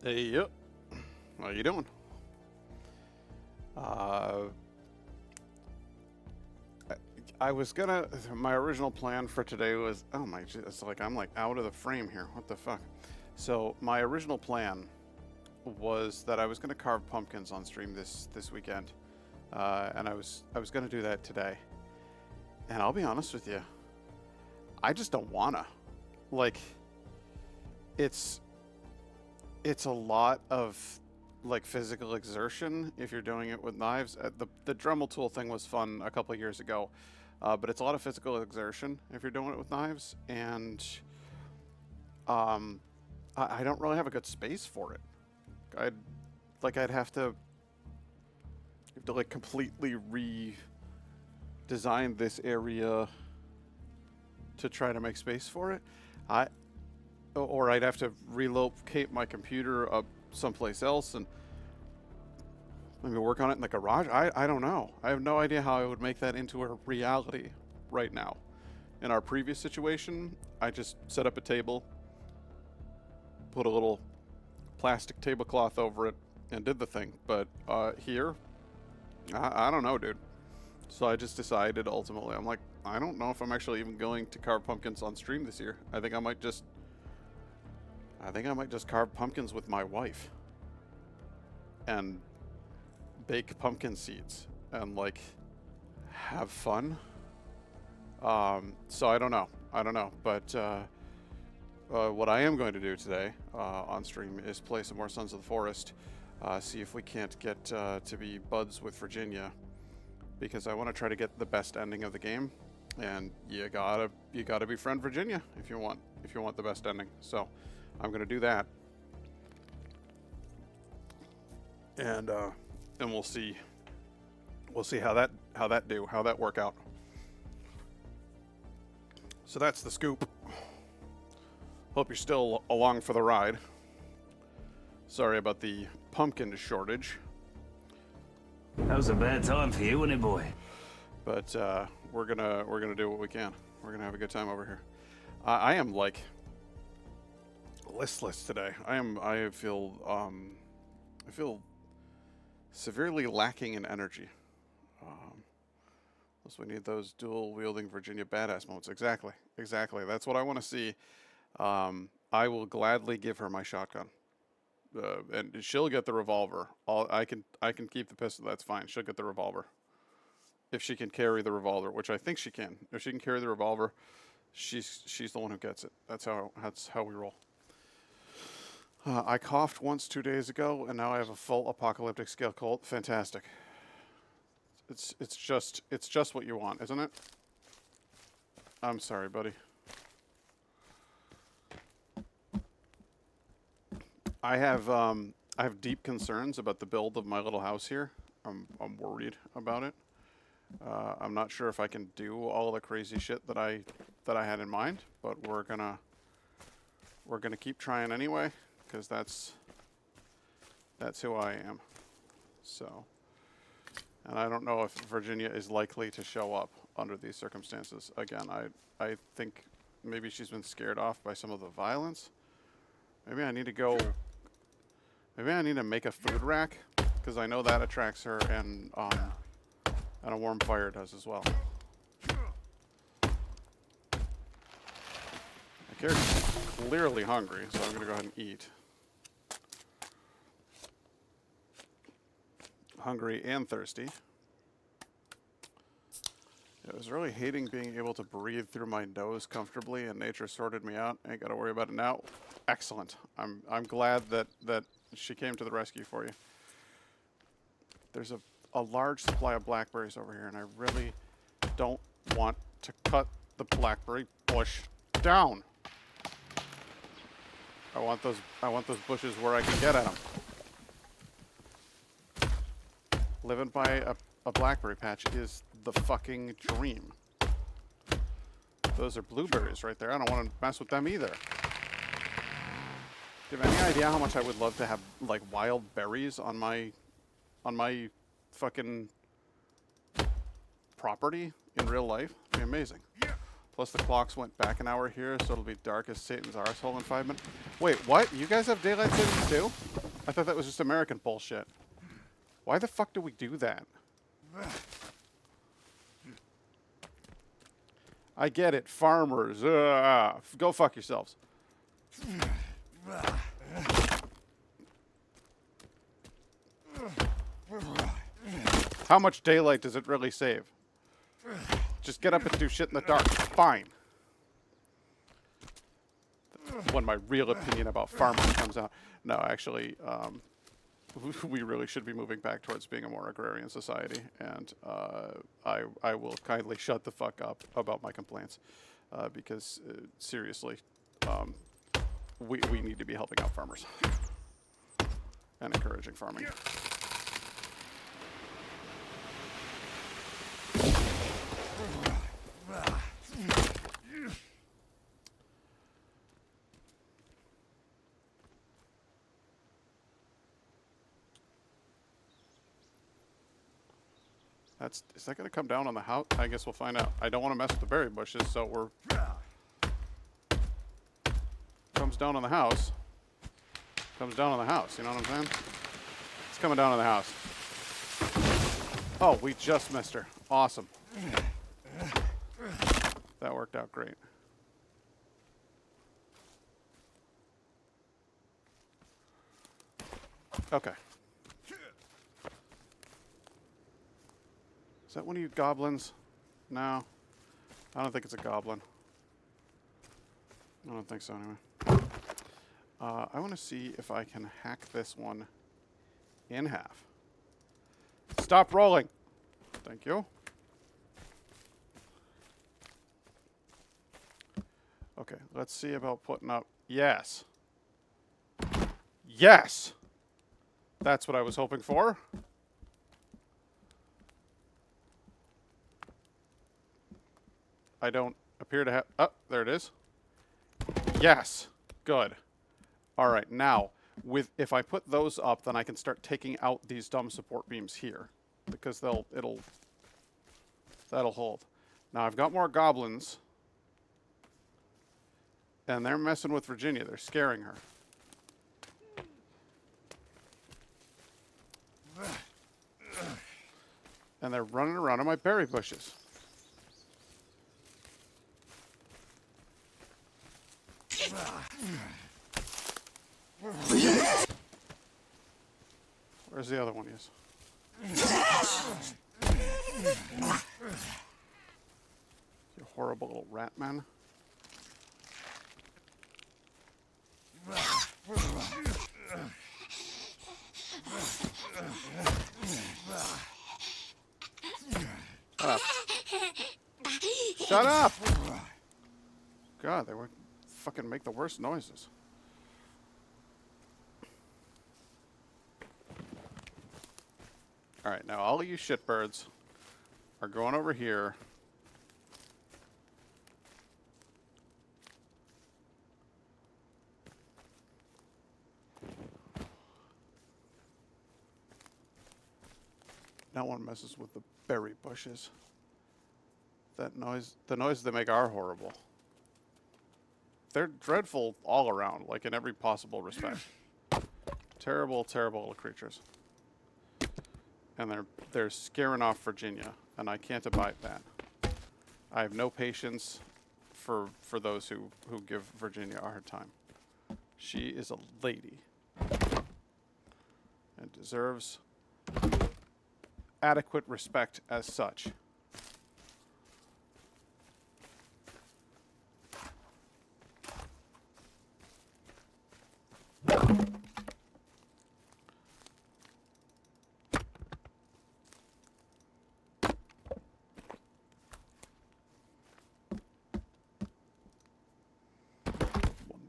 Hey, yep. How you doing? Uh, I, I was gonna. My original plan for today was. Oh my! It's like I'm like out of the frame here. What the fuck? So my original plan was that I was gonna carve pumpkins on stream this weekend, and I was gonna do that today. And I'll be honest with you, I just don't wanna. Like, it's it's a lot of like physical exertion if you're doing it with knives. The Dremel tool thing was fun a couple of years ago, but it's a lot of physical exertion if you're doing it with knives, and um, I don't really have a good space for it. I'd I'd have to like completely redesign this area to try to make space for it. I or I'd have to relocate my computer up someplace else and maybe work on it in the garage. I don't know. I have no idea how I would make that into a reality right now. In our previous situation, I just set up a table, put a little plastic tablecloth over it, and did the thing. But here, I don't know, dude. So I just decided ultimately, I'm like, I don't know if I'm actually even going to carve pumpkins on stream this year. I think I might just carve pumpkins with my wife and bake pumpkin seeds and like have fun. So I don't know. I don't know. But what I am going to do today on stream is play some more Sons of the Forest. See if we can't get to be buds with Virginia, because I want to try to get the best ending of the game. And you gotta befriend Virginia if you want the best ending. So I'm gonna do that, and we'll see how that work out. So that's the scoop. Hope you're still along for the ride. Sorry about the pumpkin shortage, That was a bad time for you, wasn't it, boy? but we're gonna do what we can. We're gonna have a good time over here. I am like listless today. I feel severely lacking in energy. Plus, we need those dual wielding Virginia badass moments. Exactly. That's what I want to see. I will gladly give her my shotgun, and she'll get the revolver. I can keep the pistol. That's fine. She'll get the revolver if she can carry the revolver, which I think she can. If she can carry the revolver, she's the one who gets it. That's how we roll. I coughed once 2 days ago, and now I have a full apocalyptic scale cold. Fantastic. It's just what you want, isn't it? I'm sorry, buddy. I have deep concerns about the build of my little house here. I'm worried about it. I'm not sure if I can do all the crazy shit that I had in mind, but we're gonna keep trying anyway, because that's who I am. So, and I don't know if Virginia is likely to show up under these circumstances again. I think maybe she's been scared off by some of the violence. Maybe I need to go. Maybe I need to make a food rack, because I know that attracts her, and a warm fire does as well. My character's clearly hungry, so I'm gonna go ahead and eat. Hungry and thirsty. I was really hating being able to breathe through my nose comfortably, and nature sorted me out. Ain't got to worry about it now. Excellent. I'm glad that she came to the rescue for you. There's a large supply of blackberries over here, and I really don't want to cut the blackberry bush down. I want those bushes where I can get at them. Living by a blackberry patch is the fucking dream. Those are blueberries right there. I don't want to mess with them either. Do you have any idea how much I would love to have like wild berries on my fucking property in real life? It'd be amazing. Plus the clocks went back an hour here, so it'll be dark as Satan's arsehole in 5 minutes. Wait, what? You guys have daylight savings too? I thought that was just American bullshit. Why the fuck do we do that? I get it. Farmers. Go fuck yourselves. How much daylight does it really save? Just get up and do shit in the dark. Fine. That's when my real opinion about farmers comes out. No, actually, we really should be moving back towards being a more agrarian society, and I will kindly shut the fuck up about my complaints, because seriously, we need to be helping out farmers and encouraging farming. Is that going to come down on the house? I guess we'll find out. I don't want to mess with the berry bushes, so we're... Comes down on the house. Comes down on the house, you know what I'm saying? It's coming down on the house. Oh, we just missed her. Awesome. That worked out great. Okay. Is that one of you goblins? No. I don't think it's a goblin. I don't think so anyway. I want to see if I can hack this one in half. Stop rolling. Thank you. Okay, let's see about putting up... Yes. Yes! That's what I was hoping for. I don't appear to have... Oh, there it is. Yes. Good. All right, now, if I put those up, then I can start taking out these dumb support beams here, because that'll hold. Now, I've got more goblins, and they're messing with Virginia. They're scaring her. And they're running around in my berry bushes. Where's the other one? Yes. You horrible little rat man. Shut up. Shut up! God, they would fucking make the worst noises. Alright, now all of you shitbirds are going over here. No one messes with the berry bushes. That noise, the noises they make are horrible. They're dreadful all around, like in every possible respect. Terrible, terrible little creatures. And they're scaring off Virginia, and I can't abide that. I have no patience for those who give Virginia a hard time. She is a lady and deserves adequate respect as such.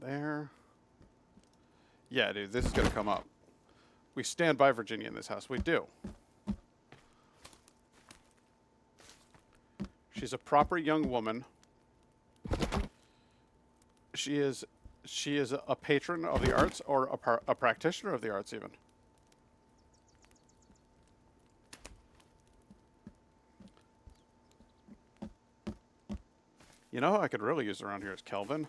There. Yeah, dude, this is going to come up. We stand by Virginia in this house. We do. She's a proper young woman. She is a patron of the arts, or a practitioner of the arts even. You know who I could really use around here is Kelvin.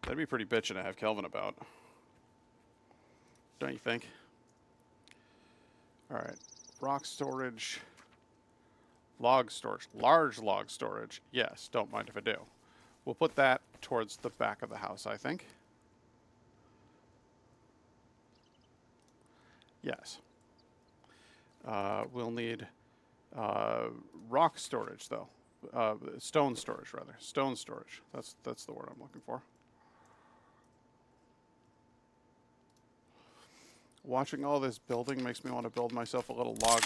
That'd be pretty bitchin' to have Kelvin about. Don't you think? Alright. Rock storage. Log storage. Large log storage. Yes, don't mind if I do. We'll put that towards the back of the house, I think. Yes. We'll need rock storage, though. Stone storage, rather. Stone storage. That's the word I'm looking for. Watching all this building makes me want to build myself a little log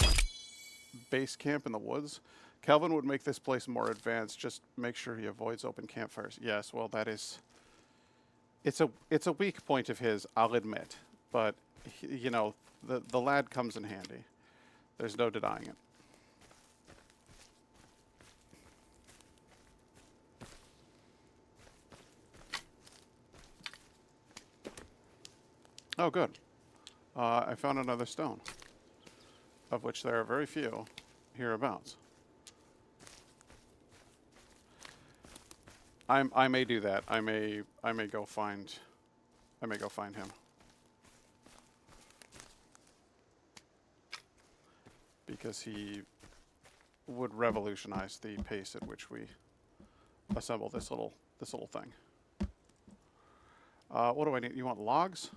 base camp in the woods. Calvin would make this place more advanced. Just make sure he avoids open campfires. Yes, well, that is... It's a weak point of his, I'll admit. But, you know, the lad comes in handy. There's no denying it. Oh, good. I found another stone, of which there are very few hereabouts. I may do that. I may go find him. Because he would revolutionize the pace at which we assemble this little thing. What do I need? You want logs?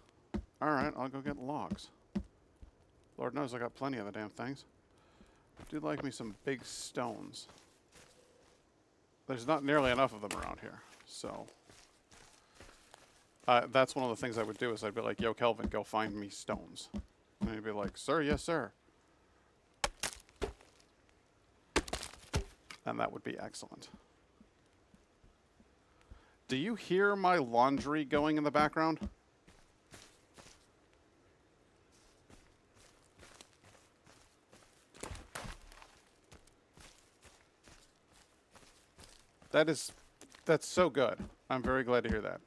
All right, I'll go get logs. Lord knows I got plenty of the damn things. I do like me some big stones. There's not nearly enough of them around here, so that's one of the things I would do is I'd be like, yo, Kelvin, go find me stones. And he'd be like, sir, yes, sir. And that would be excellent. Do you hear my laundry going in the background? That's so good. I'm very glad to hear that.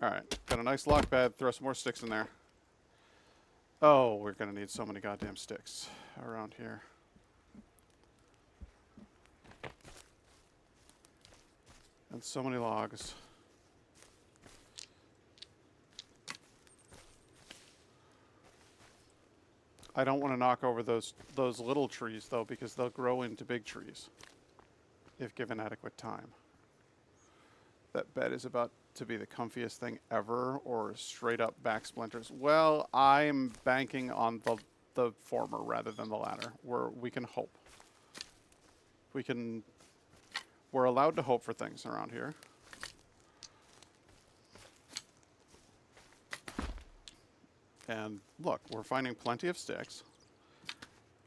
Alright, got a nice lock bed. Throw some more sticks in there. Oh, we're gonna need so many goddamn sticks around here. And so many logs. I don't want to knock over those little trees, though, because they'll grow into big trees if given adequate time. That bed is about to be the comfiest thing ever, or straight up back splinters. Well, I'm banking on the former rather than the latter, where we can hope. We're allowed to hope for things around here. And look, we're finding plenty of sticks.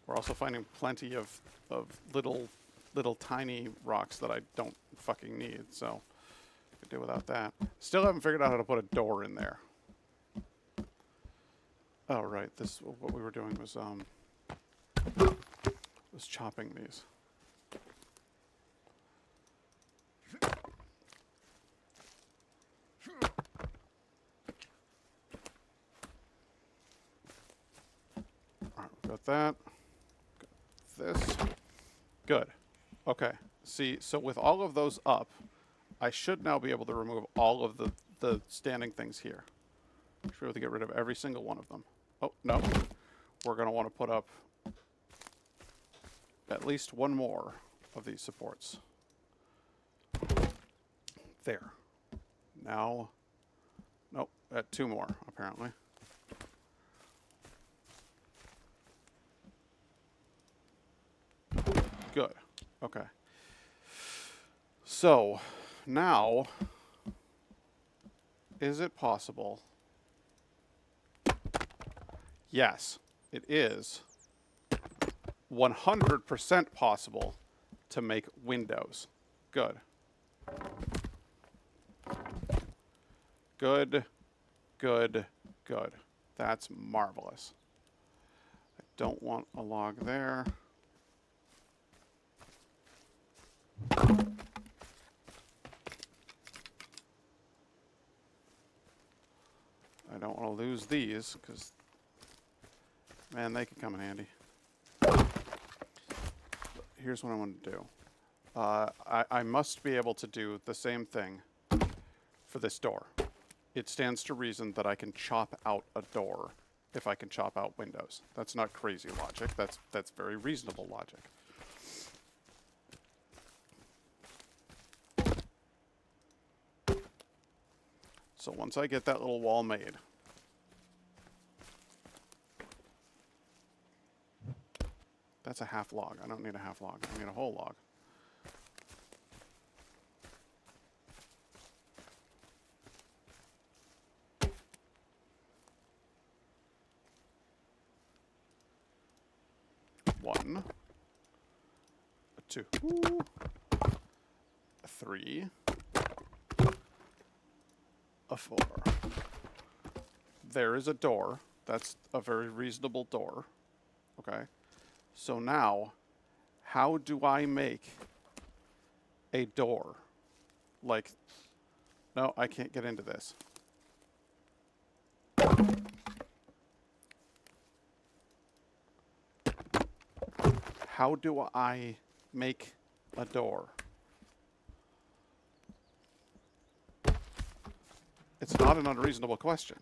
We're also finding plenty of little tiny rocks that I don't fucking need, so I could do without that. Still haven't figured out how to put a door in there. Oh right, what we were doing was chopping these. Got that. Got this. Good. Okay. See, so with all of those up, I should now be able to remove all of the standing things here. I should be able to get rid of every single one of them. Oh, no. We're going to want to put up at least one more of these supports. There. Now, nope, two more, apparently. Good. Okay. So, now, is it possible? Yes, it is 100% possible to make windows. Good. Good, good, good. That's marvelous. I don't want a log there. I don't want to lose these because, man, they could come in handy. But here's what I want to do. I must be able to do the same thing for this door. It stands to reason that I can chop out a door if I can chop out windows. That's not crazy logic. That's very reasonable logic. So once I get that little wall made, that's a half log. I don't need a half log. I need a whole log. One, a two, a three, a four. There is a door. That's a very reasonable door. Okay. So now, how do I make a door? Like, no, I can't get into this. How do I make a door? It's not an unreasonable question.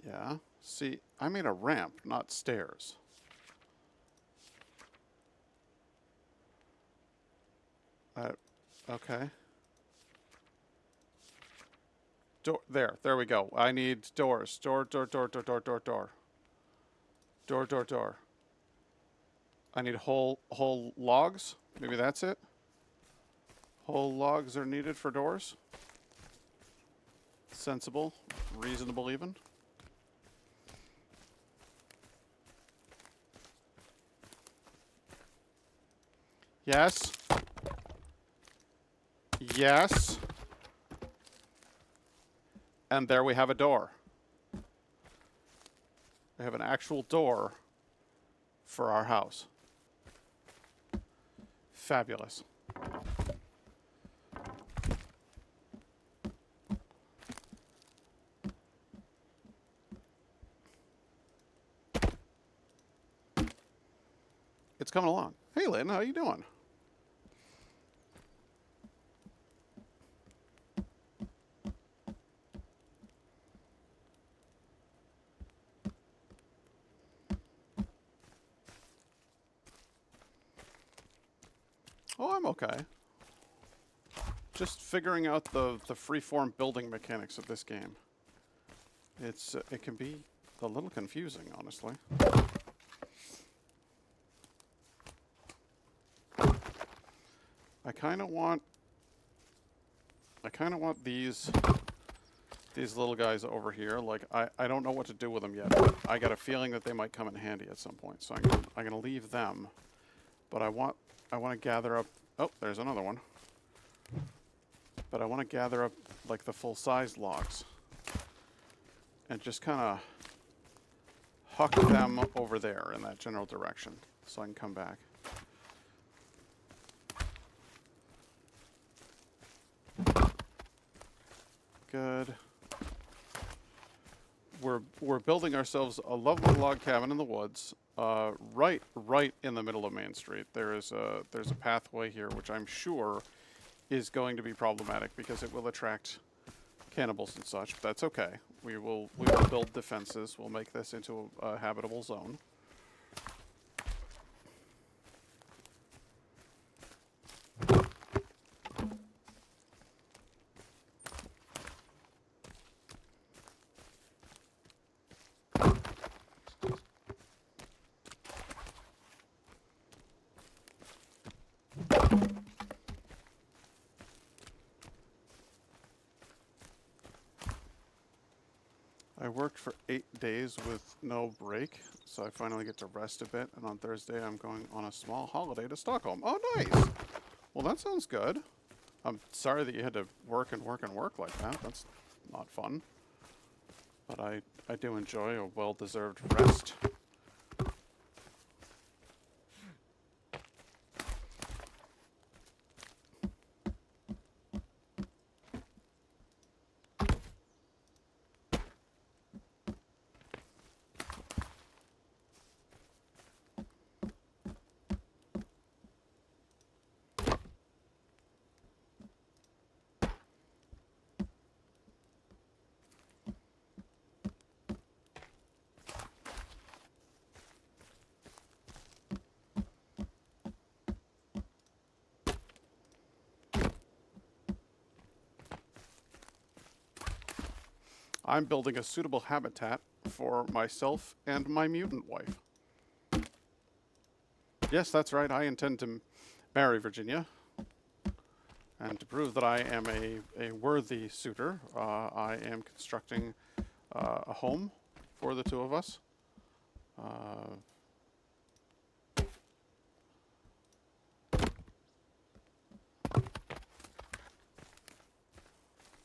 Yeah. See, I made a ramp, not stairs. Okay. There we go. I need doors. Door. Door. I need whole logs. Maybe that's it. Whole logs are needed for doors. Sensible, reasonable even. Yes. Yes. And there we have a door. We have an actual door for our house. Fabulous. It's coming along. Hey, Lynn, how you doing? Oh, I'm okay. Just figuring out the freeform building mechanics of this game. It can be a little confusing, honestly. I kind of want these little guys over here. Like I don't know what to do with them yet. But I got a feeling that they might come in handy at some point. So I'm gonna leave them. But I want to gather up. Oh, there's another one. But I want to gather up like the full-size logs and just kind of huck them over there in that general direction so I can come back. Good. We're building ourselves a lovely log cabin in the woods, right in the middle of Main Street. There's a pathway here, which I'm sure is going to be problematic because it will attract cannibals and such. But that's okay. We will build defenses. We'll make this into a habitable zone. worked for 8 days with no break, so I finally get to rest a bit. And on Thursday, I'm going on a small holiday to Stockholm. Oh, nice! Well, that sounds good. I'm sorry that you had to work and work and work like that. That's not fun. But I do enjoy a well-deserved rest. I'm building a suitable habitat for myself and my mutant wife. Yes, that's right. I intend to marry Virginia. And to prove that I am a worthy suitor, I am constructing a home for the two of us.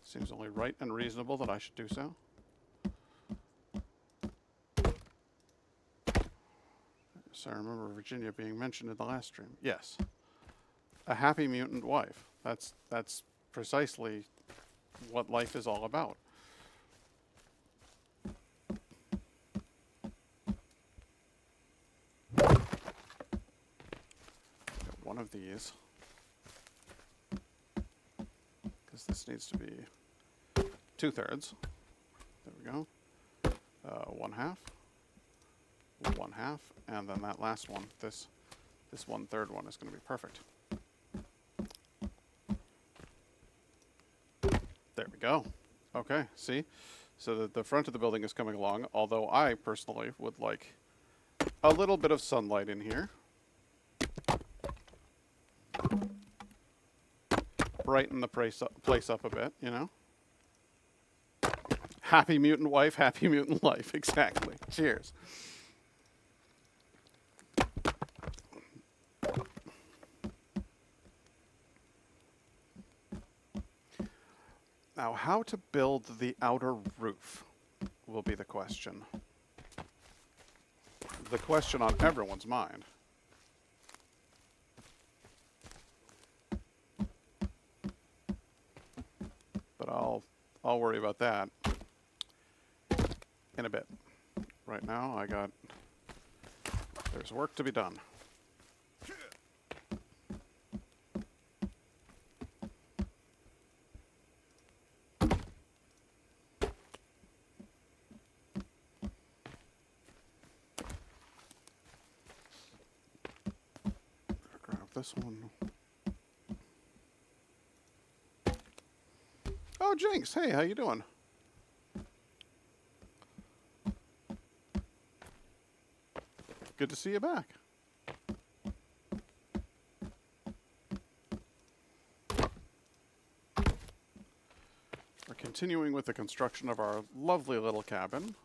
Seems only right and reasonable that I should do so. So I remember Virginia being mentioned in the last stream. Yes. A happy mutant wife. That's precisely what life is all about. Get one of these. Because this needs to be 2/3. There we go. 1/2. 1/2. And then that last one, this 1/3 one is going to be perfect. There we go. Okay, see? So the front of the building is coming along, although I personally would like a little bit of sunlight in here. Brighten the place up a bit, you know? Happy mutant wife, happy mutant life. Exactly. Cheers. Now, how to build the outer roof will be the question. The question on everyone's mind. But I'll worry about that in a bit. Right now, there's work to be done. This one. Oh, Jinx! Hey, how you doing? Good to see you back. We're continuing with the construction of our lovely little cabin.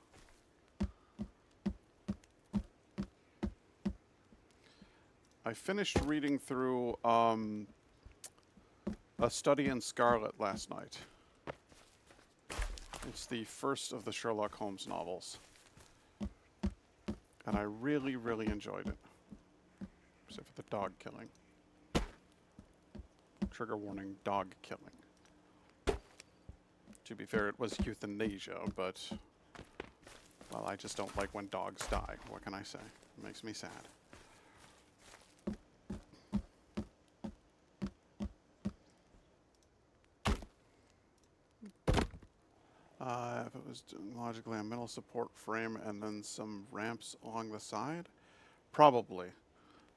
I finished reading through A Study in Scarlet last night. It's the first of the Sherlock Holmes novels. And I really, really enjoyed it. Except for the dog killing. Trigger warning, dog killing. To be fair, it was euthanasia, but... well, I just don't like when dogs die. What can I say? It makes me sad. If it was logically a middle support frame and then some ramps along the side, probably.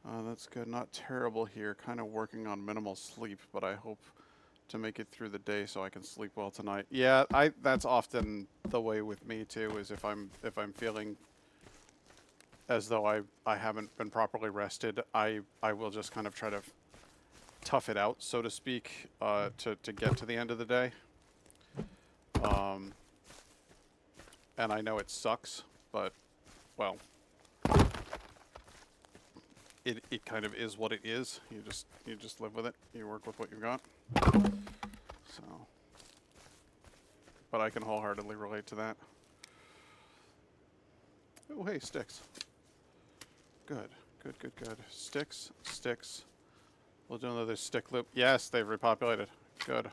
That's good. Not terrible here. Kind of working on minimal sleep, but I hope to make it through the day so I can sleep well tonight. Yeah, that's often the way with me too. Is if I'm feeling as though I haven't been properly rested, I will just kind of try to tough it out, so to speak, to get to the end of the day. And I know it sucks, but, well, it kind of is what it is. You just live with it. You work with what you've got. So, but I can wholeheartedly relate to that. Oh, hey, sticks. Good, good, good, good. Sticks, sticks. We'll do another stick loop. Yes, they've repopulated. Good.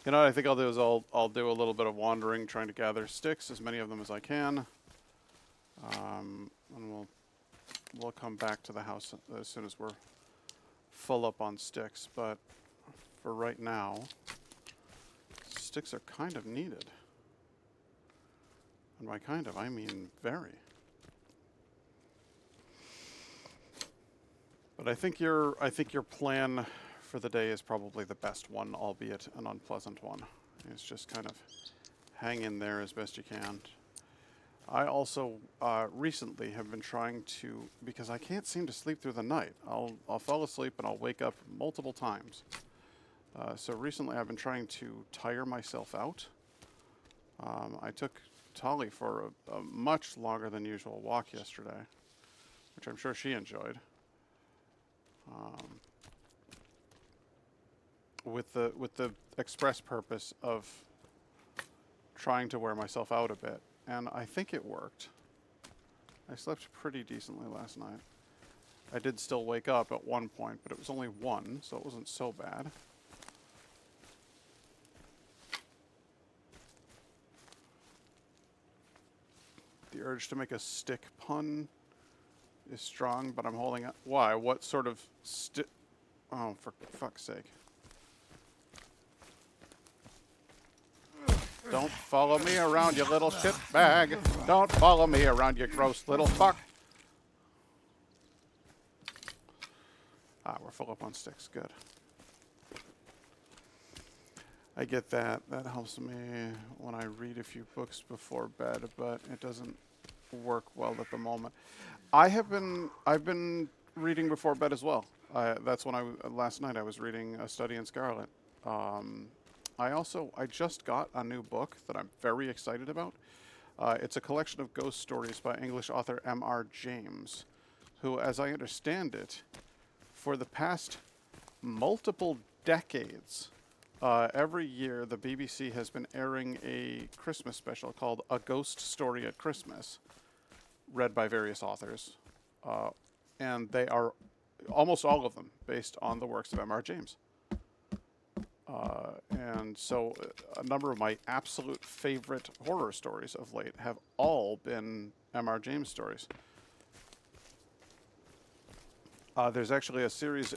You know what I think I'll do is I'll do a little bit of wandering, trying to gather sticks, as many of them as I can, and we'll come back to the house as soon as we're full up on sticks. But for right now, sticks are kind of needed, and by kind of I mean very. But I think your plan for the day is probably the best one, albeit an unpleasant one. It's just kind of hang in there as best you can. I also recently have been trying to, because I can't seem to sleep through the night. I'll fall asleep and I'll wake up multiple times. So recently I've been trying to tire myself out. I took Tolly for a much longer than usual walk yesterday, which I'm sure she enjoyed. With the express purpose of trying to wear myself out a bit, and I think it worked. I slept pretty decently last night. I did still wake up at one point, but it was only one, so it wasn't so bad. The urge to make a stick pun is strong, but I'm holding it. Why? What sort of stick? Oh, for fuck's sake. Don't follow me around, you little shit bag. Don't follow me around, you gross little fuck. Ah, we're full up on sticks. Good. I get that. That helps me when I read a few books before bed, but it doesn't work well at the moment. I've been reading before bed as well. That's when last night I was reading A Study in Scarlet. I just got a new book that I'm very excited about. It's a collection of ghost stories by English author M.R. James, who, as I understand it, for the past multiple decades, every year the BBC has been airing a Christmas special called A Ghost Story at Christmas, read by various authors. And they are, almost all of them, based on the works of M.R. James. And so a number of my absolute favorite horror stories of late have all been M.R. James stories. There's actually a series,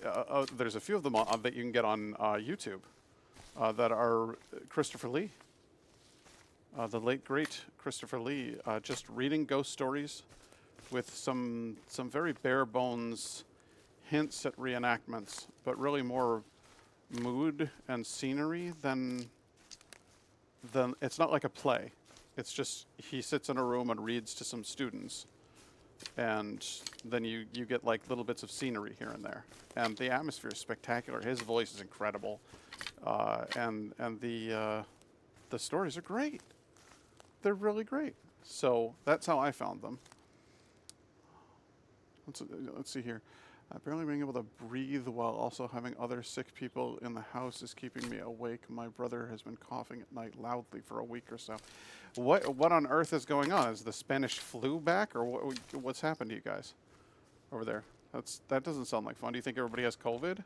there's a few of them that you can get on YouTube that are Christopher Lee. The late, great Christopher Lee, just reading ghost stories with some very bare bones hints at reenactments, but really more mood and scenery than it's not like a play. It's just he sits in a room and reads to some students, and then you get like little bits of scenery here and there, and the atmosphere is spectacular. His voice is incredible, and the stories are great. They're really great. So that's how I found them. Let's see here. Barely being able to breathe while also having other sick people in the house is keeping me awake. My brother has been coughing at night loudly for a week or so. What on earth is going on? Is the Spanish flu back, or what's happened to you guys over there? That doesn't sound like fun. Do you think everybody has COVID?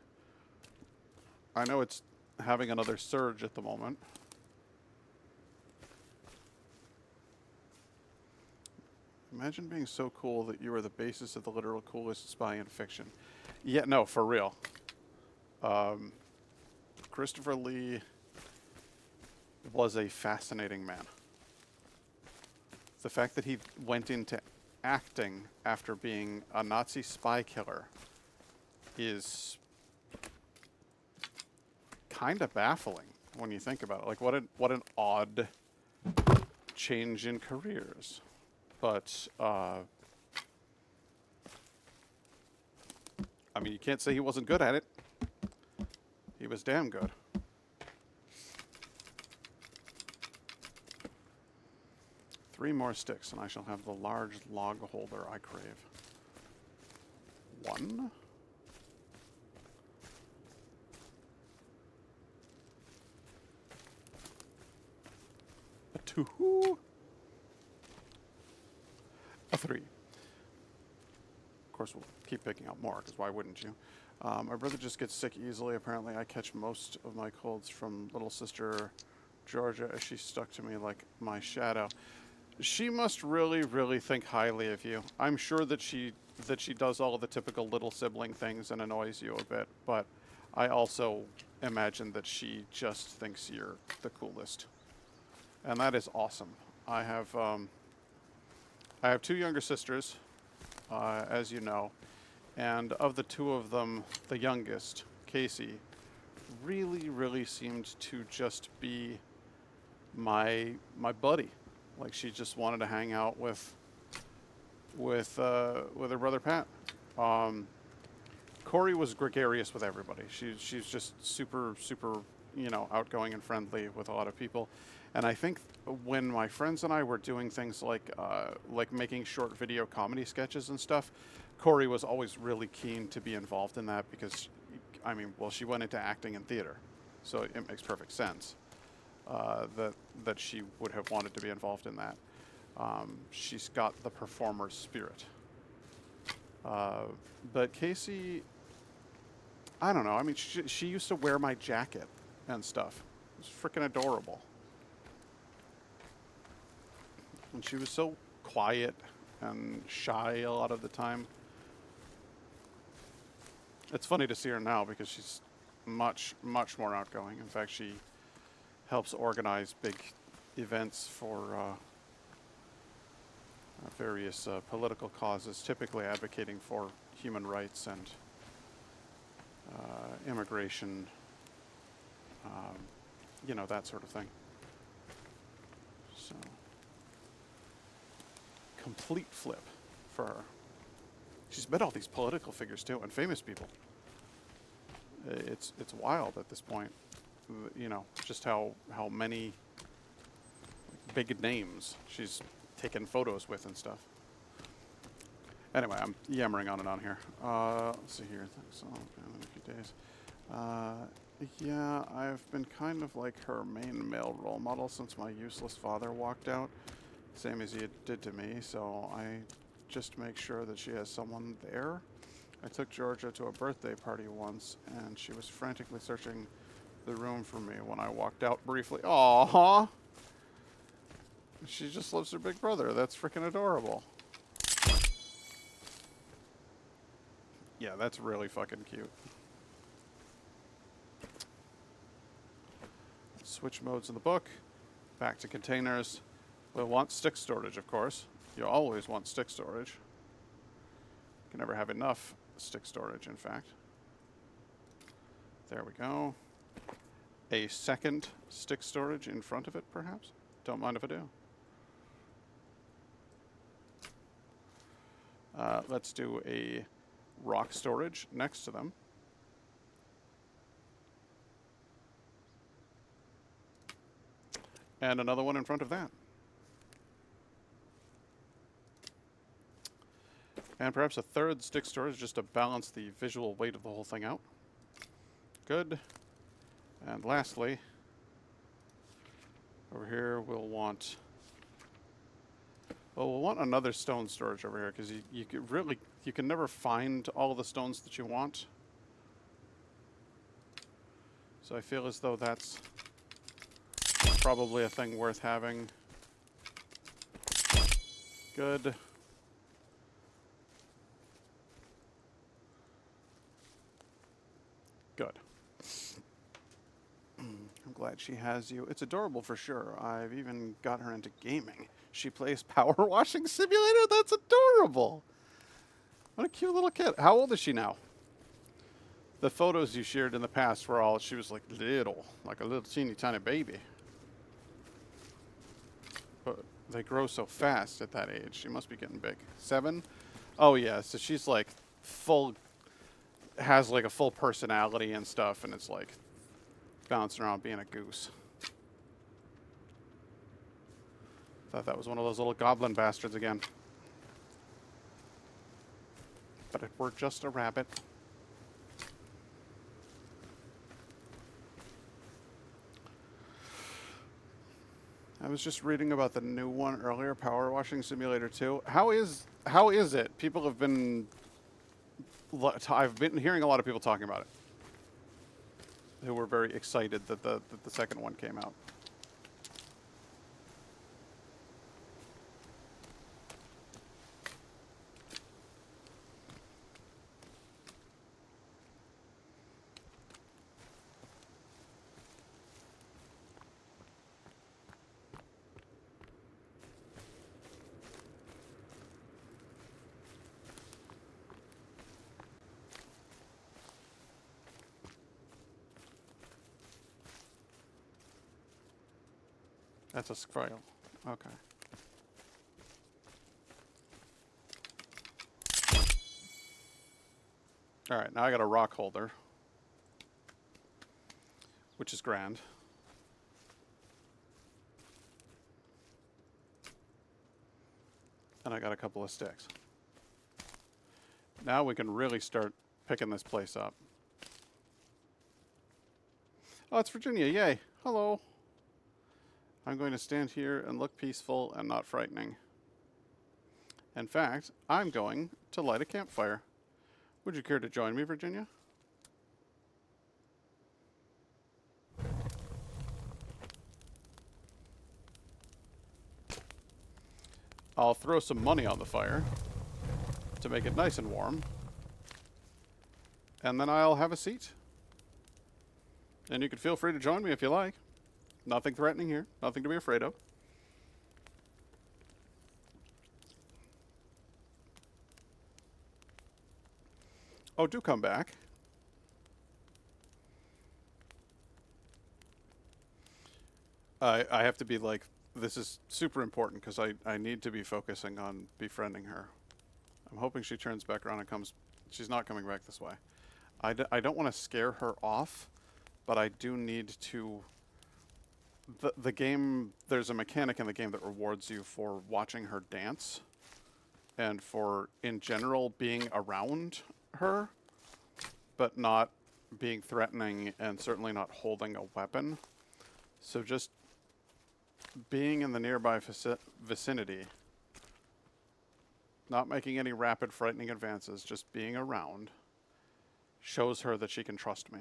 I know it's having another surge at the moment. Imagine being so cool that you are the basis of the literal coolest spy in fiction. Yeah, no, for real. Christopher Lee was a fascinating man. The fact that he went into acting after being a Nazi spy killer is kind of baffling when you think about it. Like, what an odd change in careers. But, I mean, you can't say he wasn't good at it. He was damn good. Three more sticks, and I shall have the large log holder I crave. One. A two. A three. Of course, we'll keep picking up more, because why wouldn't you? My brother just gets sick easily. Apparently, I catch most of my colds from little sister Georgia, as she stuck to me like my shadow. She must really, really think highly of you. I'm sure that she does all of the typical little sibling things and annoys you a bit, but I also imagine that she just thinks you're the coolest. And that is awesome. I have two younger sisters, as you know, and of the two of them, the youngest, Casey, really, really seemed to just be my buddy. Like, she just wanted to hang out with her brother Pat. Corey was gregarious with everybody. She's just super, you know, outgoing and friendly with a lot of people. And I think when my friends and I were doing things like making short video comedy sketches and stuff, Corey was always really keen to be involved in that because, I mean, well, she went into acting and theater, so it makes perfect sense that she would have wanted to be involved in that. She's got the performer's spirit. But Casey, I don't know. I mean, she used to wear my jacket and stuff. It was freaking adorable. And she was so quiet and shy a lot of the time. It's funny to see her now because she's much, much more outgoing. In fact, she helps organize big events for various political causes, typically advocating for human rights and immigration, you know, that sort of thing. So, complete flip for her. She's met all these political figures too, and famous people. It's wild at this point, you know, just how many big names she's taken photos with and stuff. Anyway, I'm yammering on and on here. Let's see here. So, in a few days. Yeah, I've been kind of like her main male role model since my useless father walked out, same as he did to me. So I just make sure that she has someone there. I took Georgia to a birthday party once, and she was frantically searching the room for me when I walked out briefly. Aww. She just loves her big brother. That's freaking adorable. Yeah, that's really fucking cute. Switch modes in the book. Back to containers. We'll want stick storage, of course. You always want stick storage. You can never have enough stick storage, in fact. There we go. A second stick storage in front of it, perhaps? Don't mind if I do. Let's do a rock storage next to them. And another one in front of that. And perhaps a third stick storage just to balance the visual weight of the whole thing out. Good. And lastly, over here we'll want... Well, we'll want another stone storage over here because you can never find all the stones that you want. So I feel as though that's probably a thing worth having. Good. Good. I'm glad she has you. It's adorable for sure. I've even got her into gaming. She plays Power Washing Simulator? That's adorable. What a cute little kid. How old is she now? The photos you shared in the past were all, she was like little, like a little teeny tiny baby. But They grow so fast at that age. She must be getting big. 7? Oh yeah, so she's like full, has like a full personality and stuff, and it's like bouncing around being a goose. Thought that was one of those little goblin bastards again. But it were just a rabbit. I was just reading about the new one earlier, Power Washing Simulator 2. How is it? People have been, I've been hearing a lot of people talking about it, who were very excited that the second one came out. That's a scroll. Okay. All right, now I got a rock holder, which is grand. And I got a couple of sticks. Now we can really start picking this place up. Oh, it's Virginia. Yay. Hello. I'm going to stand here and look peaceful and not frightening. In fact, I'm going to light a campfire. Would you care to join me, Virginia? I'll throw some money on the fire to make it nice and warm. And then I'll have a seat. And you can feel free to join me if you like. Nothing threatening here. Nothing to be afraid of. Oh, do come back. I have to be like, this is super important because I need to be focusing on befriending her. I'm hoping she turns back around and comes. She's not coming back this way. I don't want to scare her off, but I do need to. The game, there's a mechanic in the game that rewards you for watching her dance and for, in general, being around her, but not being threatening and certainly not holding a weapon. So just being in the nearby vicinity, not making any rapid, frightening advances, just being around, shows her that she can trust me.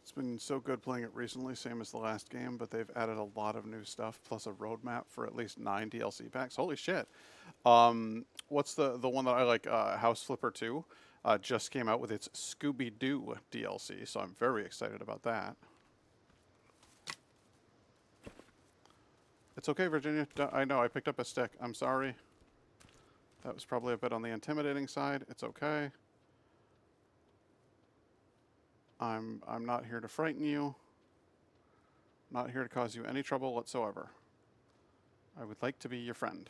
It's been so good playing it recently, same as the last game, but they've added a lot of new stuff, plus a roadmap for at least 9 DLC packs. Holy shit. What's the one that I like, House Flipper 2, just came out with its Scooby-Doo DLC, so I'm very excited about that. It's okay, Virginia. I know, I picked up a stick. I'm sorry. That was probably a bit on the intimidating side. It's okay. I'm not here to frighten you. Not here to cause you any trouble whatsoever. I would like to be your friend.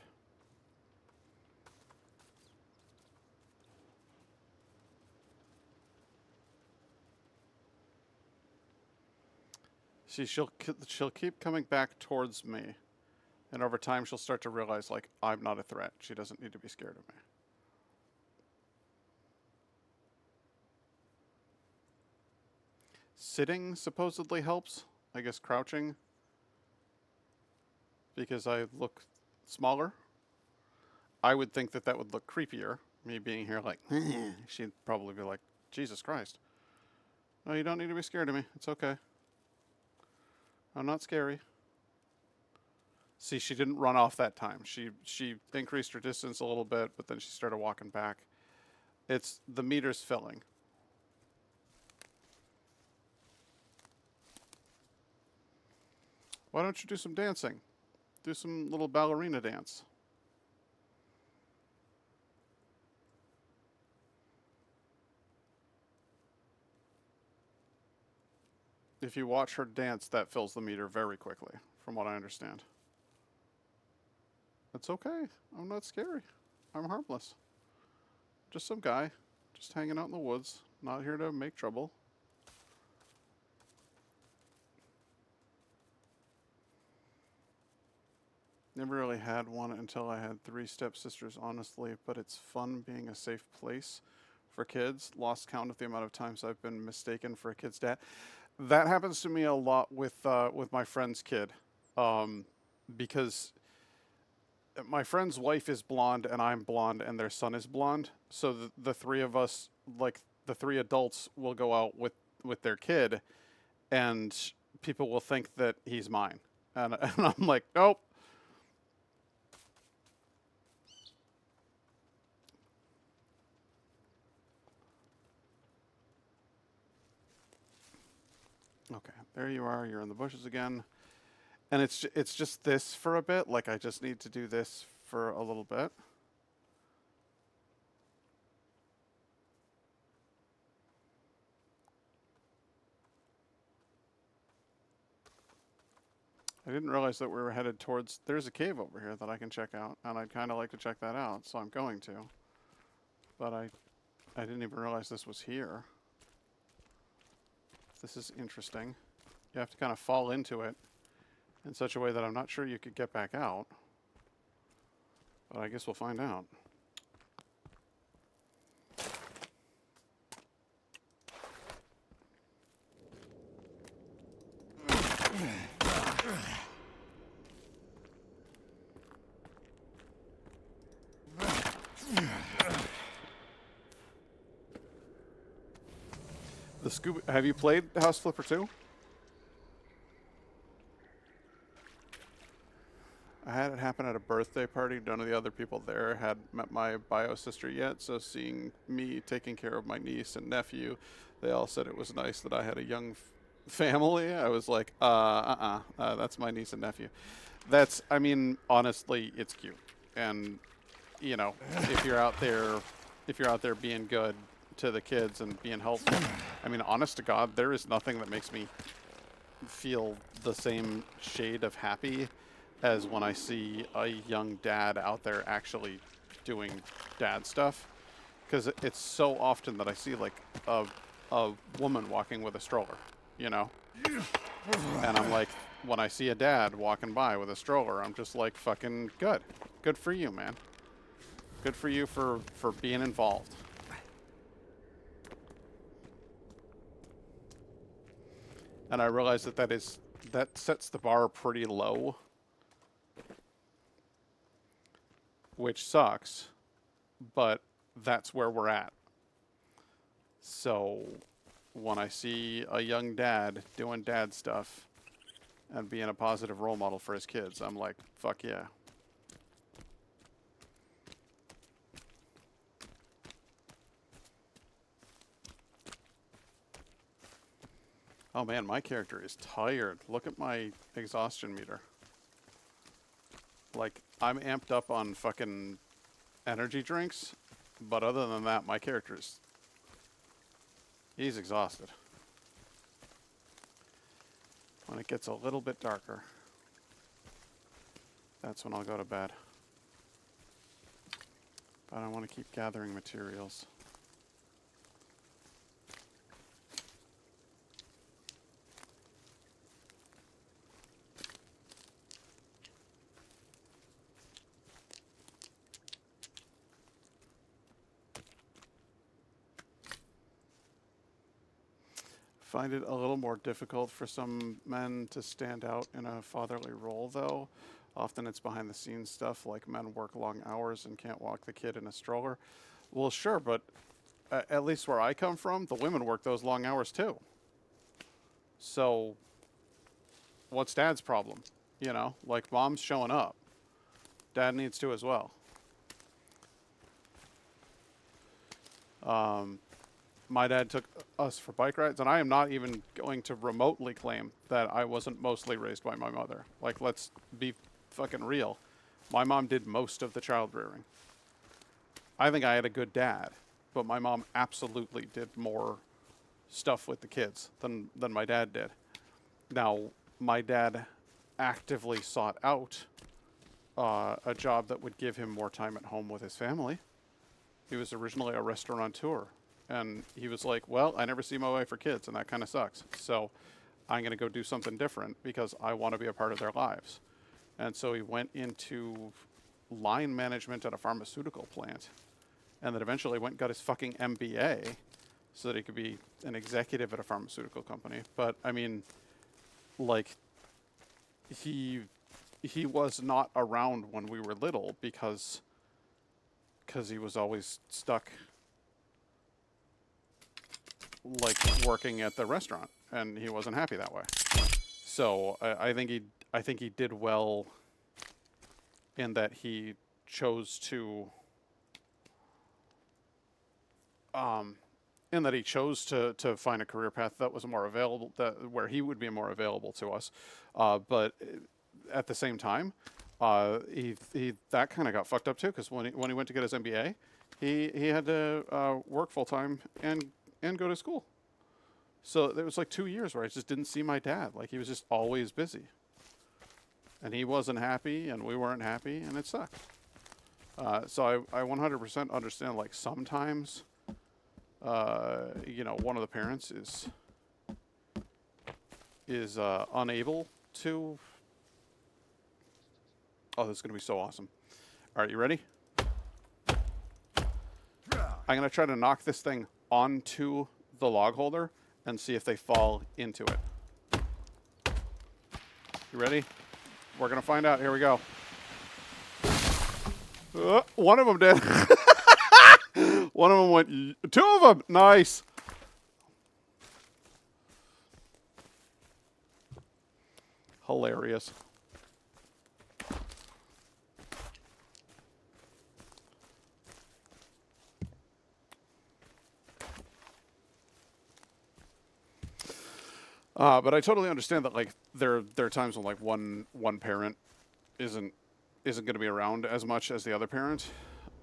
See, she'll keep coming back towards me. And over time, she'll start to realize, like, I'm not a threat. She doesn't need to be scared of me. Sitting supposedly helps. I guess crouching. Because I look smaller. I would think that that would look creepier. Me being here like, she'd probably be like, Jesus Christ. No, you don't need to be scared of me. It's okay. I'm not scary. See, she didn't run off that time. She increased her distance a little bit, but then she started walking back. It's the meter's filling. Why don't you do some dancing? Do some little ballerina dance. If you watch her dance, that fills the meter very quickly, from what I understand. It's okay. I'm not scary. I'm harmless. Just some guy, just hanging out in the woods, not here to make trouble. Never really had one until I had 3 stepsisters, honestly, but it's fun being a safe place for kids. Lost count of the amount of times I've been mistaken for a kid's dad. That happens to me a lot with my friend's kid, because my friend's wife is blonde and I'm blonde and their son is blonde. So the 3 of us, like the 3 adults, will go out with their kid, and people will think that he's mine, and I'm like, nope. Okay, there you are. You're in the bushes again. And it's just this for a bit. Like, I just need to do this for a little bit. I didn't realize that we were headed towards... There's a cave over here that I can check out, and I'd kind of like to check that out, so I'm going to. But I didn't even realize this was here. This is interesting. You have to kind of fall into it in such a way that I'm not sure you could get back out. But I guess we'll find out. The scuba... Have you played House Flipper 2? I had it happen at a birthday party. None of the other people there had met my bio sister yet, so seeing me taking care of my niece and nephew, they all said it was nice that I had a young family. I was like, that's my niece and nephew. That's, I mean, honestly, it's cute. And, you know, if you're out there being good to the kids and being helpful, I mean, honest to God, there is nothing that makes me feel the same shade of happy as when I see a young dad out there actually doing dad stuff. Because it's so often that I see, like, a woman walking with a stroller, you know? And I'm like, when I see a dad walking by with a stroller, I'm just like, fucking good. Good for you, man. Good for you for being involved. And I realize that sets the bar pretty low, which sucks, but that's where we're at. So when I see a young dad doing dad stuff and being a positive role model for his kids, I'm like, fuck yeah. Oh man, my character is tired. Look at my exhaustion meter. Like, I'm amped up on fucking energy drinks, but other than that, my character's... He's exhausted. When it gets a little bit darker, that's when I'll go to bed. But I want to keep gathering materials. Find it a little more difficult for some men to stand out in a fatherly role, though. Often it's behind the scenes stuff, like men work long hours and can't walk the kid in a stroller. Well, sure, but at least where I come from, the women work those long hours too. So what's dad's problem? You know, like, mom's showing up. Dad needs to as well. My dad took us for bike rides, and I am not even going to remotely claim that I wasn't mostly raised by my mother. Like, let's be fucking real. My mom did most of the child rearing. I think I had a good dad, but my mom absolutely did more stuff with the kids than my dad did. Now, my dad actively sought out a job that would give him more time at home with his family. He was originally a restaurateur, and he was like, well, I never see my wife or kids, and that kind of sucks. So I'm going to go do something different because I want to be a part of their lives. And so he went into line management at a pharmaceutical plant, and then eventually went and got his fucking MBA so that he could be an executive at a pharmaceutical company. But, I mean, like, he was not around when we were little because he was always stuck, like, working at the restaurant, and he wasn't happy that way. So I think he did well in that he chose to to find a career path that was more available, where he would be more available to us. But at the same time, he that kind of got fucked up too, because when he went to get his MBA, he had to work full time and go to school. So there was like 2 years where I just didn't see my dad. Like, he was just always busy, and he wasn't happy, and we weren't happy, and it sucked. So I 100% understand. Like, sometimes, one of the parents is unable to. Oh, this is going to be so awesome. All right, you ready? I'm going to try to knock this thing onto the log holder and see if they fall into it. You ready? We're going to find out. Here we go. One of them did. One of them went. Two of them. Nice. Hilarious. But I totally understand that, like, there are times when, like, one parent isn't going to be around as much as the other parent.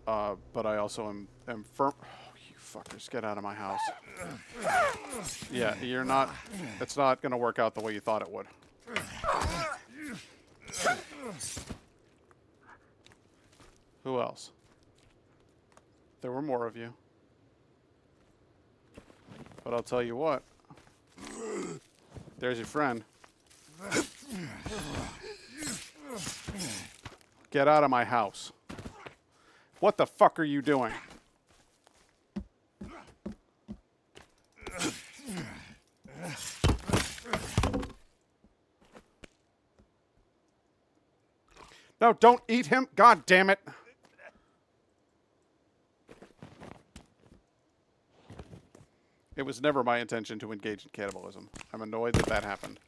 But I also am firm. Oh, you fuckers, get out of my house. Yeah, you're not. It's not going to work out the way you thought it would. Who else? There were more of you. But I'll tell you what. There's your friend. Get out of my house. What the fuck are you doing? No, don't eat him. God damn it. It was never my intention to engage in cannibalism. I'm annoyed that that happened.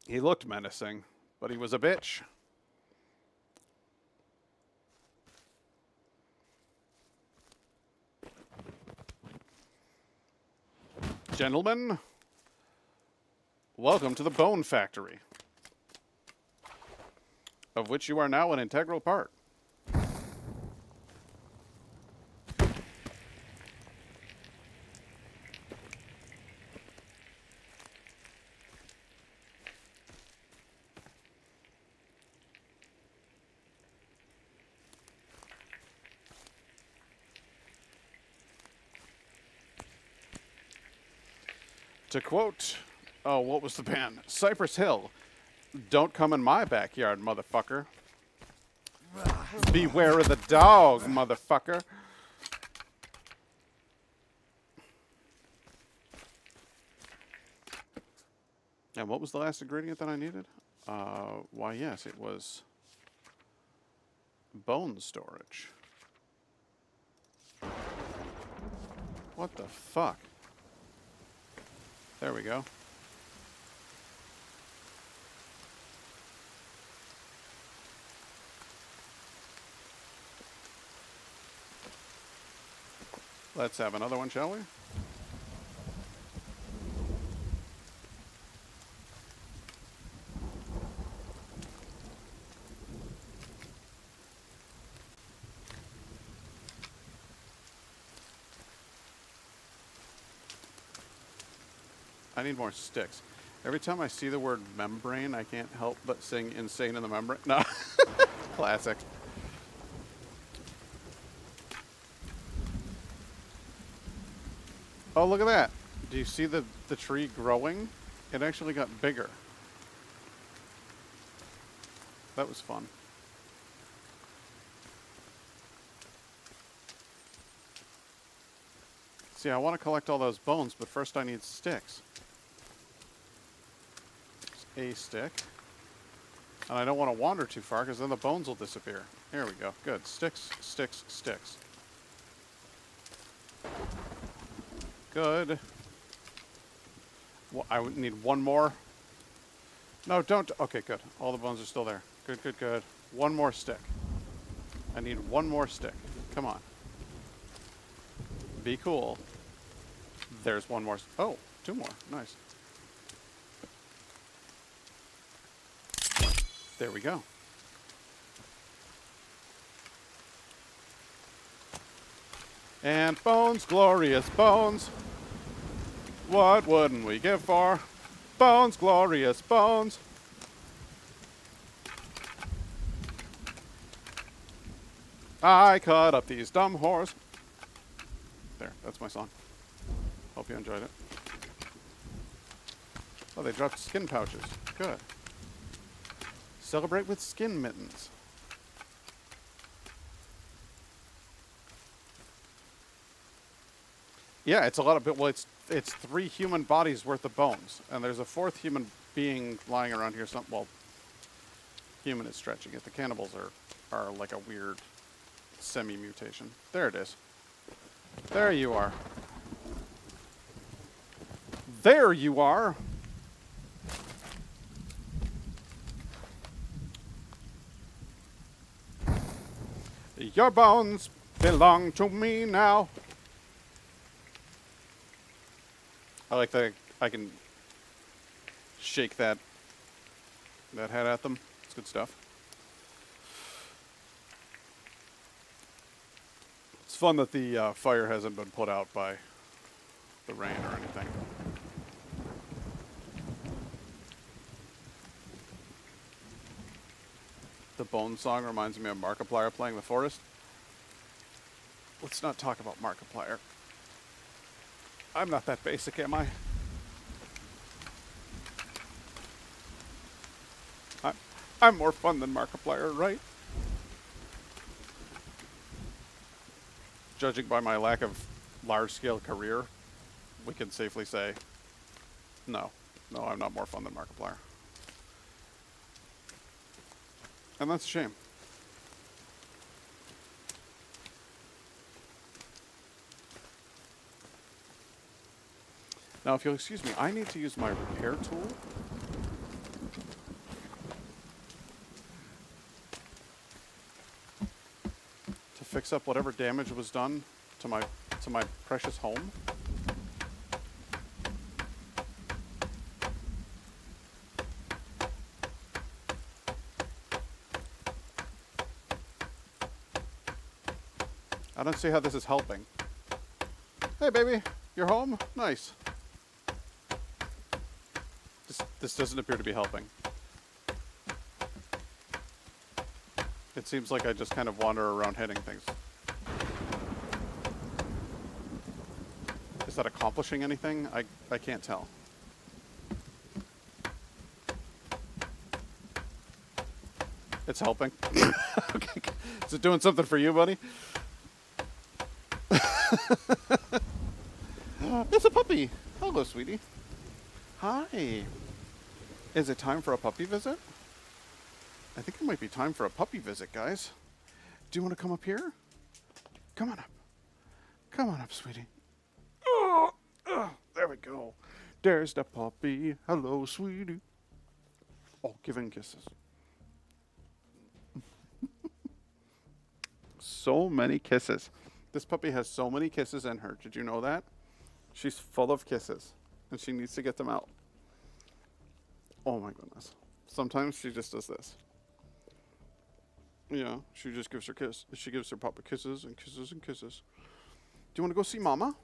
He looked menacing, but he was a bitch. Gentlemen, welcome to the Bone Factory, of which you are now an integral part. To quote, oh, what was the band? Cypress Hill. Don't come in my backyard, motherfucker. Beware of the dog, motherfucker. And what was the last ingredient that I needed? Why, yes, it was bone storage. What the fuck? There we go. Let's have another one, shall we? I need more sticks. Every time I see the word membrane, I can't help but sing Insane in the Membrane. No. Classic. Oh, look at that. Do you see the tree growing? It actually got bigger. That was fun. See, I want to collect all those bones, but first I need sticks. A stick. And I don't want to wander too far because then the bones will disappear. Here we go. Good. Sticks, sticks, sticks. Good. Well, I would need one more. No, don't. Okay, good. All the bones are still there. Good, good, good. One more stick. I need one more stick. Come on. Be cool. There's one more. Oh, two more. Nice. There we go. And bones, glorious bones. What wouldn't we give for bones, glorious bones? I cut up these dumb whores. There, that's my song. Hope you enjoyed it. Oh, they dropped skin pouches. Good. Celebrate with skin mittens. Yeah, it's a lot of well, it's 3 human bodies worth of bones, and there's a 4th human being lying around here. Well, human is stretching it. The cannibals are like a weird semi-mutation. There it is. There you are. There you are. Your bones belong to me now. I like that I can shake that head at them. It's good stuff. It's fun that the fire hasn't been put out by the rain or anything. The Bone song reminds me of Markiplier playing the forest. Let's not talk about Markiplier. I'm not that basic, am I? I'm more fun than Markiplier, right? Judging by my lack of large-scale career, we can safely say, no, I'm not more fun than Markiplier. And that's a shame. Now, if you'll excuse me, I need to use my repair tool. To fix up whatever damage was done to my precious home. I don't see how this is helping. Hey, baby, you're home? Nice. This doesn't appear to be helping. It seems like I just kind of wander around hitting things. Is that accomplishing anything? I can't tell. It's helping. Okay. Is it doing something for you, buddy? It's a puppy. Hello, sweetie. Hi. Is it time for a puppy visit? I think it might be time for a puppy visit, guys. Do you want to come up here? Come on up. Come on up, sweetie. Oh, there we go. There's the puppy. Hello, sweetie. Oh, giving kisses. So many kisses. This puppy has so many kisses in her. Did you know that? She's full of kisses, and she needs to get them out. Oh my goodness. Sometimes she just does this. Yeah, she just gives her kiss. She gives her papa kisses and kisses and kisses. Do you want to go see Mama?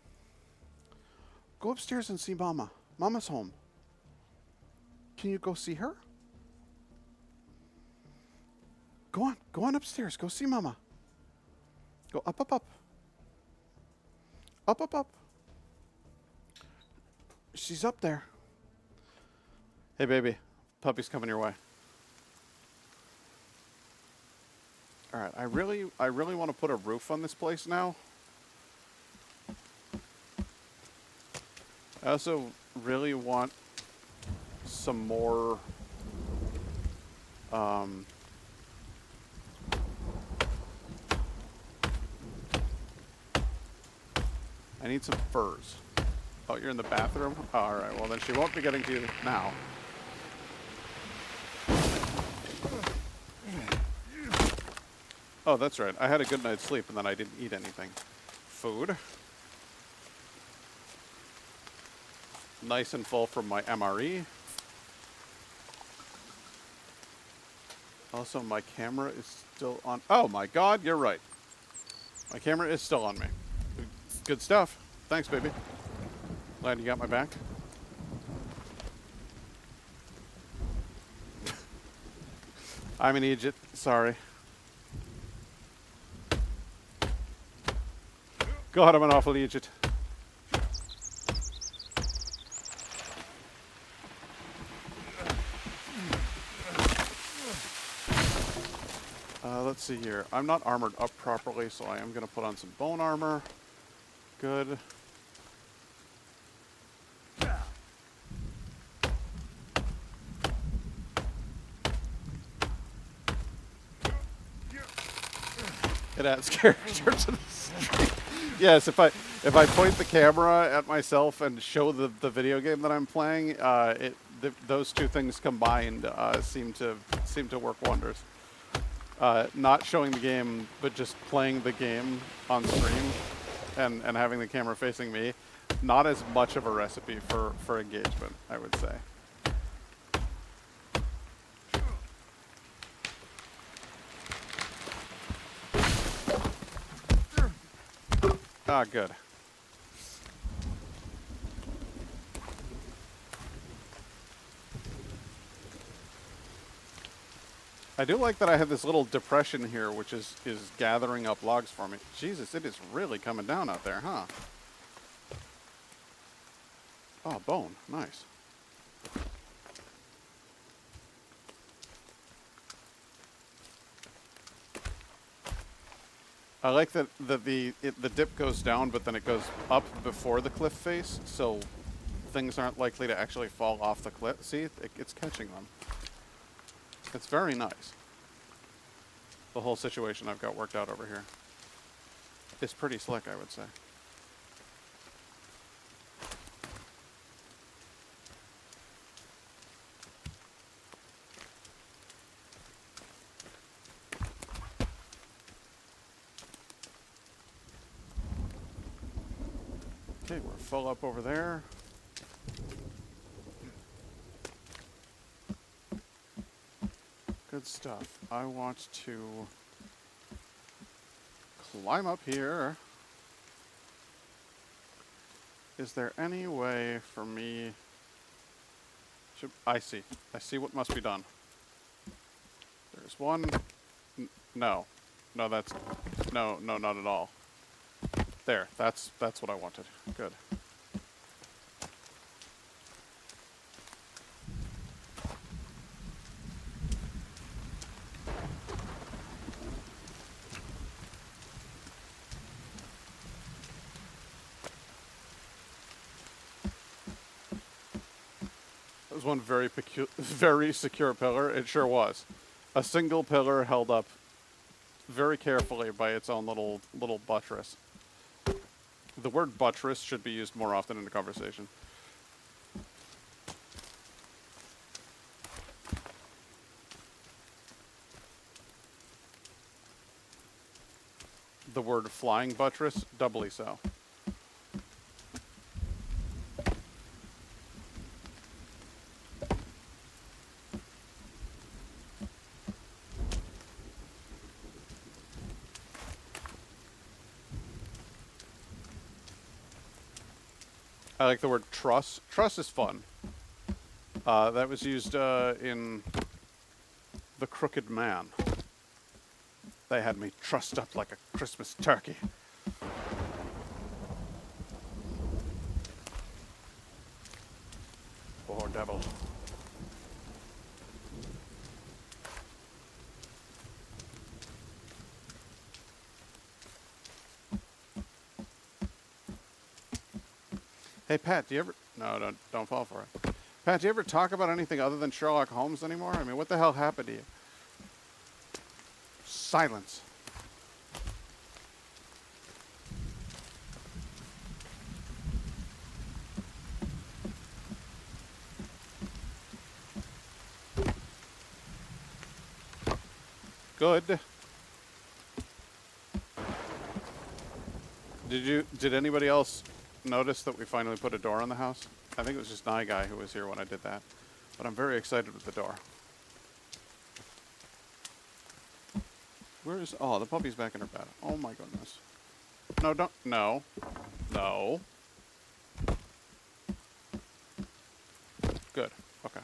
Go upstairs and see Mama. Mama's home. Can you go see her? Go on. Go on upstairs. Go see Mama. Go up, up, up. Up, up, up. She's up there. Hey, baby. Puppy's coming your way. All right. I really want to put a roof on this place now. I also really want some more I need some furs. Oh, you're in the bathroom? Oh, all right, well then she won't be getting to you now. Oh, that's right. I had a good night's sleep and then I didn't eat anything. Food. Nice and full from my MRE. Also, my camera is still on. Oh my God, you're right. My camera is still on me. Good stuff. Thanks, baby. Glad you got my back. I'm in Egypt. Sorry. God, I'm an awful Egypt. Let's see here. I'm not armored up properly, so I am going to put on some bone armor. Good. It adds character to the stream. Yes, if I point the camera at myself and show the video game that I'm playing, those two things combined seem to work wonders. Not showing the game, but just playing the game on stream and having the camera facing me, not as much of a recipe for engagement, I would say. Ah, good. I do like that I have this little depression here, which is gathering up logs for me. Jesus, it is really coming down out there, huh? Oh, bone. Nice. I like that the dip goes down, but then it goes up before the cliff face, so things aren't likely to actually fall off the cliff. See, it's catching them. It's very nice. The whole situation I've got worked out over here. It's pretty slick, I would say. Okay, we're full up over there. Good stuff. I want to climb up here. Is there any way for me... I see what must be done. There's one. No. No, that's... No, not at all. There, that's what I wanted. Good. That was one very secure pillar. It sure was. A single pillar held up very carefully by its own little buttress. The word buttress should be used more often in a conversation. The word flying buttress, doubly so. I like the word truss. Truss is fun. That was used in The Crooked Man. They had me trussed up like a Christmas turkey. Poor devil. Hey Pat, do you ever? No, don't fall for it. Pat, do you ever talk about anything other than Sherlock Holmes anymore? I mean, what the hell happened to you? Silence. Good. Did anybody else notice that we finally put a door on the house? I think it was just Nye Guy who was here when I did that. But I'm very excited with the door. Where is... Oh, the puppy's back in her bed. Oh my goodness. No, don't... No. No. Good. Okay.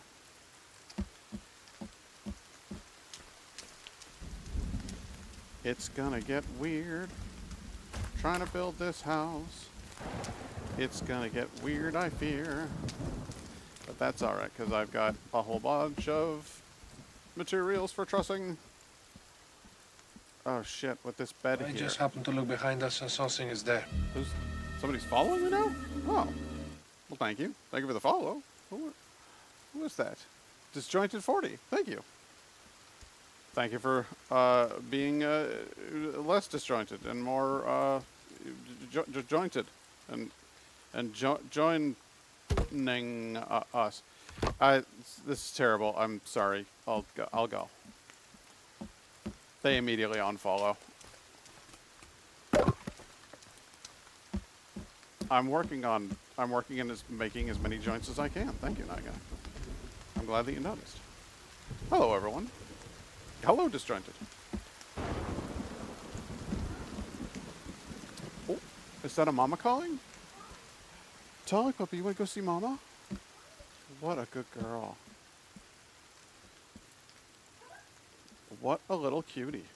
It's gonna get weird. Trying to build this house. It's gonna get weird, I fear. But that's alright, because I've got a whole bunch of materials for trussing. Oh shit, with this bed I here. just happened to look behind us and something is there. Somebody's following me now? Oh. Well, thank you. Thank you for the follow. Who is that? Disjointed 40. Thank you. Thank you for being less disjointed and more jointed and joining us. This is terrible. I'm sorry. I'll go. They immediately unfollow. I'm working in making as many joints as I can. Thank you, Naga. I'm glad that you noticed. Hello, everyone. Hello, Disjointed. Oh, is that a mama calling? Tolly puppy, you want to go see mama? What a good girl. What a little cutie.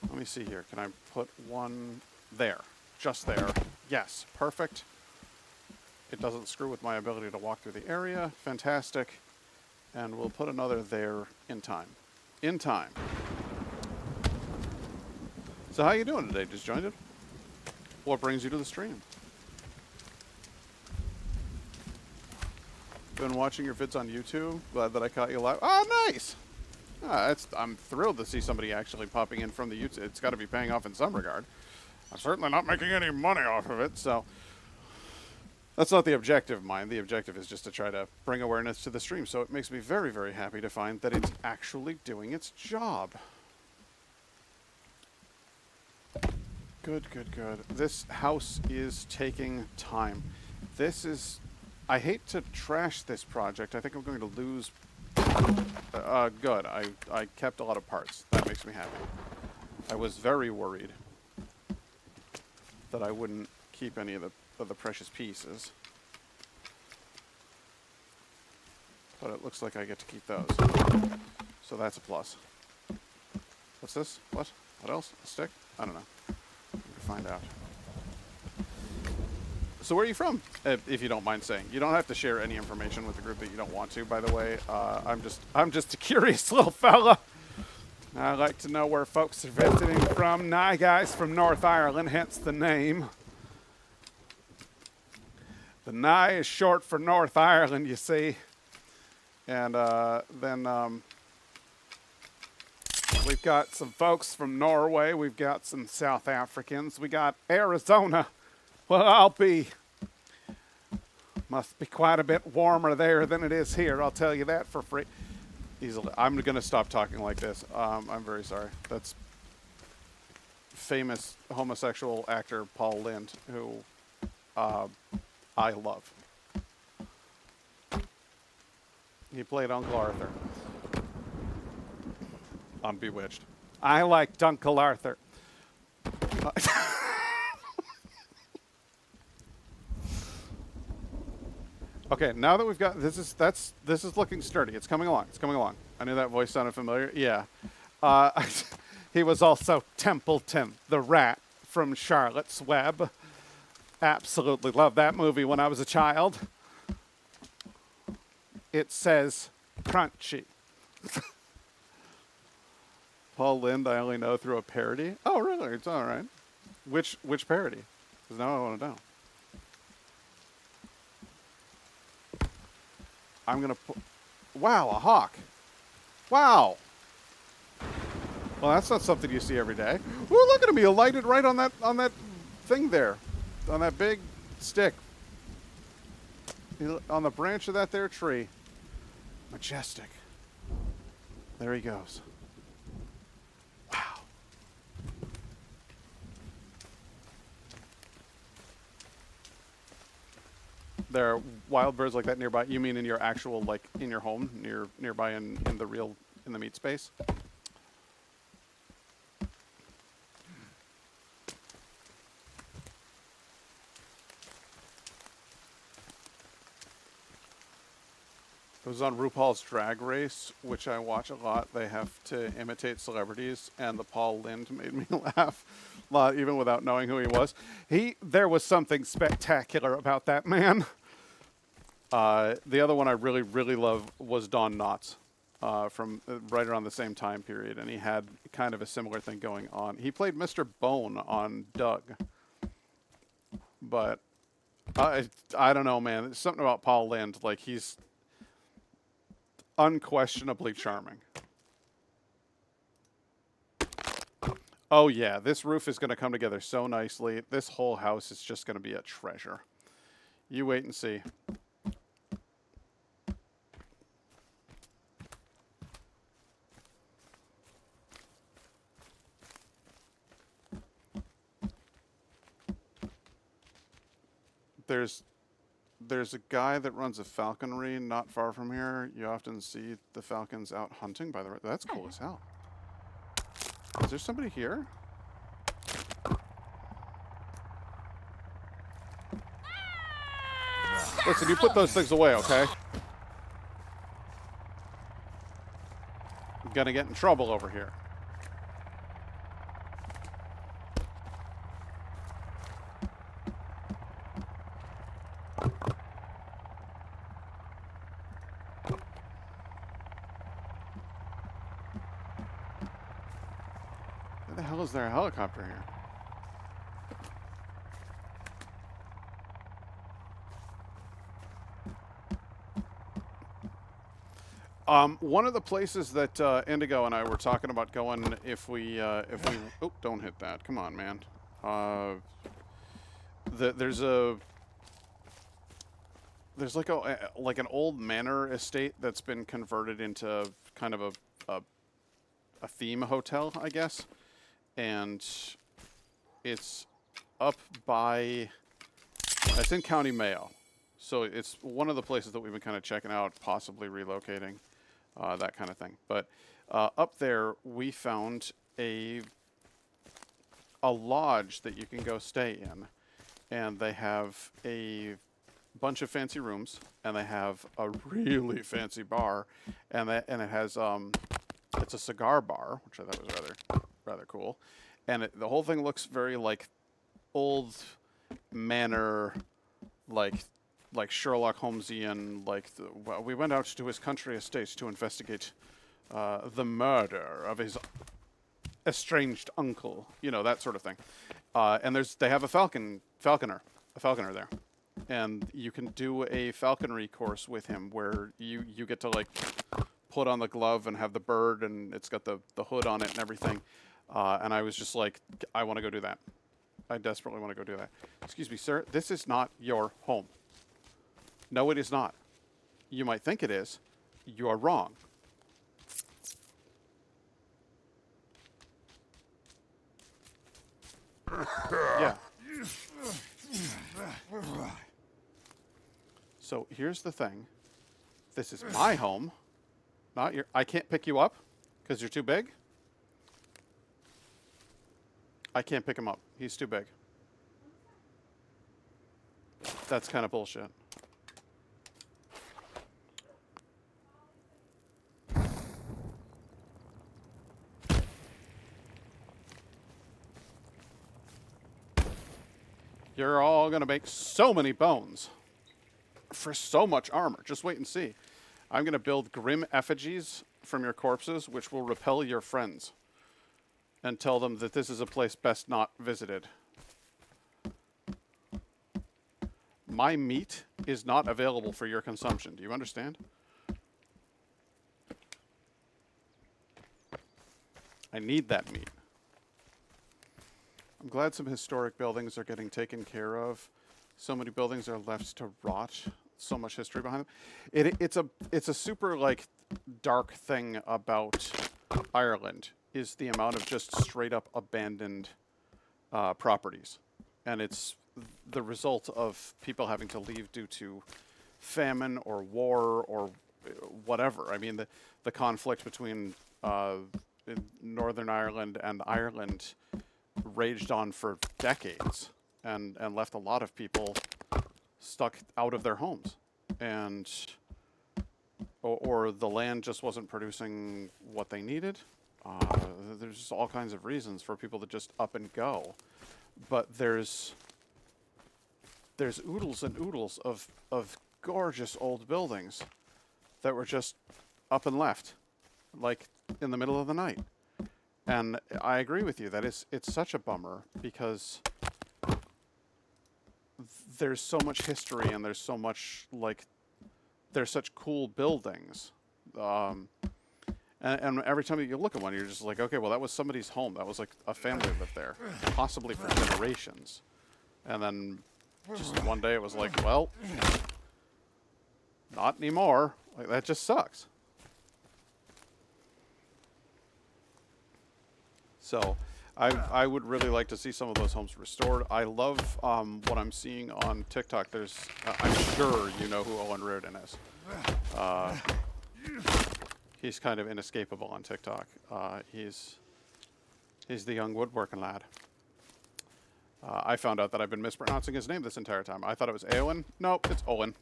Let me see here. Can I put one there? Just there. Yes, perfect. It doesn't screw with my ability to walk through the area. Fantastic. And we'll put another there in time. In time. So how you doing today, Disjointed? What brings you to the stream? Been watching your vids on YouTube. Glad that I caught you live. Oh, nice! I'm thrilled to see somebody actually popping in from the YouTube. It's got to be paying off in some regard. I'm certainly not making any money off of it, so that's not the objective, mind. The objective is just to try to bring awareness to the stream, so it makes me very, very happy to find that it's actually doing its job. Good, good, good. This house is taking time. This is... I hate to trash this project. I think I'm going to lose... good. I kept a lot of parts. That makes me happy. I was very worried that I wouldn't keep any of the precious pieces. But it looks like I get to keep those. So that's a plus. What's this? What? What else? A stick? I don't know. We can find out. So where are you from, if you don't mind saying? You don't have to share any information with the group that you don't want to, by the way. I'm just a curious little fella. I like to know where folks are visiting from. Nye Guy's from North Ireland, hence the name. The Nye is short for North Ireland, you see. And then we've got some folks from Norway. We've got some South Africans. We got Arizona. Well, must be quite a bit warmer there than it is here. I'll tell you that for free. Easily. I'm going to stop talking like this. I'm very sorry. That's famous homosexual actor Paul Lynde, who I love. He played Uncle Arthur on Bewitched. I liked Uncle Arthur. Okay, now that we've got this is looking sturdy. It's coming along. It's coming along. I knew that voice sounded familiar. Yeah. Uh, he was also Templeton, the rat from Charlotte's Web. Absolutely loved that movie when I was a child. It says crunchy. Paul Lynde, I only know through a parody. Oh, really? It's all right. Which parody? Because now I want to know. I'm gonna put. Wow, a hawk. Wow. Well, that's not something you see every day. Ooh, look at him! He alighted right on that thing there, on that big stick, on the branch of that there tree. Majestic. There he goes. Wow. There are wild birds like that nearby. You mean in your actual, like, in your home, nearby in the meat space? It was on RuPaul's Drag Race, which I watch a lot. They have to imitate celebrities, and the Paul Lynde made me laugh a lot, even without knowing who he was. There was something spectacular about that man. The other one I really, really love was Don Knotts, from right around the same time period, and he had kind of a similar thing going on. He played Mr. Bone on Doug, but I don't know, man. There's something about Paul Lynde, like he's unquestionably charming. Oh yeah, this roof is going to come together so nicely. This whole house is just going to be a treasure. You wait and see. There's a guy that runs a falconry not far from here. You often see the falcons out hunting by the road. That's cool as hell. Is there somebody here? Listen, you put those things away, okay? I'm gonna get in trouble over here. Where the hell is there a helicopter here? One of the places that Indigo and I were talking about going if we oh, don't hit that. Come on, man. There's like an old manor estate that's been converted into kind of a theme hotel, I guess, and it's up by. It's in County Mayo, so it's one of the places that we've been kind of checking out, possibly relocating. That kind of thing. But up there, we found a lodge that you can go stay in, and they have a bunch of fancy rooms, and they have a really fancy bar, and it has it's a cigar bar, which I thought was rather cool, and the whole thing looks very like old manor, like Sherlock Holmesian, well, we went out to his country estates to investigate the murder of his estranged uncle, you know, that sort of thing. And they have a falconer there, and you can do a falconry course with him where you get to like put on the glove and have the bird, and it's got the hood on it and everything. And I was just like, I want to go do that. I desperately want to go do that. Excuse me, sir. This is not your home. No, it is not. You might think it is. You are wrong. Yeah. So here's the thing. This is my home, not your. I can't pick you up because you're too big. I can't pick him up. He's too big. That's kind of bullshit. You're all going to make so many bones for so much armor. Just wait and see. I'm going to build grim effigies from your corpses, which will repel your friends. And tell them that this is a place best not visited. My meat is not available for your consumption. Do you understand? I need that meat. I'm glad some historic buildings are getting taken care of. So many buildings are left to rot. So much history behind them. It's a super like dark thing about Ireland is the amount of just straight up abandoned properties, and it's the result of people having to leave due to famine or war or whatever. I mean, the conflict between Northern Ireland and Ireland raged on for decades and left a lot of people stuck out of their homes, and or the land just wasn't producing what they needed. There's just all kinds of reasons for people to just up and go, but there's oodles and oodles of gorgeous old buildings that were just up and left, like in the middle of the night. And I agree with you that it's such a bummer because there's so much history and there's so much there's such cool buildings. And every time you look at one, you're just like, okay, well, that was somebody's home. That was like a family lived there, possibly for generations. And then just one day it was like, well, not anymore. Like, that just sucks. So I would really like to see some of those homes restored. I love what I'm seeing on TikTok. There's, I'm sure you know who Owen Reardon is. He's kind of inescapable on TikTok. He's the young woodworking lad. I found out that I've been mispronouncing his name this entire time. I thought it was Eowyn. Nope, it's Owen.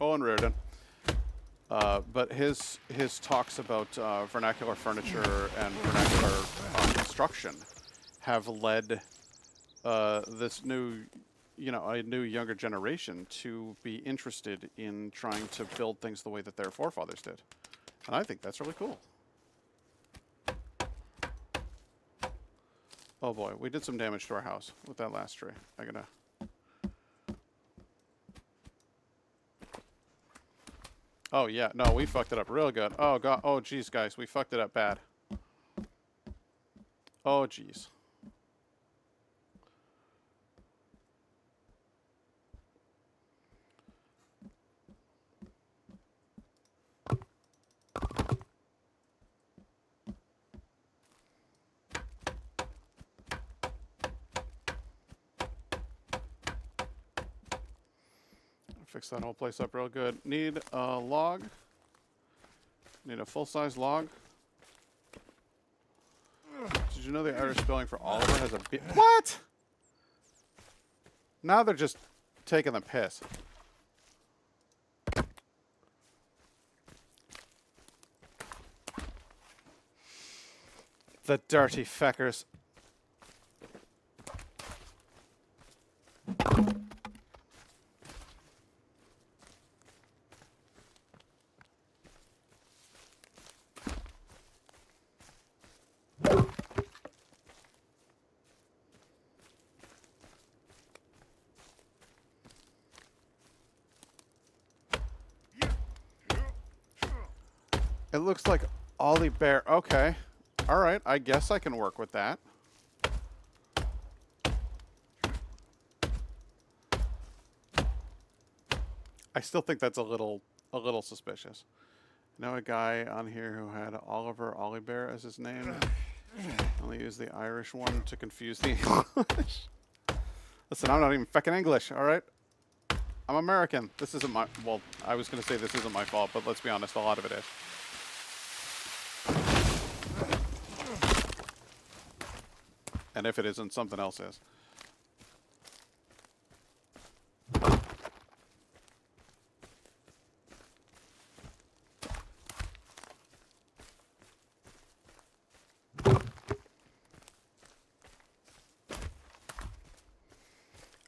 Owen Reardon. But his talks about vernacular furniture and vernacular construction have led this new, a new younger generation to be interested in trying to build things the way that their forefathers did. And I think that's really cool. Oh boy, we did some damage to our house with that last tree. Oh yeah, no, we fucked it up real good. Oh god, oh geez, guys, we fucked it up bad. Oh geez. Fix that whole place up real good. Need a log. Need a full-size log. Did you know the Irish spelling for Oliver has a B? What? Now they're just taking the piss. The dirty feckers. It looks like Ollie Bear. Okay. All right. I guess I can work with that. I still think that's a little suspicious. I know a guy on here who had Oliver Ollie Bear as his name. Only use the Irish one to confuse the English. Listen, I'm not even fucking English, all right? I'm American. This isn't my... Well, I was going to say this isn't my fault, but let's be honest, a lot of it is. And if it isn't, something else is.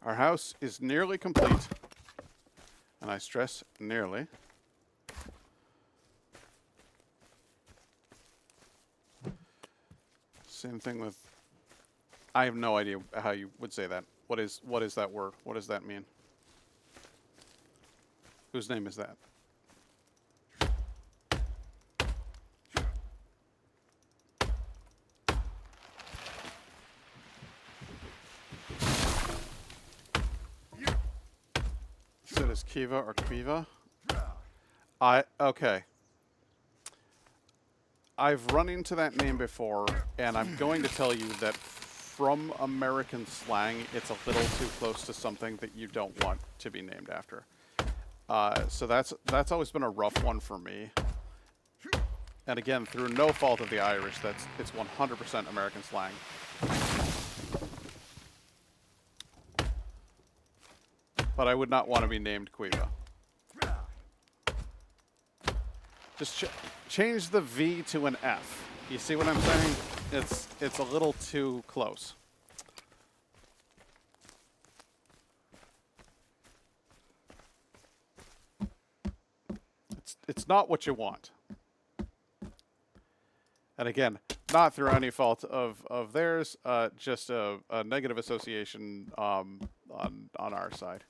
Our house is nearly complete. And I stress nearly. Same thing with... I have no idea how you would say that. What is that word? What does that mean? Whose name is that? So does Kiva or Kiva? Okay. I've run into that name before, and I'm going to tell you that from American slang, it's a little too close to something that you don't want to be named after. So that's always been a rough one for me. And again, through no fault of the Irish, it's 100% American slang. But I would not want to be named Quiva. Just change the V to an F. You see what I'm saying? It's a little too close. It's not what you want. And again, not through any fault of theirs, just a negative association on our side.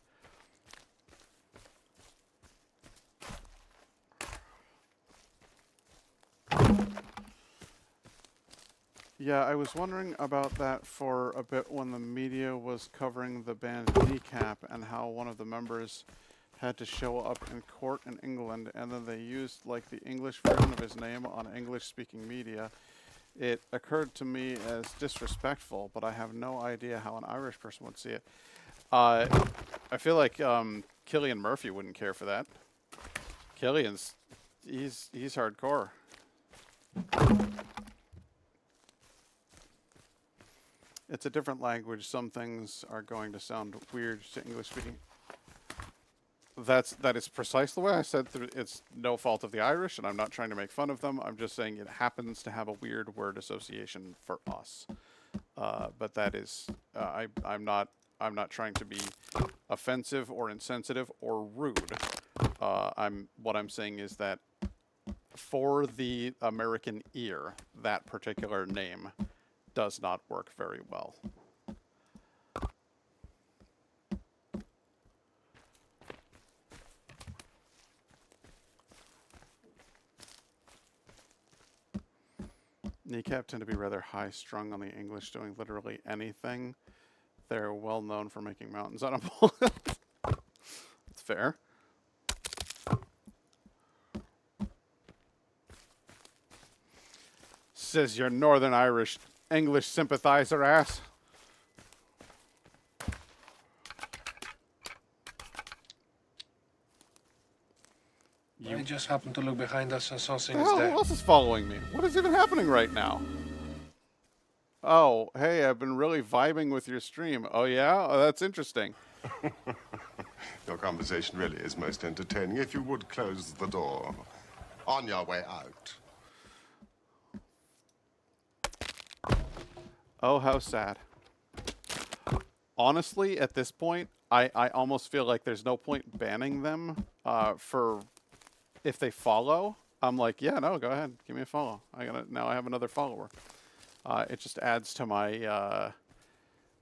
Yeah, I was wondering about that for a bit when the media was covering the band Kneecap and how one of the members had to show up in court in England, and then they used like the English version of his name on English-speaking media. It occurred to me as disrespectful, but I have no idea how an Irish person would see it. I feel like Cillian Murphy wouldn't care for that. Cillian's he's hardcore. It's a different language. Some things are going to sound weird to English speaking. That is precisely the way I said. It's no fault of the Irish, and I'm not trying to make fun of them. I'm just saying it happens to have a weird word association for us. But that is, I'm not trying to be offensive or insensitive or rude. What I'm saying is that for the American ear, that particular name does not work very well. Kneecap tend to be rather high-strung on the English, doing literally anything. They're well known for making mountains out of molehills. That's fair. Says your Northern Irish English sympathizer ass. I just happened to look behind us and something The is hell, there. who else is following me? What is even happening right now? Oh, hey, I've been really vibing with your stream. Oh, yeah? Oh, that's interesting. Your conversation really is most entertaining. If you would close the door on your way out. Oh, how sad. Honestly, at this point, I almost feel like there's no point banning them for if they follow. I'm like, yeah, no, go ahead, give me a follow. Now I have another follower. It just adds to my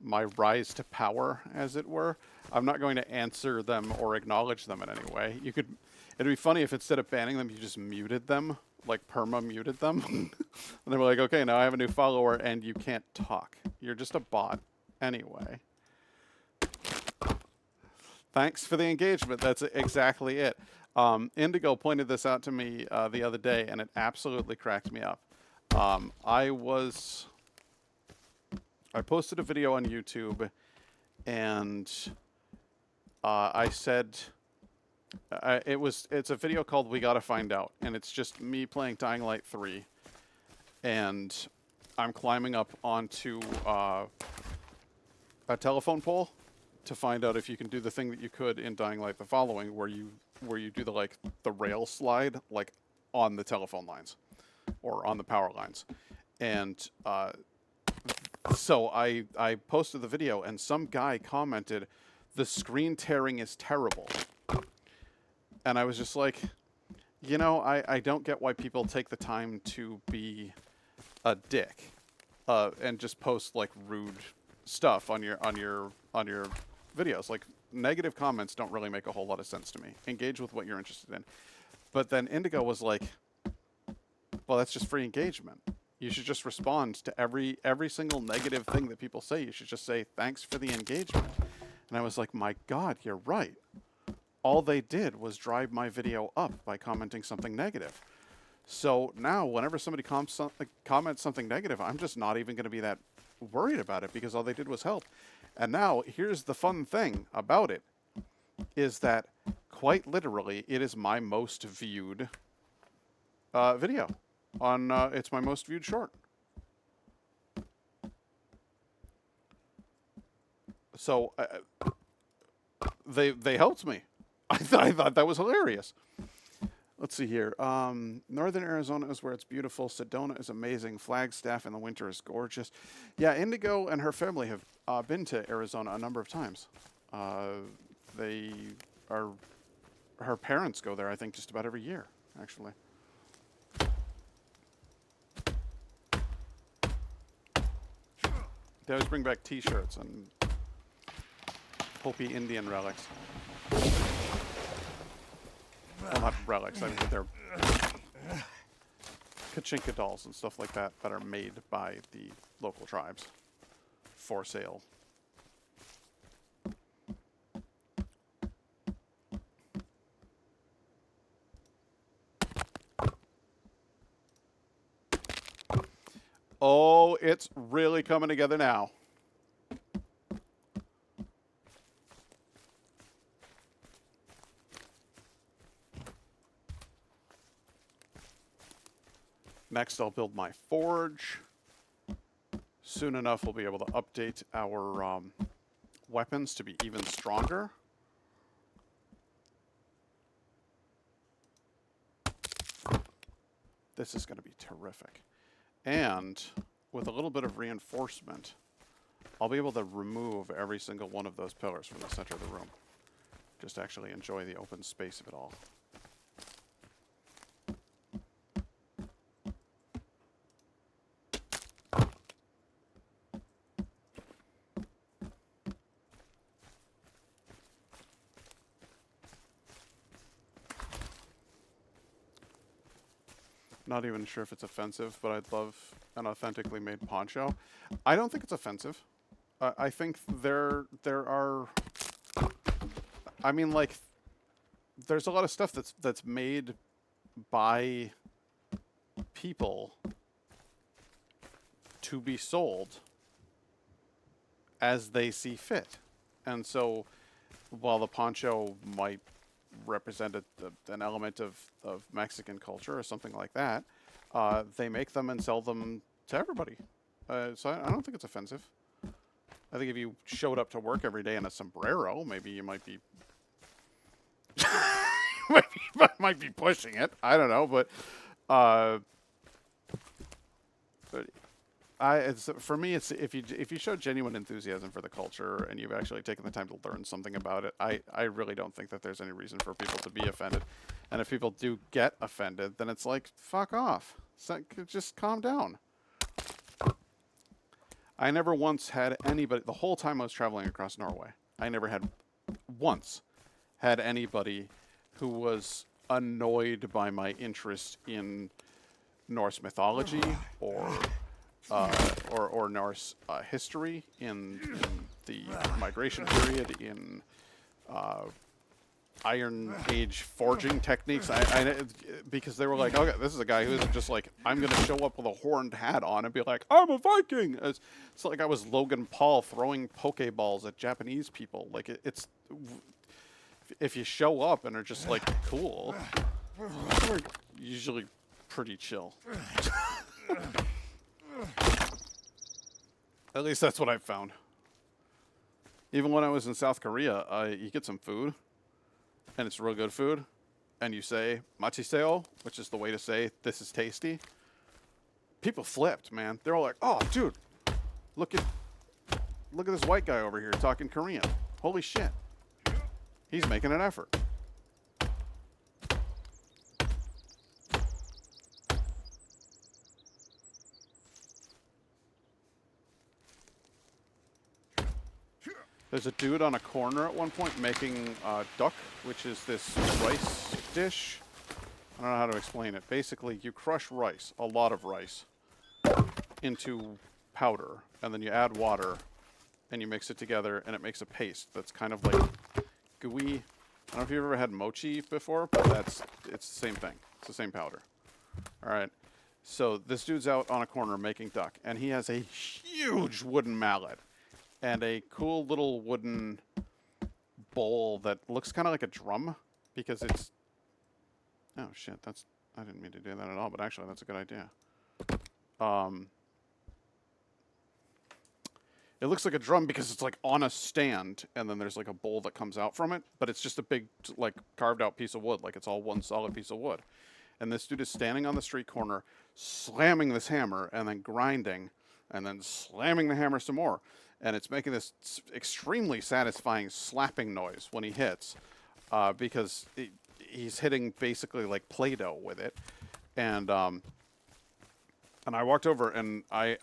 my rise to power, as it were. I'm not going to answer them or acknowledge them in any way. It'd be funny if instead of banning them, you just muted them, like perma-muted them. And they were like, okay, now I have a new follower and you can't talk. You're just a bot anyway. Thanks for the engagement. That's exactly it. Indigo pointed this out to me the other day, and it absolutely cracked me up. I posted a video on YouTube, and I said it's a video called "We Gotta Find Out," and it's just me playing Dying Light 3, and I'm climbing up onto a telephone pole to find out if you can do the thing that you could in Dying Light the Following, where you do the rail slide like on the telephone lines or on the power lines, and So I posted the video, and some guy commented, "The screen tearing is terrible." And I was just like, you know, I don't get why people take the time to be a dick, and just post like rude stuff on your videos. Like, negative comments don't really make a whole lot of sense to me. Engage with what you're interested in. But then Indigo was like, well, that's just free engagement. You should just respond to every single negative thing that people say. You should just say, thanks for the engagement. And I was like, my God, you're right. All they did was drive my video up by commenting something negative. So now whenever somebody comments something negative, I'm just not even going to be that worried about it, because all they did was help. And now here's the fun thing about it, is that quite literally it is my most viewed video on it's my most viewed short. So they helped me. I thought that was hilarious. Let's see here. Northern Arizona is where it's beautiful. Sedona is amazing. Flagstaff in the winter is gorgeous. Yeah, Indigo and her family have been to Arizona a number of times. Her parents go there, I think, just about every year, actually. They always bring back T-shirts and Hopi Indian relics. Well, not relics. I mean, they're Kachinka dolls and stuff like that that are made by the local tribes for sale. Oh, it's really coming together now. Next, I'll build my forge. Soon enough, we'll be able to update our weapons to be even stronger. This is going to be terrific. And with a little bit of reinforcement, I'll be able to remove every single one of those pillars from the center of the room. Just actually enjoy the open space of it all. Not even sure if it's offensive, but I'd love an authentically made poncho. I don't think it's offensive. I think there are. I mean, like, there's a lot of stuff that's made by people to be sold as they see fit, and so while the poncho might represent an element of Mexican culture or something like that, they make them and sell them to everybody. So I don't think it's offensive. I think if you showed up to work every day in a sombrero, maybe you might be might be pushing it. I don't know, but for me, it's if you show genuine enthusiasm for the culture and you've actually taken the time to learn something about it, I really don't think that there's any reason for people to be offended. And if people do get offended, then it's like, fuck off. So, just calm down. I never once had anybody, the whole time I was traveling across Norway, I never had once had anybody who was annoyed by my interest in Norse mythology or Norse history in the migration period, in Iron Age forging techniques. Because they were like, okay, this is a guy who isn't just like, I'm going to show up with a horned hat on and be like, I'm a Viking. It's like I was Logan Paul throwing Pokeballs at Japanese people. Like, it's if you show up and are just like cool, we're usually pretty chill. At least that's what I've found. Even when I was in South Korea, you get some food, and it's real good food, and you say "machiseo," which is the way to say this is tasty. People flipped, man. They're all like, "Oh, dude, Look at this white guy over here talking Korean. Holy shit. He's making an effort. There's a dude on a corner at one point making duck, which is this rice dish. I don't know how to explain it. Basically, you crush rice, a lot of rice, into powder, and then you add water, and you mix it together, and it makes a paste that's kind of like gooey. I don't know if you've ever had mochi before, but it's the same thing. It's the same powder. All right. So this dude's out on a corner making duck, and he has a huge wooden mallet and a cool little wooden bowl that looks kind of like a drum because it's... Oh, shit. I didn't mean to do that at all, but actually that's a good idea. It looks like a drum because it's like on a stand, and then there's like a bowl that comes out from it, but it's just a big, like, carved out piece of wood. Like, it's all one solid piece of wood. And this dude is standing on the street corner, slamming this hammer, and then grinding, and then slamming the hammer some more. And it's making this extremely satisfying slapping noise when he hits, because he's hitting basically like Play-Doh with it. And I walked over, and I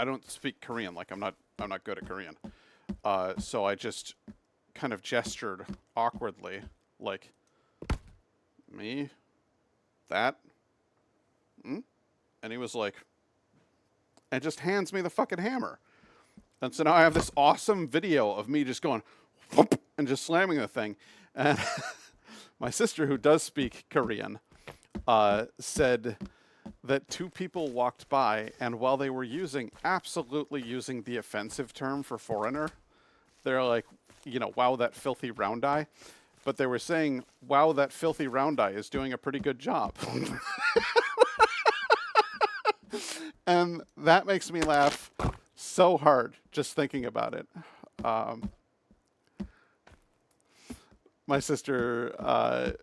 don't speak Korean. Like, I'm not good at Korean. So I just kind of gestured awkwardly, like, me, that, and he was like, and just hands me the fucking hammer. And so now I have this awesome video of me just going, whoop, and just slamming the thing. And my sister, who does speak Korean, said that two people walked by, and while they were absolutely using the offensive term for foreigner, they're like, you know, wow, that filthy round eye. But they were saying, wow, that filthy round eye is doing a pretty good job. And that makes me laugh so hard just thinking about it. My sister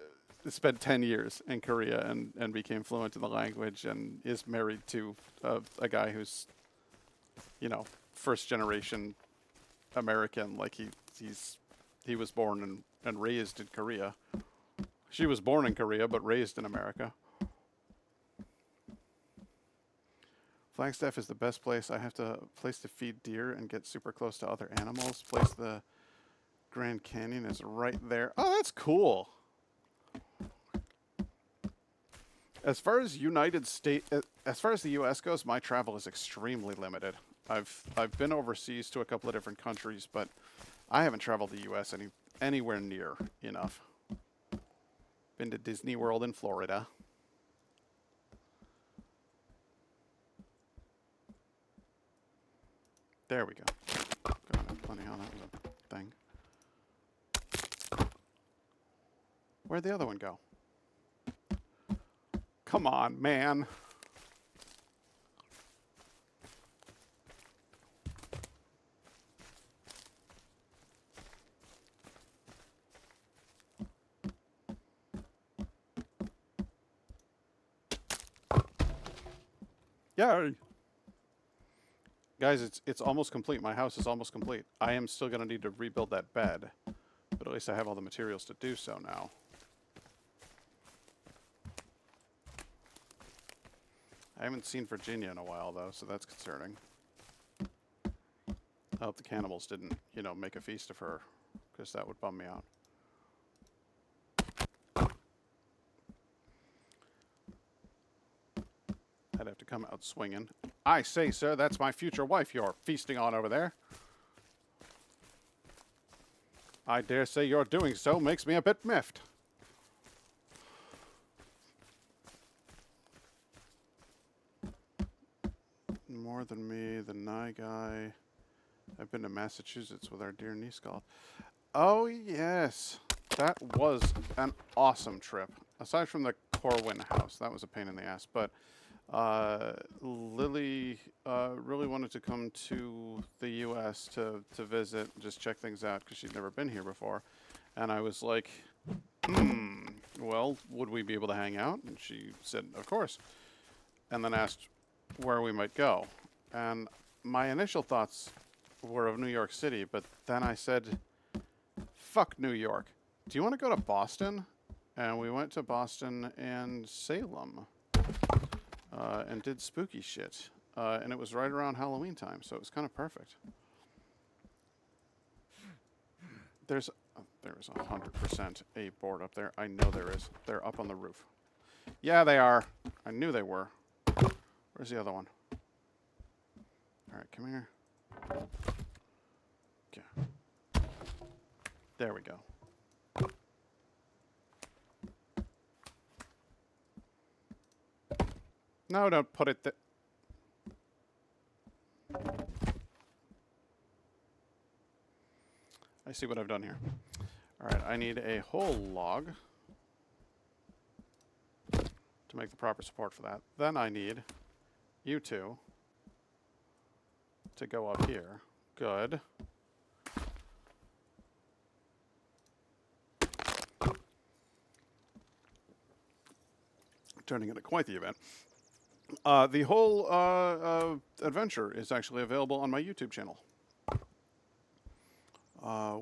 spent 10 years in Korea and became fluent in the language and is married to a guy who's, you know, first generation American. Like he was born and raised in Korea. She was born in Korea but raised in America. Flagstaff is the best place. I have to place to feed deer and get super close to other animals. Place the Grand Canyon is right there. Oh, that's cool. As far as as far as the U.S. goes, my travel is extremely limited. I've been overseas to a couple of different countries, but I haven't traveled the U.S. anywhere near enough. Been to Disney World in Florida. There we go. God, plenty. Oh, that was a thing. Where'd the other one go? Come on, man. Yeah. Guys, it's almost complete. My house is almost complete. I am still going to need to rebuild that bed, but at least I have all the materials to do so now. I haven't seen Virginia in a while, though, so that's concerning. I hope the cannibals didn't, you know, make a feast of her, because that would bum me out. I'd have to come out swinging. I say, sir, that's my future wife you're feasting on over there. I dare say your doing so makes me a bit miffed. More than me, the Nye guy. I've been to Massachusetts with our dear nyskald. Oh, yes. That was an awesome trip. Aside from the Corwin house, that was a pain in the ass. But Lily really wanted to come to the U.S. to visit, just check things out, because she'd never been here before. And I was like, well, would we be able to hang out? And she said, of course. And then asked where we might go. And my initial thoughts were of New York City, but then I said, fuck New York. Do you want to go to Boston? And we went to Boston and Salem and did spooky shit. And it was right around Halloween time, so it was kind of perfect. There's 100% a board up there. I know there is. They're up on the roof. Yeah, they are. I knew they were. Where's the other one? All right, come here. Okay. There we go. No, don't put it there. I see what I've done here. All right, I need a whole log to make the proper support for that. Then I need you two to go up here. Good. Turning into quite the event. The whole adventure is actually available on my YouTube channel.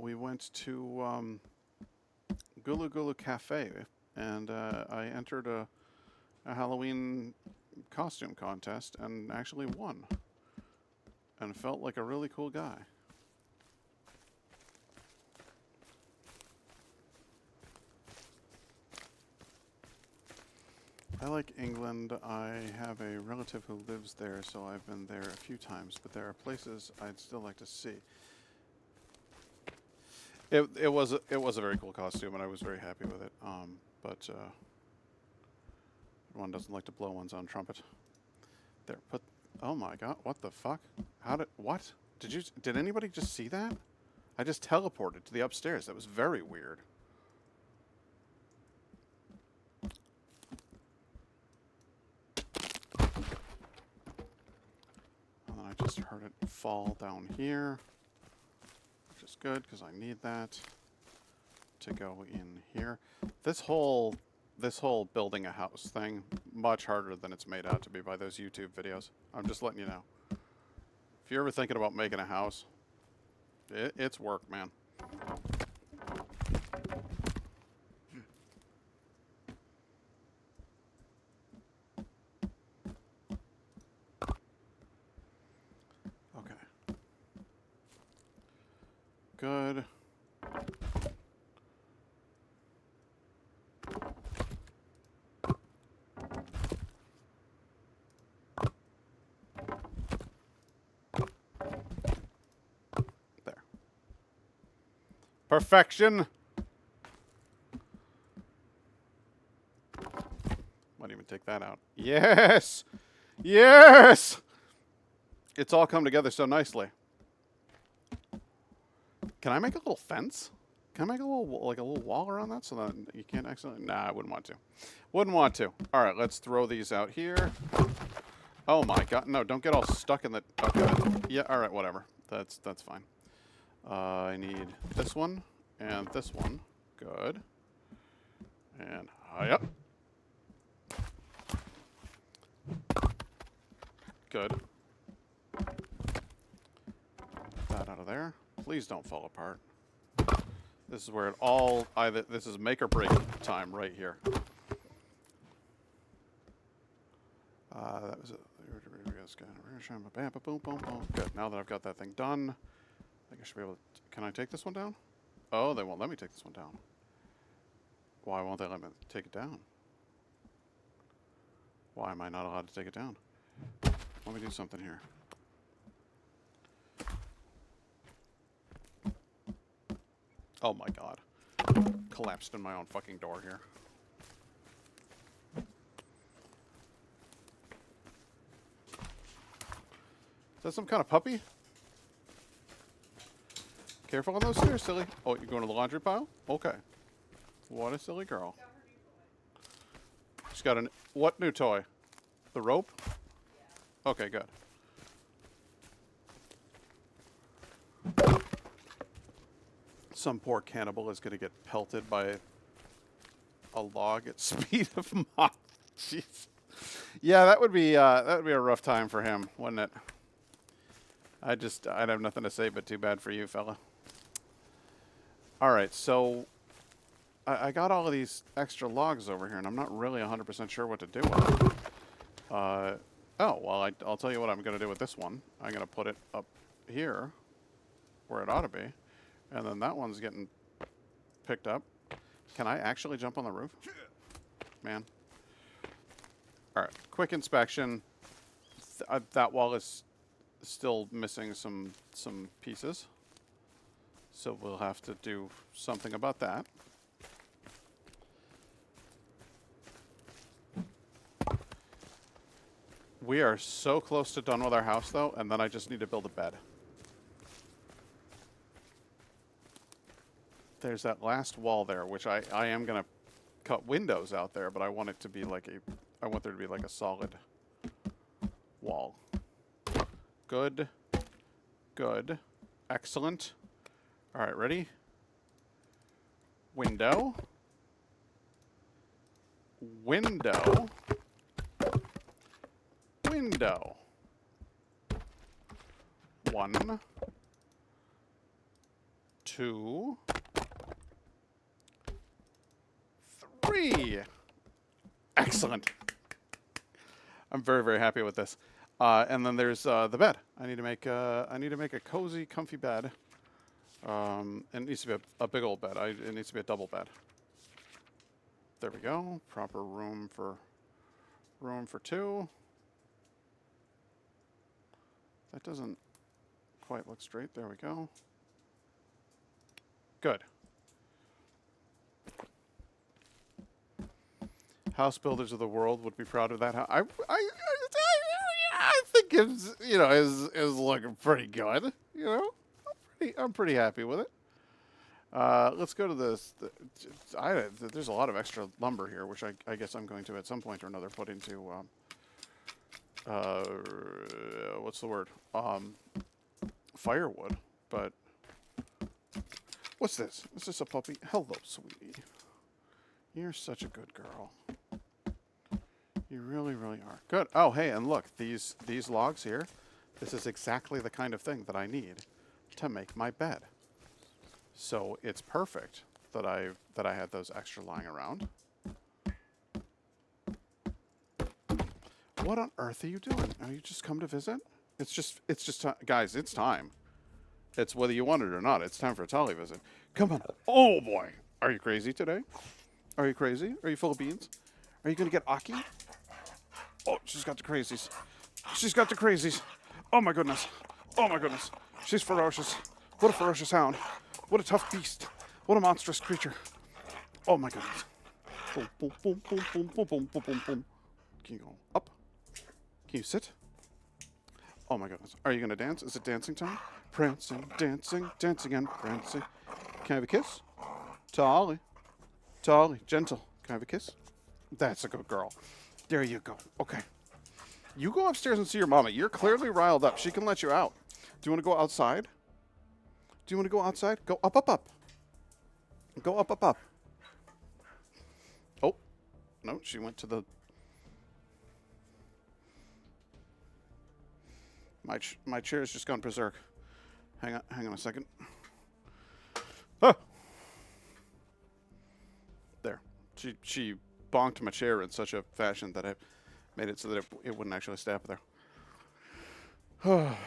We went to Gulu Gulu Cafe, and I entered a Halloween costume contest and actually won. And felt like a really cool guy. I like England. I have a relative who lives there, so I've been there a few times, but there are places I'd still like to see. It was a very cool costume, and I was very happy with it. But one doesn't like to blow one's own trumpet. There, put. Oh my God! What the fuck? What? Did anybody just see that? I just teleported to the upstairs. That was very weird. And then I just heard it fall down here. Which is good, because I need that to go in here. This whole building a house thing, much harder than it's made out to be by those YouTube videos. I'm just letting you know. If you're ever thinking about making a house, it's work, man. Okay. Good. Perfection. Might even take that out. Yes! Yes! It's all come together so nicely. Can I make a little fence? Can I make a little wall around that so that you can't accidentally? Nah, I wouldn't want to. Wouldn't want to. All right, let's throw these out here. Oh my God! No, don't get all stuck in the. Okay. Yeah. All right. Whatever. That's fine. I need this one and this one. Good. And up. Good. That out of there. Please don't fall apart. This is where it all either. This is make or break time right here. That was it. Good. Now that I've got that thing done, I think I should be able to. Can I take this one down? Oh, they won't let me take this one down. Why won't they let me take it down? Why am I not allowed to take it down? Let me do something here. Oh my God. Collapsed in my own fucking door here. Is that some kind of puppy? Careful on those stairs, silly. Oh, you're going to the laundry pile? Okay. What a silly girl. She's got an... What new toy? The rope? Okay, good. Some poor cannibal is going to get pelted by a log at speed of Mach. Jeez. Yeah, that would be a rough time for him, wouldn't it? I'd have nothing to say, but too bad for you, fella. All right, so I got all of these extra logs over here, and I'm not really 100% sure what to do with them. Oh, well, I'll tell you what I'm going to do with this one. I'm going to put it up here, where it ought to be, and then that one's getting picked up. Can I actually jump on the roof? Man. All right, quick inspection. That wall is still missing some pieces, so we'll have to do something about that. We are so close to done with our house, though, and then I just need to build a bed. There's that last wall there, which I am going to cut windows out there, but I want it to be like I want there to be like a solid wall. Good. Good. Excellent. All right, ready? Window. Window. Window. 1, 2, 3. Excellent. I'm very, very happy with this. And then there's the bed. I need to make a cozy, comfy bed. And it needs to be a big old bed. It needs to be a double bed. There we go. Proper room for 2. That doesn't quite look straight. There we go. Good. House builders of the world would be proud of that. I think it's, you know, is looking pretty good. You know, I'm pretty happy with it. Let's go to this. There's a lot of extra lumber here, which I guess I'm going to at some point or another put into. What's the word? Firewood. But what's this? Is this a puppy? Hello, sweetie. You're such a good girl. You really, really are. Good. Oh, hey, and look, these logs here, this is exactly the kind of thing that I need to make my bed. So it's perfect that I had those extra lying around. What on earth are you doing? Are you just come to visit? It's just guys, it's time. It's whether you want it or not. It's time for a Tolly visit. Come on. Oh boy. Are you crazy today? Are you crazy? Are you full of beans? Are you going to get Aki? Oh, she's got the crazies. She's got the crazies. Oh my goodness. Oh my goodness. She's ferocious. What a ferocious hound. What a tough beast. What a monstrous creature. Oh my goodness. Boom, boom, boom, boom, boom, boom, boom, boom, boom, boom. Can you go up? Can you sit? Oh my goodness. Are you going to dance? Is it dancing time? Prancing, dancing, dancing and prancing. Can I have a kiss? Tolly. Tolly, gentle. Can I have a kiss? That's a good girl. There you go. Okay. You go upstairs and see your mama. You're clearly riled up. She can let you out. Do you want to go outside? Do you want to go outside? Go up, up, up. Go up, up, up. Oh. No, she went to the... My chair's just gone berserk. Hang on a second. Ah! There. She bonked my chair in such a fashion that I made it so that it wouldn't actually stay up there. Let's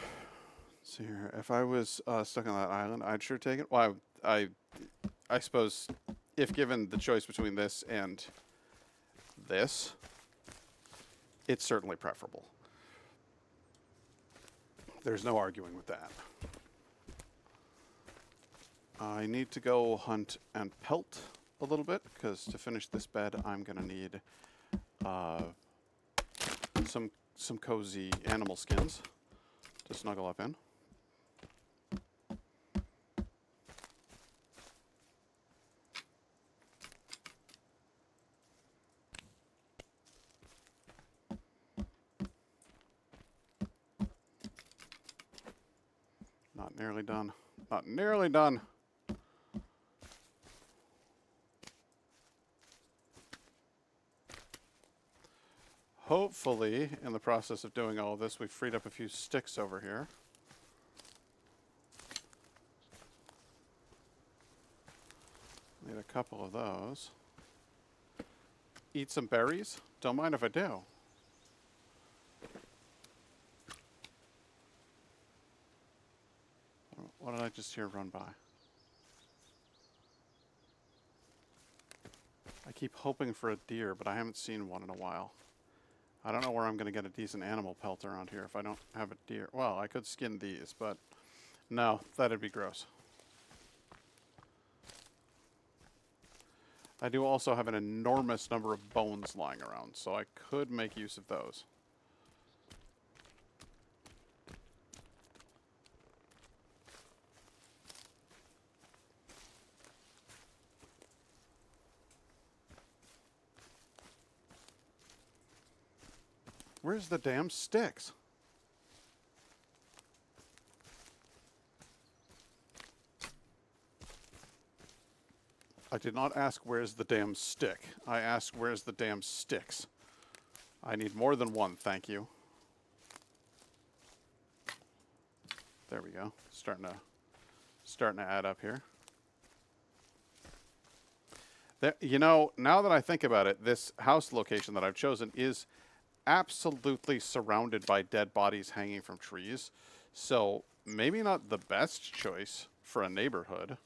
see here. If I was stuck on that island, I'd sure take it. Well, I suppose if given the choice between this and this, it's certainly preferable. There's no arguing with that. I need to go hunt and pelt a little bit, because to finish this bed, I'm going to need some cozy animal skins to snuggle up in. Not nearly done. Not nearly done. Hopefully, in the process of doing all of this, we've freed up a few sticks over here. Need a couple of those. Eat some berries? Don't mind if I do. What did I just hear run by? I keep hoping for a deer, but I haven't seen one in a while. I don't know where I'm going to get a decent animal pelt around here if I don't have a deer. Well, I could skin these, but no, that'd be gross. I do also have an enormous number of bones lying around, so I could make use of those. Where's the damn sticks? I did not ask where's the damn stick. I asked where's the damn sticks. I need more than one, thank you. There we go. Starting to add up here. There, you know, now that I think about it, this house location that I've chosen is absolutely surrounded by dead bodies hanging from trees. So maybe not the best choice for a neighborhood.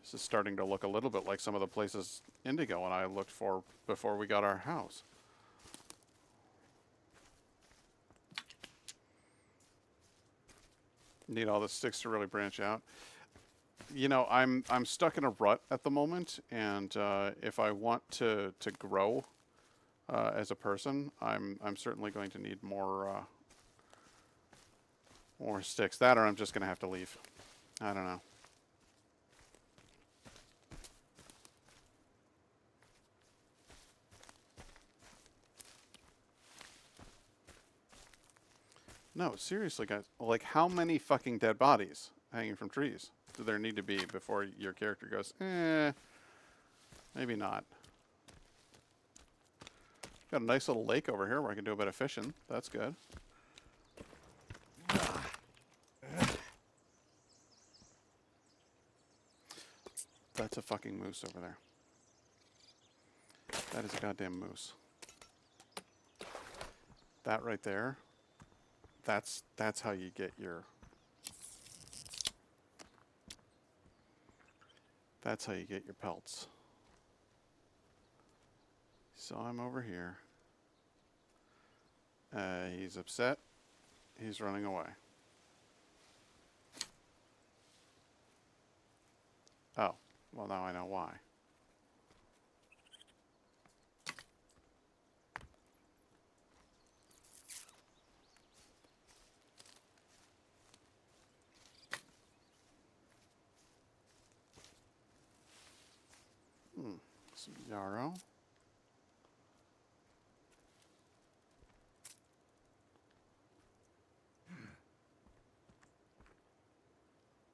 This is starting to look a little bit like some of the places Indigo and I looked for before we got our house. Need all the sticks to really branch out. You know, I'm stuck in a rut at the moment, and if I want to grow as a person, I'm certainly going to need more sticks. That, or I'm just going to have to leave. I don't know. No, seriously, guys. Like, how many fucking dead bodies hanging from trees do there need to be before your character goes, maybe not. Got a nice little lake over here where I can do a bit of fishing. That's good. That's a fucking moose over there. That is a goddamn moose. That right there. That's how you get your... That's how you get your pelts. So I'm over here. He's upset. He's running away. Oh, well now I know why. Some yarrow.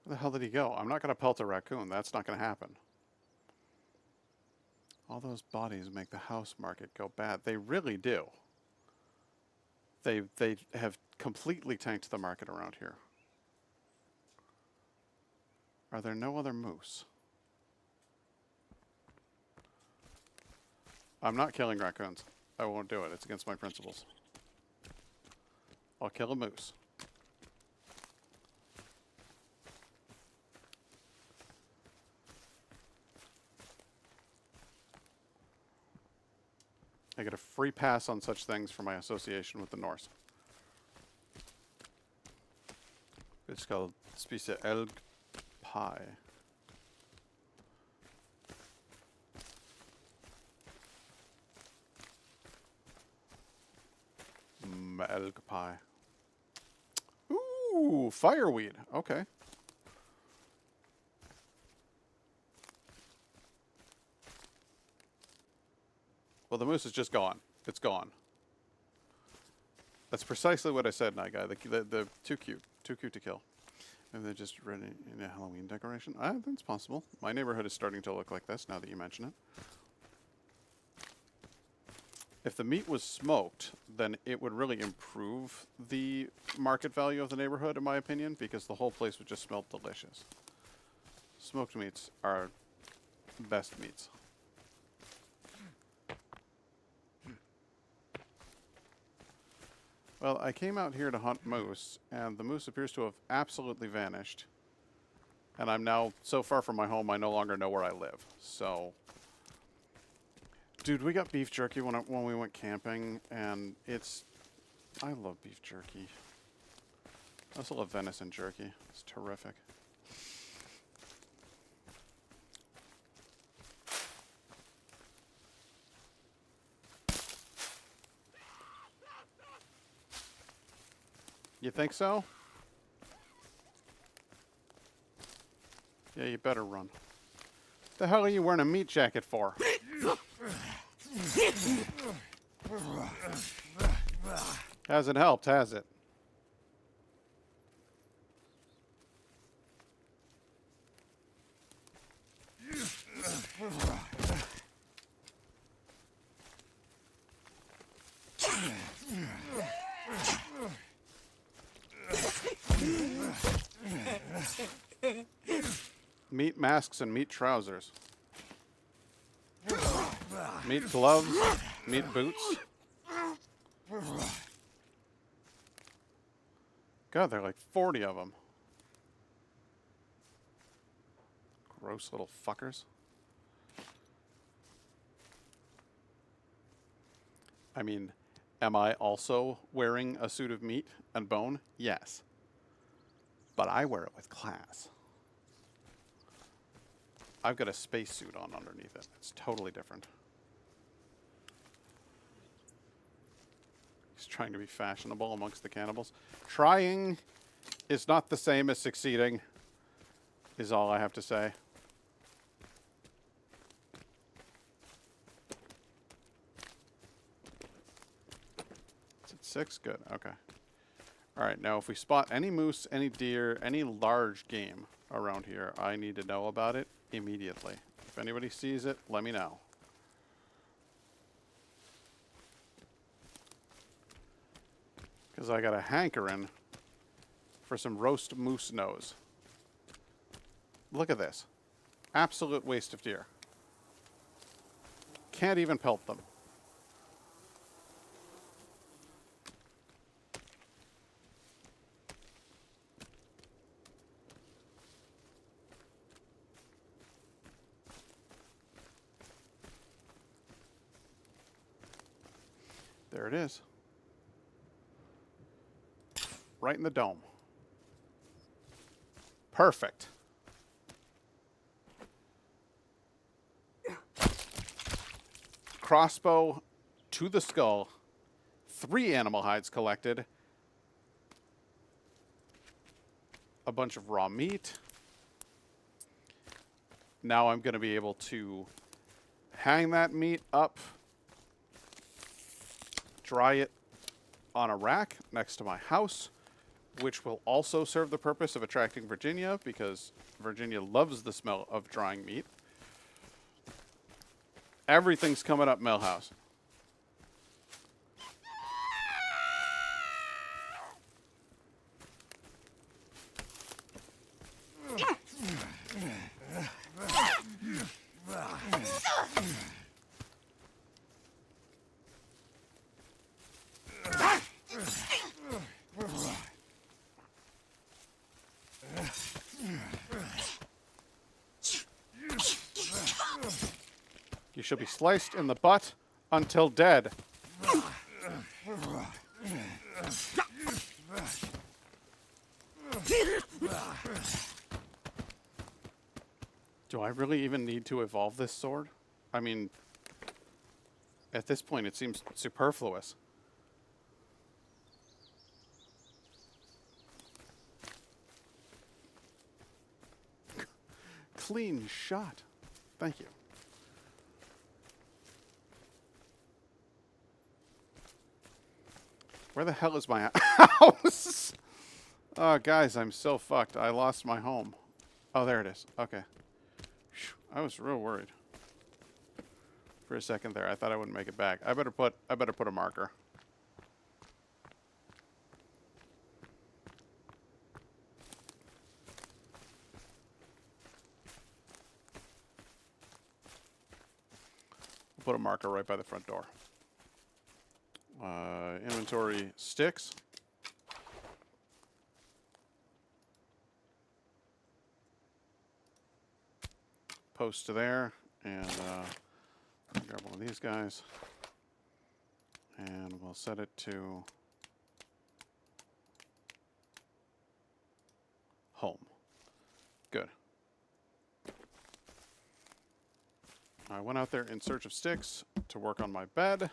Where the hell did he go? I'm not going to pelt a raccoon. That's not going to happen. All those bodies make the house market go bad. They really do. They have completely tanked the market around here. Are there no other moose? I'm not killing raccoons. I won't do it. It's against my principles. I'll kill a moose. I get a free pass on such things for my association with the Norse. It's called spise elg pie. Elg pie. Ooh, fireweed. Okay. Well, the moose is just gone. It's gone. That's precisely what I said, Night Guy. The too cute. Too cute to kill. Maybe they're just ready in a Halloween decoration. That's possible. My neighborhood is starting to look like this now that you mention it. If the meat was smoked, then it would really improve the market value of the neighborhood, in my opinion, because the whole place would just smell delicious. Smoked meats are best meats. Well, I came out here to hunt moose, and the moose appears to have absolutely vanished. And I'm now so far from my home, I no longer know where I live. So, dude, we got beef jerky when we went camping, and I love beef jerky. I also love venison jerky. It's terrific. You think so? Yeah, you better run. The hell are you wearing a meat jacket for? Hasn't helped, has it? Meat masks and meat trousers. Meat gloves, meat boots. God, there are like 40 of them. Gross little fuckers. I mean, am I also wearing a suit of meat and bone? Yes. But I wear it with class. I've got a spacesuit on underneath it. It's totally different. He's trying to be fashionable amongst the cannibals. Trying is not the same as succeeding, is all I have to say. Is it 6? Good, okay. Alright, now if we spot any moose, any deer, any large game around here, I need to know about it immediately. If anybody sees it, let me know. Because I got a hankering for some roast moose nose. Look at this. Absolute waste of deer. Can't even pelt them. There it is. Right in the dome. Perfect. Crossbow to the skull. 3 animal hides collected. A bunch of raw meat. Now I'm going to be able to hang that meat up, dry it on a rack next to my house, which will also serve the purpose of attracting Virginia, because Virginia loves the smell of drying meat. Everything's coming up Millhouse. You shall be sliced in the butt until dead. Do I really even need to evolve this sword? I mean, at this point it seems superfluous. Clean shot. Thank you. Where the hell is my house? Oh, guys, I'm so fucked. I lost my home. Oh, there it is. Okay. I was real worried for a second there. I thought I wouldn't make it back. I better put a marker. Put a marker right by the front door. Inventory sticks. Post to there, and grab one of these guys, and we'll set it to home. Good. I went out there in search of sticks to work on my bed.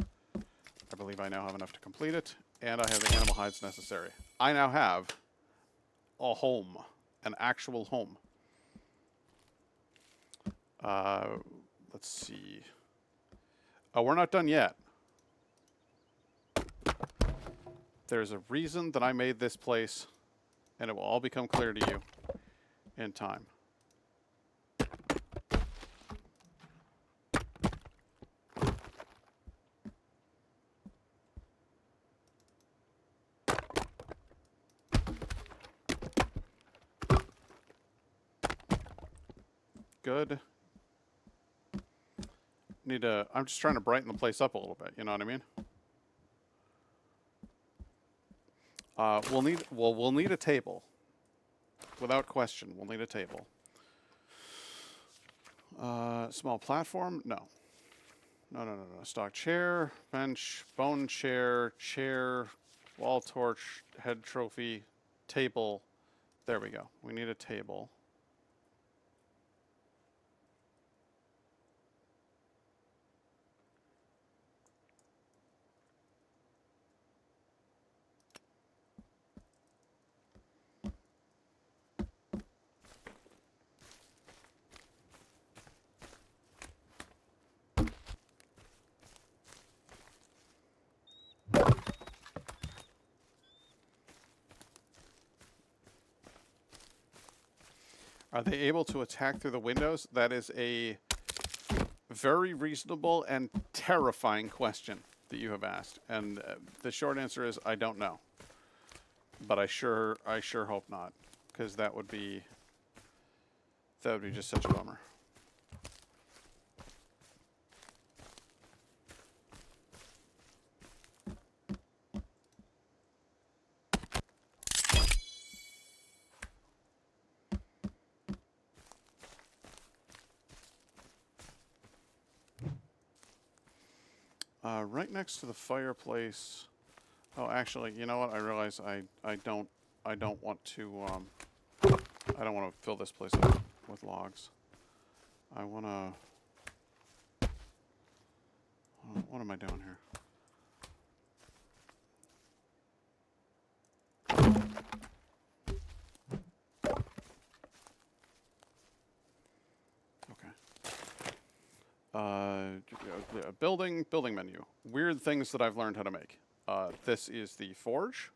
I believe I now have enough to complete it, and I have the animal hides necessary. I now have a home, an actual home. Let's see. Oh, we're not done yet. There's a reason that I made this place, and it will all become clear to you in time. Good. I'm just trying to brighten the place up a little bit, you know what I mean? We'll need a table. Without question, we'll need a table. Small platform? No. No. Stock chair, bench, bone chair, wall torch, head trophy, table. There we go. We need a table. Are they able to attack through the windows? That is a very reasonable and terrifying question that you have asked. And the short answer is I don't know. But I sure hope not, because that would be just such a bummer. Right next to the fireplace. Oh, actually, you know what? I realize I don't want to I don't want to fill this place up with logs. I want to. What am I doing here? Building menu. Weird things that I've learned how to make. This is the forge,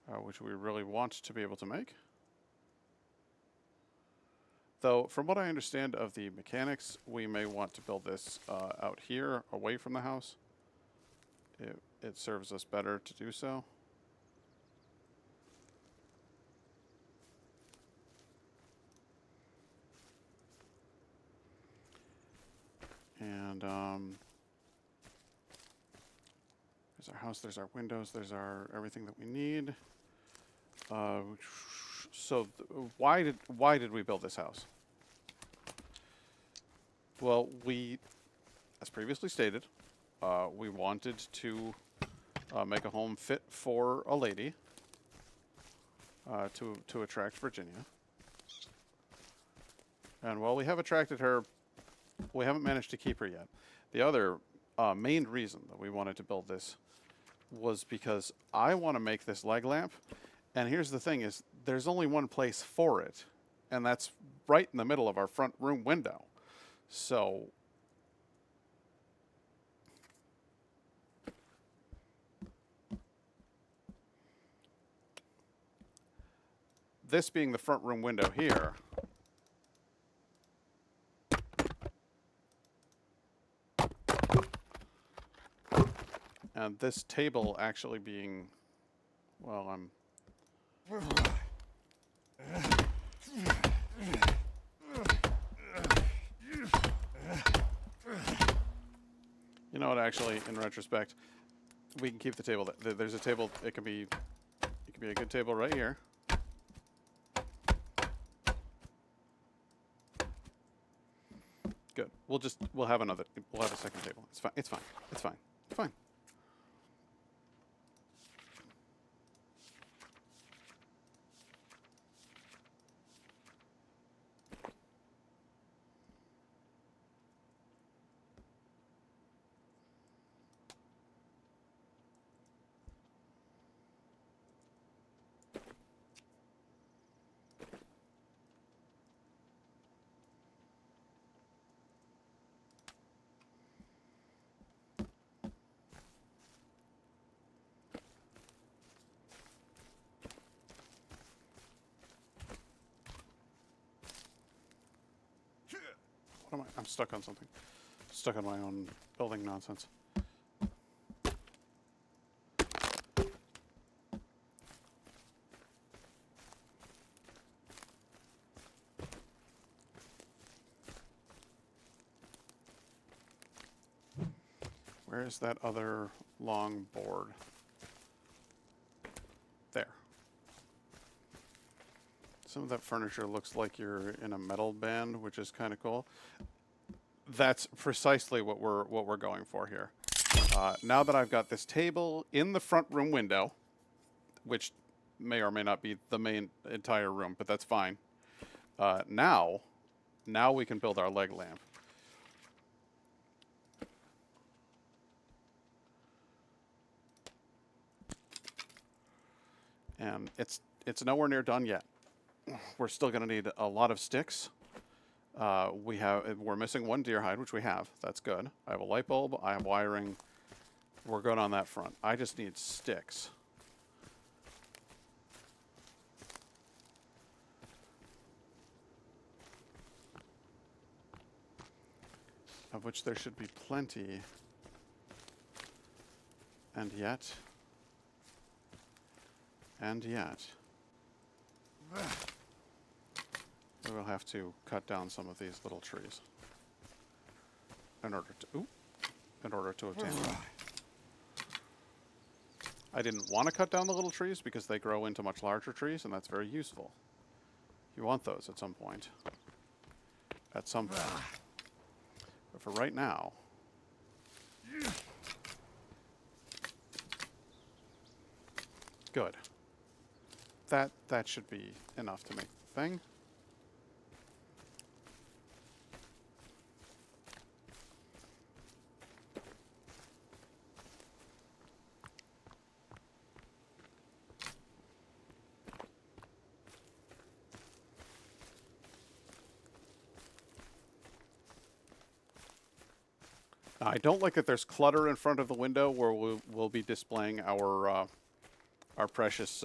which we really want to be able to make. Though, from what I understand of the mechanics, we may want to build this out here, away from the house. It serves us better to do so. And there's our house, there's our windows, there's our everything that we need. So why did we build this house? Well, as previously stated, we wanted to make a home fit for a lady to attract Virginia. And while we have attracted her, we haven't managed to keep her yet. The other main reason that we wanted to build this was because I want to make this leg lamp. And here's the thing is, there's only one place for it. And that's right in the middle of our front room window. So this being the front room window here, and this table actually being, well, actually, in retrospect, we can keep the table there. There's a table. It can be a good table right here. Good. We'll have a second table. It's fine. It's fine. It's fine. It's fine. What am I? I'm stuck on something. Stuck on my own building nonsense. Where is that other long board? There. Some of that furniture looks like you're in a metal band, which is kind of cool. That's precisely what we're going for here. Now that I've got this table in the front room window, which may or may not be the main entire room, but that's fine. Now we can build our leg lamp. And it's nowhere near done yet. We're still going to need a lot of sticks. We're missing one deer hide, which we have. That's good. I have a light bulb. I have wiring. We're good on that front. I just need sticks. Of which there should be plenty. And yet. We will have to cut down some of these little trees in order to obtain them. I didn't want to cut down the little trees because they grow into much larger trees, and that's very useful. You want those at some point. But for right now, good. That should be enough to make the thing. I don't like that there's clutter in front of the window where we'll be displaying our precious,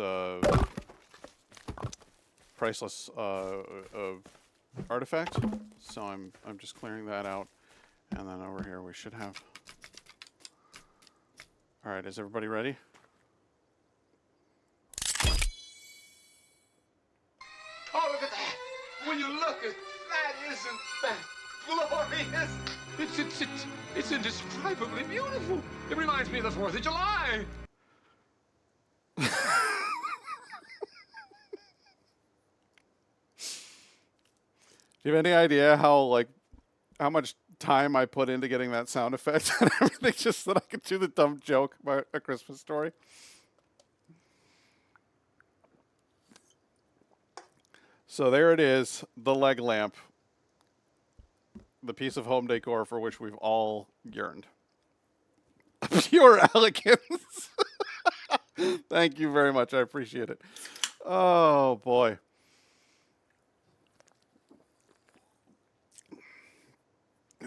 priceless artifact. So I'm just clearing that out, and then over here we should have. All right, is everybody ready? Oh, look at that! Will you look at that? Isn't that glorious? It's indescribably beautiful. It reminds me of the 4th of July. Do you have any idea how much time I put into getting that sound effect and everything just so that I could do the dumb joke about A Christmas Story? So there it is, the leg lamp. The piece of home decor for which we've all yearned. Pure elegance. Thank you very much. I appreciate it. Oh, boy.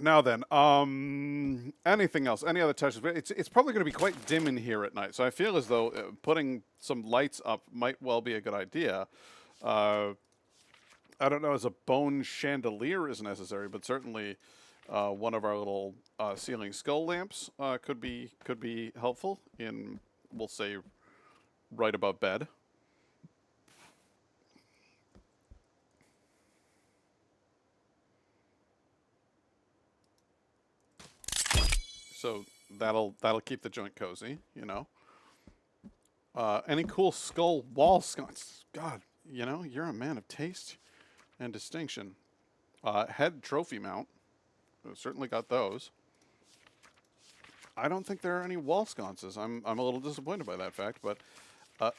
Now then, anything else? Any other touches? It's probably going to be quite dim in here at night, so I feel as though putting some lights up might well be a good idea. I don't know as a bone chandelier is necessary, but certainly one of our little ceiling skull lamps could be helpful in, we'll say, right above bed. So That'll keep the joint cozy, you know. Any cool skull wall sconces? God, you know, you're a man of taste and distinction. Head trophy mount. Certainly got those. I don't think there are any wall sconces. I'm a little disappointed by that fact, but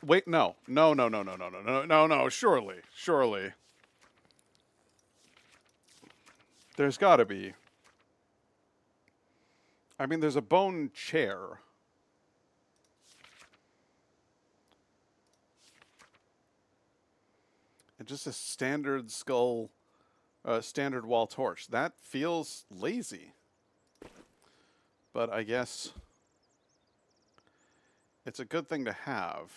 wait, no. Surely. There's got to be. I mean, there's a bone chair. And just a standard skull, standard wall torch. That feels lazy. But I guess it's a good thing to have.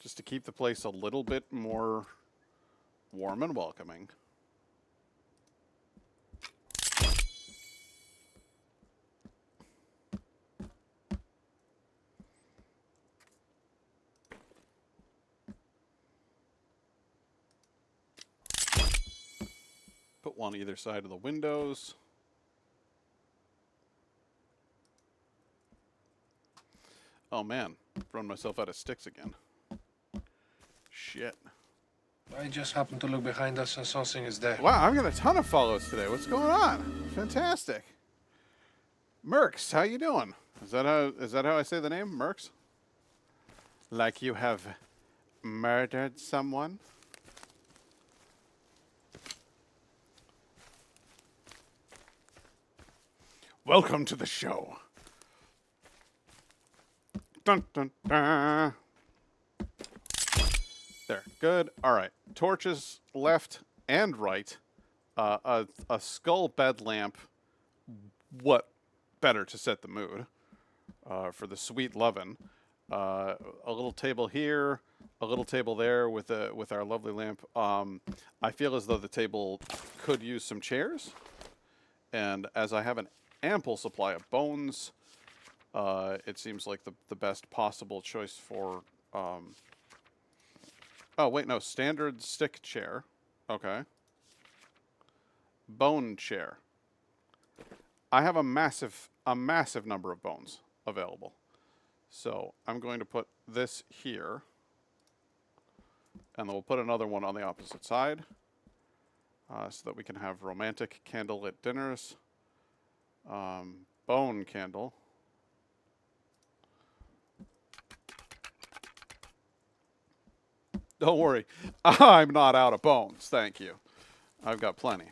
Just to keep the place a little bit more warm and welcoming. Put one either side of the windows. Oh man, thrown myself out of sticks again. Shit. I just happened to look behind us and something is there. Wow, I'm getting a ton of follows today. What's going on? Fantastic. Mercs, how you doing? Is that how I say the name? Mercs? Like you have murdered someone? Welcome to the show. Dun dun dun. There, good. All right, torches left and right. A skull bed lamp. What better to set the mood for the sweet lovin'? A little table here, a little table there with our lovely lamp. I feel as though the table could use some chairs, and as I have an ample supply of bones, it seems like the best possible choice for. Oh wait, no, standard stick chair. Okay. Bone chair. I have a massive number of bones available. So I'm going to put this here. And then we'll put another one on the opposite side. So that we can have romantic candlelit dinners. Bone candle. Don't worry. I'm not out of bones. Thank you. I've got plenty.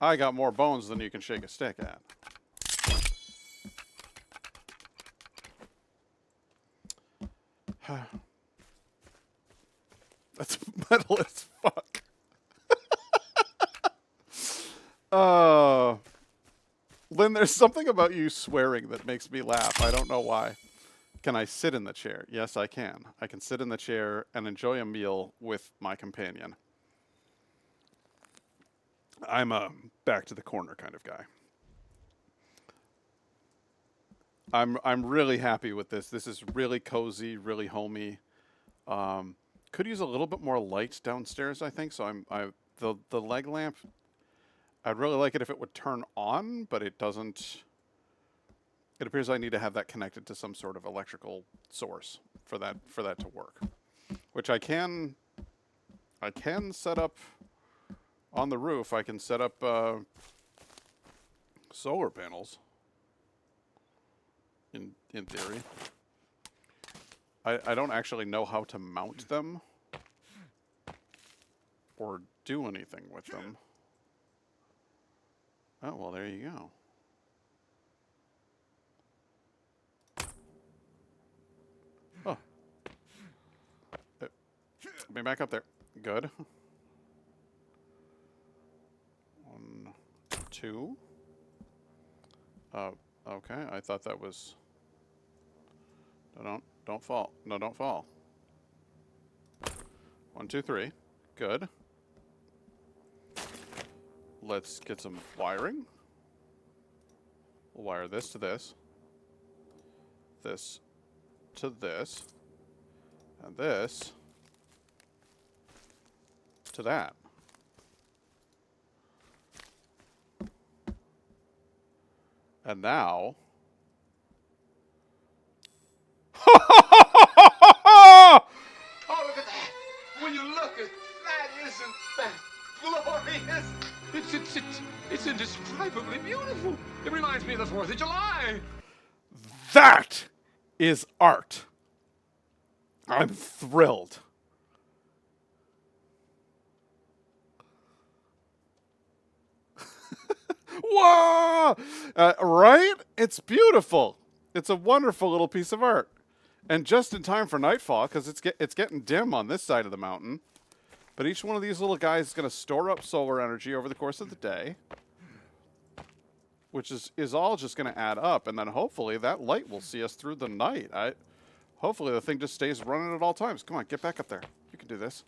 I got more bones than you can shake a stick at. That's metal as fuck. Lynn, there's something about you swearing that makes me laugh. I don't know why. Can I sit in the chair? Yes, I can. I can sit in the chair and enjoy a meal with my companion. I'm a back to the corner kind of guy. I'm really happy with this. This is really cozy, really homey. Could use a little bit more light downstairs, I think. So the leg lamp. I'd really like it if it would turn on, but it doesn't. It appears I need to have that connected to some sort of electrical source for that to work, which I can set up on the roof. I can set up solar panels. In theory, I don't actually know how to mount them or do anything with them. Oh, well, there you go. Oh. Be back up there. Good. 1, 2. Okay. I thought that was... No, don't fall. No, don't fall. 1, 2, 3. Good. Let's get some wiring. We'll wire this to this. This to this. And this to that. And now... Oh, look at that! Will you look at that? Isn't that glorious? It's indescribably beautiful. It reminds me of the 4th of July. That is art. I'm thrilled. Whoa! Right? It's beautiful. It's a wonderful little piece of art. And just in time for nightfall, because it's getting dim on this side of the mountain. But each one of these little guys is going to store up solar energy over the course of the day. Which is all just going to add up. And then hopefully that light will see us through the night. Hopefully the thing just stays running at all times. Come on, get back up there. You can do this.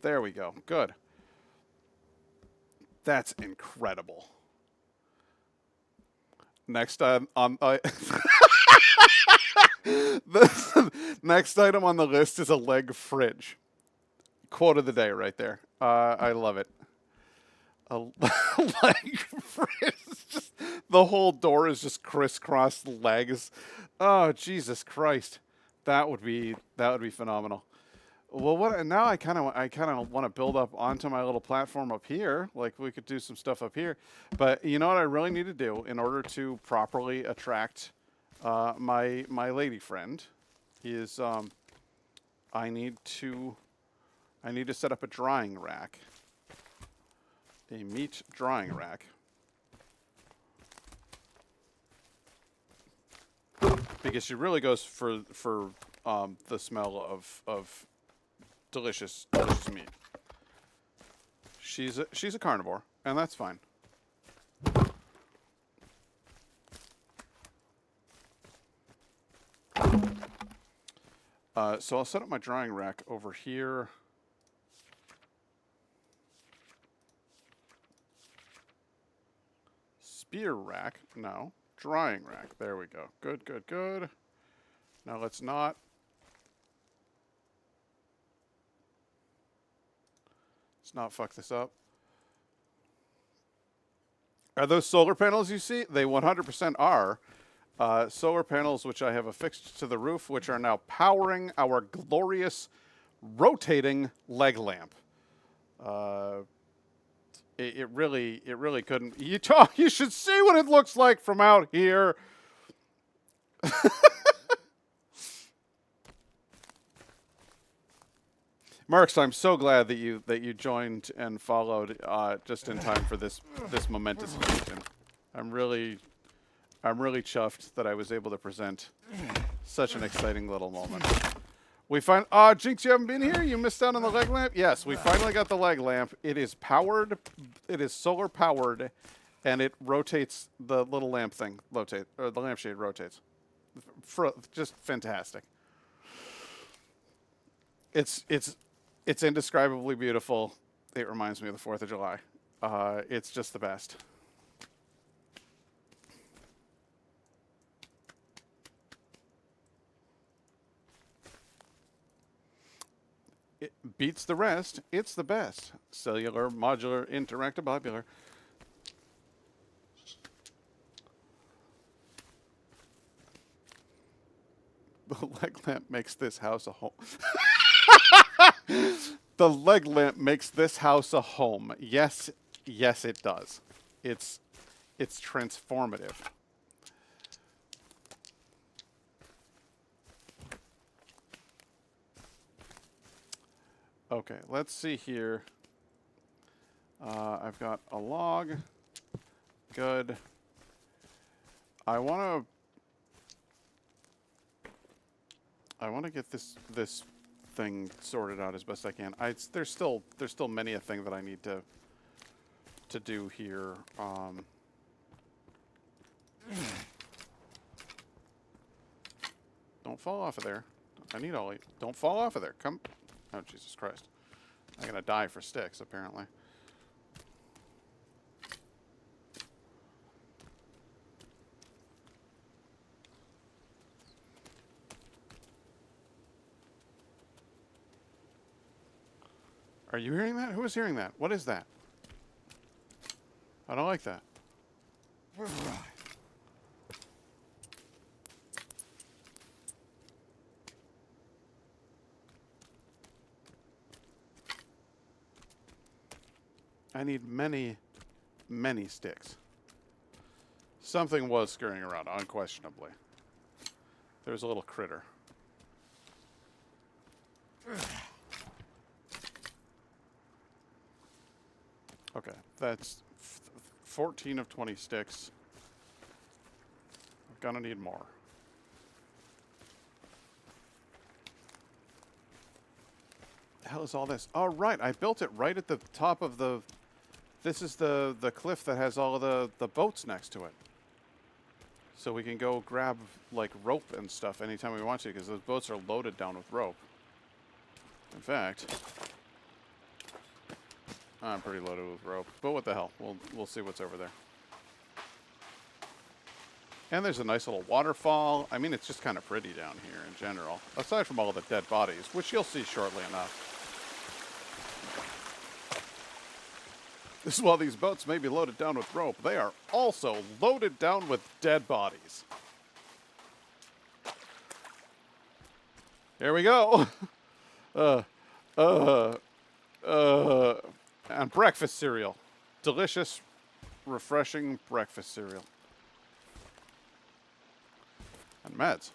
There we go. Good. That's incredible. Next on the next item on the list is a leg fridge. Quote of the day right there. I love it. A leg fridge. Just, the whole door is just crisscrossed legs. Oh, Jesus Christ. That would be phenomenal. Well, what now? I kind of want to build up onto my little platform up here. Like we could do some stuff up here, but you know what I really need to do in order to properly attract my lady friend is I need to set up a drying rack, a meat drying rack, because she really goes for the smell of delicious meat. She's a carnivore, and that's fine. So I'll set up my drying rack over here. Spear rack, no. Drying rack, there we go. Good, good, good. Now let's not... not fuck this up. Are those solar panels you see? They 100% are. Solar panels which I have affixed to the roof, which are now powering our glorious rotating leg lamp. It really couldn't. You should see what it looks like from out here. Marks, I'm so glad that you joined and followed just in time for this momentous occasion. I'm really chuffed that I was able to present such an exciting little moment. We find Jinx, you haven't been here? You missed out on the leg lamp? Yes, we finally got the leg lamp. It is powered. It is solar powered, and it rotates the little lamp thing. The lampshade rotates. Just fantastic. It's indescribably beautiful. It reminds me of the 4th of July. It's just the best. It beats the rest. It's the best. Cellular, modular, interactive, modular. The leg lamp makes this house a home. The leg lamp makes this house a home. Yes, it does. It's transformative. Okay, let's see here. I've got a log. Good. I want to get this thing sorted out as best I can. There's still many a thing that I need to do here. Don't fall off of there. I need all. Don't fall off of there. Come. Oh, Jesus Christ. I'm gonna die for sticks, apparently. Are you hearing that? Who is hearing that? What is that? I don't like that. I need many, many sticks. Something was scurrying around, unquestionably. There's a little critter. Okay, that's 14 of 20 sticks. I'm gonna need more. The hell is all this? Oh, right, I built it right at the top of the... This is the cliff that has all of the boats next to it. So we can go grab, like, rope and stuff anytime we want to, because those boats are loaded down with rope. In fact, I'm pretty loaded with rope. But what the hell? We'll see what's over there. And there's a nice little waterfall. I mean, it's just kind of pretty down here in general. Aside from all the dead bodies, which you'll see shortly enough. This is while these boats may be loaded down with rope, they are also loaded down with dead bodies. Here we go. And breakfast cereal. Delicious, refreshing breakfast cereal. And meds.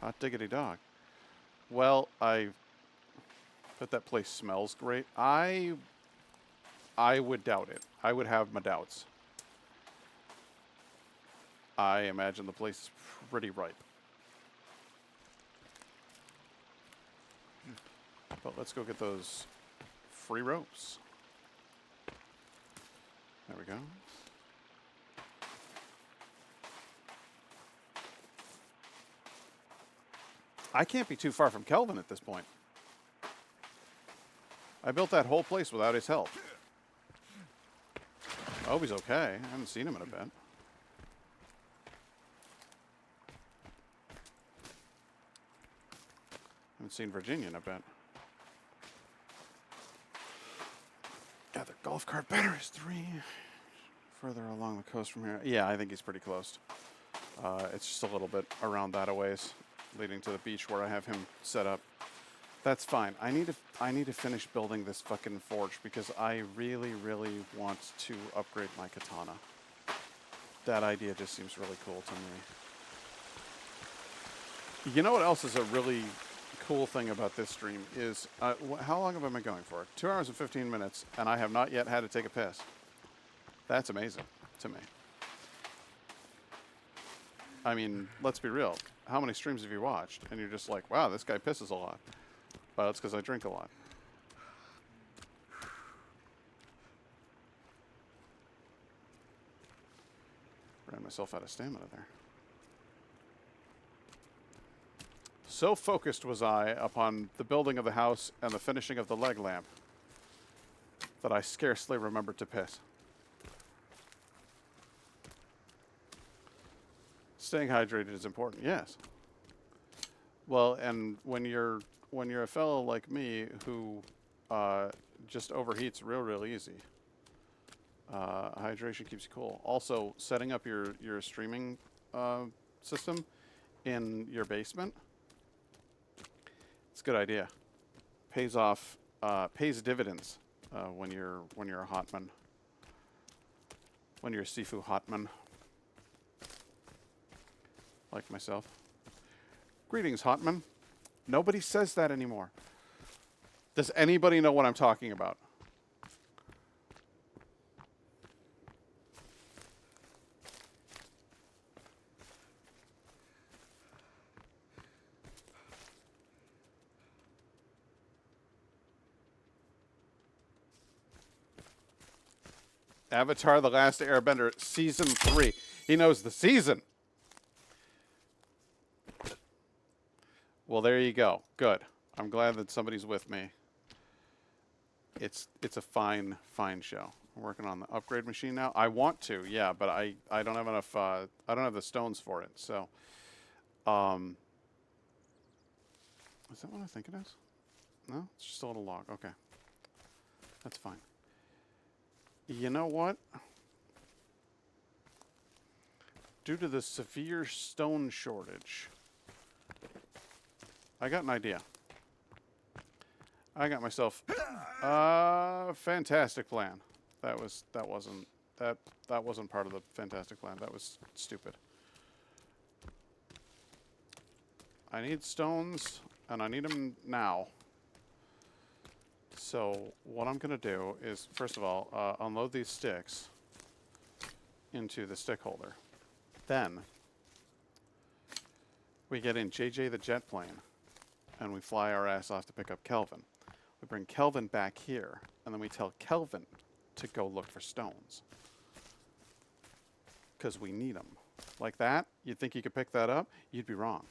Hot diggity dog. Well, I bet that place smells great. I would doubt it. I would have my doubts. I imagine the place is pretty ripe. But let's go get those free ropes. There we go. I can't be too far from Kelvin at this point. I built that whole place without his help. I hope he's okay. I haven't seen him in a bit. Haven't seen Virginia in a bit. Gather golf cart batteries 3. Further along the coast from here. Yeah, I think he's pretty close. It's just a little bit around that a ways, leading to the beach where I have him set up. That's fine. I need to finish building this fucking forge because I really, really want to upgrade my katana. That idea just seems really cool to me. You know what else is a really cool thing about this stream is, how long have I been going for? 2 hours and 15 minutes, and I have not yet had to take a piss. That's amazing to me. I mean, let's be real. How many streams have you watched? And you're just like, wow, this guy pisses a lot. Well, that's because I drink a lot. Ran myself out of stamina there. So focused was I upon the building of the house and the finishing of the leg lamp that I scarcely remembered to piss. Staying hydrated is important, yes. Well, and when you're a fellow like me who just overheats real easy, hydration keeps you cool. Also, setting up your streaming system in your basement, it's a good idea. Pays off, pays dividends when you're a hotman, when you're a Sifu hotman, like myself. Greetings, hotman. Nobody says that anymore. Does anybody know what I'm talking about? Avatar: The Last Airbender, Season 3. He knows the season. Well, there you go. Good. I'm glad that somebody's with me. It's a fine show. I'm working on the upgrade machine now. I want to, yeah, but I don't have enough. I don't have the stones for it. So, is that what I think it is? No, it's just a little log. Okay. That's fine. You know what? Due to the severe stone shortage, I got an idea. I got myself a fantastic plan. That wasn't part of the fantastic plan. That was stupid. I need stones, and I need them now. So what I'm gonna do is, first of all, unload these sticks into the stick holder. Then we get in JJ the jet plane, and we fly our ass off to pick up Kelvin. We bring Kelvin back here, and then we tell Kelvin to go look for stones. Because we need them. Like that? You'd think you could pick that up? You'd be wrong.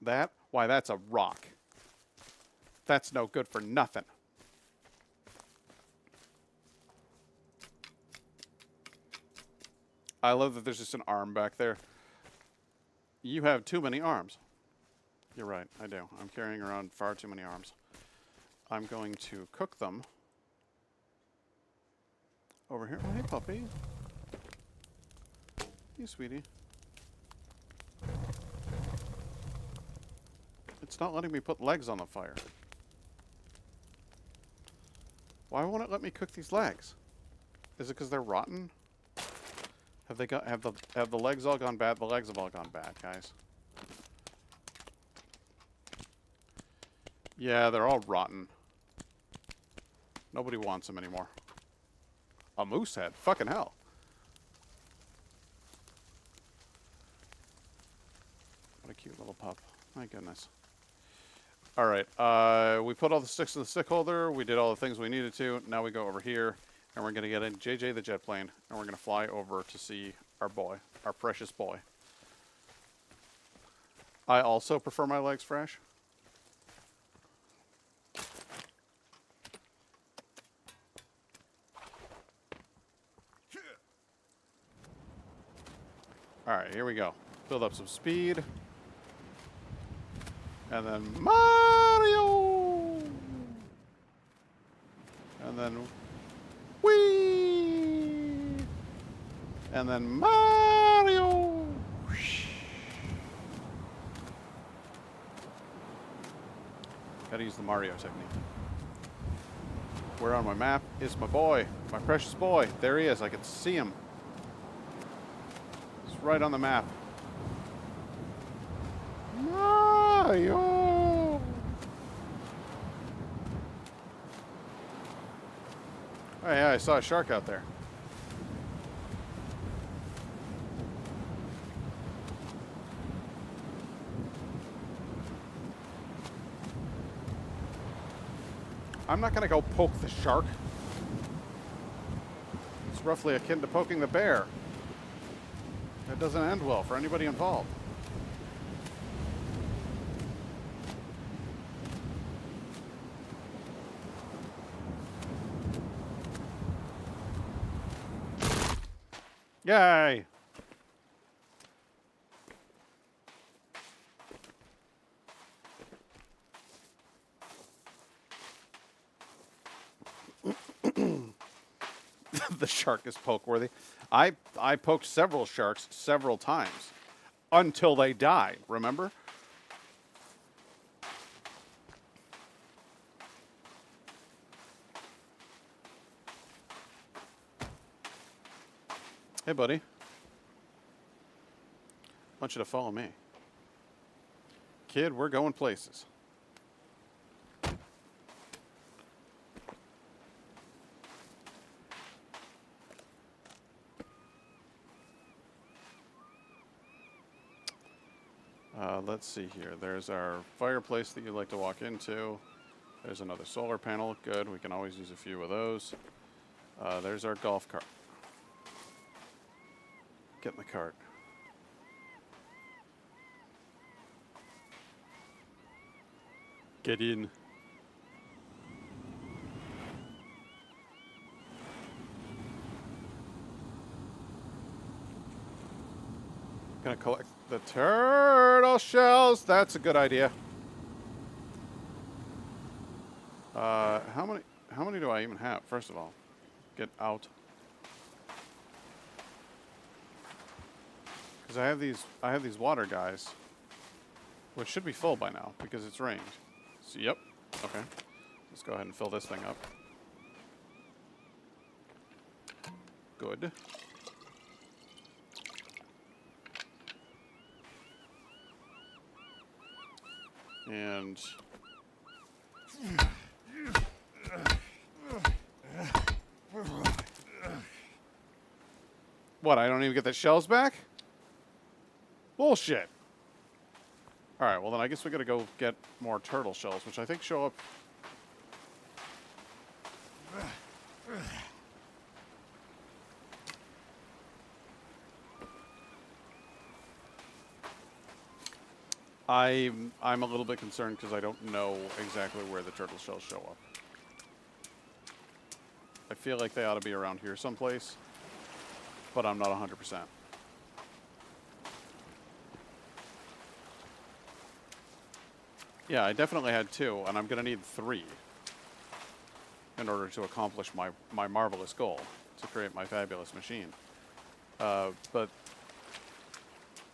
That? Why, that's a rock. That's no good for nothing. I love that there's just an arm back there. You have too many arms. You're right, I do. I'm carrying around far too many arms. I'm going to cook them over here. Oh, hey, puppy. Hey, sweetie. It's not letting me put legs on the fire. Why won't it let me cook these legs? Is it because they're rotten? Have the legs all gone bad? The legs have all gone bad, guys. Yeah, they're all rotten. Nobody wants them anymore. A moose head? Fucking hell. What a cute little pup. My goodness. Alright, we put all the sticks in the stick holder. We did all the things we needed to. Now we go over here, and we're going to get in JJ the jet plane, and we're going to fly over to see our boy, our precious boy. I also prefer my legs fresh. Alright, here we go. Build up some speed. And then Mario! And then whee! And then Mario! Gotta use the Mario technique. Where on my map is my boy, my precious boy. There he is, I can see him. He's right on the map. Mario! Oh yeah, I saw a shark out there. I'm not gonna go poke the shark. It's roughly akin to poking the bear. That doesn't end well for anybody involved. Yay! The shark is poke-worthy. I poked several sharks several times until they died, remember? Hey, buddy. I want you to follow me. Kid, we're going places. Let's see here. There's our fireplace that you'd like to walk into. There's another solar panel. Good. We can always use a few of those. There's our golf cart. Get in the cart. Get in. Gonna collect the turtle shells. That's a good idea. How many do I even have? First of all, get out. Because I have these water guys, which should be full by now because it's rained. So, yep. Okay. Let's go ahead and fill this thing up. Good. And what? I don't even get the shells back? Bullshit. All right. Well, then I guess we got to go get more turtle shells, which I think show up. I'm a little bit concerned because I don't know exactly where the turtle shells show up. I feel like they ought to be around here someplace, but I'm not 100%. Yeah, I definitely had 2, and I'm going to need 3 in order to accomplish my marvelous goal to create my fabulous machine. But,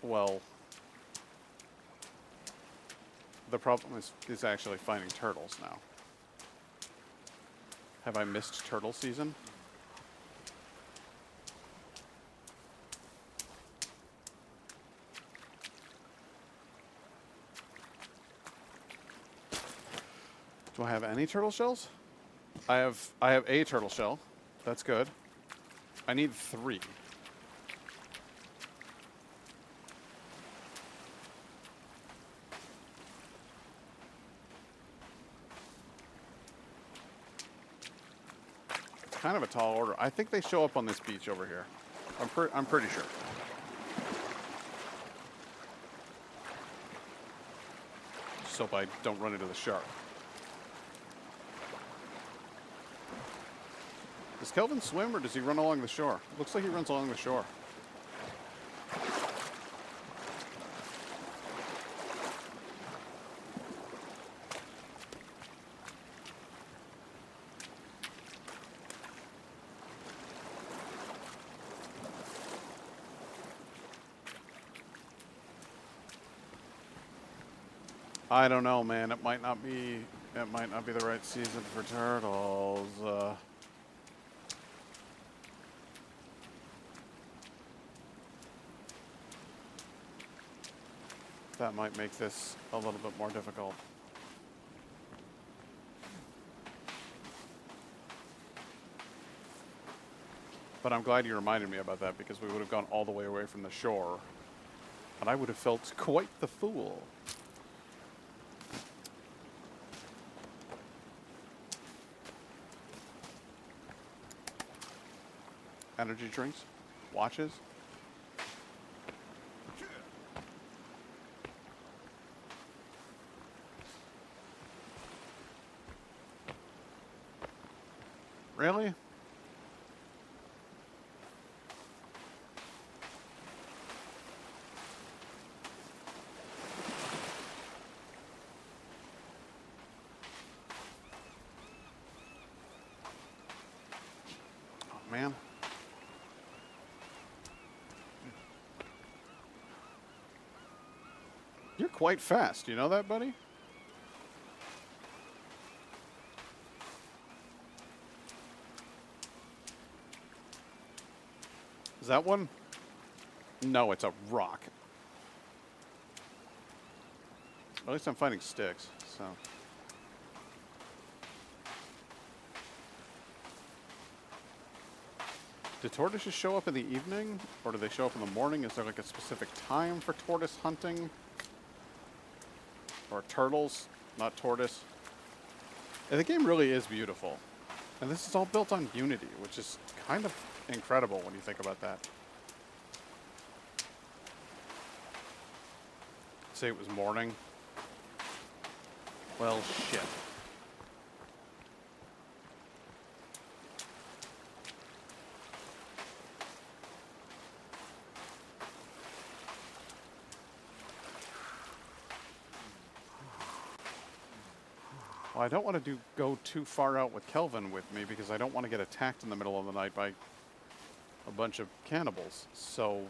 well, the problem is actually finding turtles now. Have I missed turtle season? Do I have any turtle shells? I have a turtle shell. That's good. I need 3. It's kind of a tall order. I think they show up on this beach over here. I'm pretty sure. Just hope I don't run into the shark. Does Kelvin swim or does he run along the shore? Looks like he runs along the shore. I don't know, man. It might not be the right season for turtles. That might make this a little bit more difficult. But I'm glad you reminded me about that because we would have gone all the way away from the shore. And I would have felt quite the fool. Energy drinks? Watches? Really? Oh, man. You're quite fast. You know that, buddy? Is that one? No, it's a rock. At least I'm finding sticks, so. Do tortoises show up in the evening? Or do they show up in the morning? Is there like a specific time for tortoise hunting? Or turtles, not tortoise? And the game really is beautiful. And this is all built on Unity, which is kind of incredible when you think about that. Say it was morning. Well, shit. Well, I don't want to go too far out with Kelvin with me because I don't want to get attacked in the middle of the night by a bunch of cannibals. So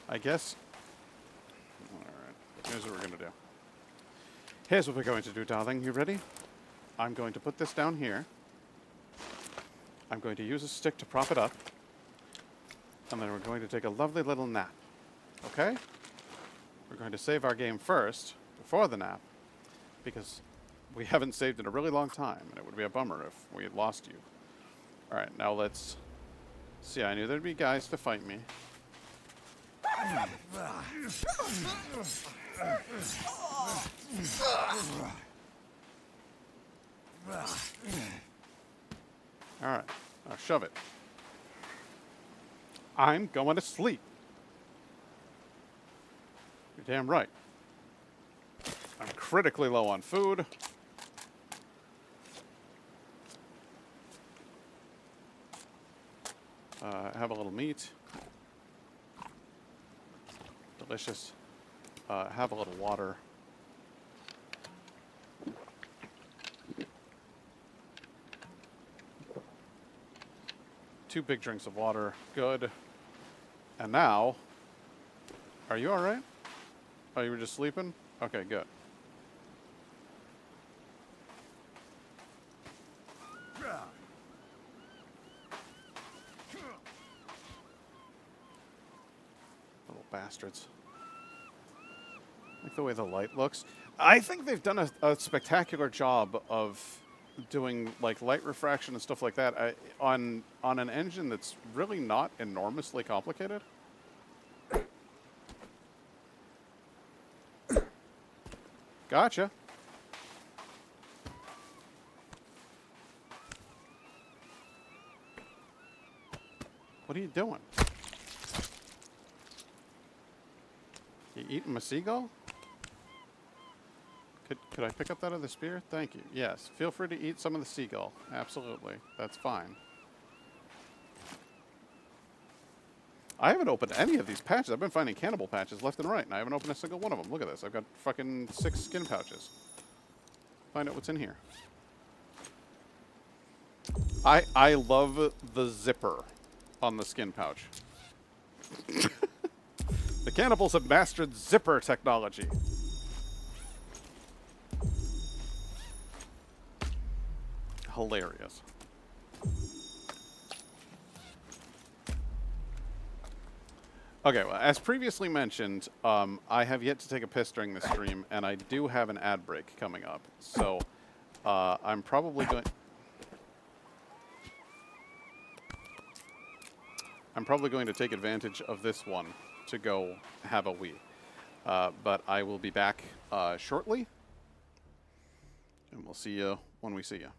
I guess, all right, here's what we're going to do. Here's what we're going to do, darling. You ready? I'm going to put this down here. I'm going to use a stick to prop it up. And then we're going to take a lovely little nap. Okay? We're going to save our game first, before the nap, because we haven't saved in a really long time, and it would be a bummer if we had lost you. Alright, now let's see. I knew there'd be guys to fight me. Alright, now shove it. I'm going to sleep. You're damn right. I'm critically low on food. Have a little meat. Delicious. Have a little water. Two big drinks of water. Good. And now, are you all right? Oh, you were just sleeping? Okay, good. Little bastards. Like the way the light looks. I think they've done a spectacular job of doing like light refraction and stuff like that on an engine that's really not enormously complicated. Gotcha. What are you doing? You eating my seagull? Could I pick up that other spear? Thank you. Yes, feel free to eat some of the seagull. Absolutely. That's fine. I haven't opened any of these patches. I've been finding cannibal patches left and right, and I haven't opened a single one of them. Look at this. I've got fucking 6 skin pouches. Find out what's in here. I love the zipper on the skin pouch. The cannibals have mastered zipper technology. Hilarious. Okay, well, as previously mentioned, I have yet to take a piss during this stream, and I do have an ad break coming up. So, I'm probably going to take advantage of this one to go have a wee. But I will be back shortly, and we'll see you when we see you.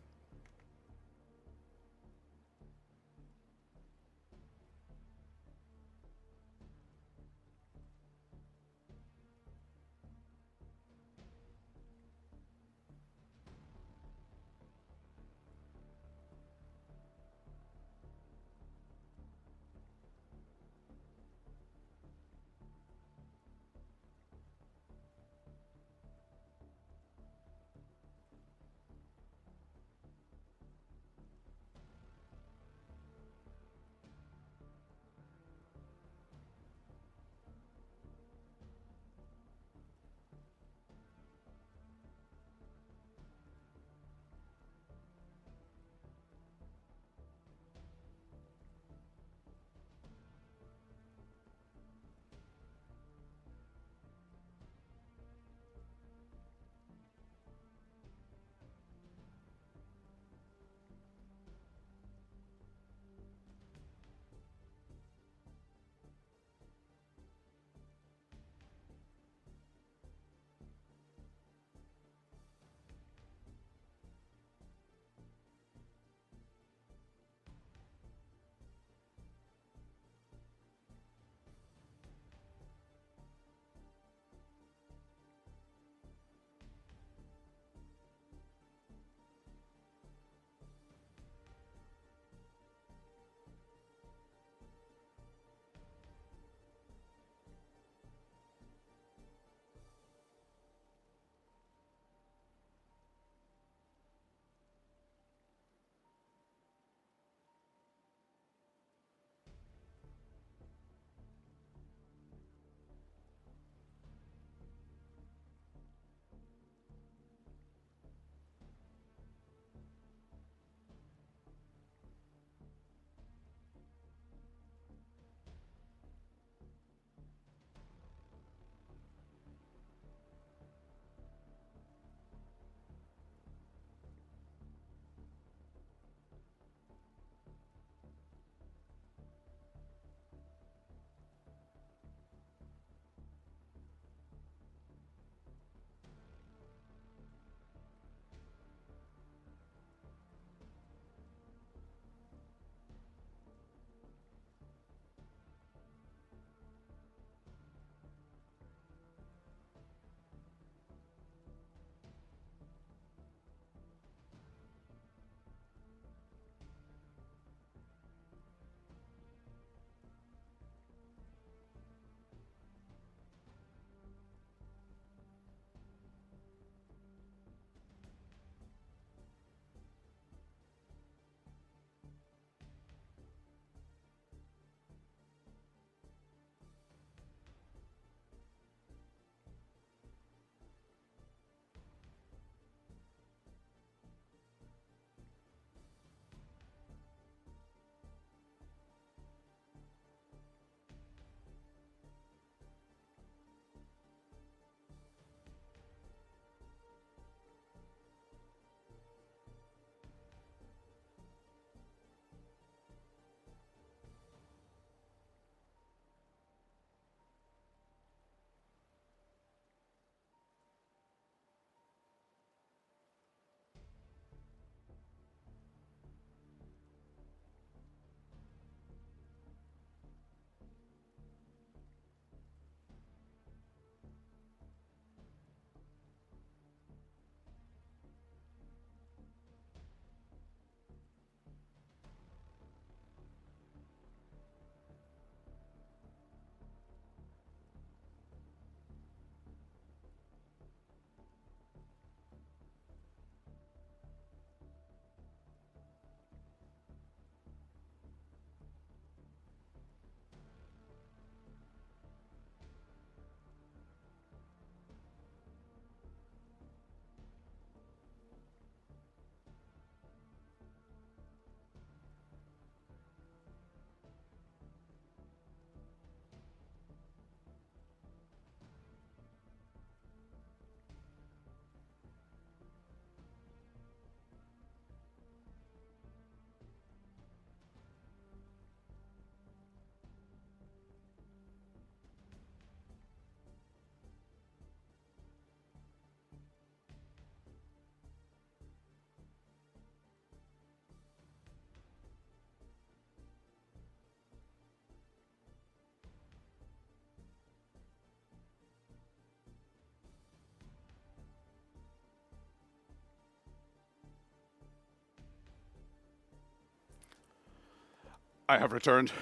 I have returned.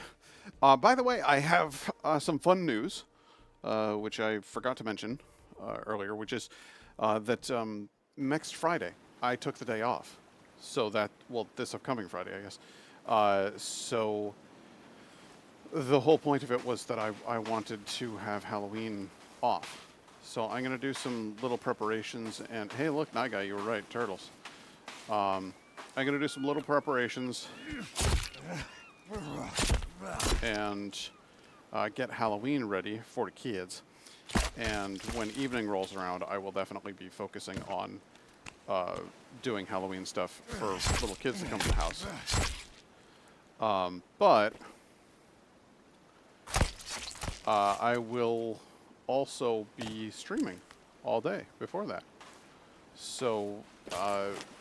By the way, I have some fun news, which I forgot to mention earlier, which is that next Friday I took the day off. So that, well, this upcoming Friday, I guess. So the whole point of it was that I wanted to have Halloween off. So I'm going to do some little preparations. And hey, look, Night Guy, you were right, turtles. I'm going to do some little preparations and get Halloween ready for the kids. And when evening rolls around, I will definitely be focusing on doing Halloween stuff for little kids to come to the house. But I will also be streaming all day before that. So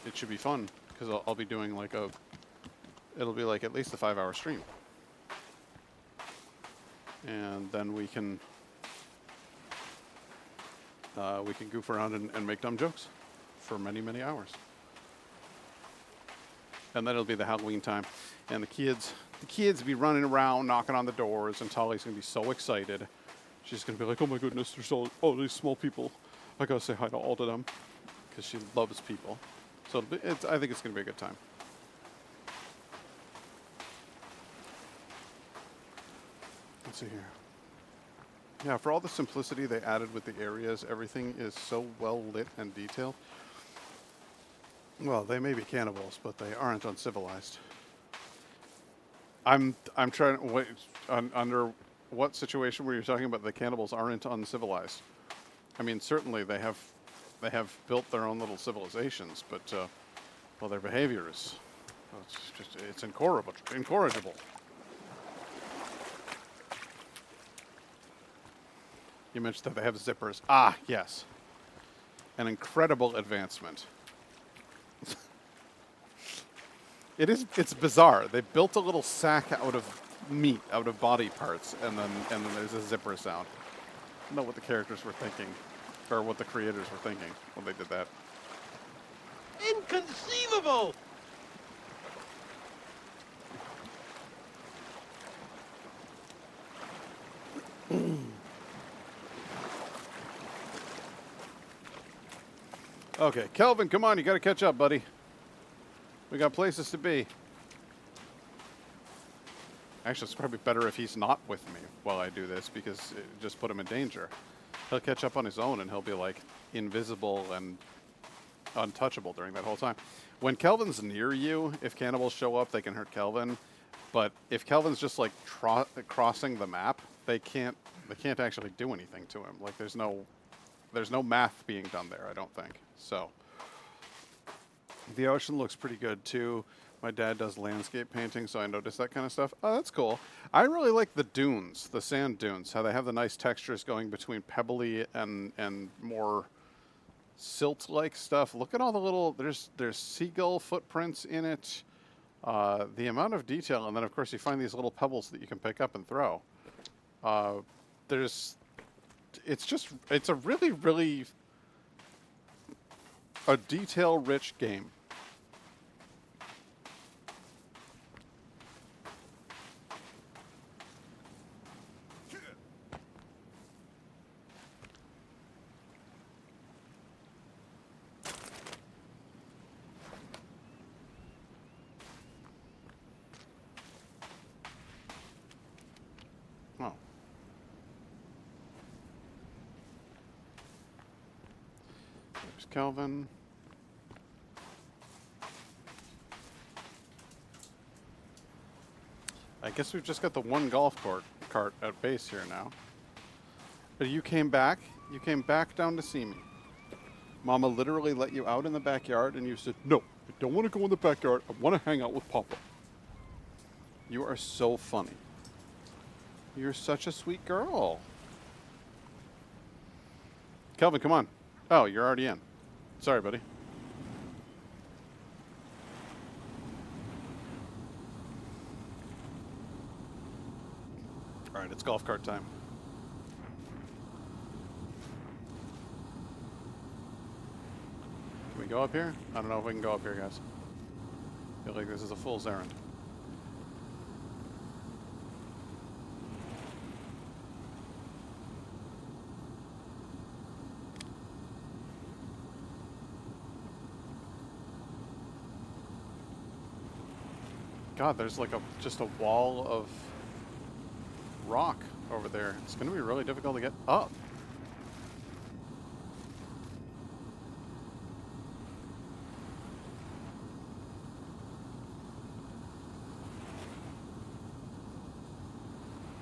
it should be fun because I'll be doing like it'll be like at least a 5-hour stream. And then we can goof around and make dumb jokes for many, many hours. And then it'll be the Halloween time. And the kids be running around, knocking on the doors, and Tali's going to be so excited. She's going to be like, oh my goodness, there's all these small people. I got to say hi to all of them. Because she loves people. So I think it's going to be a good time. Let's see here. Yeah, for all the simplicity they added with the areas, everything is so well lit and detailed. Well, they may be cannibals, but they aren't uncivilized. I'm trying to wait. Under what situation were you talking about? The cannibals aren't uncivilized. I mean, certainly they have built their own little civilizations, but well, their behavior is it's incorrigible. You mentioned that they have zippers. Ah, yes. An incredible advancement. It's bizarre. They built a little sack out of meat, out of body parts, and then there's a zipper sound. I don't know what the characters were thinking, or what the creators were thinking when they did that. Inconceivable! Okay, Kelvin, come on, you got to catch up, buddy. We got places to be. Actually, it's probably better if he's not with me while I do this, because it just put him in danger. He'll catch up on his own, and he'll be, like, invisible and untouchable during that whole time. When Kelvin's near you, if cannibals show up, they can hurt Kelvin. But if Kelvin's just, like, crossing the map, they can't actually do anything to him. Like, there's no math being done there, I don't think. So the ocean looks pretty good too. My dad does landscape painting, so I noticed that kind of stuff. Oh, that's cool. I really like the dunes, the sand dunes, how they have the nice textures going between pebbly and more silt-like stuff. Look at all the little, there's seagull footprints in it. The amount of detail, and then of course you find these little pebbles that you can pick up and throw. It's a really, really a detail-rich game. Oh. There's Kelvin. I guess we've just got the one golf cart at base here now. But you came back? You came back down to see me. Mama literally let you out in the backyard and you said, no, I don't want to go in the backyard. I want to hang out with Papa. You are so funny. You're such a sweet girl. Kelvin, come on. Oh, you're already in. Sorry, buddy. All right, it's golf cart time. Can we go up here? I don't know if we can go up here, guys. I feel like this is a fool's errand. God, there's like just a wall of rock over there. It's going to be really difficult to get up.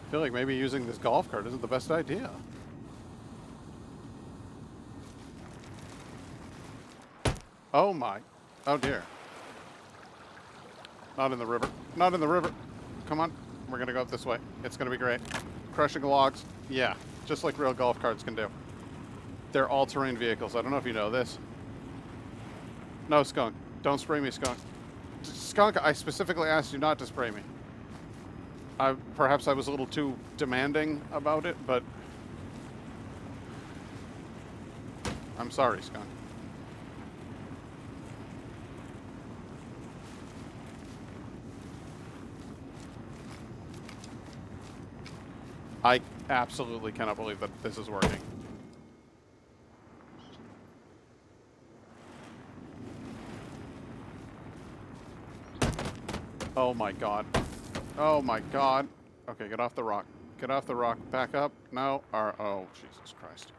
I feel like maybe using this golf cart isn't the best idea. Oh my. Oh dear. Not in the river. Not in the river. Come on. We're going to go up this way. It's going to be great. Crushing logs. Yeah. Just like real golf carts can do. They're all-terrain vehicles. I don't know if you know this. No, Skunk. Don't spray me, Skunk. Skunk, I specifically asked you not to spray me. Perhaps I was a little too demanding about it, but I'm sorry, Skunk. I absolutely cannot believe that this is working. Oh my god. Oh my god. Okay, get off the rock. Get off the rock. Back up. No. Oh, Jesus Christ.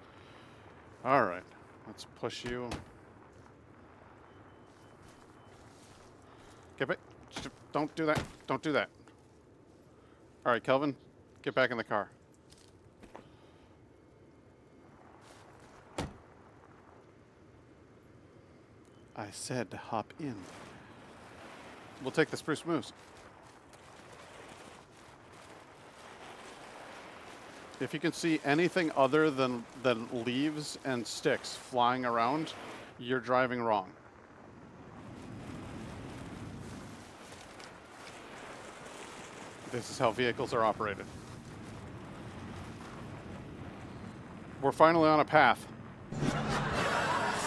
Alright. Let's push you. Get back. Don't do that. Don't do that. Alright, Kelvin. Get back in the car. I said to hop in. We'll take the spruce moose. If you can see anything other than leaves and sticks flying around, you're driving wrong. This is how vehicles are operated. We're finally on a path.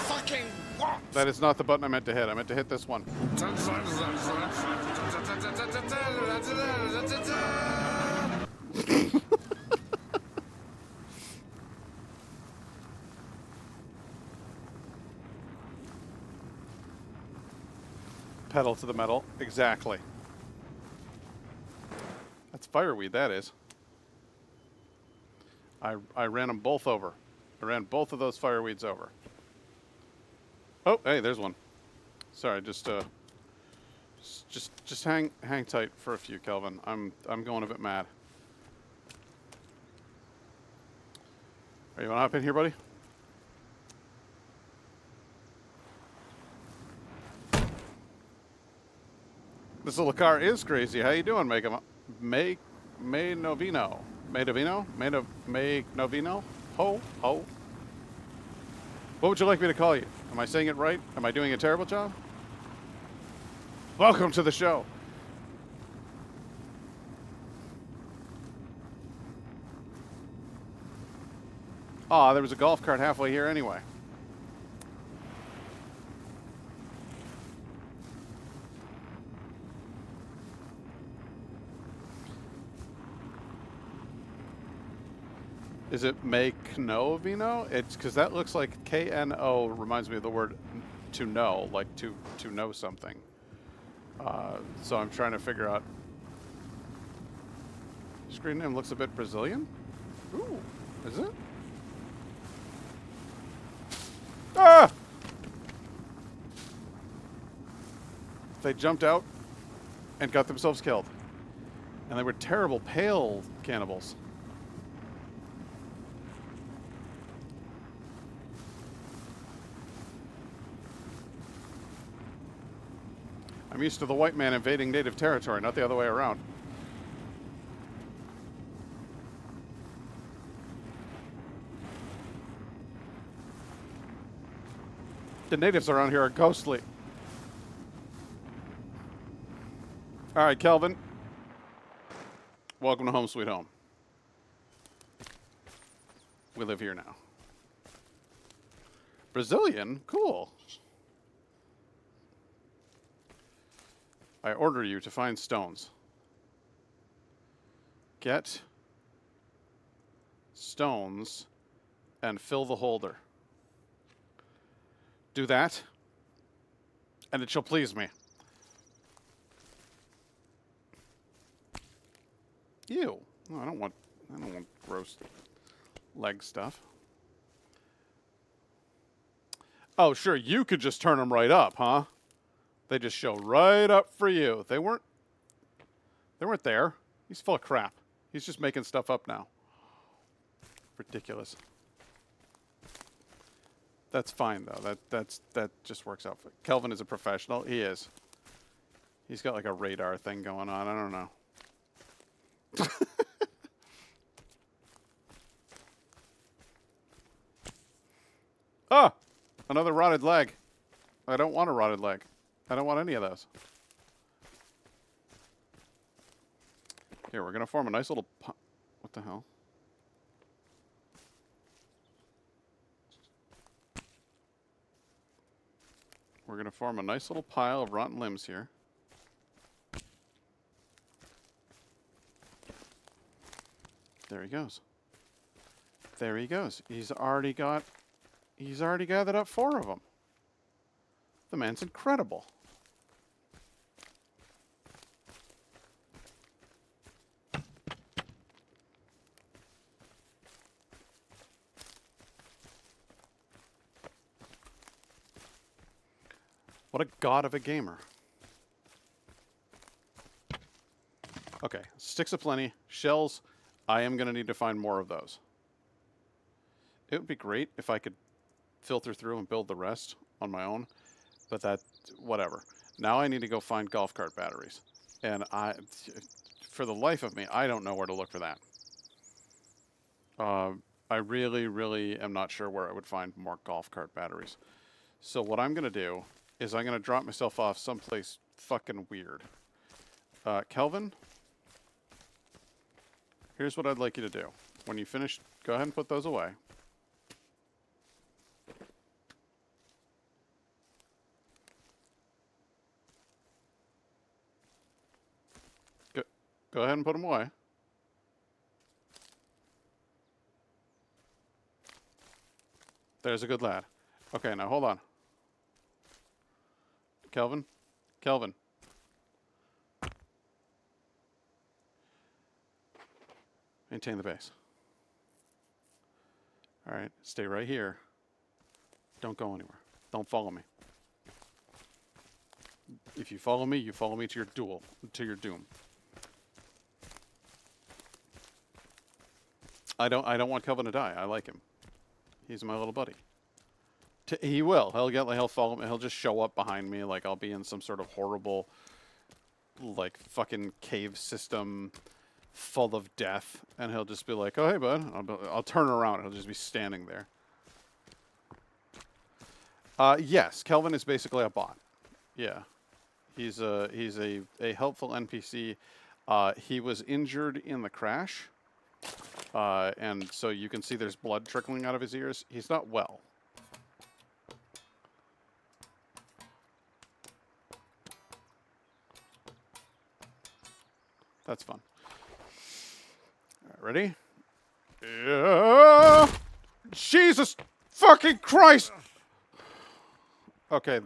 Fucking what? That is not the button I meant to hit. I meant to hit this one. Pedal to the metal. Exactly. That's fireweed, that is. I ran them both over. I ran both of those fireweeds over. Oh, hey, there's one. Sorry, just hang tight for a few, Kelvin. I'm going a bit mad. Are you want to hop in here, buddy? This little car is crazy. How you doing, May Novino? Ho, ho. What would you like me to call you? Am I saying it right? Am I doing a terrible job? Welcome to the show. Aw, there was a golf cart halfway here anyway. Is it Knovino? It's because that looks like K-N-O reminds me of the word to know, like to know something. So I'm trying to figure out. Screen name looks a bit Brazilian. Ooh, is it? Ah! They jumped out and got themselves killed. And they were terrible, pale cannibals. I'm used to the white man invading native territory, not the other way around. The natives around here are ghostly. All right, Kelvin. Welcome to Home Sweet Home. We live here now. Brazilian? Cool. I order you to find stones. Get stones and fill the holder. Do that, and it shall please me. Ew. No, I don't want gross leg stuff. Oh, sure, you could just turn them right up, huh? They just show right up for you. They weren't there. He's full of crap. He's just making stuff up now. Ridiculous. That's fine though. That just works out. Kelvin is a professional. He is. He's got like a radar thing going on. I don't know. Ah! Another rotted leg. I don't want a rotted leg. I don't want any of those. Here, we're going to form a nice little... What the hell? We're going to form a nice little pile of rotten limbs here. There he goes. There he goes. He's already gathered up 4 of them. The man's incredible. What a god of a gamer. Okay, sticks aplenty. Shells, I am going to need to find more of those. It would be great if I could filter through and build the rest on my own, but that, whatever. Now I need to go find golf cart batteries. And for the life of me, I don't know where to look for that. I really, really am not sure where I would find more golf cart batteries. So what I'm going to do is I'm going to drop myself off someplace fucking weird. Kelvin, here's what I'd like you to do. When you finish, go ahead and put those away. Go ahead and put them away. There's a good lad. Okay, now hold on. Kelvin? Kelvin. Maintain the base. All right, stay right here. Don't go anywhere. Don't follow me. If you follow me to your doom. I don't want Kelvin to die. I like him. He's my little buddy. He will. He'll follow me. He'll just show up behind me like I'll be in some sort of horrible, like fucking cave system, full of death, and he'll just be like, "Oh hey bud," I'll turn around. He'll just be standing there. Yes, Kelvin is basically a bot. Yeah, he's a helpful NPC. He was injured in the crash, and so you can see there's blood trickling out of his ears. He's not well. That's fun. All right, ready? Yeah. Jesus fucking Christ! Okay.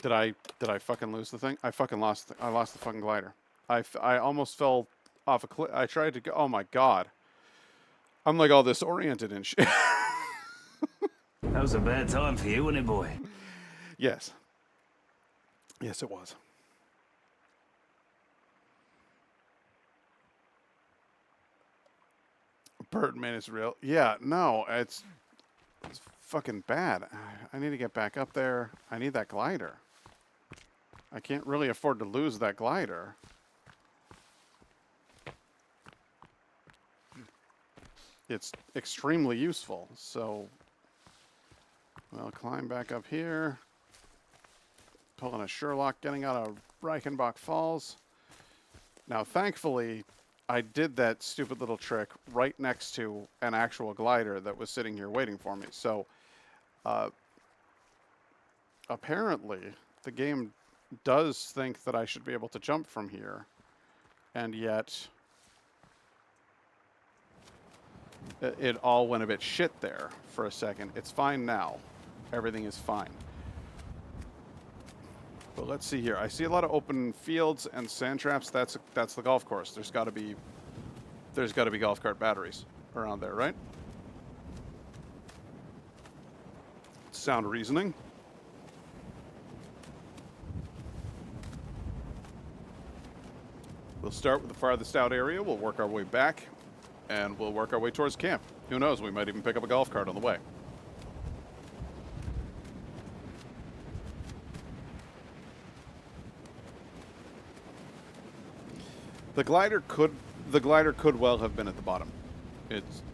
Did I fucking lose the thing? I fucking lost. I lost the fucking glider. I almost fell off a cliff. I tried to go. Oh my god. I'm like all disoriented and shit. That was a bad time for you, wasn't it, boy? Yes. Yes, it was. Birdman is real. Yeah, no, it's fucking bad. I need to get back up there. I need that glider. I can't really afford to lose that glider. It's extremely useful, so I'll climb back up here. Pulling a Sherlock, getting out of Reichenbach Falls. Now, thankfully, I did that stupid little trick right next to an actual glider that was sitting here waiting for me. So, apparently, the game does think that I should be able to jump from here, and yet it all went a bit shit there for a second. It's fine now. Everything is fine. But let's see here. I see a lot of open fields and sand traps. That's the golf course. There's got to be golf cart batteries around there, right? Sound reasoning. We'll start with the farthest out area. We'll work our way back, and we'll work our way towards camp. Who knows? We might even pick up a golf cart on the way. The glider could well have been at the bottom.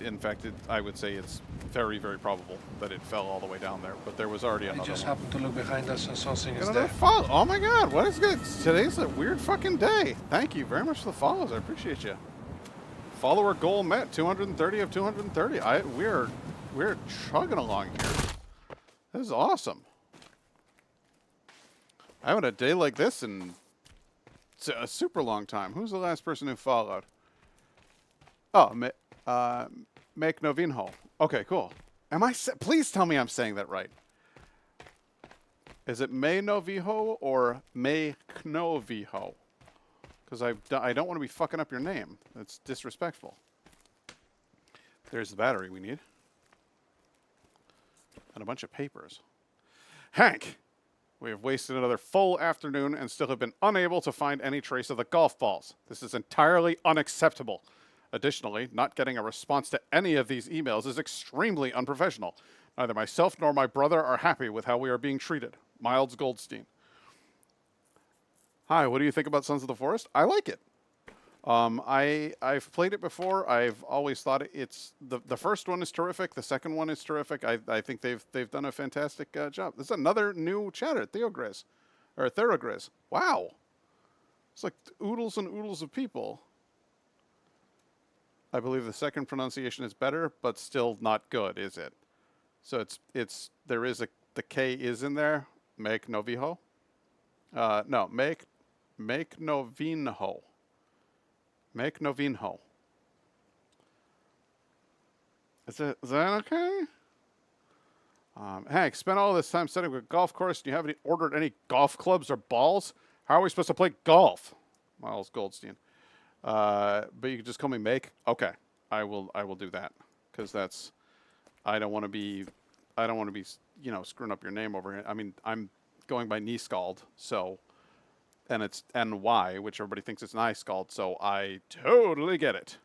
In fact, I would say it's very, very probable that it fell all the way down there. But there was already I another just one. happened to look behind us and something is Another there. follow. Oh my God! What is this? Today's a weird fucking day. Thank you very much for the follows. I appreciate you. Follower goal met. 230 of 230. We're chugging along here. This is awesome. I haven't had a day like this in a super long time. Who's the last person who followed? Oh, Make Novinho. Okay, cool. Please tell me I'm saying that right. Is it May Noviho or May Knoviho? Because I don't want to be fucking up your name. That's disrespectful. There's the battery we need. And a bunch of papers. Hank! We have wasted another full afternoon and still have been unable to find any trace of the golf balls. This is entirely unacceptable. Additionally, not getting a response to any of these emails is extremely unprofessional. Neither myself nor my brother are happy with how we are being treated. Miles Goldstein. Hi, what do you think about Sons of the Forest? I like it. I've played it before. I've always thought it's the first one is terrific. The second one is terrific. I think they've done a fantastic job. This is another new chatter, Theogriz. Wow. It's like oodles and oodles of people. I believe the second pronunciation is better, but still not good, is it? So the K is in there. Make Noviho. No, make Novinho. Make Novinho. Is that okay? Hank, spent all this time setting up a golf course and you haven't ordered any golf clubs or balls? How are we supposed to play golf? Miles Goldstein. But you can just call me Make. Okay, I will do that because I don't want to be screwing up your name over here. I mean, I'm going by nyskald, so, and it's NY, which everybody thinks it's nyskald, so I totally get it.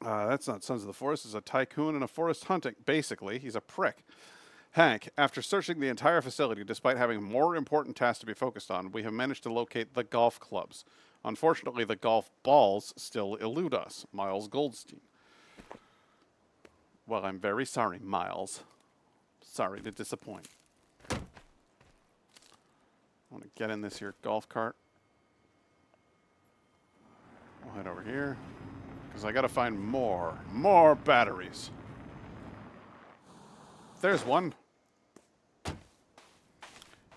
That's not Sons of the Forest. It's a tycoon and a forest hunting. Basically, he's a prick. Hank, after searching the entire facility, despite having more important tasks to be focused on, we have managed to locate the golf clubs. Unfortunately, the golf balls still elude us. Miles Goldstein. Well, I'm very sorry, Miles. Sorry to disappoint. I want to get in this here golf cart. We'll head over here. Because I got to find more batteries. There's one.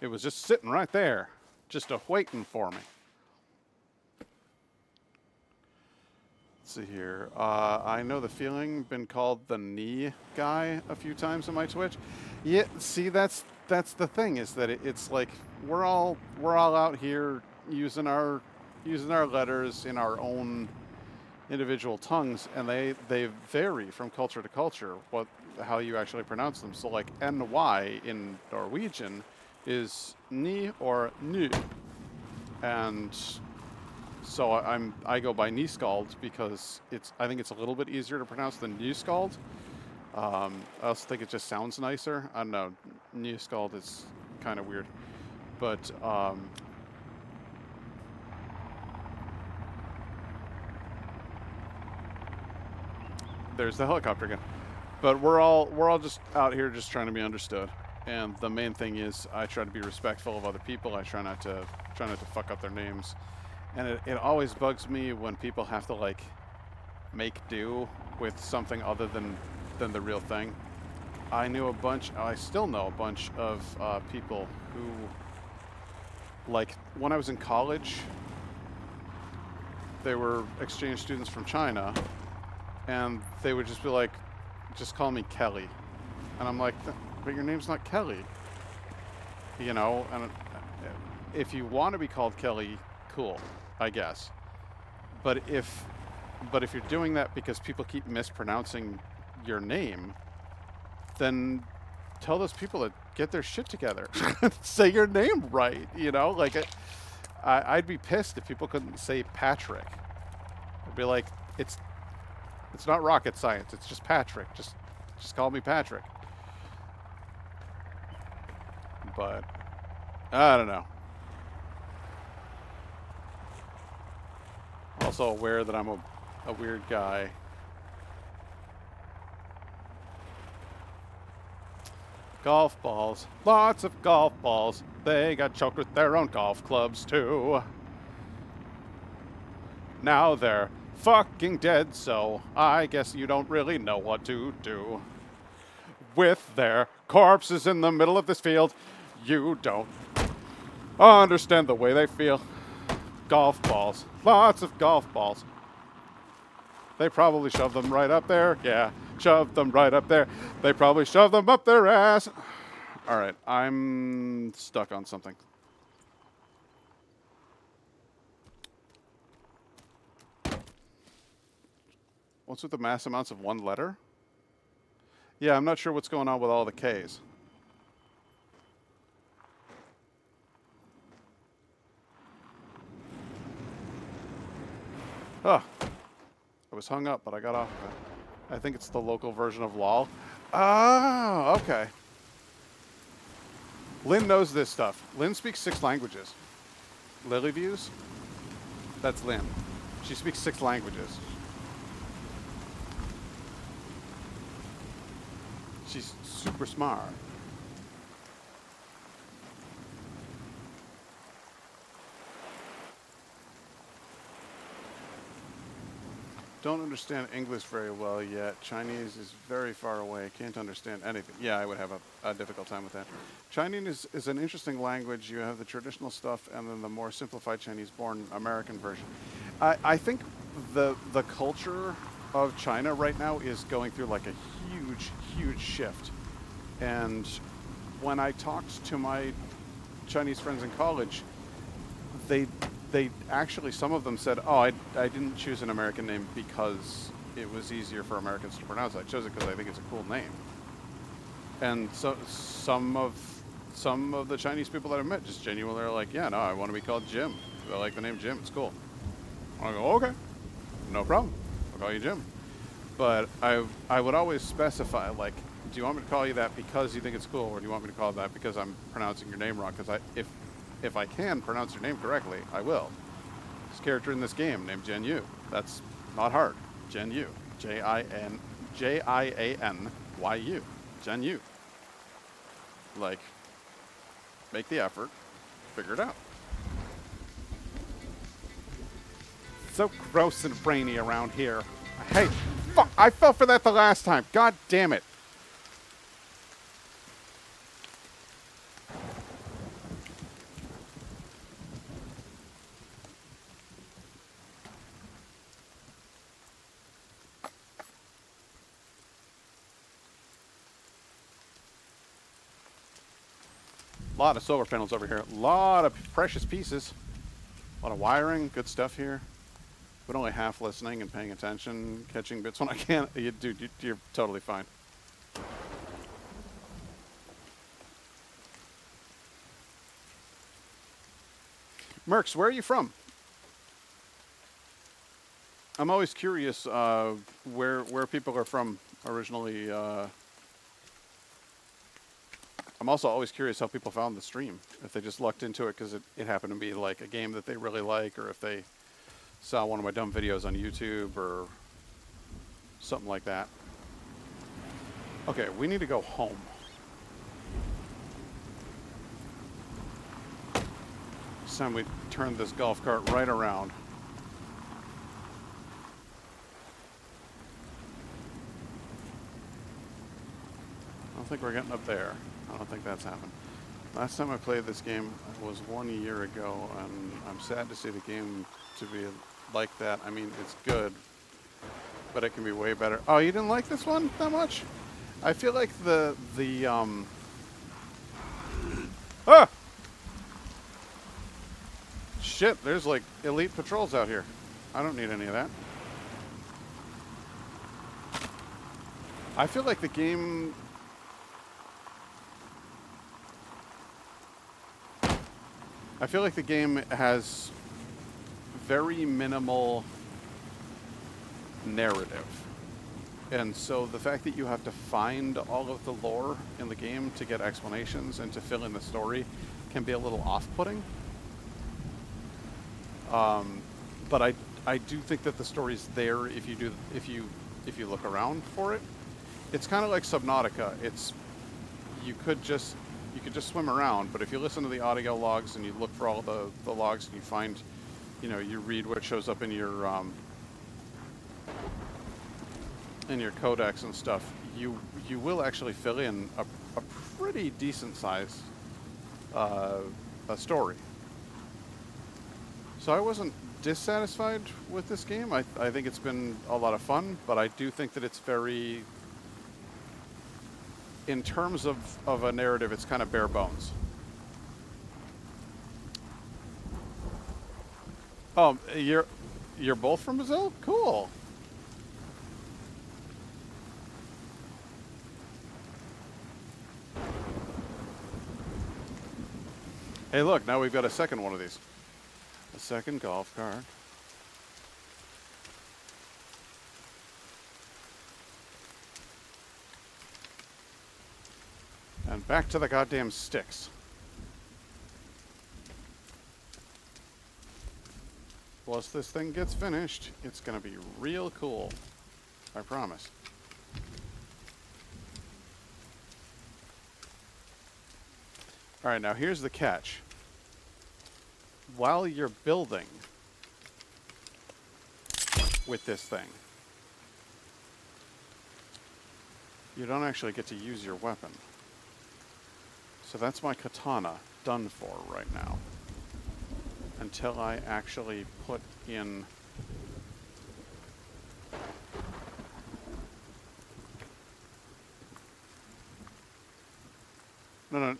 It was just sitting right there. Just waiting for me. See here. I know the feeling. Been called the knee guy a few times on my Twitch. Yeah, see, that's the thing is that it's like we're all out here using our letters in our own individual tongues, and they vary from culture to culture how you actually pronounce them. So like ny in Norwegian is ni or nu, and so I go by nyskald because I think it's a little bit easier to pronounce than nyskald. I also think it just sounds nicer. I don't know, nyskald is kind of weird, but there's the helicopter again. But we're all just out here just trying to be understood. And the main thing is I try to be respectful of other people. I try not to fuck up their names. And it always bugs me when people have to like make do with something other than the real thing. I still know a bunch of people who, like, when I was in college, they were exchange students from China, and they would just be like, just call me Kelly. And I'm like, but your name's not Kelly. You know, and if you want to be called Kelly, cool, I guess. But if you're doing that because people keep mispronouncing your name, then tell those people to get their shit together. Say your name right, you know? Like, I'd be pissed if people couldn't say Patrick. I'd be like, it's not rocket science. It's just Patrick. Just call me Patrick. But I don't know. Also aware that I'm a weird guy. Golf balls. Lots of golf balls. They got choked with their own golf clubs, too. Now they're fucking dead, so I guess you don't really know what to do. With their corpses in the middle of this field, you don't understand the way they feel. Golf balls. Lots of golf balls. They probably shoved them right up there. Yeah, shoved them right up there. They probably shoved them up their ass. All right, I'm stuck on something. What's with the mass amounts of one letter? Yeah, I'm not sure what's going on with all the Ks. Oh, I was hung up, but I got off of it. I think it's the local version of LOL. Oh, okay. Lynn knows this stuff. Lynn speaks 6 languages. Lily Views? That's Lynn. She speaks 6 languages. She's super smart. Don't understand English very well yet. Chinese is very far away. Can't understand anything. Yeah, I would have a difficult time with that. Chinese is an interesting language. You have the traditional stuff and then the more simplified Chinese-born American version. I think the culture of China right now is going through like a huge shift. And when I talked to my Chinese friends in college, they actually, some of them said, oh, I didn't choose an American name because it was easier for Americans to pronounce. I chose it because I think it's a cool name. And so some of the Chinese people that I met just genuinely are like, yeah, no, I want to be called Jim. I like the name Jim. It's cool. I go, okay, no problem. I'll call you Jim. But I would always specify, like, do you want me to call you that because you think it's cool, or do you want me to call it that because I'm pronouncing your name wrong? Because if I can pronounce your name correctly, I will. This character in this game named Jen Yu. That's not hard. Jen Yu. Jianyu. Jen Yu. Like, make the effort. Figure it out. So gross and brainy around here. Hey, fuck, I fell for that the last time. God damn it. A lot of solar panels over here. A lot of precious pieces. A lot of wiring. Good stuff here. But only half listening and paying attention, catching bits when I can. Dude, you're totally fine. Mercs, where are you from? I'm always curious where people are from originally. I'm also always curious how people found the stream. If they just lucked into it because it happened to be like a game that they really like, or if they saw one of my dumb videos on YouTube or something like that. Okay, we need to go home. This time we turn this golf cart right around. I don't think we're getting up there. I don't think that's happened. Last time I played this game was 1 year ago, and I'm sad to see the game to be like that. I mean, it's good, but it can be way better. Oh, you didn't like this one that much? I feel like shit, there's like elite patrols out here. I don't need any of that. I feel like the game... I feel like the game has very minimal narrative. And so the fact that you have to find all of the lore in the game to get explanations and to fill in the story can be a little off-putting. But I do think that the story's there if you look around for it. It's kind of like Subnautica. You could just swim around, but if you listen to the audio logs and you look for all the logs and you find, you read what shows up in your codex and stuff, you will actually fill in a pretty decent sized story. So I wasn't dissatisfied with this game. I think it's been a lot of fun, but I do think that it's very, in terms of a narrative, it's kind of bare bones. Oh, you're both from Brazil? Cool. Hey, look, now we've got a second one of these. A second golf cart. And back to the goddamn sticks. Once this thing gets finished, it's gonna be real cool. I promise. Alright, now here's the catch. While you're building with this thing, you don't actually get to use your weapon. So that's my katana done for right now. Until I actually put in... No,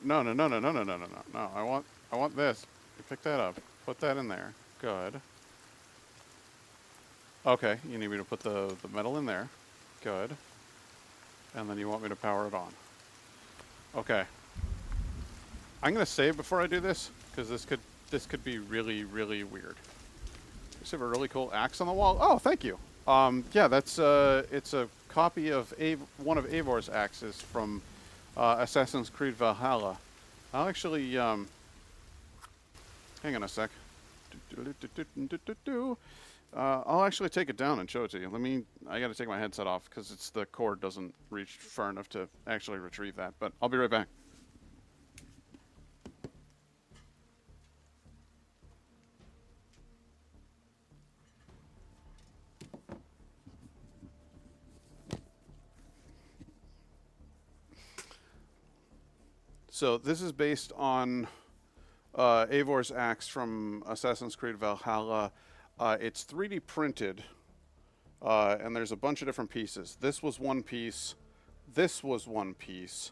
I want this. You pick that up. Put that in there. Good. Okay, you need me to put the metal in there. Good. And then you want me to power it on. Okay. I'm gonna save before I do this, because this could be really, really weird. Just have a really cool axe on the wall. Oh, thank you. Yeah, that's it's a copy of one of Eivor's axes from Assassin's Creed Valhalla. I'll actually hang on a sec. I'll actually take it down and show it to you. I gotta take my headset off because the cord doesn't reach far enough to actually retrieve that, but I'll be right back. So this is based on Eivor's axe from Assassin's Creed Valhalla. It's 3D printed, and there's a bunch of different pieces. This was one piece. This was one piece.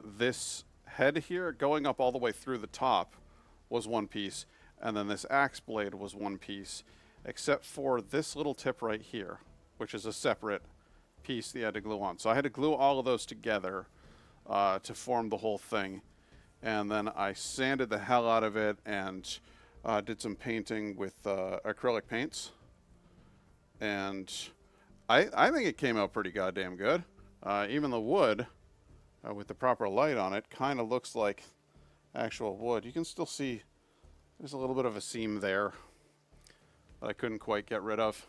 This head here, going up all the way through the top, was one piece. And then this axe blade was one piece, except for this little tip right here, which is a separate piece that you had to glue on. So I had to glue all of those together to form the whole thing. And then I sanded the hell out of it and did some painting with acrylic paints. And I think it came out pretty goddamn good. Even the wood, with the proper light on it, kind of looks like actual wood. You can still see there's a little bit of a seam there that I couldn't quite get rid of.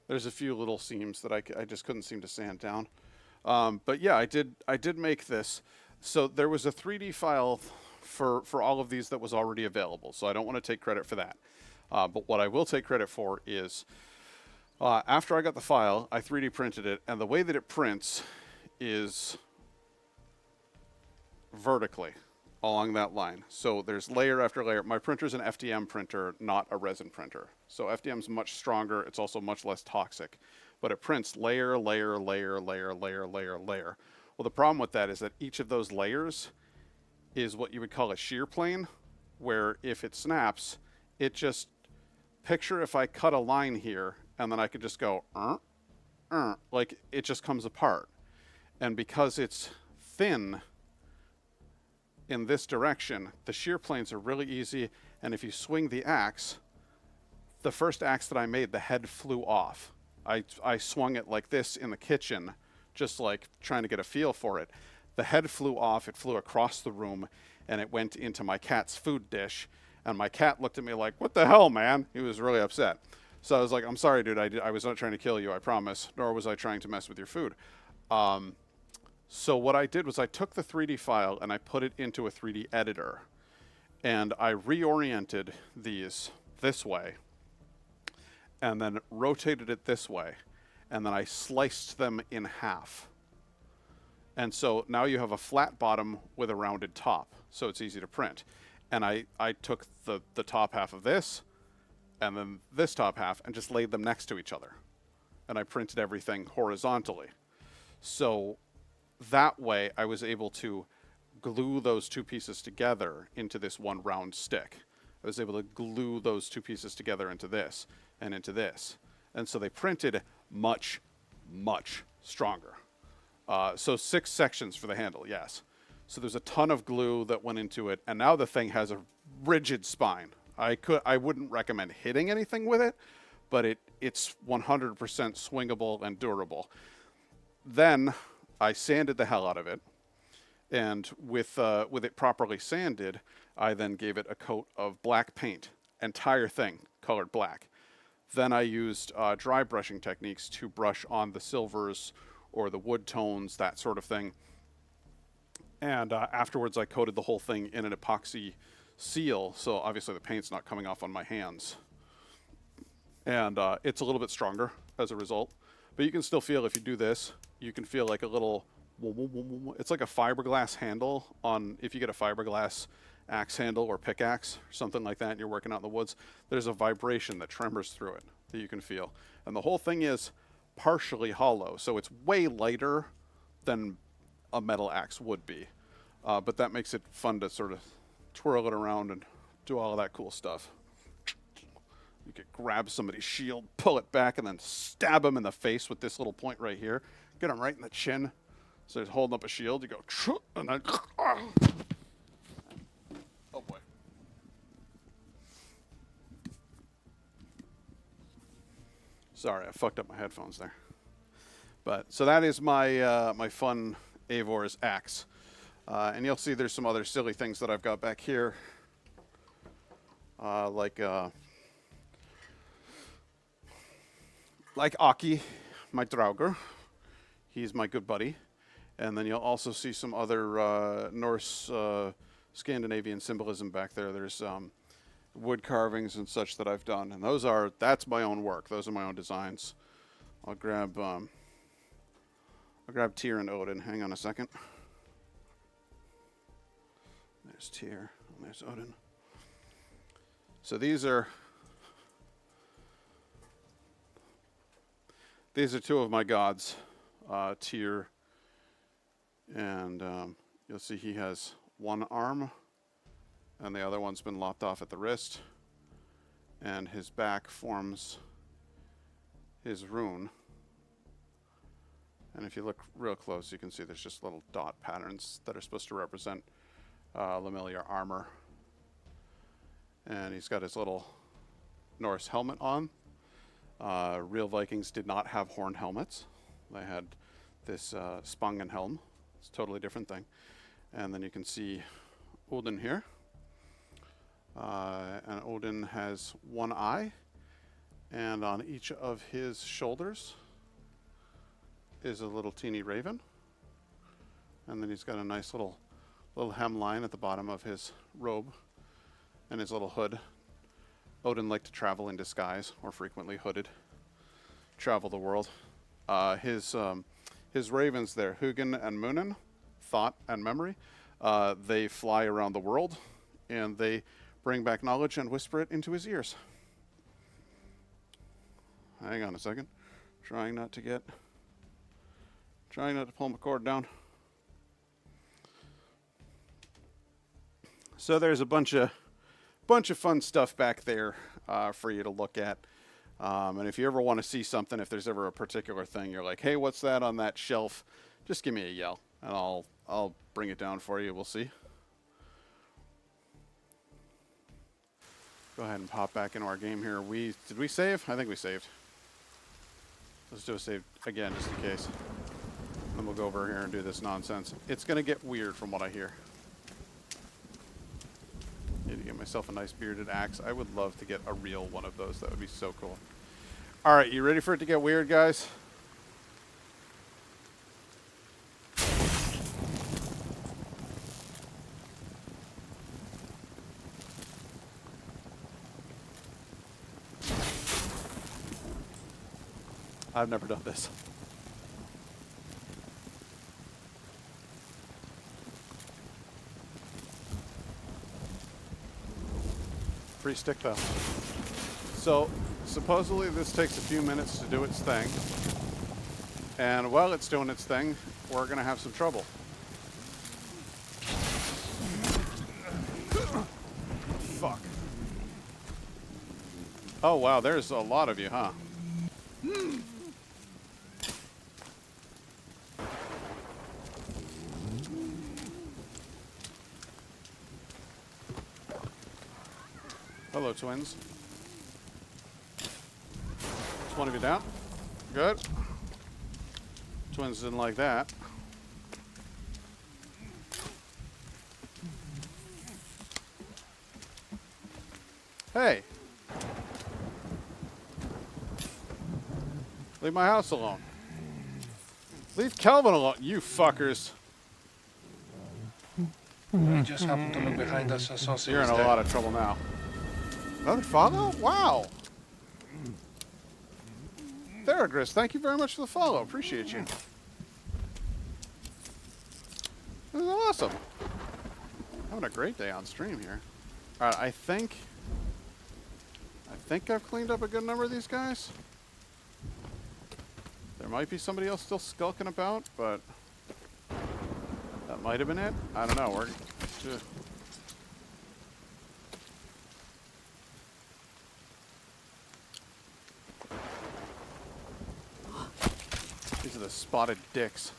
There's a few little seams that I just couldn't seem to sand down. But yeah, I did make this. So there was a 3D file for all of these that was already available. So I don't want to take credit for that. But what I will take credit for is after I got the file, I 3D printed it. And the way that it prints is vertically along that line. So there's layer after layer. My printer's an FDM printer, not a resin printer. So FDM's much stronger. It's also much less toxic. But it prints layer, layer, layer, layer, layer, layer, layer. Well, the problem with that is that each of those layers is what you would call a shear plane, where if it snaps, it just, picture if I cut a line here and then I could just go, like it just comes apart. And because it's thin in this direction, the shear planes are really easy. And if you swing the axe, the first axe that I made, the head flew off. I swung it like this in the kitchen, just like trying to get a feel for it. The head flew off, it flew across the room, and it went into my cat's food dish. And my cat looked at me like, what the hell, man? He was really upset. So I was like, I'm sorry, dude. I was not trying to kill you, I promise. Nor was I trying to mess with your food. So what I did was I took the 3D file and I put it into a 3D editor. And I reoriented these this way. And then rotated it this way. And then I sliced them in half. And so now you have a flat bottom with a rounded top. So it's easy to print. And I took the top half of this and then this top half and just laid them next to each other. And I printed everything horizontally. So that way I was able to glue those two pieces together into this one round stick. I was able to glue those two pieces together into this and into this. And so they printed much, much stronger. So 6 sections for the handle, yes. So there's a ton of glue that went into it, and now the thing has a rigid spine. I wouldn't recommend hitting anything with it, but it's 100% swingable and durable. Then I sanded the hell out of it, and with it properly sanded, I then gave it a coat of black paint, entire thing colored black. Then I used dry brushing techniques to brush on the silvers or the wood tones, that sort of thing. And afterwards, I coated the whole thing in an epoxy seal, so obviously the paint's not coming off on my hands. And it's a little bit stronger as a result. But you can still feel, if you do this, you can feel like a little, it's like a fiberglass handle on, if you get a fiberglass axe handle or pickaxe or something like that and you're working out in the woods, there's a vibration that tremors through it that you can feel. And the whole thing is partially hollow, so it's way lighter than a metal axe would be. But that makes it fun to sort of twirl it around and do all of that cool stuff. You could grab somebody's shield, pull it back, and then stab them in the face with this little point right here. Get them right in the chin. So he's holding up a shield. You go, and then, oh boy. Sorry, I fucked up my headphones there. But so that is my my fun Avor's axe. And you'll see there's some other silly things that I've got back here. Like Aki, my Draugr. He's my good buddy. And then you'll also see some other Norse Scandinavian symbolism back there. There's wood carvings and such that I've done. And that's my own work. Those are my own designs. I'll grab Tyr and Odin. Hang on a second. There's Tyr and there's Odin. So these are two of my gods, Tyr, and you'll see he has one arm and the other one's been lopped off at the wrist, and his back forms his rune. And if you look real close, you can see there's just little dot patterns that are supposed to represent Lemillier armor. And he's got his little Norse helmet on. Real Vikings did not have horn helmets. They had this Spangen helm. It's a totally different thing. And then you can see Odin here. And Odin has one eye. And on each of his shoulders is a little teeny raven. And then he's got a nice little hemline at the bottom of his robe and his little hood. Odin liked to travel in disguise, or frequently hooded. Travel the world. His ravens there, Hugin and Munin, thought and memory, they fly around the world and they bring back knowledge and whisper it into his ears. Hang on a second. Trying not to pull my cord down. So there's a bunch of bunch of fun stuff back there for you to look at. And if you ever want to see something, if there's ever a particular thing, you're like, hey, what's that on that shelf? Just give me a yell, and I'll bring it down for you. We'll see. Go ahead and pop back into our game here. Did we save? I think we saved. Let's do a save again, just in case. Then we'll go over here and do this nonsense. It's going to get weird from what I hear. Need to get myself a nice bearded axe. I would love to get a real one of those. That would be so cool. All right, you ready for it to get weird, guys? I've never done this. Free stick though. So supposedly this takes a few minutes to do its thing. And while it's doing its thing, we're gonna have some trouble. Fuck. Oh wow, there's a lot of you, huh? Hello, twins. Just one of you down. Good. Twins didn't like that. Hey. Leave my house alone. Leave Kelvin alone, you fuckers. We just happened to look behind us and saw Sid You're in a there. lot of trouble now. Another follow? Wow. Theragrist, thank you very much for the follow. Appreciate you. This is awesome. Having a great day on stream here. All right, I think I've cleaned up a good number of these guys. There might be somebody else still skulking about, but that might have been it. I don't know. These are the spotted dicks.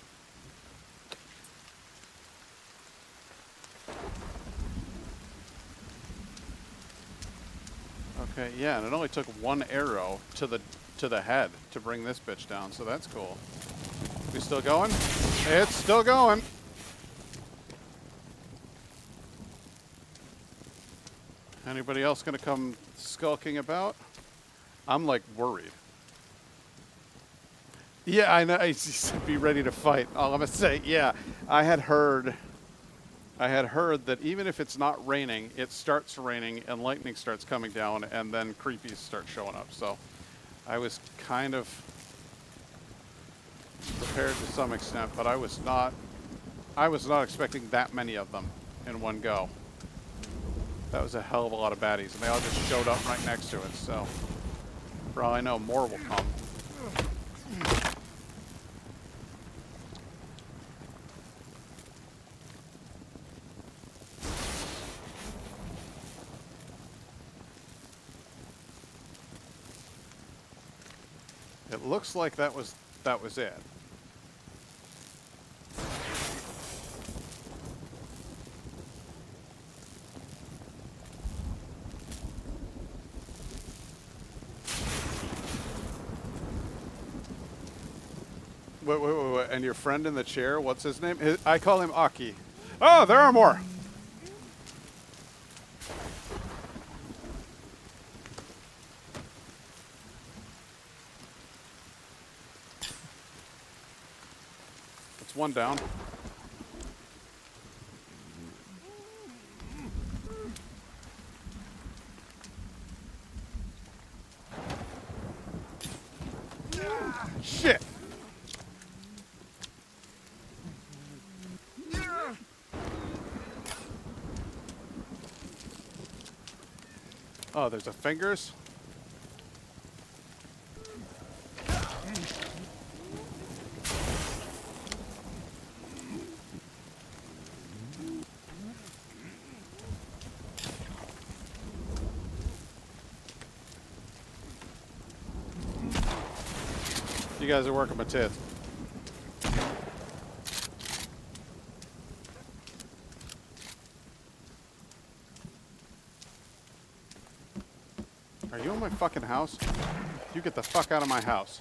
Okay, yeah, and it only took one arrow to the head to bring this bitch down, so that's cool. We still going? It's still going. Anybody else gonna come skulking about? I'm like worried. Yeah, I know. I said be ready to fight. All I'm gonna say, yeah, I had heard that even if it's not raining, it starts raining and lightning starts coming down, and then creepies start showing up. So I was kind of prepared to some extent, but I was not expecting that many of them in one go. That was a hell of a lot of baddies, and they all just showed up right next to it. So for all I know, more will come. It looks like that was it. Wait. And your friend in the chair, what's his name? I call him Aki. Oh, there are more. It's one down. Shit. Oh, there's a fingers. guys are working my tits. Are you in my fucking house? You get the fuck out of my house.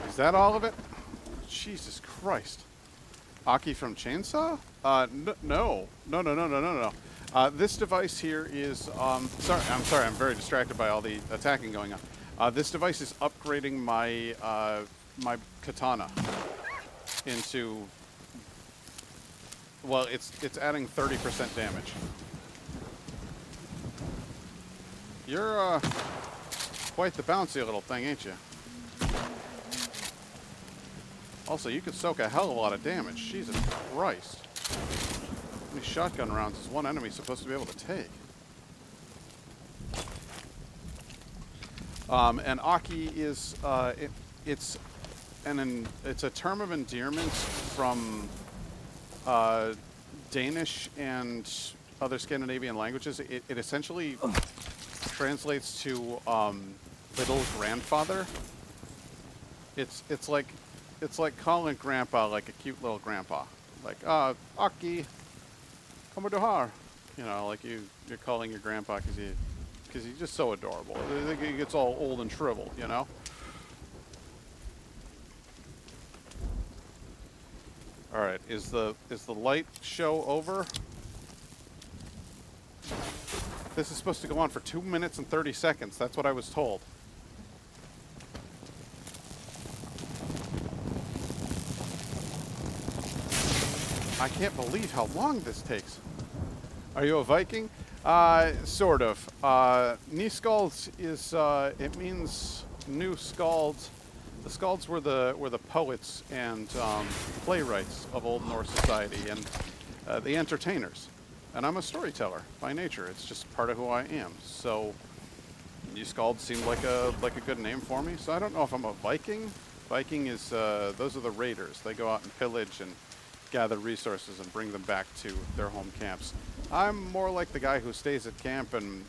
Is that all of it? Jesus Christ. Aki from Chainsaw? No. This device here is, sorry, I'm very distracted by all the attacking going on. This device is upgrading my, my katana into, well, it's adding 30% damage. You're, quite the bouncy little thing, ain't you? Also, you could soak a hell of a lot of damage. Jesus Christ. How many shotgun rounds is one enemy supposed to be able to take? And Aki is, it's a term of endearment from Danish and other Scandinavian languages. It essentially translates to little grandfather. It's like calling grandpa like a cute little grandpa. Like, Aki, come to her. You know, like you're calling your grandpa because he's just so adorable. He gets all old and shriveled, you know? Alright, is the light show over? This is supposed to go on for 2 minutes and 30 seconds. That's what I was told. I can't believe how long this takes. Are you a Viking? Sort of. Nyskald is, it means new skalds. The skalds were the poets and playwrights of Old Norse society and the entertainers. And I'm a storyteller by nature. It's just part of who I am. So nyskald seemed like a good name for me. So I don't know if I'm a Viking. Viking is those are the raiders. They go out and pillage and gather resources and bring them back to their home camps. I'm more like the guy who stays at camp and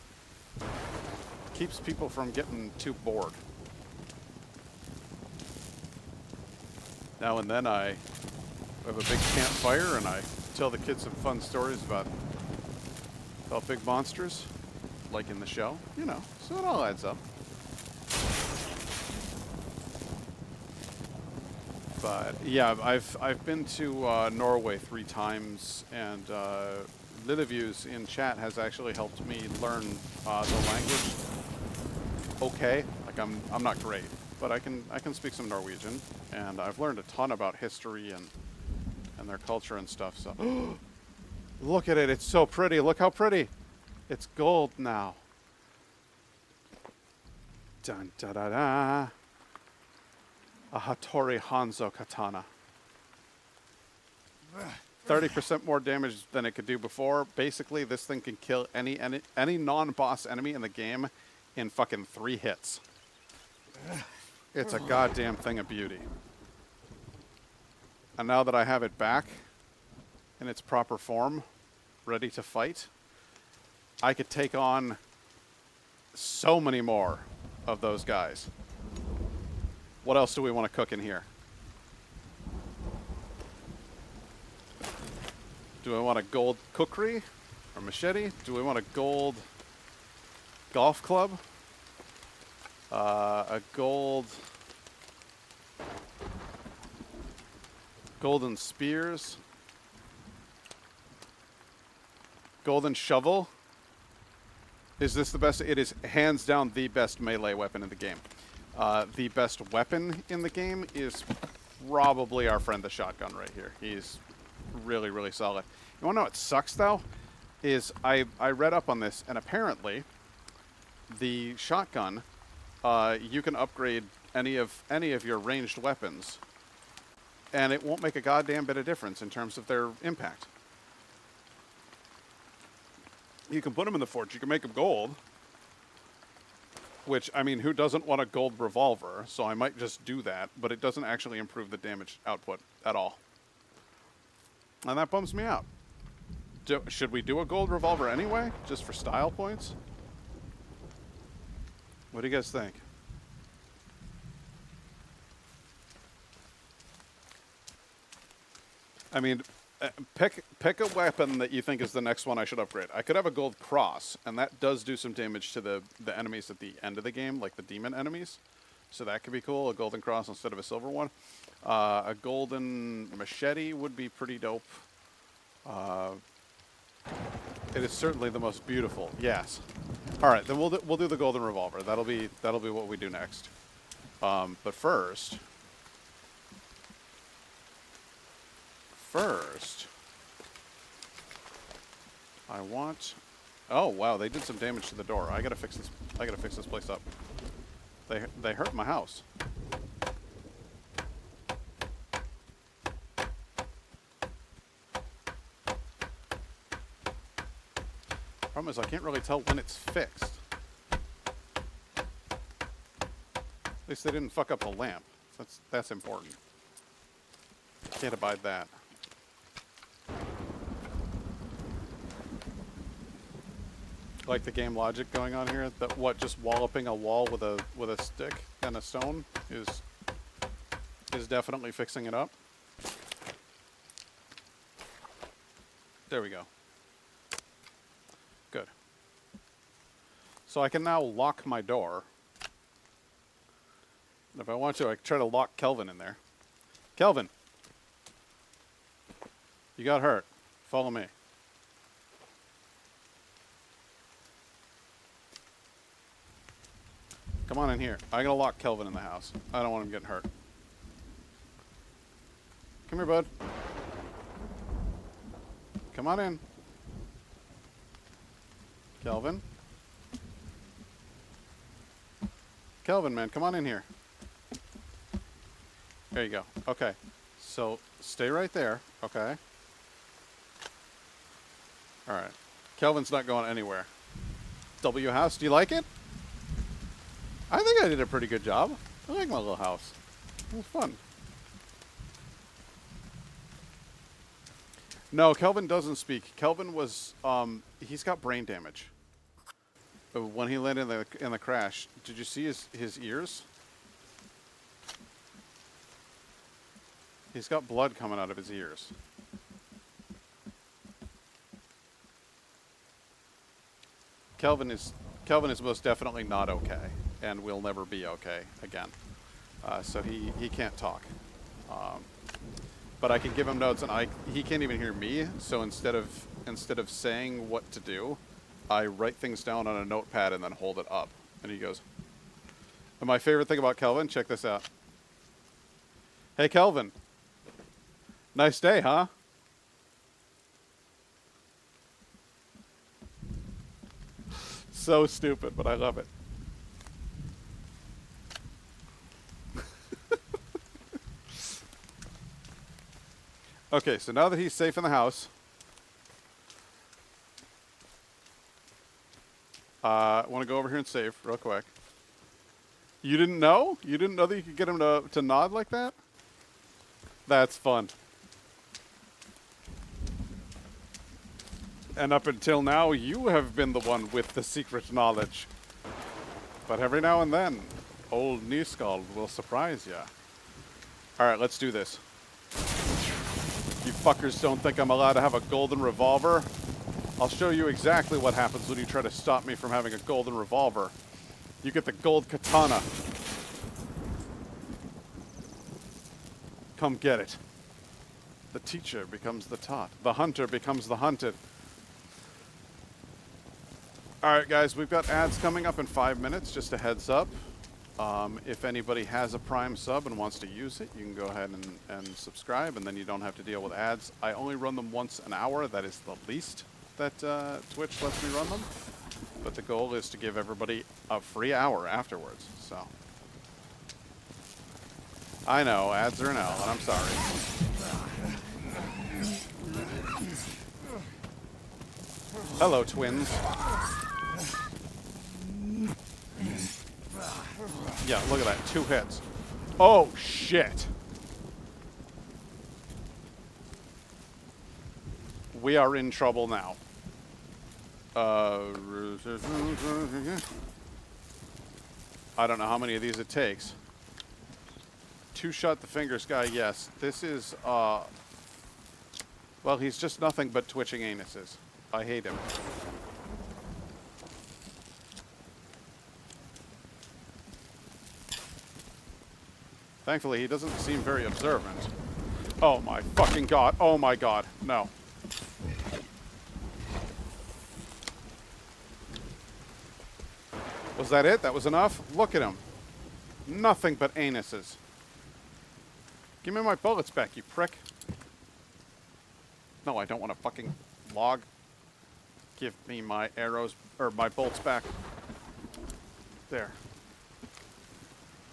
keeps people from getting too bored. Now and then I have a big campfire and I tell the kids some fun stories about big monsters, like in the show, you know, so it all adds up. But yeah, I've been to Norway 3 times, and Lilleviews in chat has actually helped me learn the language. Okay, like I'm not great, but I can speak some Norwegian, and I've learned a ton about history and their culture and stuff. So look at it, it's so pretty. Look how pretty. It's gold now. Dun da da da. A Hattori Hanzo katana. 30% more damage than it could do before. Basically, this thing can kill any non-boss enemy in the game in fucking 3 hits. It's a goddamn thing of beauty. And now that I have it back in its proper form, ready to fight, I could take on so many more of those guys. What else do we want to cook in here? Do I want a gold kukri or machete? Do we want a gold golf club? A golden spears? Golden shovel? Is this the best? It is hands down the best melee weapon in the game. The best weapon in the game is probably our friend the shotgun right here. He's really, really solid. You want to know what sucks, though? Is I read up on this, and apparently the shotgun, you can upgrade any of your ranged weapons, and it won't make a goddamn bit of difference in terms of their impact. You can put them in the forge. You can make them gold. Which, I mean, who doesn't want a gold revolver? So I might just do that, but it doesn't actually improve the damage output at all. And that bums me out. Should we do a gold revolver anyway, just for style points? What do you guys think? I mean, pick a weapon that you think is the next one I should upgrade. I could have a gold cross, and that does do some damage to the enemies at the end of the game, like the demon enemies. So that could be cool, a golden cross instead of a silver one. A golden machete would be pretty dope. It is certainly the most beautiful. Yes. All right, then we'll do the golden revolver. That'll be what we do next. But first, I want. Oh wow, they did some damage to the door. I gotta fix this. I gotta fix this place up. They hurt my house. Problem is, I can't really tell when it's fixed. At least they didn't fuck up the lamp. That's important. Can't abide that. Like the game logic going on here, that what just walloping a wall with a stick and a stone is definitely fixing it up. There we go. Good. So I can now lock my door. And if I want to, I can try to lock Kelvin in there. Kelvin! You got hurt. Follow me. Come on in here. I'm gonna lock Kelvin in the house. I don't want him getting hurt. Come here, bud. Come on in. Kelvin. Kelvin, man, come on in here. There you go. Okay. So, stay right there. Okay. Alright. Kelvin's not going anywhere. W house, do you like it? I think I did a pretty good job. I like my little house. It was fun. No, Kelvin doesn't speak. Kelvin was, he's got brain damage. When he landed in the crash, did you see his ears? He's got blood coming out of his ears. Kelvin is most definitely not okay, and will never be okay again. So he can't talk. But I can give him notes, and he can't even hear me. So instead of saying what to do, I write things down on a notepad and then hold it up. And he goes. And my favorite thing about Kelvin, check this out. Hey Kelvin, nice day, huh? So stupid, but I love it. Okay, so now that he's safe in the house, I want to go over here and save real quick. You didn't know? You didn't know that you could get him to nod like that? That's fun. And up until now, you have been the one with the secret knowledge. But every now and then, old nyskald will surprise ya. Alright, let's do this. You fuckers don't think I'm allowed to have a golden revolver? I'll show you exactly what happens when you try to stop me from having a golden revolver. You get the gold katana. Come get it. The teacher becomes the taught. The hunter becomes the hunted. Alright guys, we've got ads coming up in 5 minutes, just a heads up. If anybody has a Prime sub and wants to use it, you can go ahead and subscribe, and then you don't have to deal with ads. I only run them once an hour. That is the least that Twitch lets me run them. But the goal is to give everybody a free hour afterwards, so. I know, ads are an L, and I'm sorry. Hello, twins. Yeah, look at that. 2 hits. Oh, shit. we are in trouble now. I don't know how many of these it takes. Two shot the fingers guy, yes. This is, well, he's just nothing but twitching anuses. I hate him. Thankfully, he doesn't seem very observant. Oh my fucking god. Oh my god. No. Was that it? That was enough? Look at him. Nothing but anuses. Give me my bullets back, you prick. No, I don't want a fucking log. Give me my arrows, or my bolts back. There.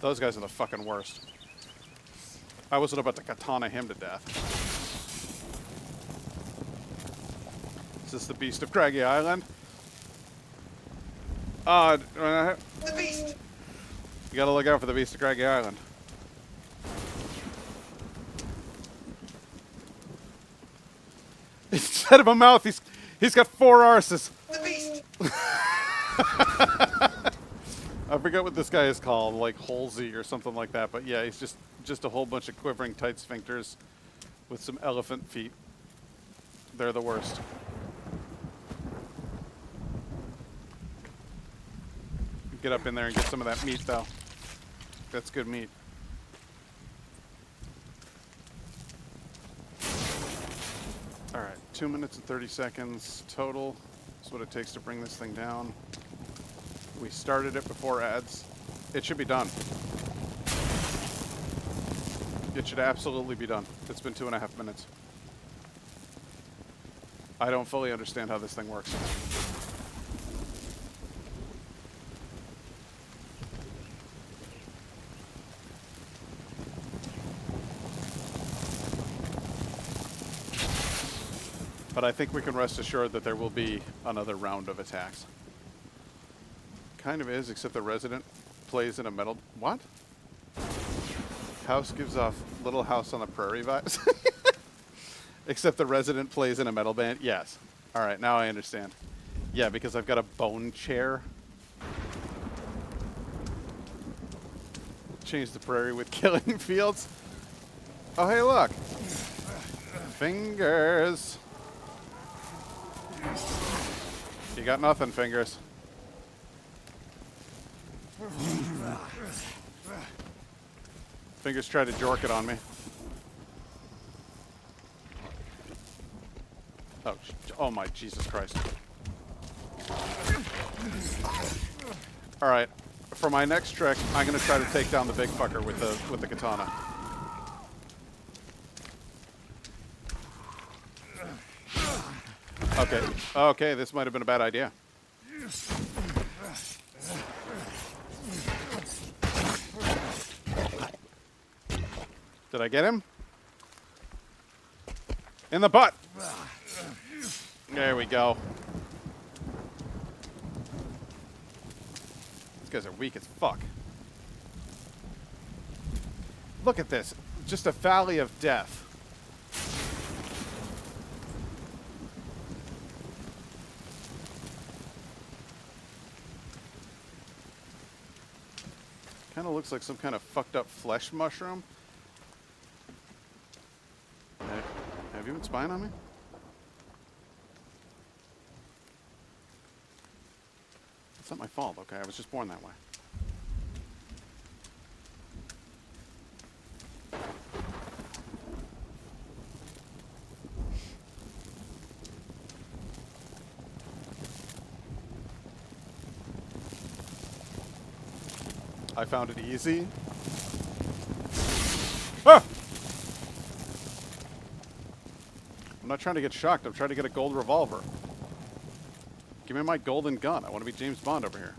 Those guys are the fucking worst. I wasn't about to katana him to death. Is this the Beast of Craggy Island? The Beast! You gotta look out for the Beast of Craggy Island. Instead of a mouth, he's got 4 arses. The Beast! I forget what this guy is called, like Halsey or something like that, but yeah, he's just a whole bunch of quivering tight sphincters with some elephant feet. They're the worst. Get up in there and get some of that meat, though. That's good meat. Alright, 2 minutes and 30 seconds total. That's what it takes to bring this thing down. We started it before ads. It should be done. It should absolutely be done. It's been 2.5 minutes. I don't fully understand how this thing works. But I think we can rest assured that there will be another round of attacks. Kind of is, except the resident plays in a metal... What? House gives off Little House on the Prairie vibes. Except the resident plays in a metal band. Yes. Alright, now I understand. Yeah, because I've got a bone chair. Change the prairie with killing fields. Oh, hey, look. Fingers. You got nothing, Fingers. Fingers tried to jork it on me. Oh my Jesus Christ. Alright. For my next trick, I'm gonna try to take down the big fucker with the katana. Okay. Okay, this might have been a bad idea. Did I get him? In the butt! There we go. These guys are weak as fuck. Look at this. Just a valley of death. Kind of looks like some kind of fucked up flesh mushroom. Have you been spying on me? It's not my fault, okay? I was just born that way. I found it easy. Ah! I'm not trying to get shocked. I'm trying to get a gold revolver. Give me my golden gun. I want to be James Bond over here.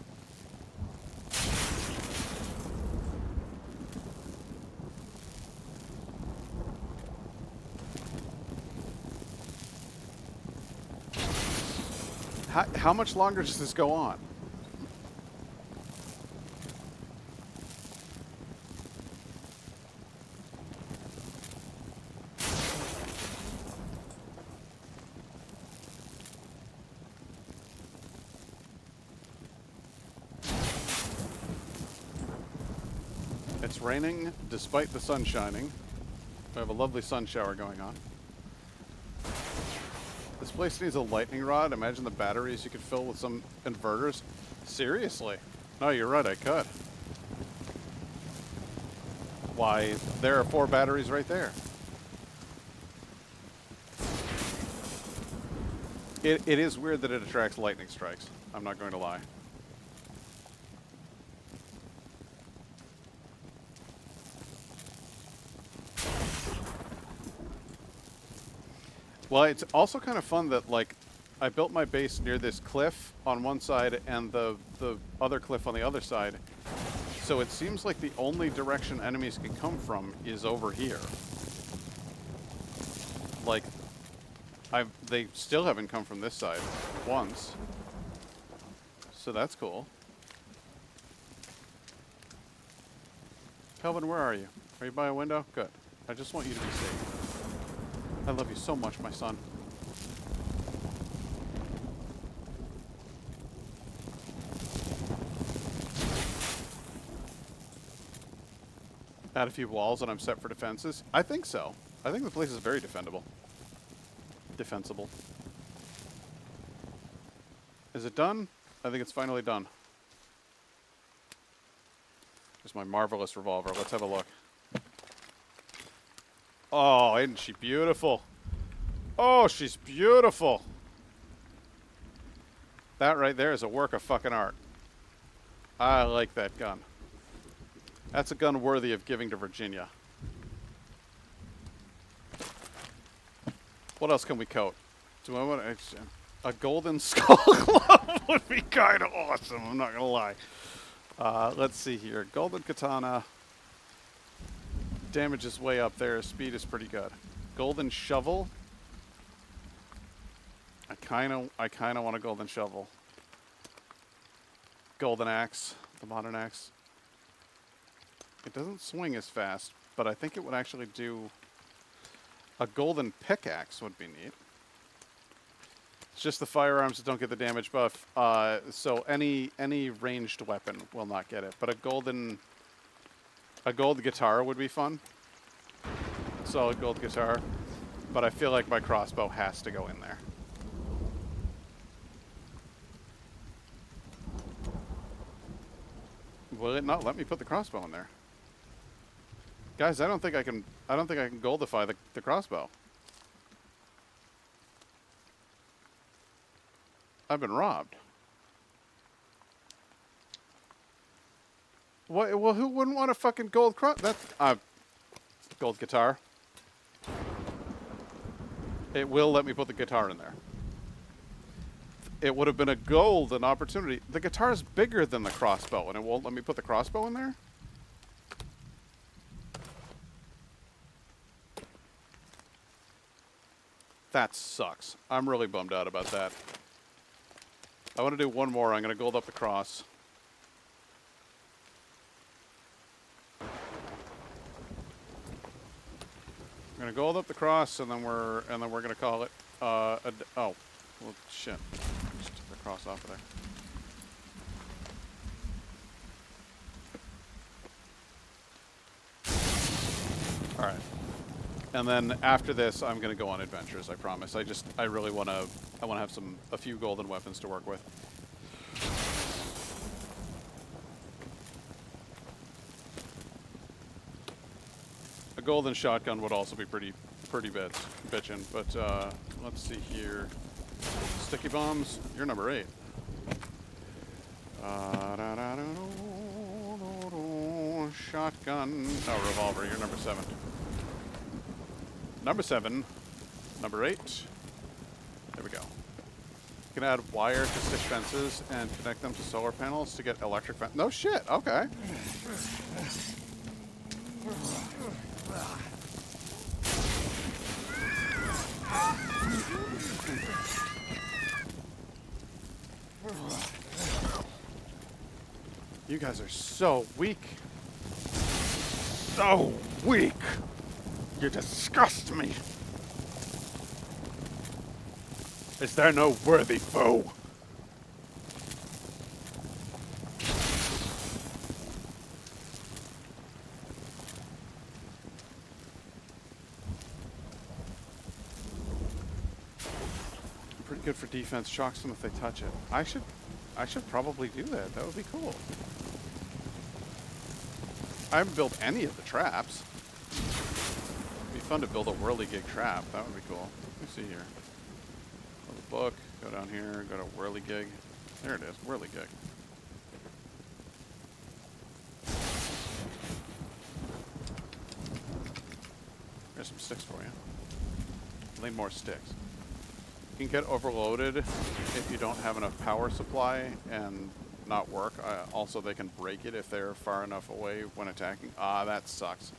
How much longer does this go on? It's raining despite the sun shining. We have a lovely sun shower going on. This place needs a lightning rod. Imagine the batteries you could fill with some inverters. Seriously? No, you're right, I could. Why, there are 4 batteries right there. It is weird that it attracts lightning strikes. I'm not going to lie. Well, it's also kind of fun that, like, I built my base near this cliff on one side and the other cliff on the other side. So it seems like the only direction enemies can come from is over here. Like, they still haven't come from this side once. So that's cool. Kelvin, where are you? Are you by a window? Good. I just want you to be safe. I love you so much, my son. Add a few walls and I'm set for defenses? I think so. I think the place is very defendable. Defensible. Is it done? I think it's finally done. There's my marvelous revolver. Let's have a look. Oh, isn't she beautiful? Oh, she's beautiful. That right there is a work of fucking art. I like that gun. That's a gun worthy of giving to Virginia. What else can we coat? Do I want a golden skull glove would be kind of awesome, I'm not going to lie. Let's see here. Golden katana. Damage is way up there. Speed is pretty good. Golden shovel. I kind of want a golden shovel. Golden axe, the modern axe. It doesn't swing as fast, but I think it would actually do. A golden pickaxe would be neat. It's just the firearms that don't get the damage buff. So any ranged weapon will not get it, but a gold guitar would be fun. Solid gold guitar. But I feel like my crossbow has to go in there. Will it not let me put the crossbow in there? Guys, I don't think I can goldify the crossbow. I've been robbed. What? Well, who wouldn't want a fucking gold that's gold guitar. It will let me put the guitar in there. It would have been a golden opportunity. The guitar is bigger than the crossbow, and it won't let me put the crossbow in there? That sucks. I'm really bummed out about that. I want to do one more. I'm going to gold up the cross. I'm going to gold up the cross, and then we're going to call it oh, well, shit. Just took the cross off of there. All right. And then after this, I'm going to go on adventures, I promise. I really want to have a few golden weapons to work with. A golden shotgun would also be pretty bitchin', but let's see here. Sticky bombs, you're number 8. Shotgun, oh, revolver, you're number 7. Number 7, number 8. There we go. You can add wire to stick fences and connect them to solar panels to get electric fence. No shit, okay. You guys are so weak. So weak. You disgust me. Is there no worthy foe? Pretty good for defense. Shocks them if they touch it. I should probably do that. That would be cool. I haven't built any of the traps. It'd be fun to build a whirligig trap. That would be cool. Let me see here. Go to the book. Go down here. Go to whirligig. There it is. Whirligig. There's some sticks for you. I need more sticks. You can get overloaded if you don't have enough power supply and not work. Also, they can break it if they're far enough away when attacking. Ah, that sucks.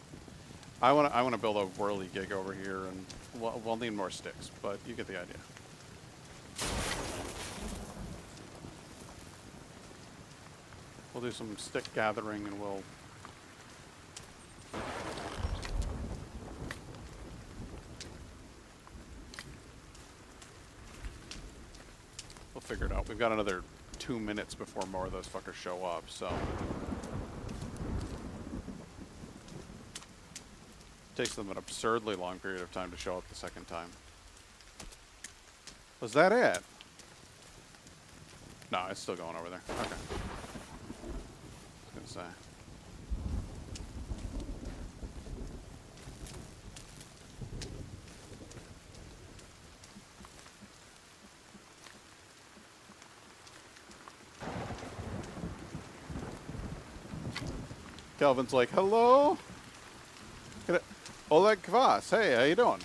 I want to build a whirligig over here, and we'll need more sticks, but you get the idea. We'll do some stick gathering, and we'll figure it out. We've got another 2 minutes before more of those fuckers show up, so. Takes them an absurdly long period of time to show up the second time. Was that it? No, it's still going over there. Okay. I was gonna say. Kelvin's like, hello? Oleg Kvass, hey, how you doing?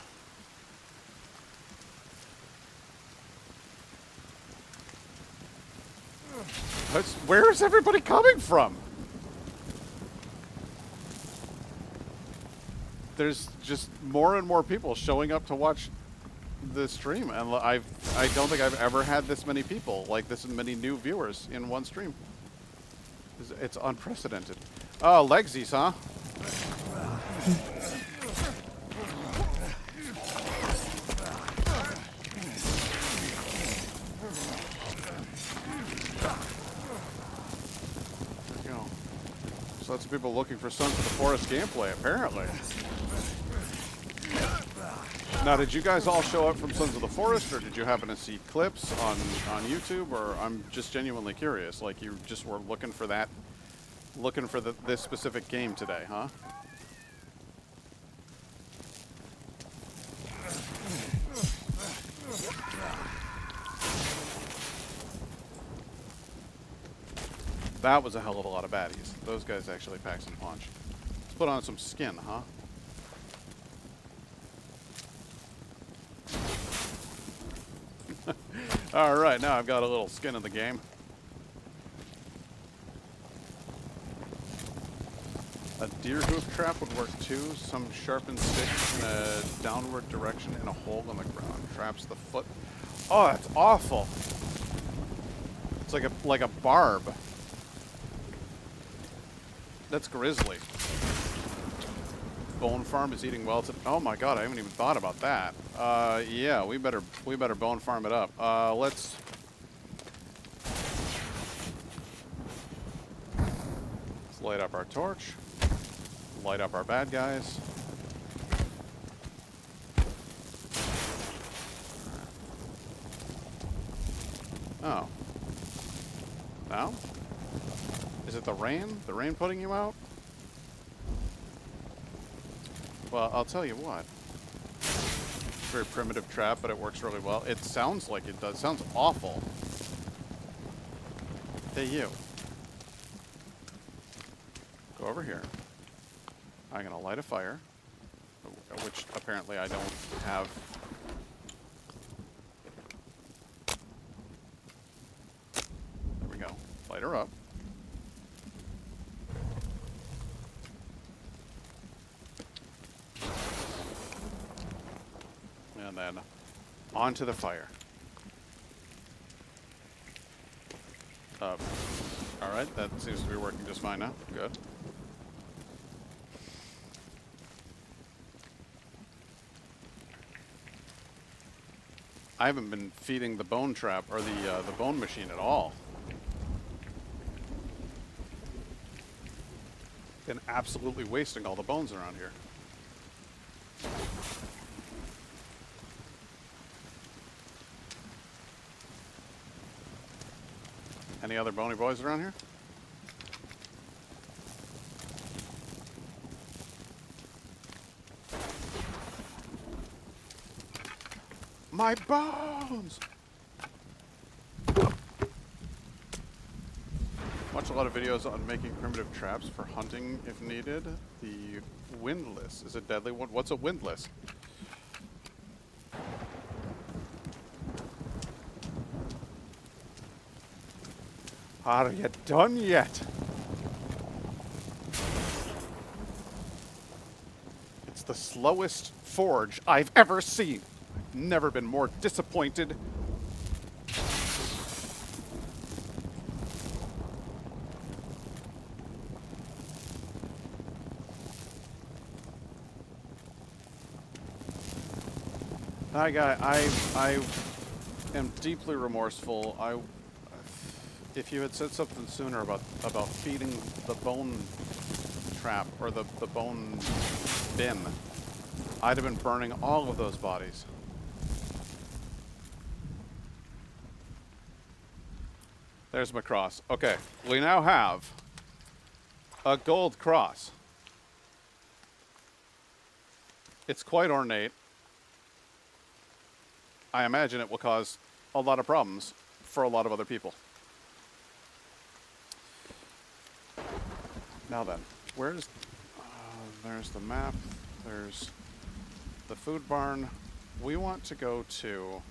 Where is everybody coming from? There's just more and more people showing up to watch the stream, and I don't think I've ever had this many people, like this many new viewers in one stream. It's unprecedented. Oh, legsies, huh? There you go. So lots of people looking for Sons of the Forest gameplay, apparently. Now, did you guys all show up from Sons of the Forest, or did you happen to see clips on YouTube, or I'm just genuinely curious, like you just were looking for that, this specific game today, huh? That was a hell of a lot of baddies. Those guys actually pack some punch. Let's put on some skin, huh? Alright, now I've got a little skin in the game. A deer hoof trap would work too. Some sharpened sticks in a downward direction in a hole in the ground. Traps the foot. Oh, that's awful. It's like a barb. That's grisly. Bone farm is eating well. Oh my god, I haven't even thought about that. Yeah, we better bone farm it up. Let's light up our torch. Light up our bad guys. Oh. Now? Is it the rain? The rain putting you out? Well, I'll tell you what. Very primitive trap, but it works really well. It sounds like it does. It sounds awful. Hey, you. Go over here. I'm going to light a fire, which apparently I don't have. There we go. Light her up. And then onto the fire. Alright, that seems to be working just fine now. Good. I haven't been feeding the bone trap or the bone machine at all. Been absolutely wasting all the bones around here. Any other bony boys around here? My bones! Watch a lot of videos on making primitive traps for hunting if needed. The windlass is a deadly one. What's a windlass? Are you done yet? It's the slowest forge I've ever seen. I've never been more disappointed. Hi, guy. I am deeply remorseful. If you had said something sooner about feeding the bone trap or the bone bin, I'd have been burning all of those bodies. There's my cross. Okay, we now have a gold cross. It's quite ornate. I imagine it will cause a lot of problems for a lot of other people. Now then, where's... there's the map. There's the food barn. We want to go to...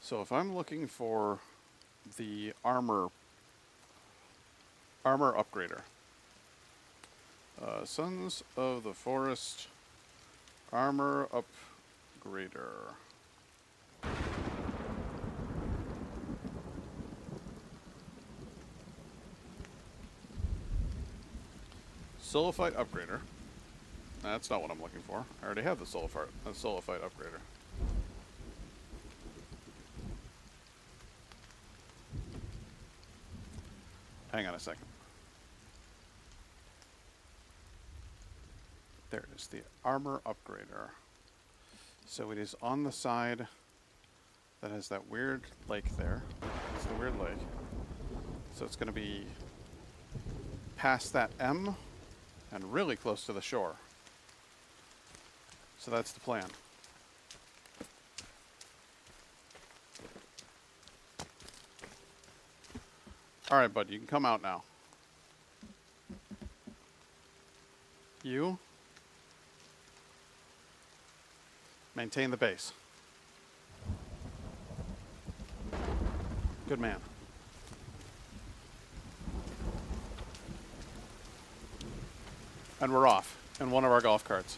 So if I'm looking for the armor upgrader, Sons of the Forest armor upgrader. Sulfite upgrader. That's not what I'm looking for. I already have the sulfite upgrader. Hang on a second. There it is, the armor upgrader. So it is on the side that has that weird lake there. It's the weird lake. So it's going to be past that M and really close to the shore. So that's the plan. All right, bud, you can come out now. You maintain the base. Good man. And we're off in one of our golf carts.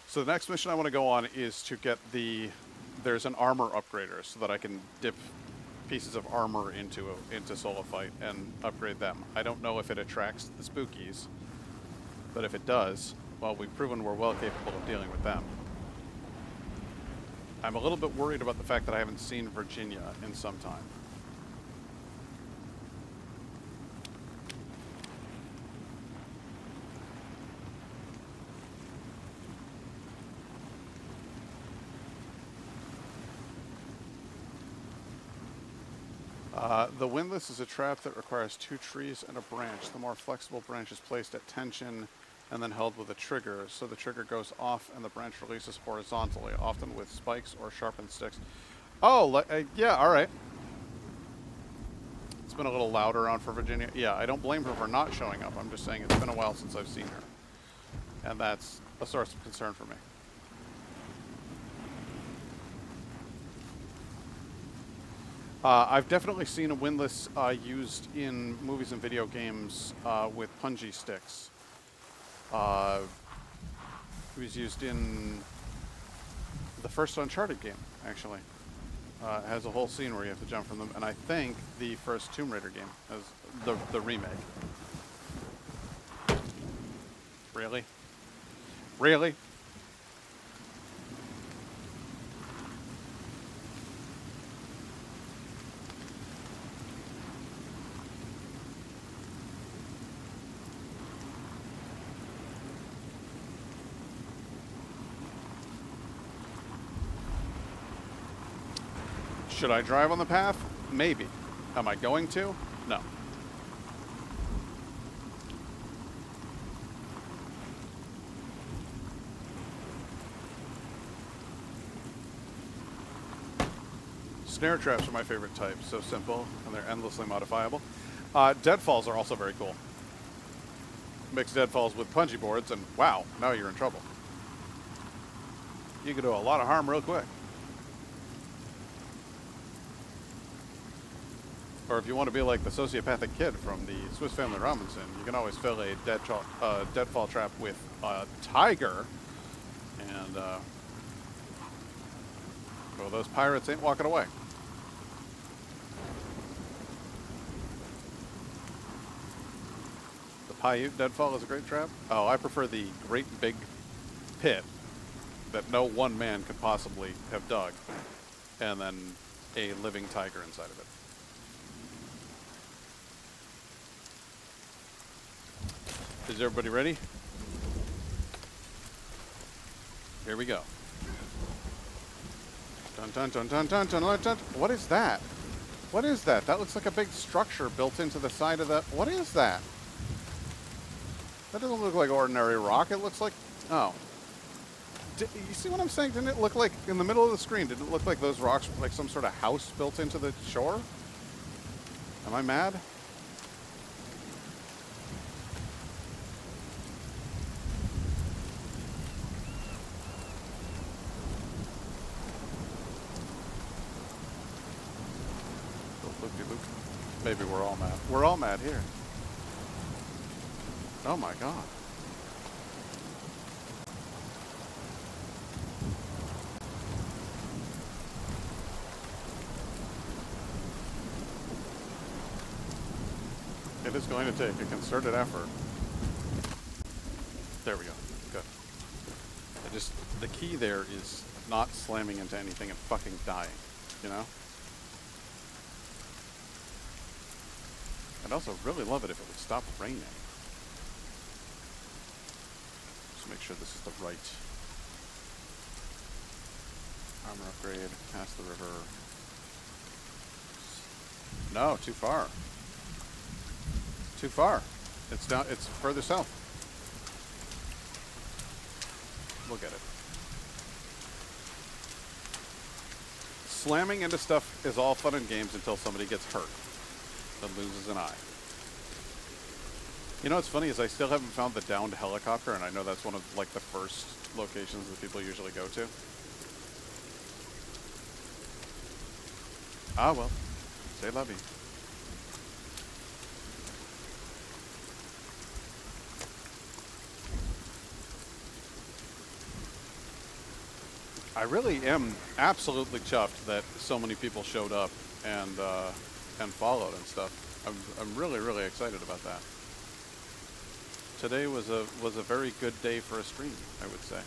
So the next mission I want to go on is to get there's an armor upgrader so that I can dip pieces of armor into Solophyte and upgrade them. I don't know if it attracts the spookies, but if it does, well, we've proven we're well capable of dealing with them. I'm a little bit worried about the fact that I haven't seen Virginia in some time. The windlass is a trap that requires 2 trees and a branch. The more flexible branch is placed at tension and then held with a trigger, so the trigger goes off and the branch releases horizontally, often with spikes or sharpened sticks. Oh, yeah, all right. It's been a little loud around for Virginia. Yeah, I don't blame her for not showing up. I'm just saying it's been a while since I've seen her. And that's a source of concern for me. I've definitely seen a windlass used in movies and video games with punji sticks. It was used in the first Uncharted game, actually. It has a whole scene where you have to jump from them, and I think the first Tomb Raider game has the remake. Really? Really? Should I drive on the path? Maybe. Am I going to? No. Snare traps are my favorite type. So simple, and they're endlessly modifiable. Deadfalls are also very cool. Mix deadfalls with punji boards, and wow, now you're in trouble. You can do a lot of harm real quick. Or if you want to be like the sociopathic kid from the Swiss Family Robinson, you can always fill a deadfall trap with a tiger, and well, those pirates ain't walking away. The Paiute deadfall is a great trap. Oh, I prefer the great big pit that no one man could possibly have dug, and then a living tiger inside of it. Is everybody ready? Here we go. Dun dun dun dun dun dun dun dun. What is that? What is that? That looks like a big structure built into the side of the... What is that? That doesn't look like ordinary rock. It looks like... Oh. You see what I'm saying? Didn't it look like, in the middle of the screen, didn't it look like those rocks were like some sort of house built into the shore? Am I mad? Maybe we're all mad. We're all mad here. Oh my god. It is going to take a concerted effort. There we go. Good. The key there is not slamming into anything and fucking dying, you know? I'd also really love it if it would stop raining. Just make sure this is the right armor upgrade. Past the river. No, too far. Too far. It's down. It's further south. We'll get it. Slamming into stuff is all fun and games until somebody gets hurt. That loses an eye. You know what's funny is I still haven't found the downed helicopter, and I know that's one of like the first locations that people usually go to. Ah well, say la vie. I really am absolutely chuffed that so many people showed up and followed and stuff. I'm really, really excited about that. Today was a very good day for a stream, I would say.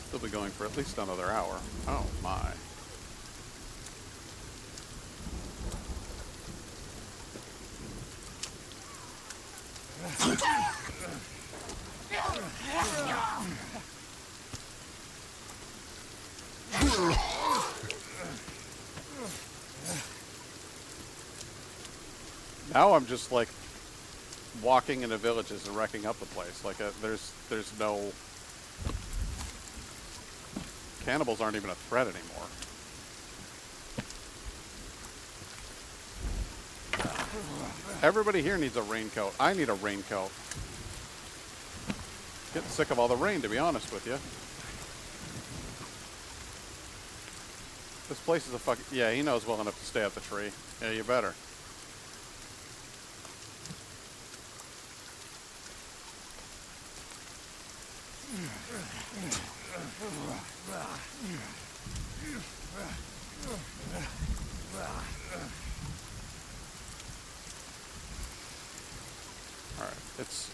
Still be going for at least another hour. Oh my. Now I'm just like walking into villages and wrecking up the place. Like there's no cannibals aren't even a threat anymore. Everybody here needs a raincoat. I need a raincoat. Getting sick of all the rain, to be honest with you. This place is a fucking... Yeah, he knows well enough to stay up the tree. Yeah, you better. Alright, it's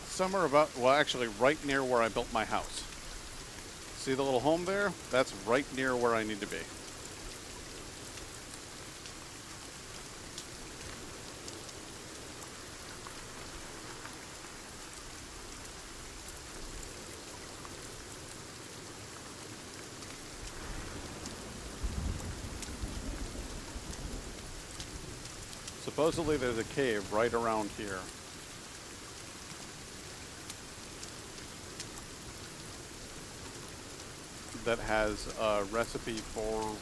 somewhere about... Well, actually, right near where I built my house. See the little home there? That's right near where I need to be. Supposedly there's a cave right around here. That has a recipe for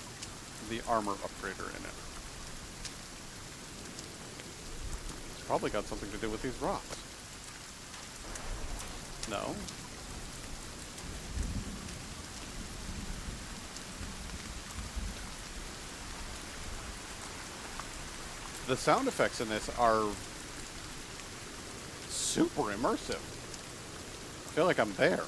the armor upgrader in it. It's probably got something to do with these rocks. No? The sound effects in this are super immersive. I feel like I'm there.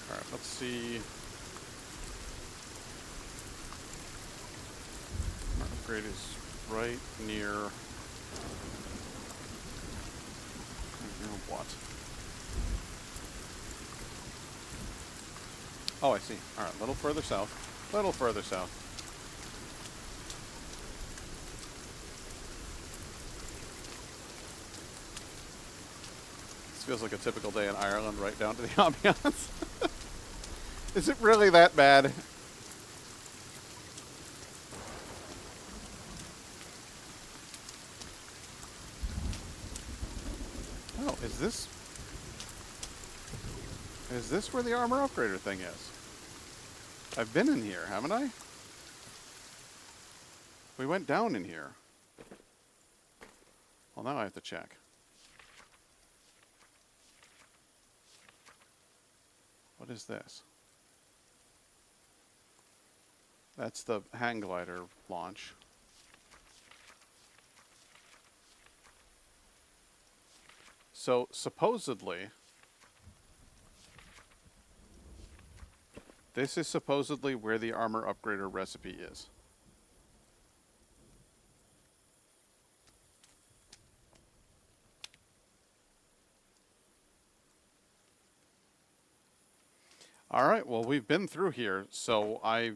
Alright, let's see. Our upgrade is right near... what? Oh, I see. Alright, a little further south. A little further south. This feels like a typical day in Ireland, right down to the ambiance. Is it really that bad? Oh, is this where the armor upgrader thing is? I've been in here, haven't I? We went down in here. Well, now I have to check. What is this? That's the hang glider launch. So, supposedly, this is supposedly where the armor upgrader recipe is. All right, well, we've been through here, so I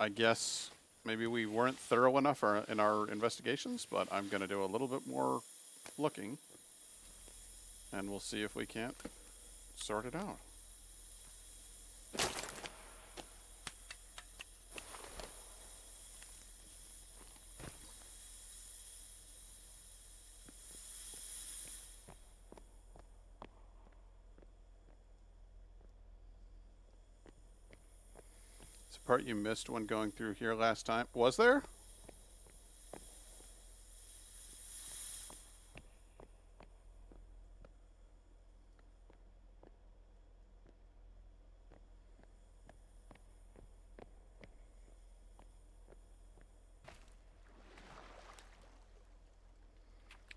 guess maybe we weren't thorough enough in our investigations, but I'm going to do a little bit more looking, and we'll see if we can't sort it out. It's a part you missed when going through here last time. Was there?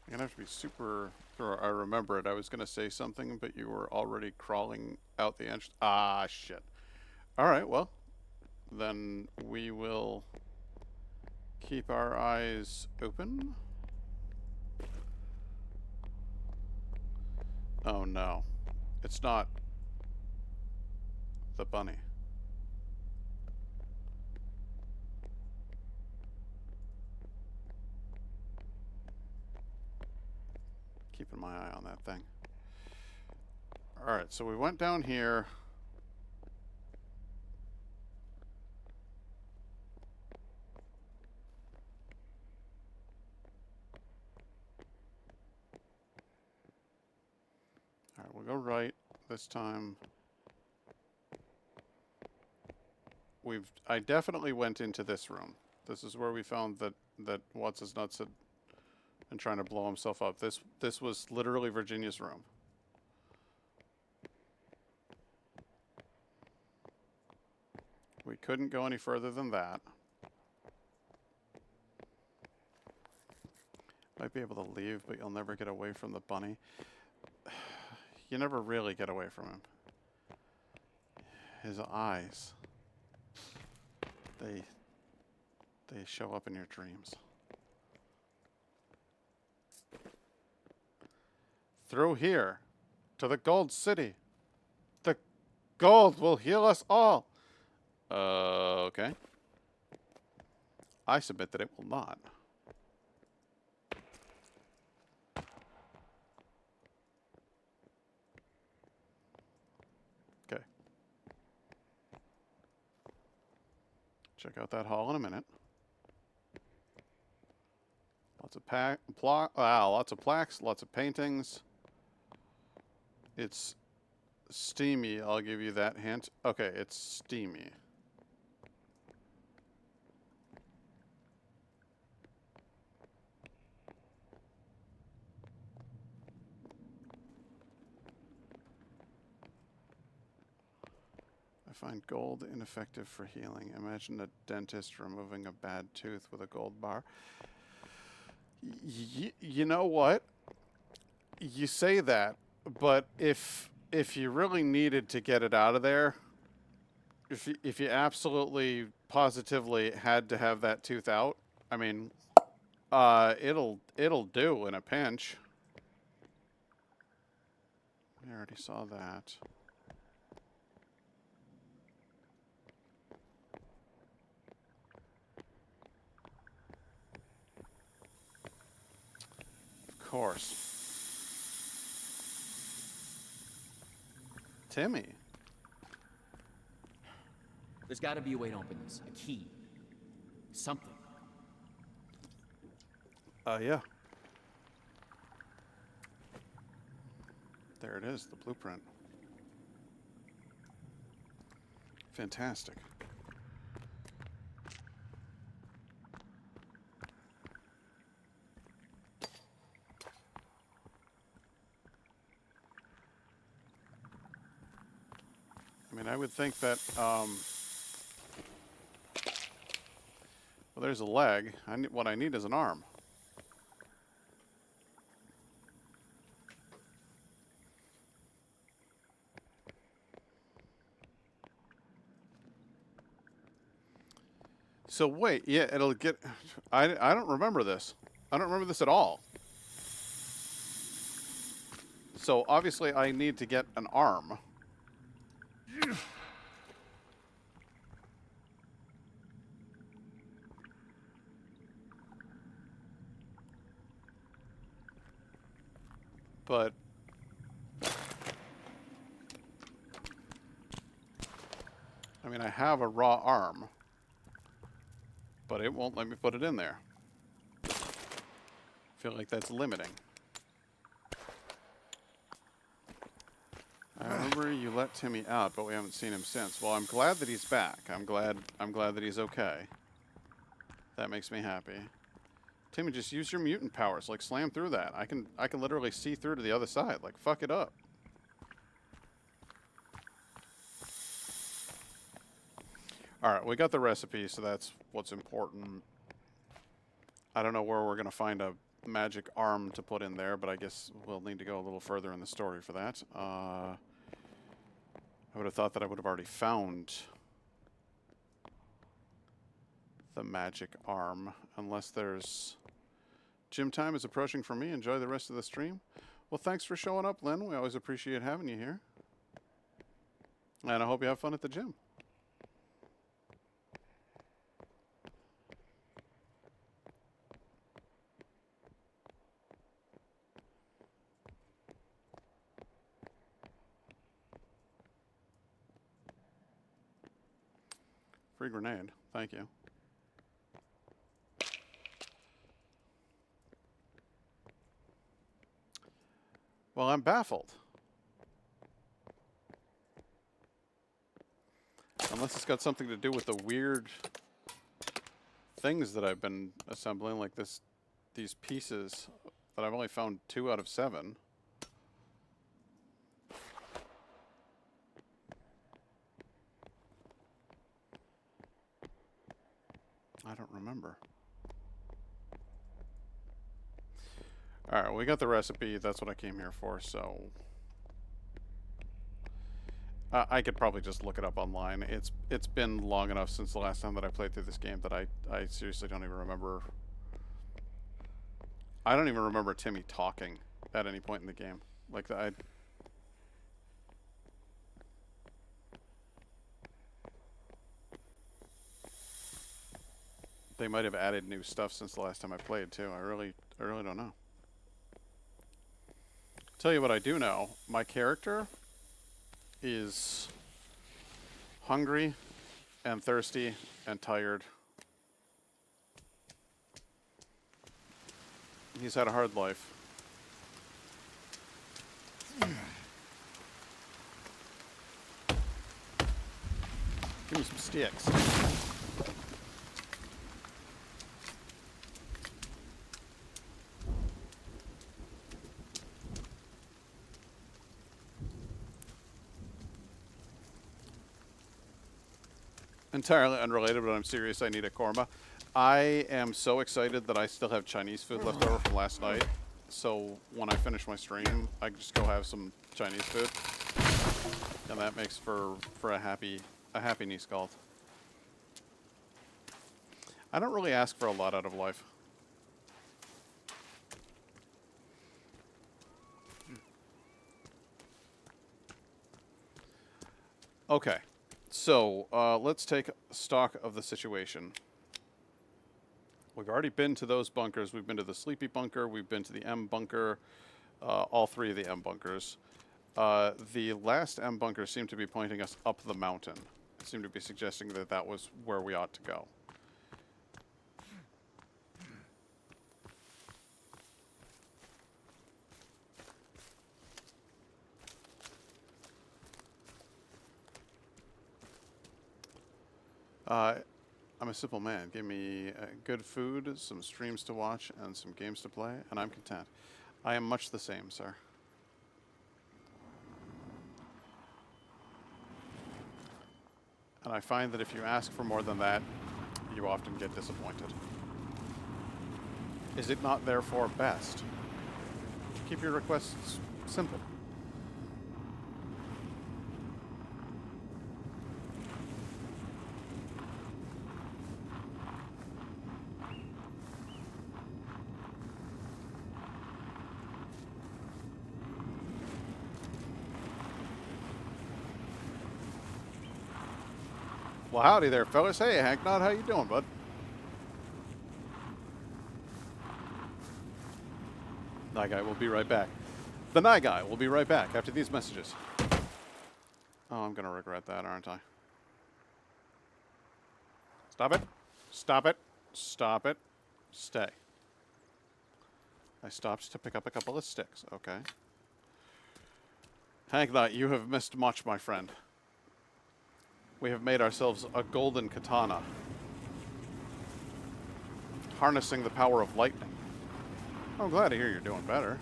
I'm gonna have to be super thorough. I remember it. I was gonna say something, but you were already crawling out the entrance. Ah, shit. All right, well, then we will keep our eyes open. Oh no, it's not the bunny. Keeping my eye on that thing. All right, so we went down here. All right, we'll go right this time. I definitely went into this room. This is where we found that what's his nuts had been trying to blow himself up. This was literally Virginia's room. We couldn't go any further than that. Might be able to leave, but you'll never get away from the bunny. You never really get away from him. His eyes. They show up in your dreams. Through here, to the Gold City. The gold will heal us all. Okay. I submit that it will not. check out that hall in a minute. Lots of lots of plaques, lots of paintings. It's steamy, I'll give you that hint. Okay, it's steamy. I find gold ineffective for healing. Imagine a dentist removing a bad tooth with a gold bar. You know what? You say that, but if you really needed to get it out of there, if you absolutely positively had to have that tooth out, I mean, it'll do in a pinch. We already saw that. Of course. Timmy. There's got to be a way to open this. A key. Something. Yeah. There it is, the blueprint. Fantastic. I mean, I would think that, well, there's a leg. What I need is an arm. So wait, yeah, it'll get, I don't remember this. I don't remember this at all. So obviously I need to get an arm. But I mean, I have a raw arm, but it won't let me put it in there. I feel like that's limiting. I remember you let Timmy out, but we haven't seen him since. Well, I'm glad that he's back. I'm glad that he's okay. That makes me happy. Timmy, just use your mutant powers. Like, slam through that. I can literally see through to the other side. Like, fuck it up. Alright, we got the recipe, so that's what's important. I don't know where we're going to find a magic arm to put in there, but I guess we'll need to go a little further in the story for that. I would have thought that I would have already found the magic arm, unless there's... Gym time is approaching for me. Enjoy the rest of the stream. Well, thanks for showing up, Lynn. We always appreciate having you here. And I hope you have fun at the gym. Free grenade. Thank you. Well, I'm baffled. Unless it's got something to do with the weird things that I've been assembling, like these pieces that I've only found 2 out of 7. I don't remember. Alright, we got the recipe. That's what I came here for, so... I could probably just look it up online. It's been long enough since the last time that I played through this game that I seriously don't even remember... I don't even remember Timmy talking at any point in the game. Like, they might have added new stuff since the last time I played, too. I really don't know. Tell you what I do know. My character is hungry and thirsty and tired. He's had a hard life. Give me some sticks. Entirely unrelated, but I'm serious. I need a korma. I am so excited that I still have Chinese food left over from last night. So when I finish my stream, I can just go have some Chinese food, and that makes for a happy nyskald. I don't really ask for a lot out of life. Okay, so let's take stock of the situation. We've already been to those bunkers. We've been to the Sleepy Bunker. We've been to the M Bunker. All three of the M Bunkers. The last M Bunker seemed to be pointing us up the mountain. It seemed to be suggesting that that was where we ought to go. I'm a simple man. Give me good food, some streams to watch, and some games to play, and I'm content. I am much the same, sir. And I find that if you ask for more than that, you often get disappointed. Is it not therefore best? Keep your requests simple. Well, howdy there, fellas. Hey, Hank Knot, how you doing, bud? Nye Guy will be right back. The Nye Guy will be right back after these messages. Oh, I'm going to regret that, aren't I? Stop it. Stop it. Stop it. Stay. I stopped to pick up a couple of sticks. Okay. Hank Knot, you have missed much, my friend. We have made ourselves a golden katana, harnessing the power of lightning. I'm glad to hear you're doing better.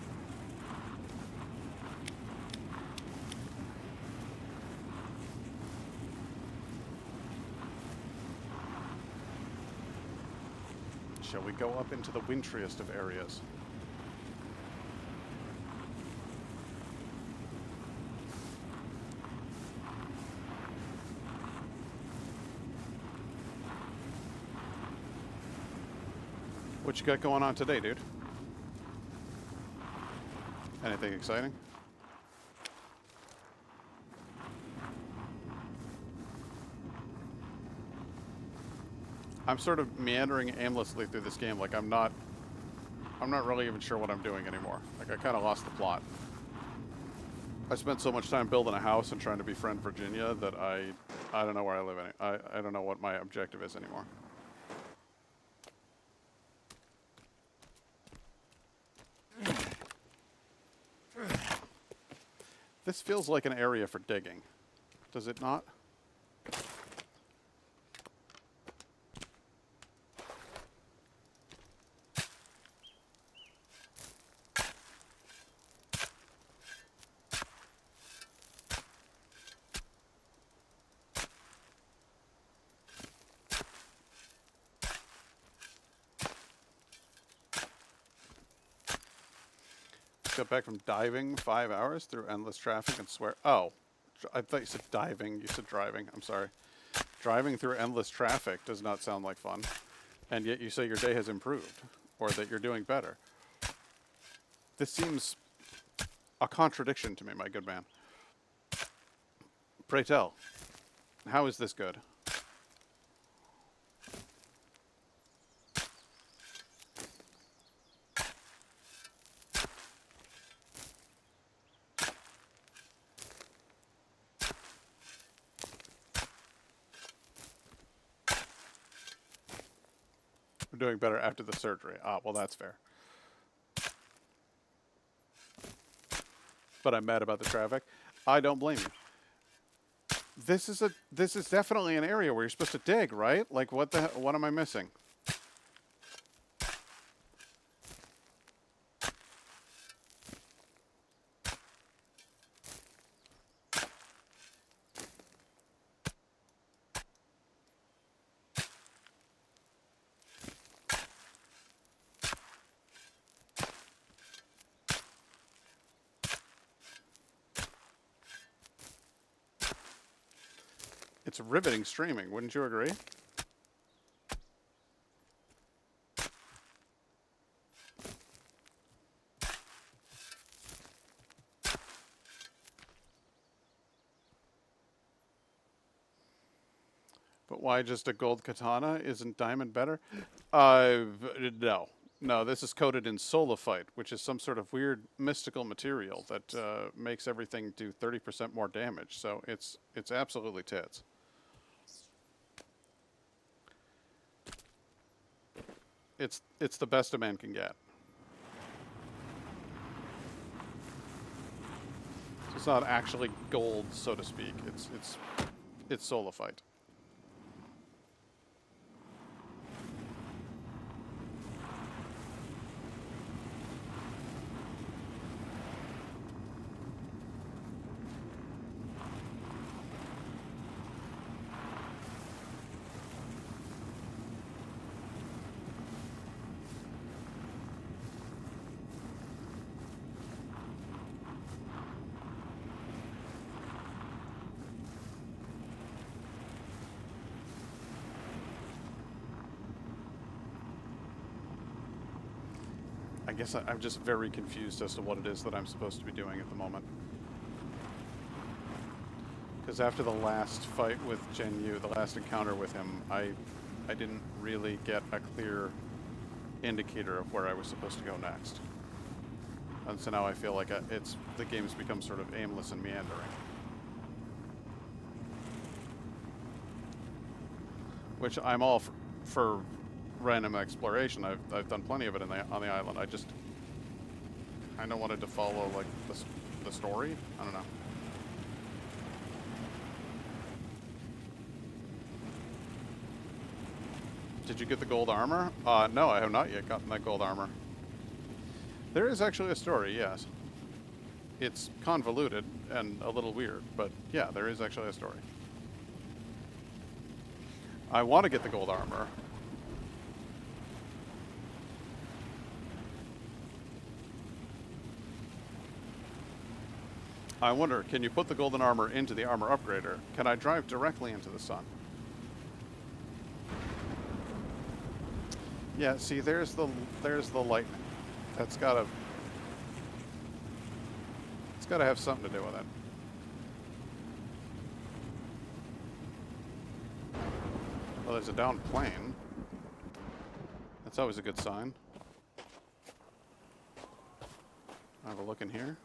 Shall we go up into the wintriest of areas? What you got going on today, dude? Anything exciting? I'm sort of meandering aimlessly through this game. Like I'm not really even sure what I'm doing anymore. Like I kind of lost the plot. I spent so much time building a house and trying to befriend Virginia that I don't know where I live I don't know what my objective is anymore. This feels like an area for digging, does it not? Got back from diving 5 hours through endless traffic and swear. Oh, I thought you said diving. You said driving. I'm sorry. Driving through endless traffic does not sound like fun. And yet you say your day has improved or that you're doing better. This seems a contradiction to me, my good man. Pray tell, how is this good? doing better after the surgery. Ah, well, that's fair. But I'm mad about the traffic. I don't blame you. This is definitely an area where you're supposed to dig, right? Like, what am I missing? It's riveting streaming, wouldn't you agree? But why just a gold katana? Isn't diamond better? No. No, this is coated in solafite, which is some sort of weird mystical material that makes everything do 30% more damage. So it's absolutely tits. It's the best a man can get. So it's not actually gold, so to speak. It's solafite. I guess I'm just very confused as to what it is that I'm supposed to be doing at the moment. Because after the last fight with Jen Yu, the last encounter with him, I didn't really get a clear indicator of where I was supposed to go next. And so now I feel like the game's become sort of aimless and meandering. Which I'm all for random exploration. I've done plenty of it on the island. I just kind of wanted to follow like the story. I don't know. Did you get the gold armor? No, I have not yet gotten that gold armor. There is actually a story, yes. It's convoluted and a little weird, but yeah, there is actually a story. I want to get the gold armor. I wonder, can you put the golden armor into the armor upgrader? Can I drive directly into the sun? Yeah, see, there's the lightning. It's gotta have something to do with it. Well, there's a downed plane. That's always a good sign. Have a look in here.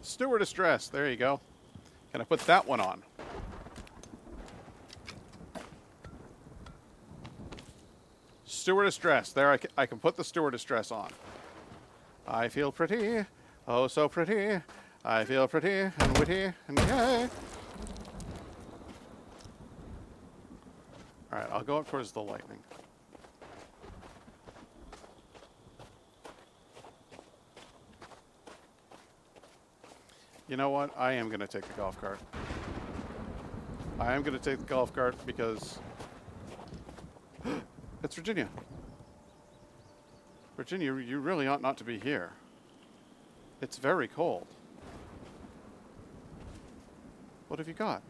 Stewardess dress. There you go. Can I put that one on? Stewardess dress. There, I can put the stewardess dress on. I feel pretty. Oh, so pretty. I feel pretty and witty and yay. All right, I'll go up towards the lightning. You know what? I am going to take the golf cart. I am going to take the golf cart because it's Virginia. Virginia, you really ought not to be here. It's very cold. What have you got?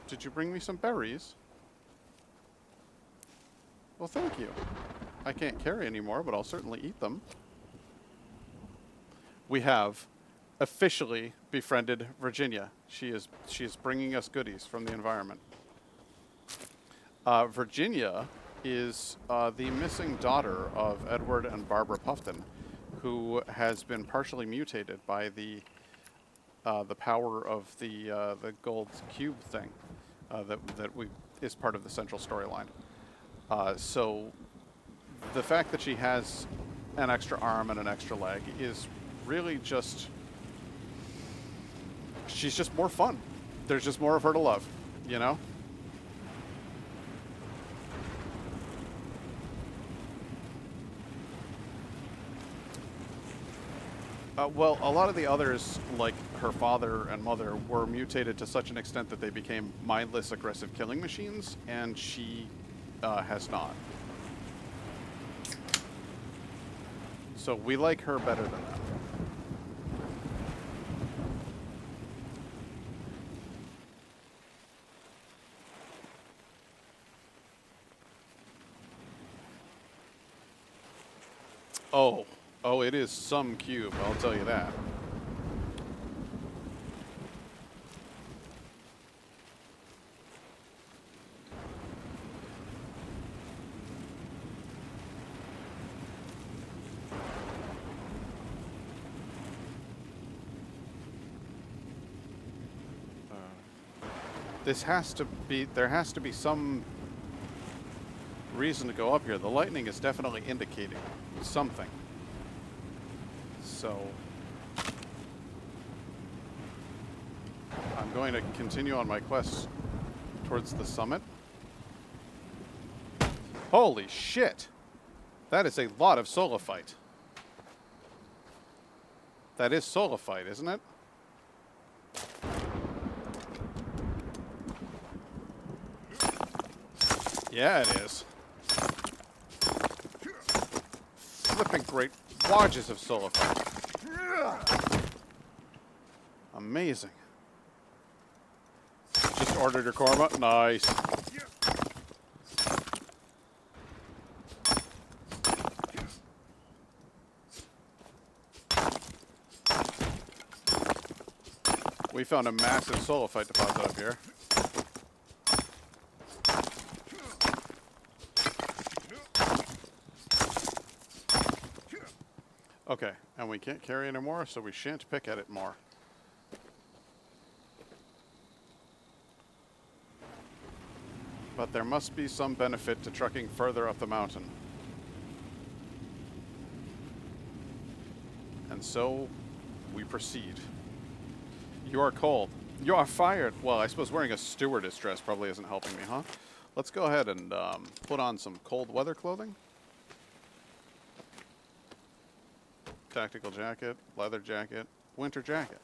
Did you bring me some berries? Well, thank you. I can't carry anymore, but I'll certainly eat them. We have officially befriended Virginia. She is bringing us goodies from the environment. Virginia is the missing daughter of Edward and Barbara Puffton, who has been partially mutated by the power of the gold cube thing that is part of the central storyline. So the fact that she has an extra arm and an extra leg is really just, she's just more fun. There's just more of her to love, you know? Well, a lot of the others, like her father and mother, were mutated to such an extent that they became mindless, aggressive killing machines, and she has not. So we like her better than that. Oh, it is some cube, I'll tell you that. There has to be some reason to go up here. The lightning is definitely indicating something. So I'm going to continue on my quest towards the summit. Holy shit! That is a lot of solophyte. That is solophyte, isn't it? Yeah, it is. Flipping great wads of solophyte. Amazing. Just ordered your korma? Nice. We found a massive solophyte deposit up here. Okay, and we can't carry anymore, so we shan't pick at it more. But there must be some benefit to trucking further up the mountain. And so, we proceed. You are cold. You are fired. Well, I suppose wearing a stewardess dress probably isn't helping me, huh? Let's go ahead and put on some cold weather clothing. Tactical jacket, leather jacket, winter jacket.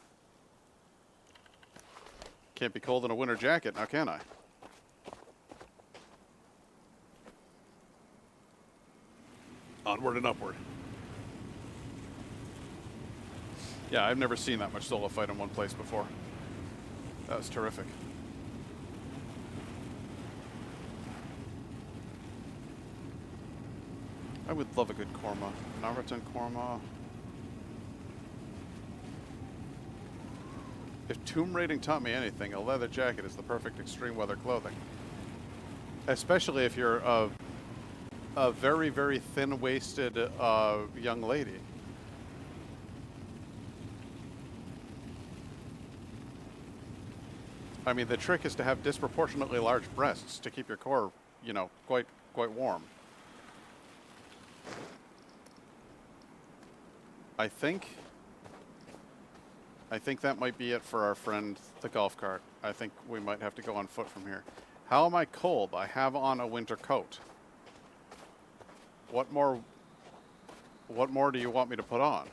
Can't be cold in a winter jacket, now can I? Onward and upward. Yeah, I've never seen that much solophyte in one place before. That was terrific. I would love a good korma. Navratan korma. If tomb raiding taught me anything, a leather jacket is the perfect extreme weather clothing. Especially if you're a very, very thin-waisted young lady. I mean, the trick is to have disproportionately large breasts to keep your core, you know, quite warm. I think that might be it for our friend, the golf cart. I think we might have to go on foot from here. How am I cold? I have on a winter coat. What more do you want me to put on?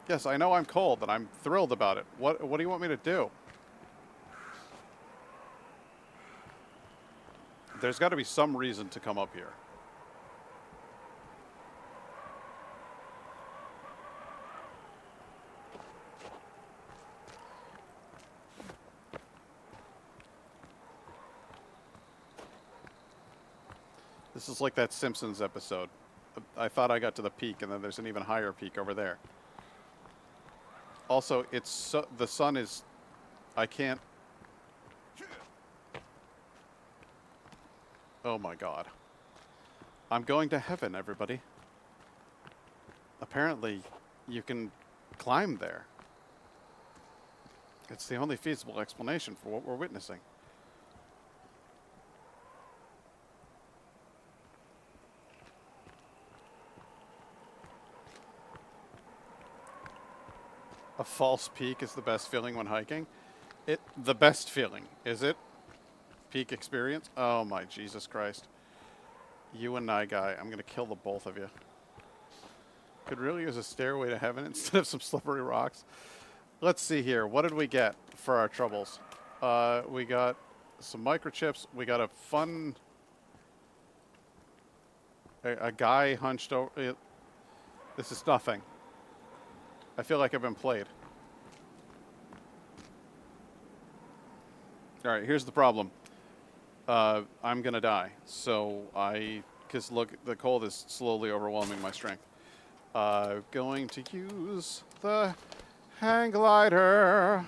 Yes, I know I'm cold, and I'm thrilled about it. What do you want me to do? There's got to be some reason to come up here. This is like that Simpsons episode. I thought I got to the peak, and then there's an even higher peak over there. Also, it's so, the sun is... I can't... Oh my god. I'm going to heaven, everybody. Apparently, you can climb there. It's the only feasible explanation for what we're witnessing. A false peak is the best feeling when hiking. The best feeling, is it? Peak experience? Oh my Jesus Christ. You and I guy, I'm gonna kill the both of you. Could really use a stairway to heaven instead of some slippery rocks. Let's see here. What did we get for our troubles? We got some microchips. We got a fun... A guy hunched over... This is nothing. I feel like I've been played. Alright, here's the problem. I'm gonna die. So because look, the cold is slowly overwhelming my strength. Going to use the hang glider.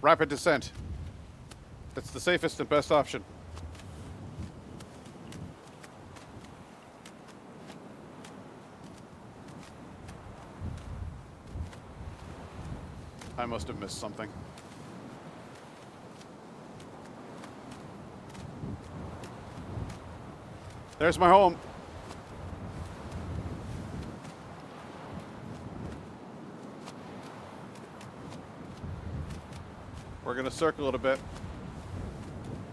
Rapid descent. It's the safest and best option. I must have missed something. There's my home. We're going to circle it a bit.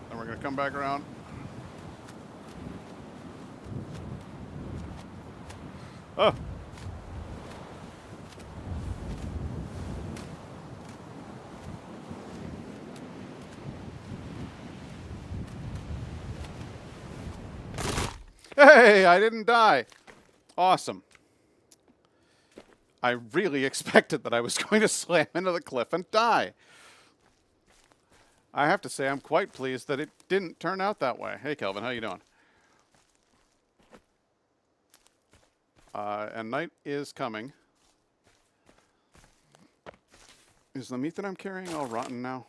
And we're going to come back around. Oh. Hey, I didn't die. Awesome. I really expected that I was going to slam into the cliff and die. I have to say I'm quite pleased that it didn't turn out that way. Hey, Kelvin, how you doing? And night is coming. Is the meat that I'm carrying all rotten now?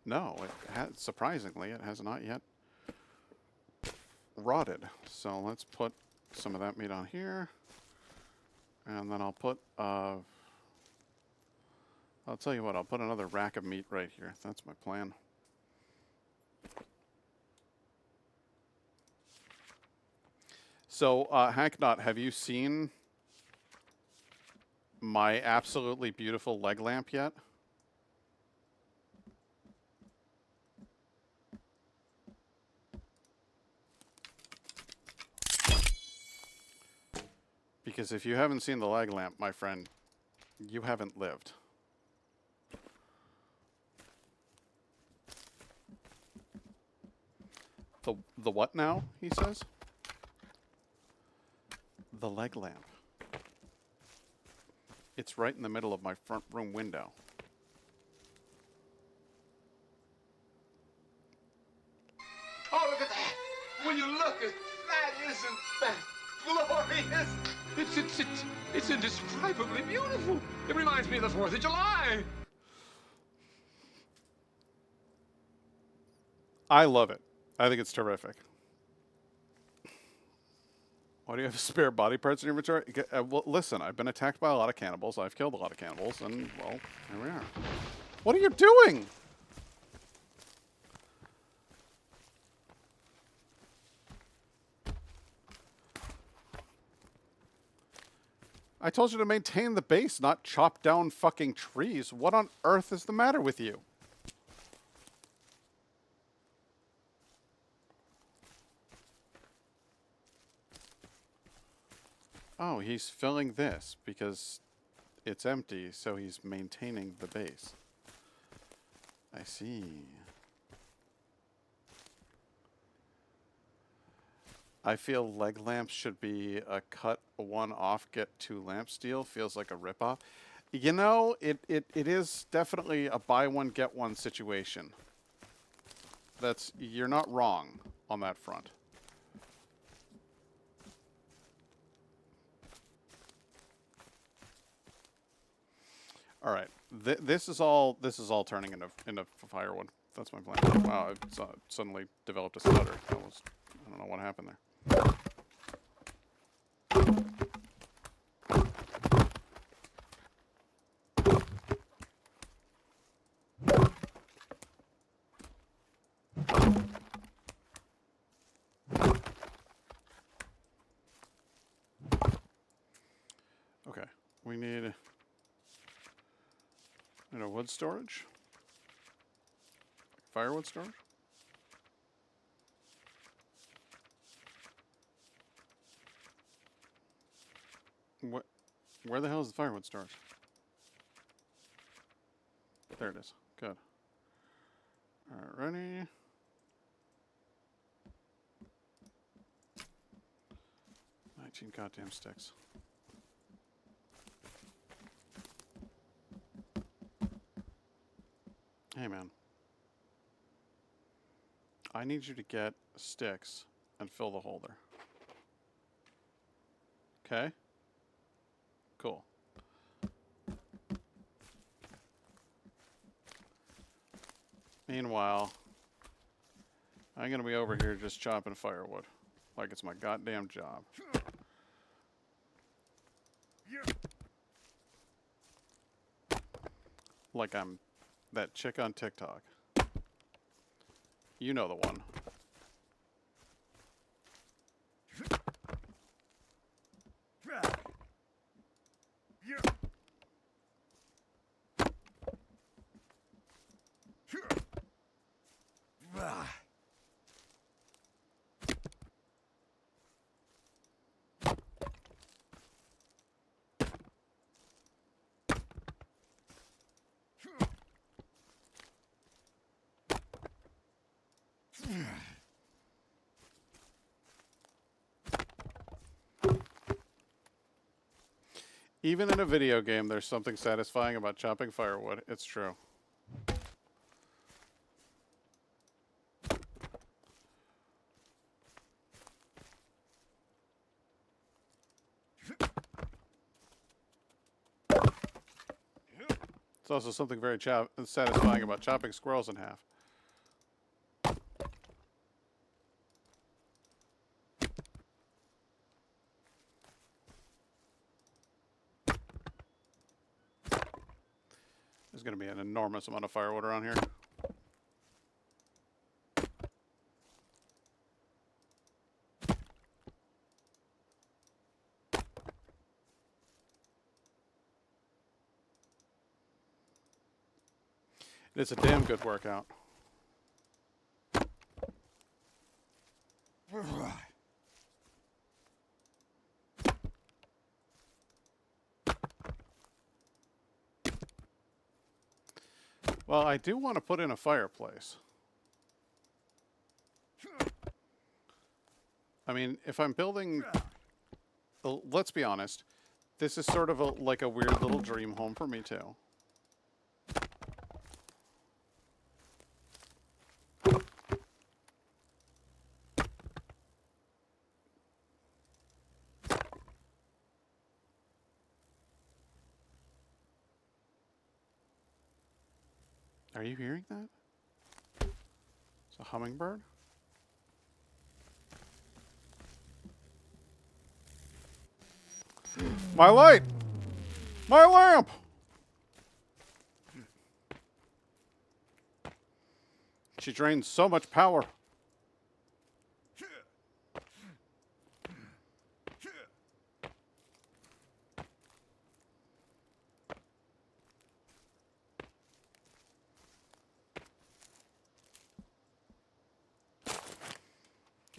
No, surprisingly, it has not yet rotted. So let's put some of that meat on here. And then I'll put, I'll tell you what, I'll put another rack of meat right here. That's my plan. So, Hacknot, have you seen my absolutely beautiful leg lamp yet? Because if you haven't seen the leg lamp, my friend, you haven't lived. The what now, he says? The leg lamp. It's right in the middle of my front room window. Oh, look at that! Will you look at that? Isn't that glorious? It's indescribably beautiful. It reminds me of the 4th of July. I love it. I think it's terrific. Why do you have spare body parts in your inventory? Well, listen, I've been attacked by a lot of cannibals. I've killed a lot of cannibals, and, well, here we are. What are you doing? I told you to maintain the base, not chop down fucking trees. What on earth is the matter with you? Oh, he's filling this because it's empty, so he's maintaining the base. I see. I feel leg lamps should be a cut one off, get 2 lamp steel. Feels like a ripoff. You know, it is definitely a buy one, get one situation. You're not wrong on that front. All right. This is all turning into firewood. That's my plan. Wow, I suddenly developed a stutter. I don't know what happened there. Okay, we need wood storage, firewood storage. What? Where the hell is the firewood storage? There it is. Good. Alrighty. Goddamn sticks. Hey man. I need you to get sticks and fill the hole there. Okay? Cool. Meanwhile, I'm gonna be over here just chopping firewood. Like it's my goddamn job. Like I'm that chick on TikTok. You know the one. Even in a video game, there's something satisfying about chopping firewood. It's true. It's also something very satisfying about chopping squirrels in half. There's going to be an enormous amount of firewood around here. It's a damn good workout. Well, I do want to put in a fireplace. I mean, if I'm building... let's be honest. This is sort of like a weird little dream home for me, too. Are you hearing that? It's a hummingbird? My light! My lamp! She drains so much power.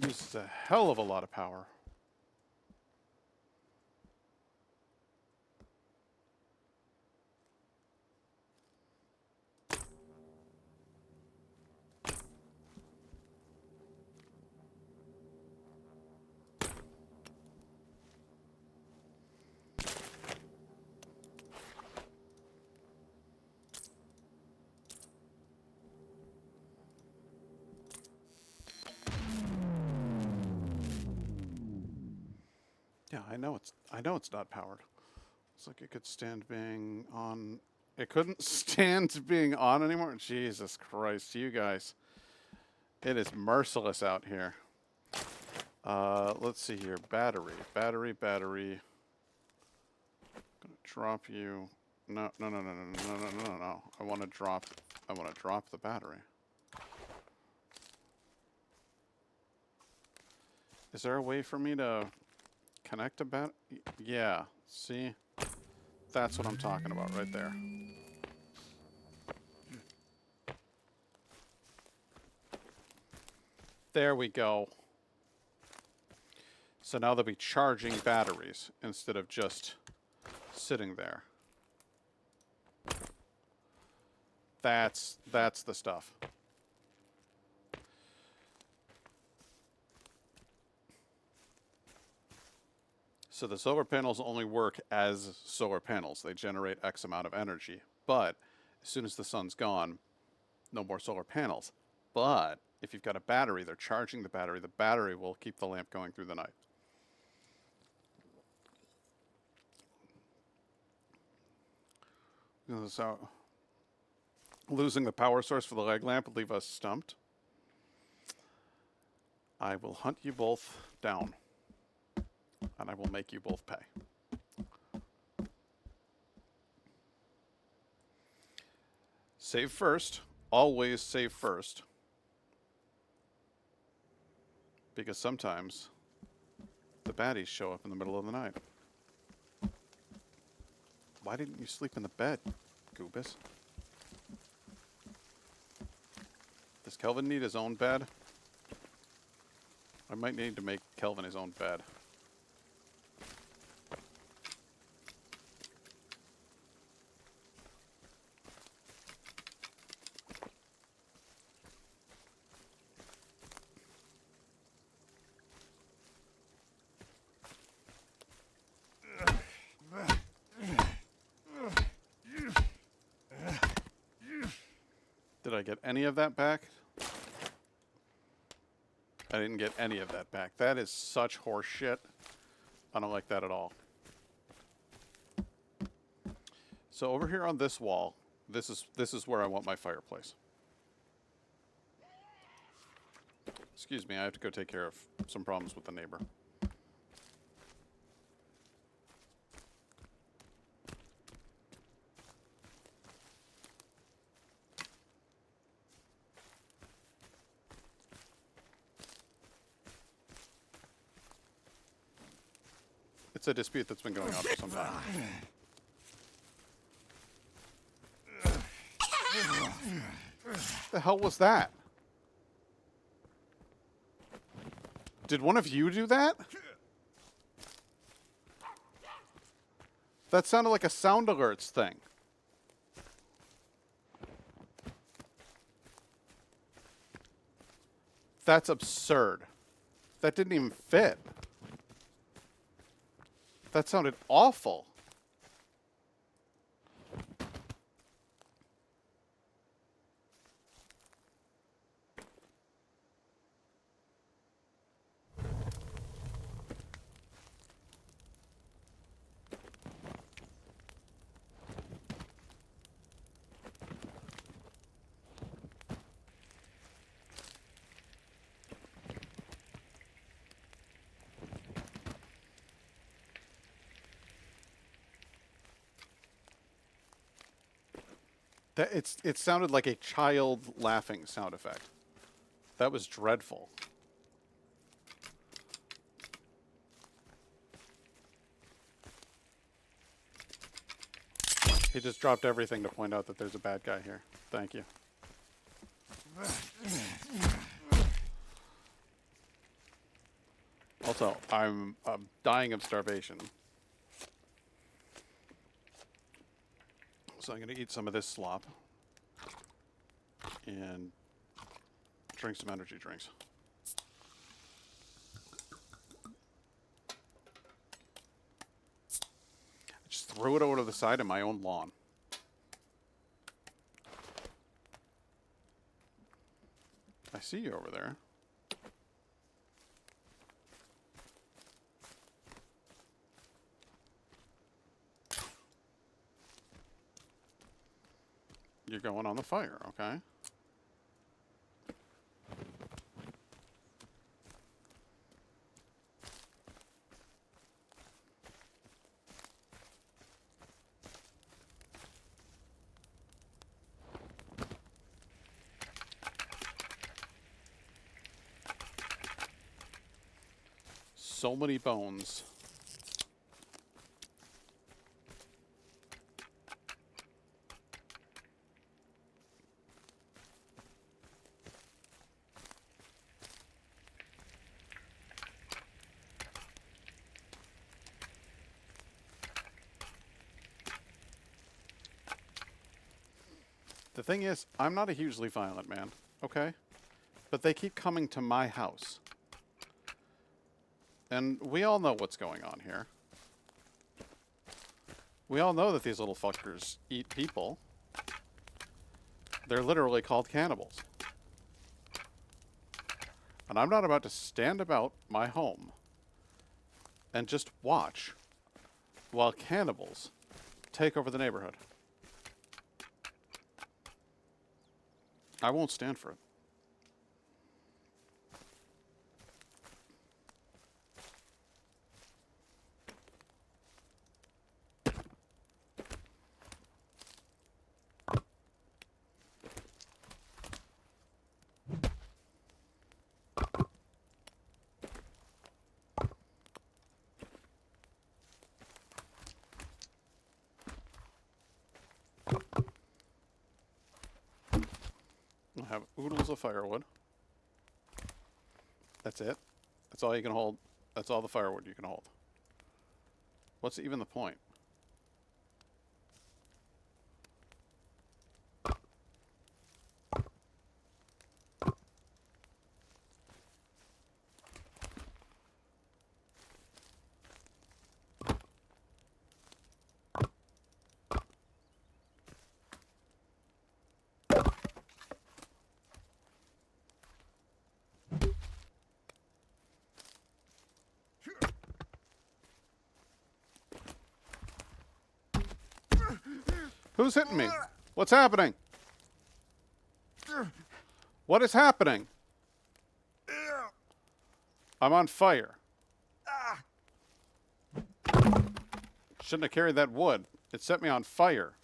Uses a hell of a lot of power. Yeah, I know it's not powered. Looks like it could stand being on It couldn't stand being on anymore. Jesus Christ, you guys. It is merciless out here. Let's see here. Battery. Battery. Gonna drop you. No. I want to drop the battery. Is there a way for me to connect a bat? Yeah. See? That's what I'm talking about right there. There we go. So now they'll be charging batteries instead of just sitting there. That's the stuff. So the solar panels only work as solar panels. They generate X amount of energy. But as soon as the sun's gone, no more solar panels. But if you've got a battery, they're charging the battery. The battery will keep the lamp going through the night. So losing the power source for the leg lamp would leave us stumped. I will hunt you both down. And I will make you both pay. Save first. Always save first. Because sometimes the baddies show up in the middle of the night. Why didn't you sleep in the bed, Goobus? Does Kelvin need his own bed? I might need to make Kelvin his own bed. Did I get any of that back? I didn't get any of that back. That is such horse shit. I don't like that at all. So over here on this wall, this is where I want my fireplace. Excuse me, I have to go take care of some problems with the neighbor. It's a dispute that's been going on for some time. The hell was that? Did one of you do that? That sounded like a sound alerts thing. That's absurd. That didn't even fit. That sounded awful. It sounded like a child laughing sound effect. That was dreadful. He just dropped everything to point out that there's a bad guy here. Thank you. Also, I'm dying of starvation. So I'm going to eat some of this slop and drink some energy drinks. I just threw it over to the side of my own lawn. I see you over there. You're going on the fire, okay? So many bones. The thing is, I'm not a hugely violent man, okay? But they keep coming to my house. And we all know what's going on here. We all know that these little fuckers eat people. They're literally called cannibals. And I'm not about to stand about my home and just watch while cannibals take over the neighborhood. I won't stand for it. I have oodles of firewood. That's it. That's all you can hold. That's all the firewood you can hold. What's even the point? Who's hitting me? What's happening? What is happening? I'm on fire. Shouldn't have carried that wood. It set me on fire.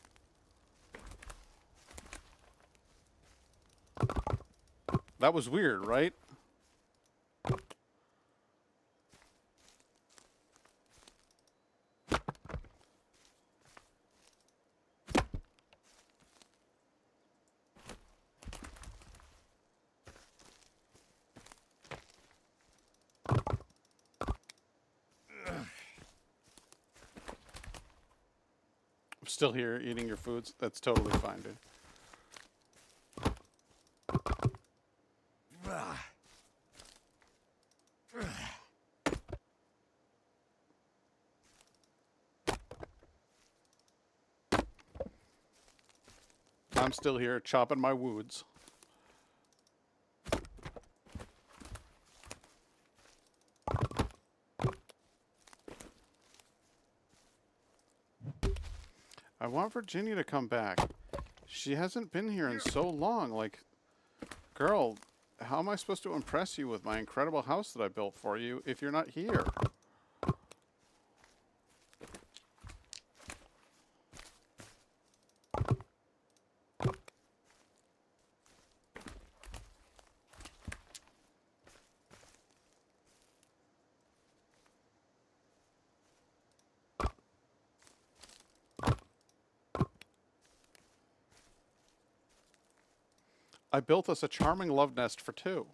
That was weird, right? I'm still here eating your foods. That's totally fine, dude. I'm still here chopping my woods. I want Virginia to come back. She hasn't been here in so long. Like, girl, how am I supposed to impress you with my incredible house that I built for you if you're not here? I built us a charming love nest for two.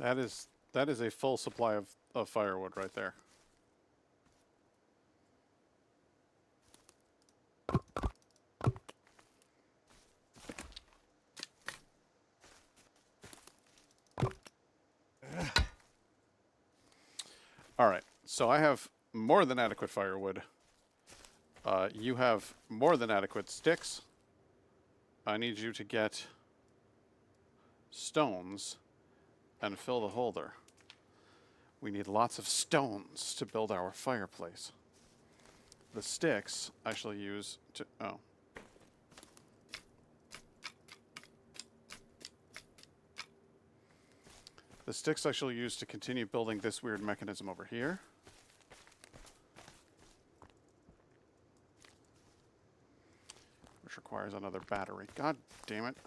That is a full supply of firewood right there. All right, so I have more than adequate firewood. You have more than adequate sticks. I need you to get stones and fill the holder. We need lots of stones to build our fireplace. The sticks I shall use to... Oh. The sticks I shall use to continue building this weird mechanism over here. Which requires another battery. God damn it.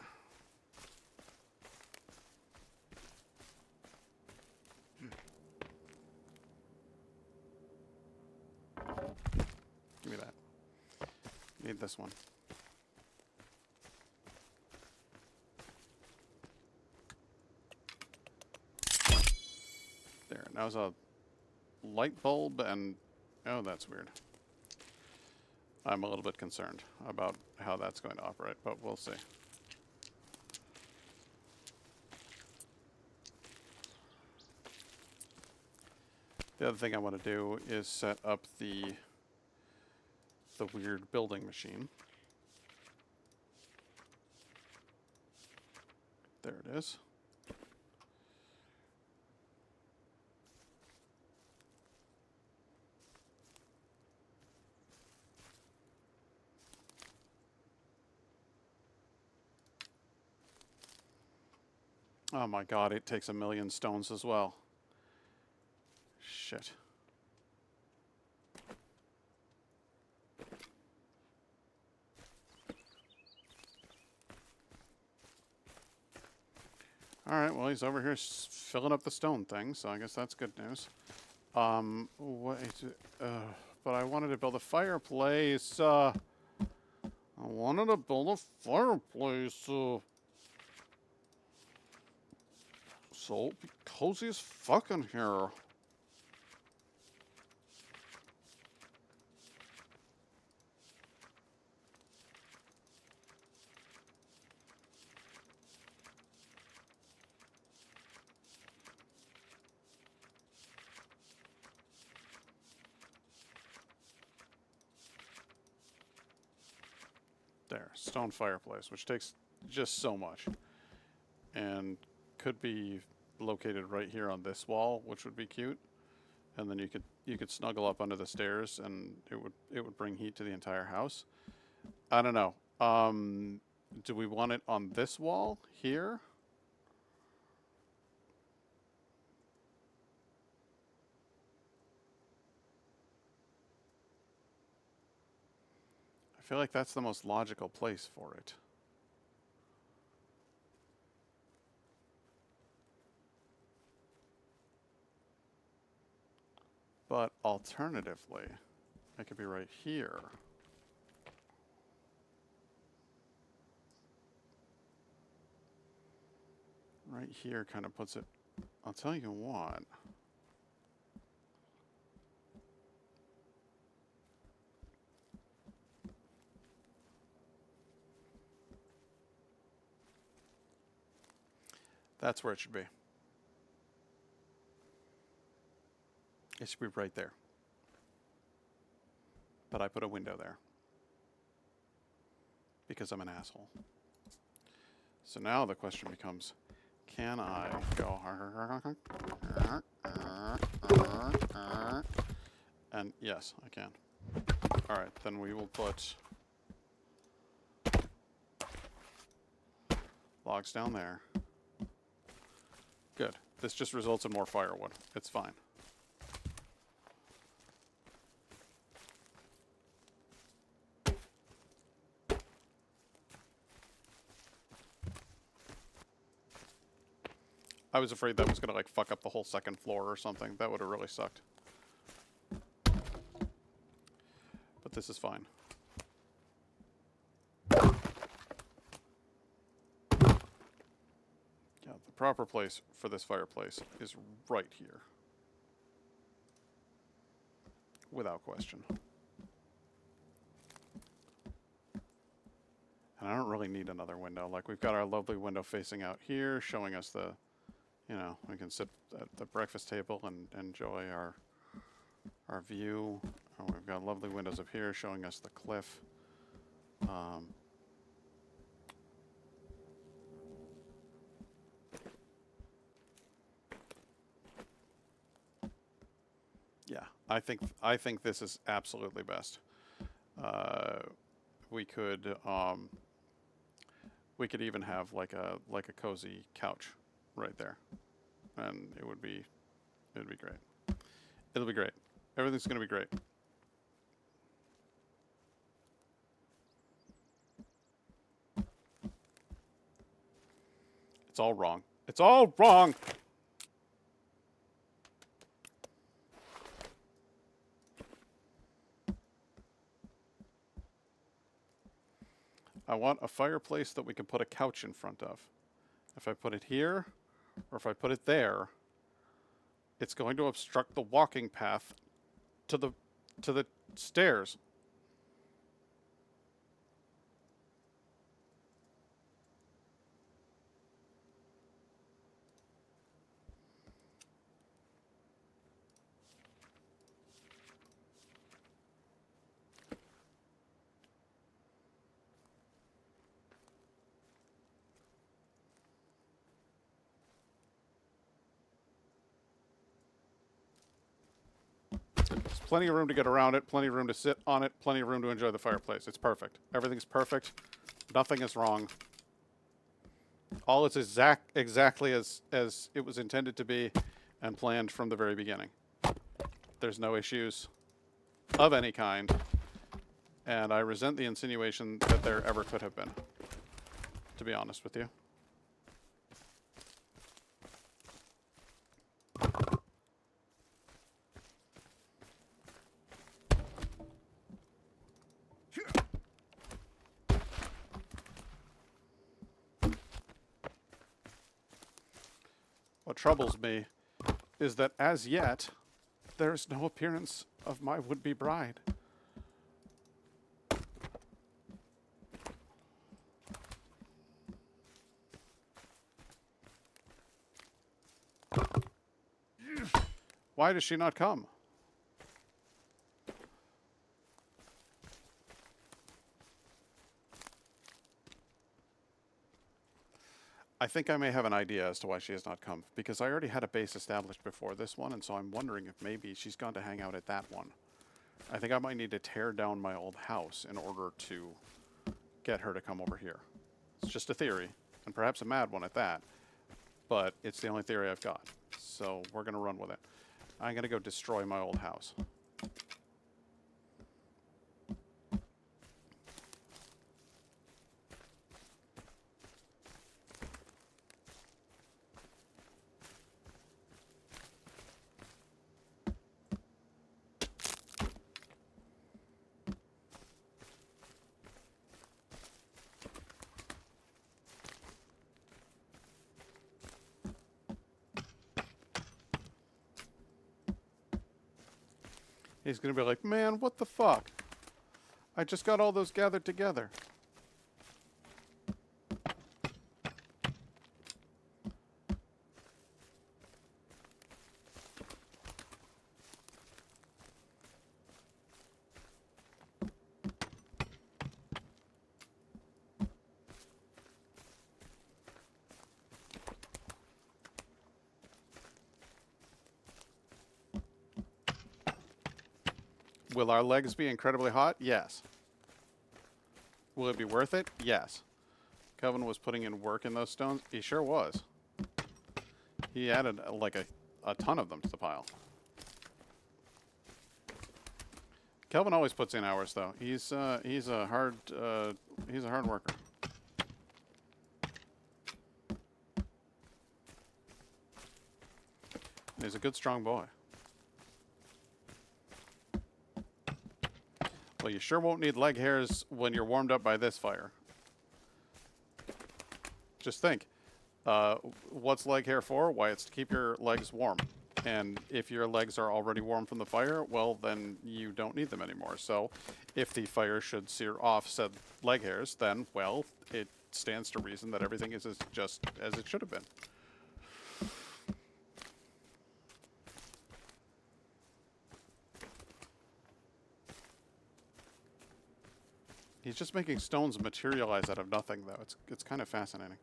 Give me that. Need this one. There. Now's a light bulb and... Oh, that's weird. I'm a little bit concerned about how that's going to operate, but we'll see. The other thing I want to do is set up the weird building machine. There it is. Oh my god, it takes 1,000,000 stones as well. Shit. Alright, well, he's over here filling up the stone thing, so I guess that's good news. What is it? But I wanted to build a fireplace. I wanted to build a fireplace. So it'll be cozy as fuck in here. There, stone fireplace, which takes just so much. And could be located right here on this wall, which would be cute. And then you could snuggle up under the stairs and it would bring heat to the entire house. I don't know. Do we want it on this wall here? I feel like that's the most logical place for it. But alternatively, it could be right here. Right here kind of puts it... I'll tell you what. That's where it should be. It should be right there. But I put a window there. Because I'm an asshole. So now the question becomes, can I go... And yes, I can. Alright, then we will put logs down there. Good. This just results in more firewood. It's fine. I was afraid that was going to like fuck up the whole second floor or something. That would have really sucked. But this is fine. God, the proper place for this fireplace is right here. Without question. And I don't really need another window. Like, we've got our lovely window facing out here, showing us the, you know, we can sit at the breakfast table and enjoy our view. We've got lovely windows up here showing us the cliff. Yeah, I think this is absolutely best. We could even have like a cozy couch right there, and it would be great. It'll be great. Everything's gonna be great. It's all wrong. It's all wrong. I want a fireplace that we can put a couch in front of. If I put it here, or if I put it there, it's going to obstruct the walking path to the stairs. There's plenty of room to get around it, plenty of room to sit on it, plenty of room to enjoy the fireplace. It's perfect. Everything's perfect. Nothing is wrong. All is exactly as it was intended to be and planned from the very beginning. There's no issues of any kind, and I resent the insinuation that there ever could have been, to be honest with you. What troubles me is that as yet, there's no appearance of my would-be bride. Why does she not come? I think I may have an idea as to why she has not come, because I already had a base established before this one, and so I'm wondering if maybe she's gone to hang out at that one. I think I might need to tear down my old house in order to get her to come over here. It's just a theory, and perhaps a mad one at that, but it's the only theory I've got, so we're going to run with it. I'm going to go destroy my old house. He's going to be like, man, what the fuck? I just got all those gathered together. Will our legs be incredibly hot? Yes. Will it be worth it? Yes. Kelvin was putting in work in those stones. He sure was. He added like a ton of them to the pile. Kelvin always puts in hours, though. He's a hard worker. He's a good, strong boy. Well, you sure won't need leg hairs when you're warmed up by this fire. Just think. What's leg hair for? Why, it's to keep your legs warm. And if your legs are already warm from the fire, well, then you don't need them anymore. So if the fire should sear off said leg hairs, then, well, it stands to reason that everything is just as it should have been. He's just making stones materialize out of nothing, though. It's kind of fascinating.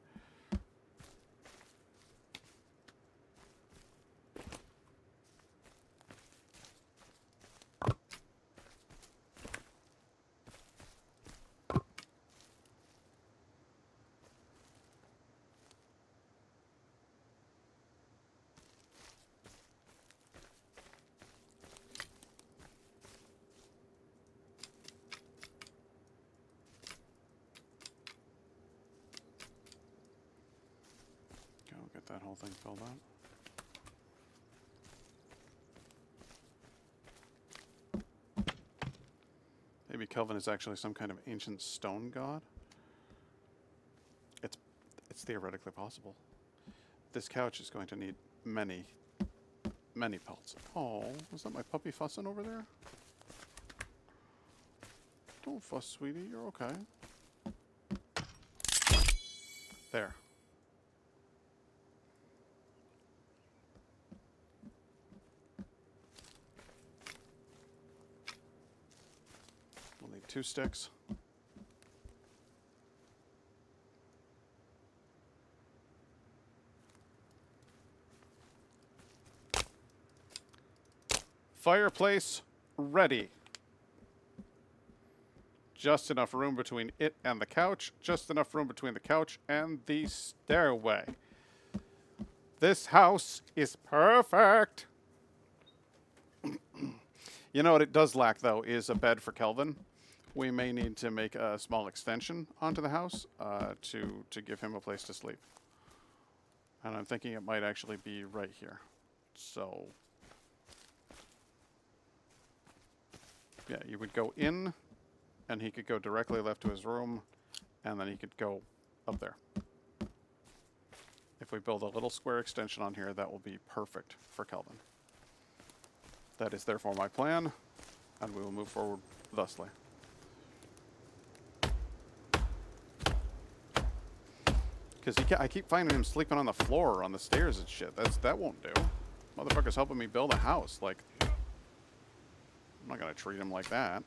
Get that whole thing filled out. Maybe Kelvin is actually some kind of ancient stone god. It's theoretically possible. This couch is going to need many pelts. Oh, is that my puppy fussing over there? Don't fuss, sweetie. You're okay. There. We'll need 2 sticks. Fireplace ready. Just enough room between it and the couch. Just enough room between the couch and the stairway. This house is perfect. You know what it does lack, though, is a bed for Kelvin. We may need to make a small extension onto the house to give him a place to sleep. And I'm thinking it might actually be right here. So, yeah, you would go in, and he could go directly left to his room, and then he could go up there. If we build a little square extension on here, that will be perfect for Kelvin. That is therefore my plan, and we will move forward thusly. Because I keep finding him sleeping on the floor or on the stairs and shit. That won't do. Motherfucker's helping me build a house. Like, I'm not gonna treat him like that.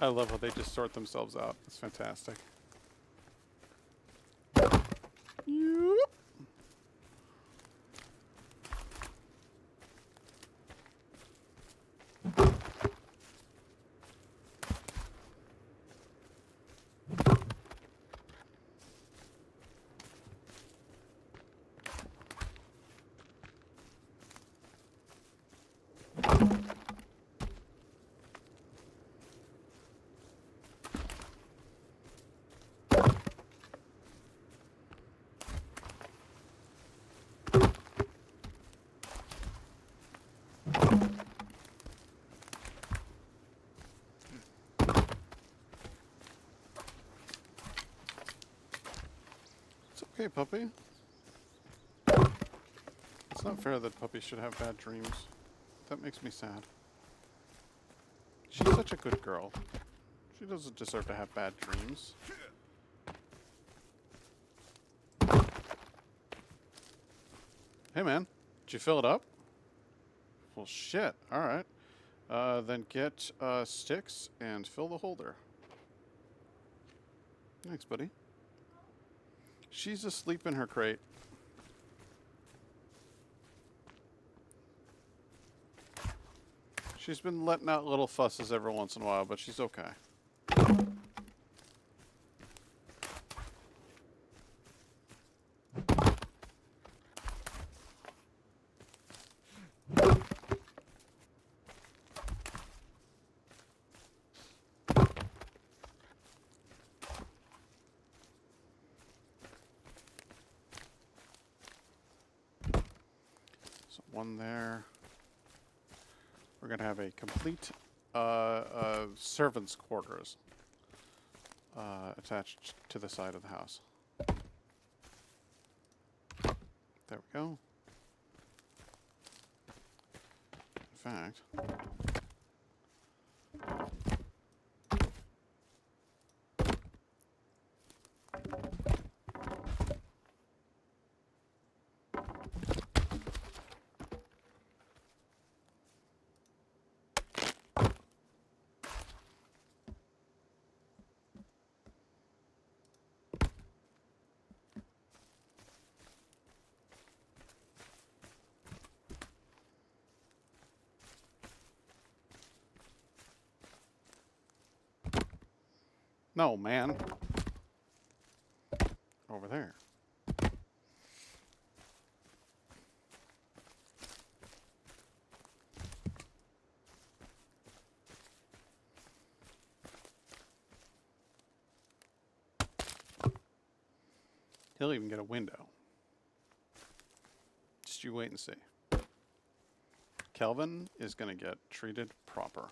I love how they just sort themselves out. It's fantastic. Yep. okay, puppy? It's not fair that puppies should have bad dreams. That makes me sad. She's such a good girl. She doesn't deserve to have bad dreams. Hey, man. Did you fill it up? Well, shit. Alright. Then get sticks and fill the holder. Thanks, buddy. She's asleep in her crate. She's been letting out little fusses every once in a while, but she's okay. So one there. We're going to have a complete servant's quarters attached to the side of the house. There we go. In fact, no, man. Over there. He'll even get a window. Just you wait and see. Kelvin is going to get treated proper.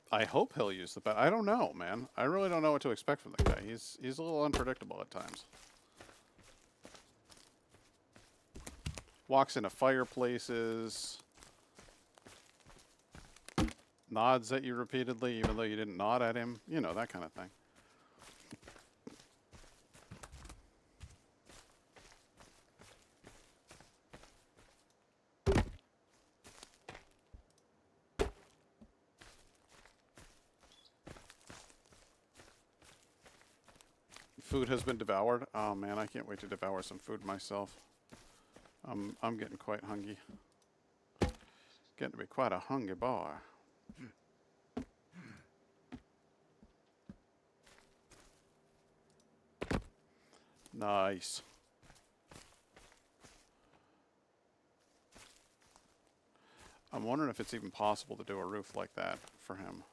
I hope he'll use the bat. I don't know, man. I really don't know what to expect from the guy. He's a little unpredictable at times. Walks into fireplaces. Nods at you repeatedly, even though you didn't nod at him. You know, that kind of thing. Food has been devoured. Oh man, I can't wait to devour some food myself. I'm getting quite hungry. Getting to be quite a hungry boy. Nice. I'm wondering if it's even possible to do a roof like that for him.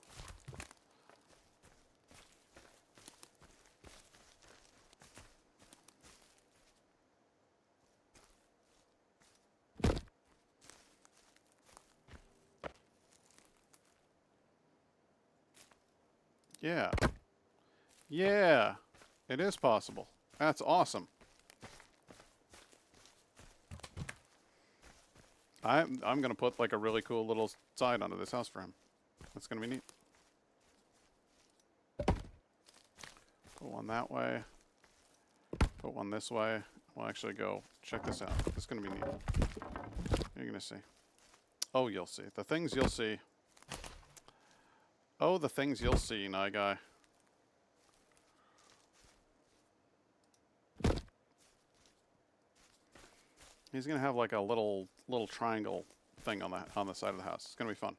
Yeah. Yeah. It is possible. That's awesome. I'm going to put like a really cool little side onto this house for him. That's going to be neat. Put one that way. Put one this way. We'll actually go check this out. This is going to be neat. You're going to see. Oh, you'll see. The things you'll see. Oh, the things you'll see, Nye Guy. He's gonna have like a little triangle thing on the side of the house. It's gonna be fun.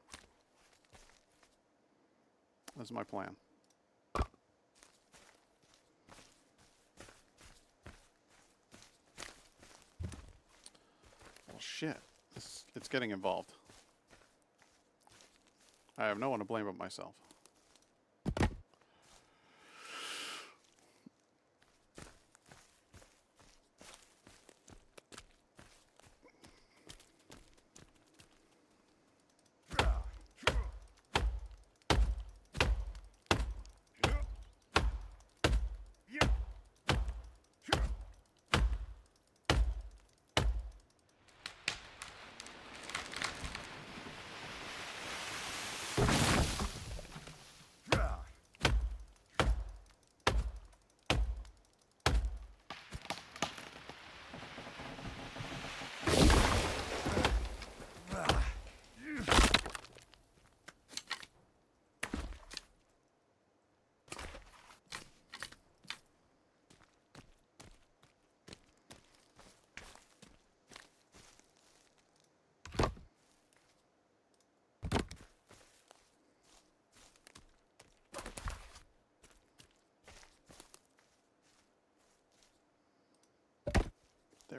That's my plan. Well, shit. It's getting involved. I have no one to blame but myself.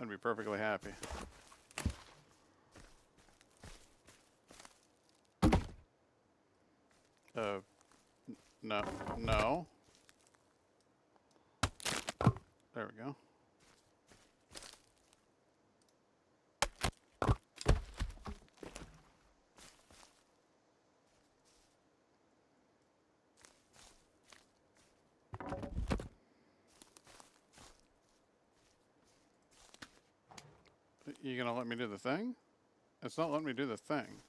I'd be perfectly happy. No, no. There we go. You gonna let me do the thing? It's not letting me do the thing.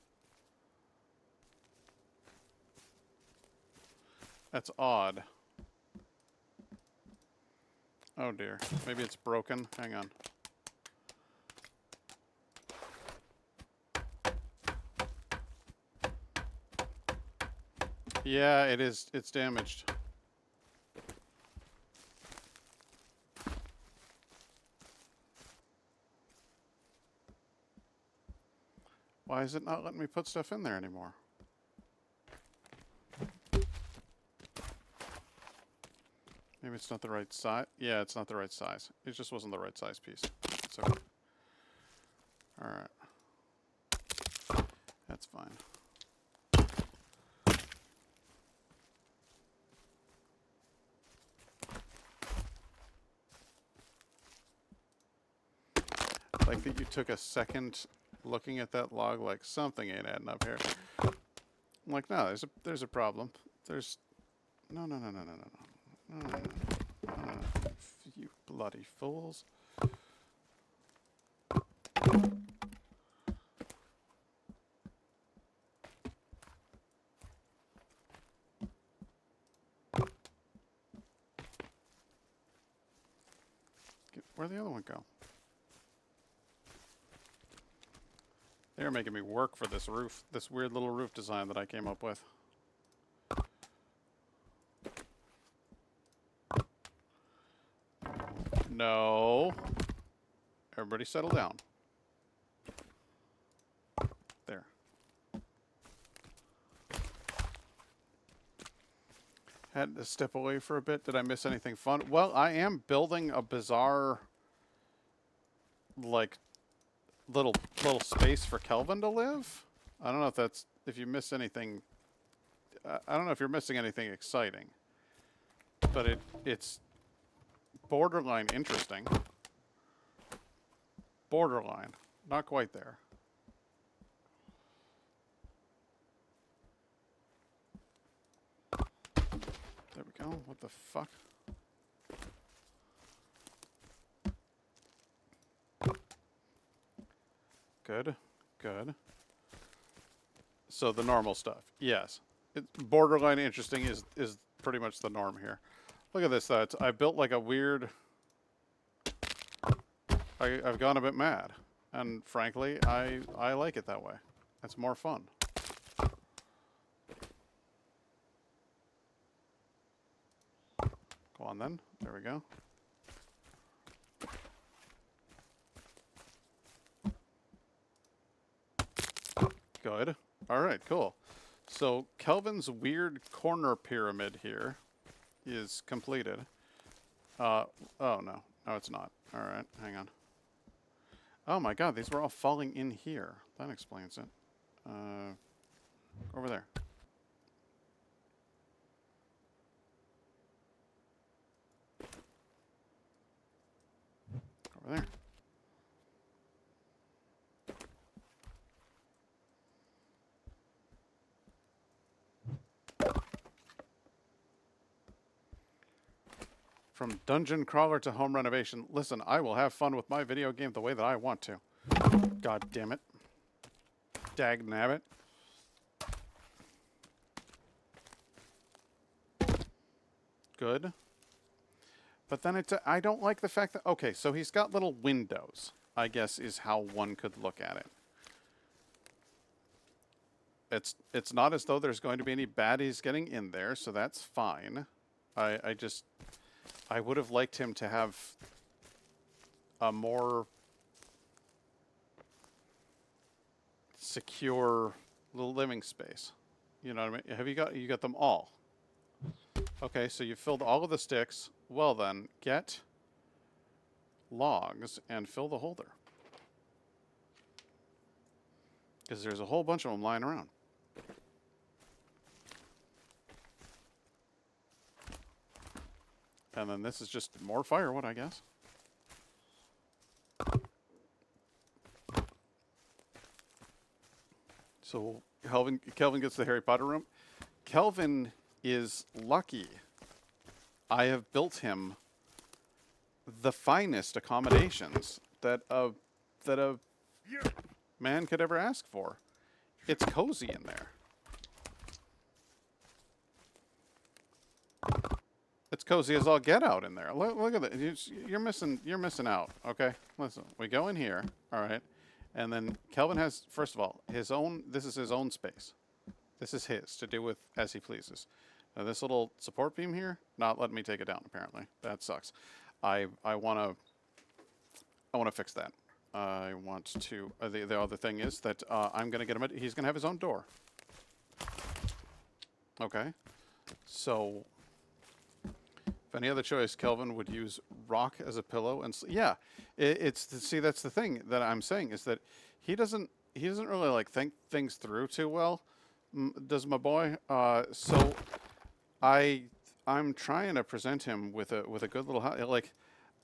That's odd. Oh dear. Maybe it's broken. Hang on. Yeah, it is. It's damaged. Why is it not letting me put stuff in there anymore? Maybe it's not the right size. Yeah, it's not the right size. It just wasn't the right size piece. It's okay. Alright. That's fine. Like that you took a second looking at that log like something ain't adding up here. I'm like, no, there's a problem. There's no. You bloody fools. Where'd the other one go? They're making me work for this roof, this weird little roof design that I came up with. No. Everybody settle down. There. Had to step away for a bit. Did I miss anything fun? Well, I am building a bizarre, like, little space for Kelvin to live. I don't know if that's, if you miss anything. I don't know if you're missing anything exciting, but it's borderline interesting. Borderline, not quite there. There we go. What the fuck? Good, good. So the normal stuff, yes. Borderline interesting is pretty much the norm here. Look at this, though. I built like a weird... I've gone a bit mad. And frankly, I like it that way. It's more fun. Go on then. There we go. Good. All right, cool. So Kelvin's weird corner pyramid here is completed. Oh no, no it's not. All right, hang on. Oh my God, these were all falling in here. That explains it. Over there. Over there. From dungeon crawler to home renovation. Listen, I will have fun with my video game the way that I want to. God damn it. Dag nabbit. Good. But then I don't like the fact that... Okay, so he's got little windows, I guess, is how one could look at it. It's not as though there's going to be any baddies getting in there, so that's fine. I would have liked him to have a more secure little living space. You know what I mean? Have you got them all? Okay, so you filled all of the sticks. Well then, get logs and fill the holder. Because there's a whole bunch of them lying around. And then this is just more firewood, I guess. So Kelvin gets the Harry Potter room. Kelvin is lucky. I have built him the finest accommodations that a man could ever ask for. It's cozy in there. It's cozy as all get out in there. Look at that. You're missing out. Okay, listen. We go in here. All right, and then Kelvin has, first of all, his own. This is his own space. This is his to do with as he pleases. Now this little support beam here, not letting me take it down. Apparently, that sucks. I wanna fix that. I want to. The other thing is that I'm gonna get him. He's gonna have his own door. Okay, so. If any other choice, Kelvin would use rock as a pillow, and yeah, see that's the thing that I'm saying is that he doesn't really like think things through too well, does my boy? So I'm trying to present him with a good little house. Like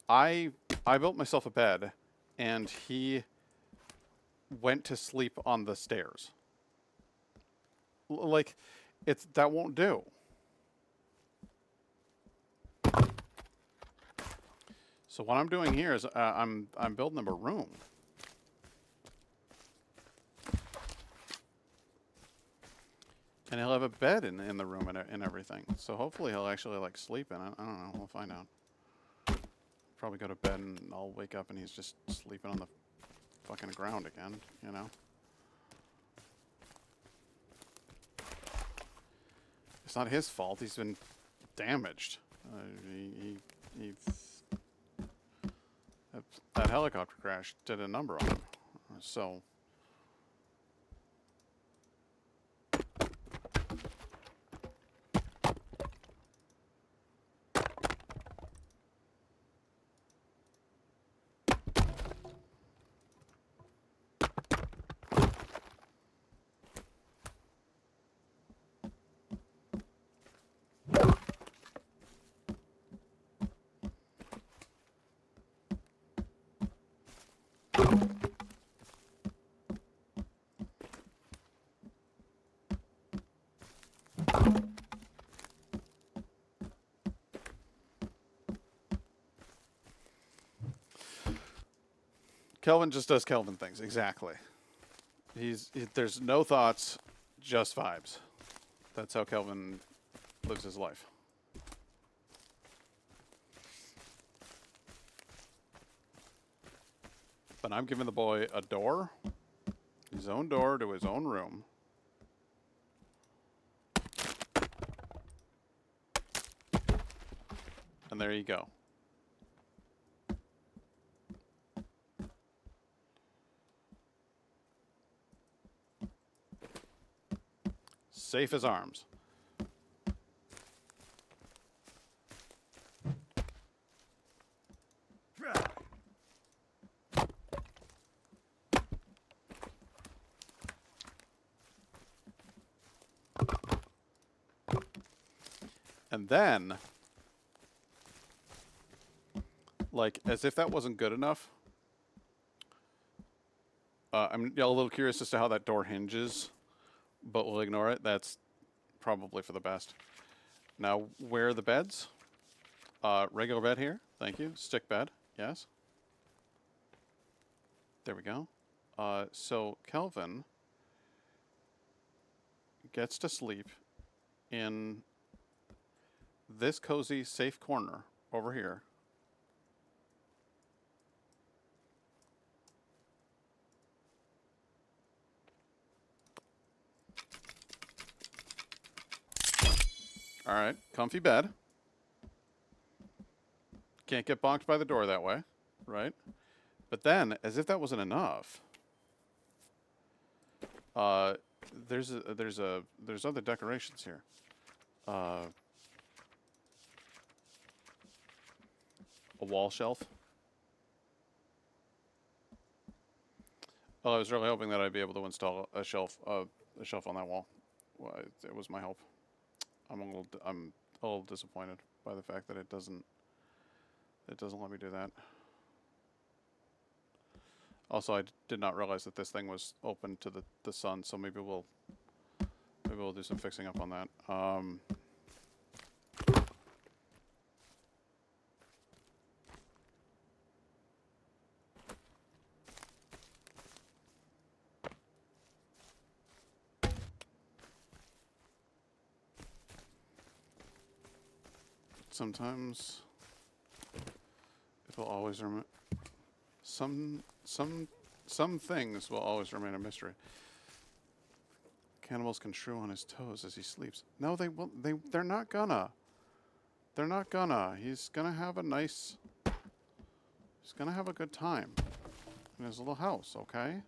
I built myself a bed, and he went to sleep on the stairs. Like that won't do. So what I'm doing here is I'm building him a room. And he'll have a bed in the room and everything. So hopefully he'll actually like sleep in it. I don't know. We'll find out. Probably go to bed and I'll wake up and he's just sleeping on the fucking ground again, you know? It's not his fault. He's been damaged. That helicopter crash did a number on him. So. Kelvin just does Kelvin things, exactly. There's no thoughts, just vibes. That's how Kelvin lives his life. But I'm giving the boy a door, his own door to his own room. And there you go. Safe as arms. And then, like, as if that wasn't good enough, I'm a little curious as to how that door hinges, but we'll ignore it. That's probably for the best. Now, where are the beds? Regular bed here. Thank you. Stick bed. Yes. There we go. So Kelvin gets to sleep in this cozy, safe corner over here. All right, comfy bed. Can't get bonked by the door that way, right? But then, as if that wasn't enough, there's other decorations here. A wall shelf. Well, I was really hoping that I'd be able to install a shelf on that wall. Well, it was my hope. I'm a little disappointed by the fact that it doesn't let me do that. Also, I did not realize that this thing was open to the sun, so maybe we'll do some fixing up on that. Sometimes it will always remain. Some things will always remain a mystery. Cannibals can shrew on his toes as he sleeps. No, they will. They're not gonna. They're not gonna. He's gonna have a nice. He's gonna have a good time in his little house. Okay.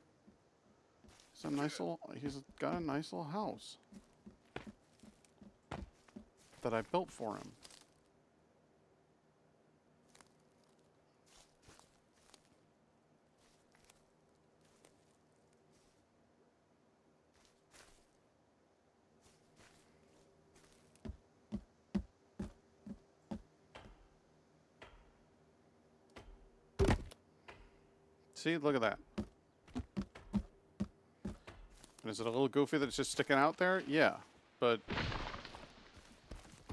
He's a nice little. He's got a nice little house that I built for him. See, look at that. And is it a little goofy that it's just sticking out there? Yeah, but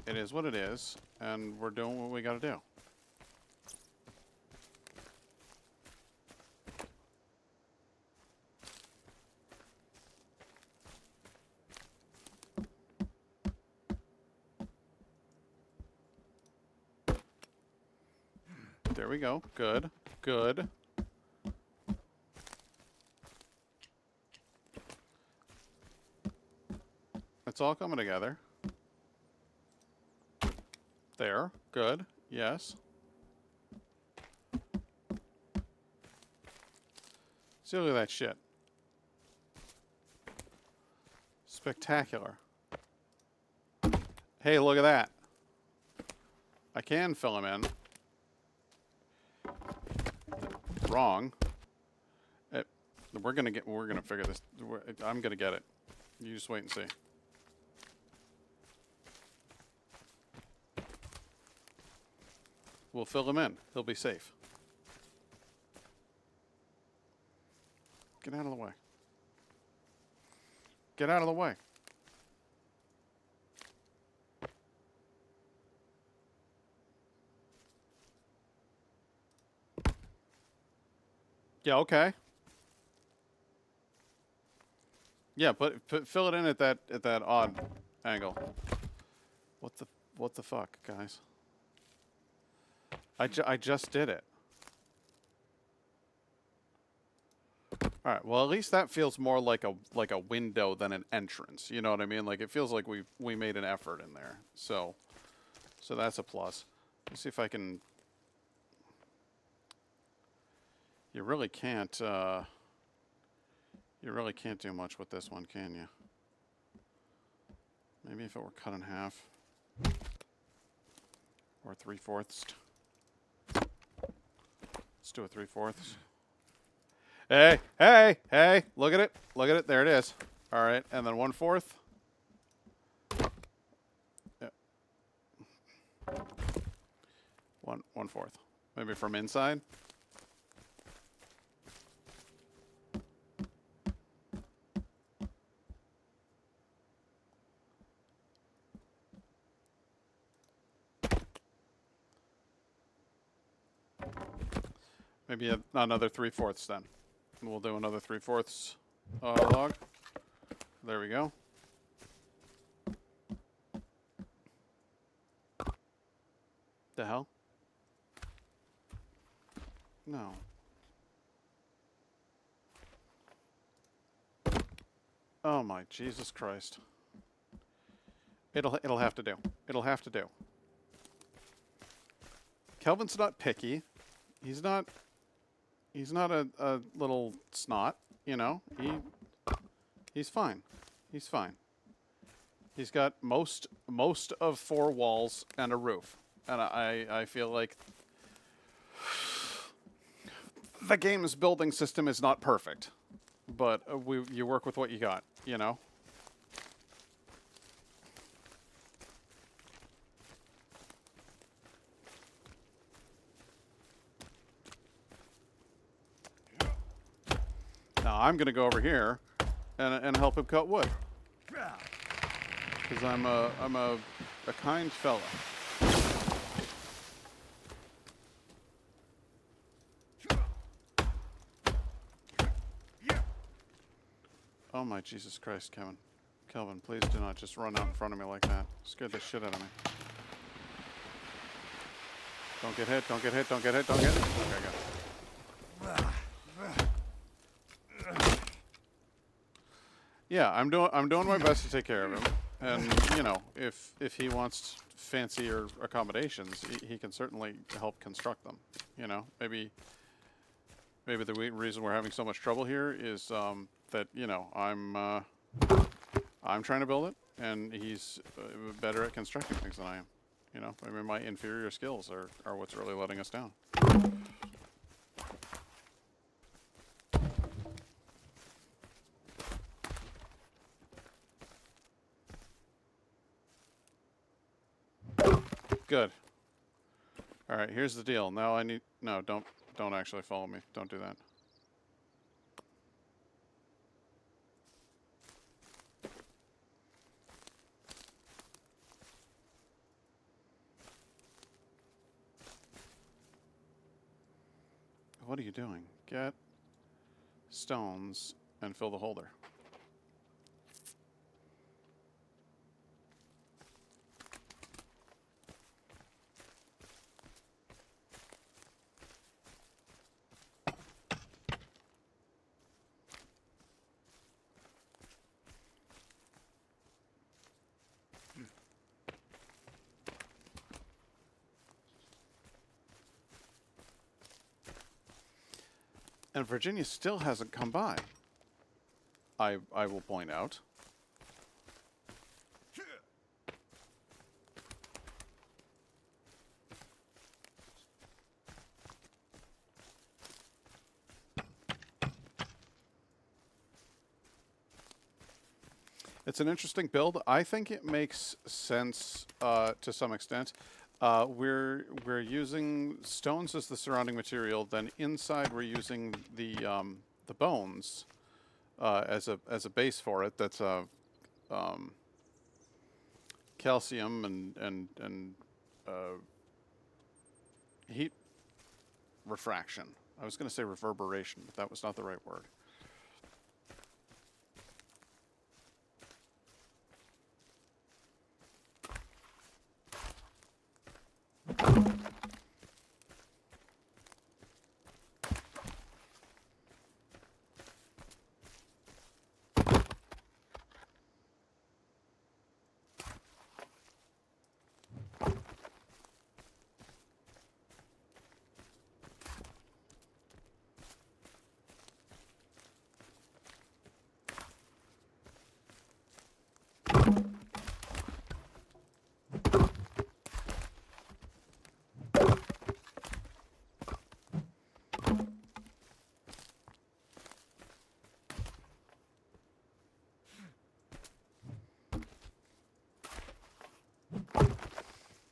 it is what it is, and we're doing what we gotta do. There we go. Good. Good. It's all coming together. There. Good. Yes. See, look at that shit. Spectacular. Hey, look at that. I can fill him in. Wrong. We're gonna figure this. I'm gonna get it. You just wait and see. We'll fill him in. He'll be safe. Get out of the way. Get out of the way. Yeah, okay. Yeah, fill it in at that odd angle. What the fuck, guys? I just did it. All right. Well, at least that feels more like a window than an entrance. You know what I mean? Like it feels like we made an effort in there. So that's a plus. Let's see if I can. You really can't. You really can't do much with this one, can you? Maybe if it were cut in half or 3/4. Let's do a 3/4. Hey, hey, hey! Look at it! Look at it! There it is. All right, and then 1/4. Yeah. 1/4. Maybe from inside. Maybe another 3/4 then. And we'll do another 3/4 log. There we go. The hell? No. Oh my Jesus Christ. It'll have to do. It'll have to do. Kelvin's not picky. He's not a little snot, you know. He's fine. He's fine. He's got most of 4 walls and a roof. And I feel like the game's building system is not perfect. but you work with what you got, you know? Now I'm gonna go over here and help him cut wood. Because I'm a kind fella. Oh my Jesus Christ, Kevin. Kelvin, please do not just run out in front of me like that. Scared the shit out of me. Don't get hit, don't get hit, don't get hit, don't get hit. Okay, go. Yeah, I'm doing my best to take care of him. And, you know, if he wants fancier accommodations, he can certainly help construct them. You know, maybe the reason we're having so much trouble here is that, you know, I'm trying to build it, and he's better at constructing things than I am. You know, maybe my inferior skills are what's really letting us down. Good. All right, here's the deal. Now I need... No, don't actually follow me. Don't do that. What are you doing? Get stones and fill the holder. And Virginia still hasn't come by. I will point out. It's an interesting build. I think it makes sense to some extent. We're using stones as the surrounding material. Then inside we're using the bones as a base for it. That's calcium and heat refraction. I was going to say reverberation, but that was not the right word.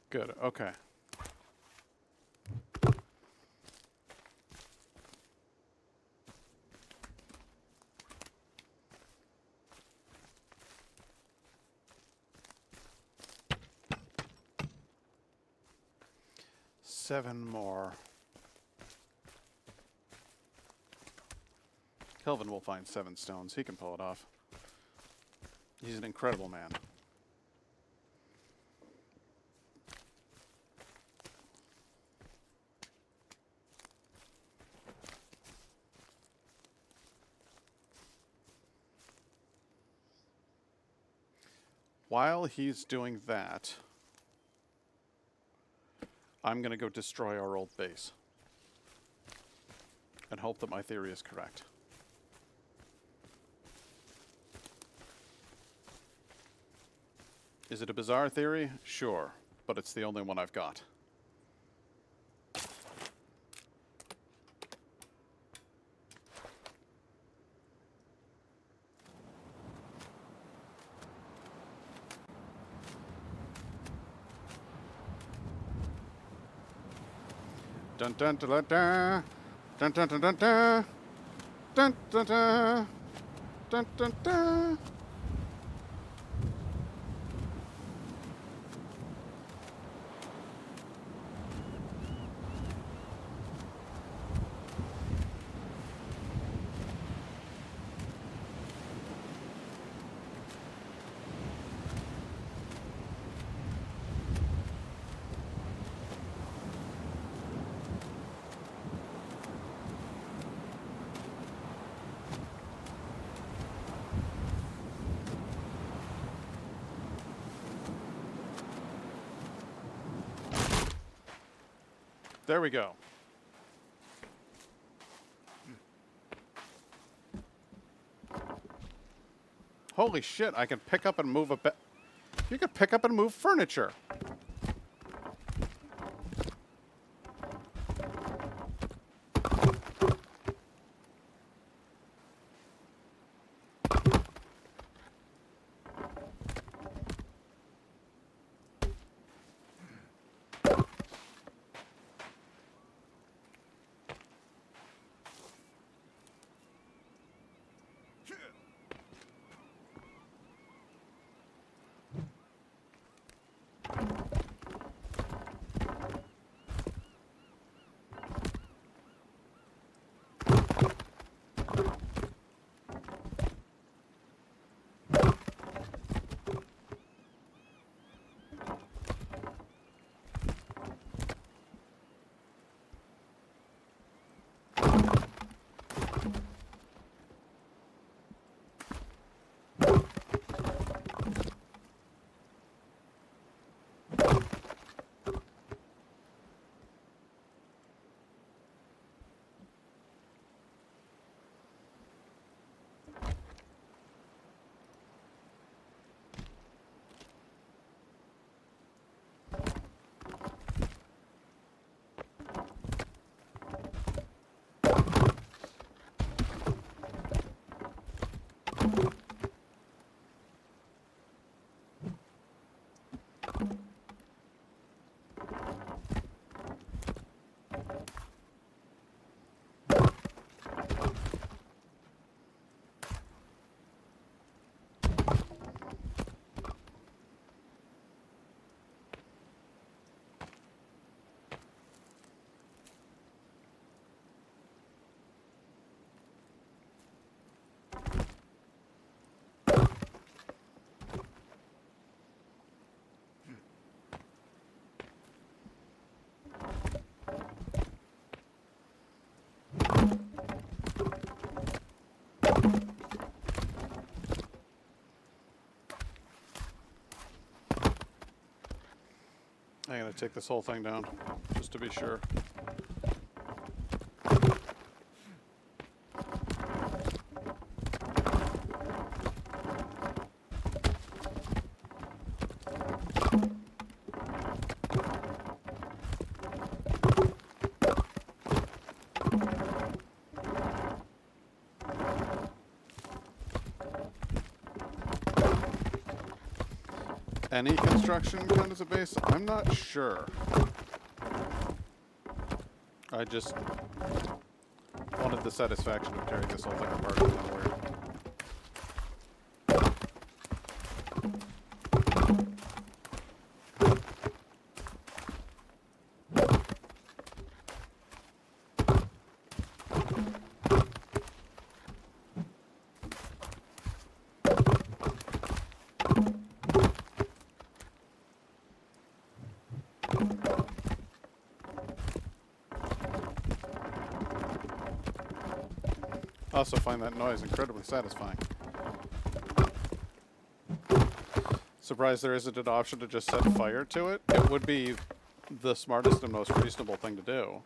Good, okay. Seven more. Kelvin will find 7 stones. He can pull it off. He's an incredible man. While he's doing that, I'm going to go destroy our old base and hope that my theory is correct. Is it a bizarre theory? Sure, but it's the only one I've got. Dun dun dun dun dun. Dun dun dun dun dun. Dun dun dun. Dun dun dun. There we go. Holy shit, I can pick up and move a bit. You can pick up and move furniture. I'm gonna take this whole thing down, just to be sure. Any construction count as a base? I'm not sure. I just wanted the satisfaction of tearing this whole thing apart in some way. I also find that noise incredibly satisfying. Surprised there isn't an option to just set fire to it. It would be the smartest and most reasonable thing to do.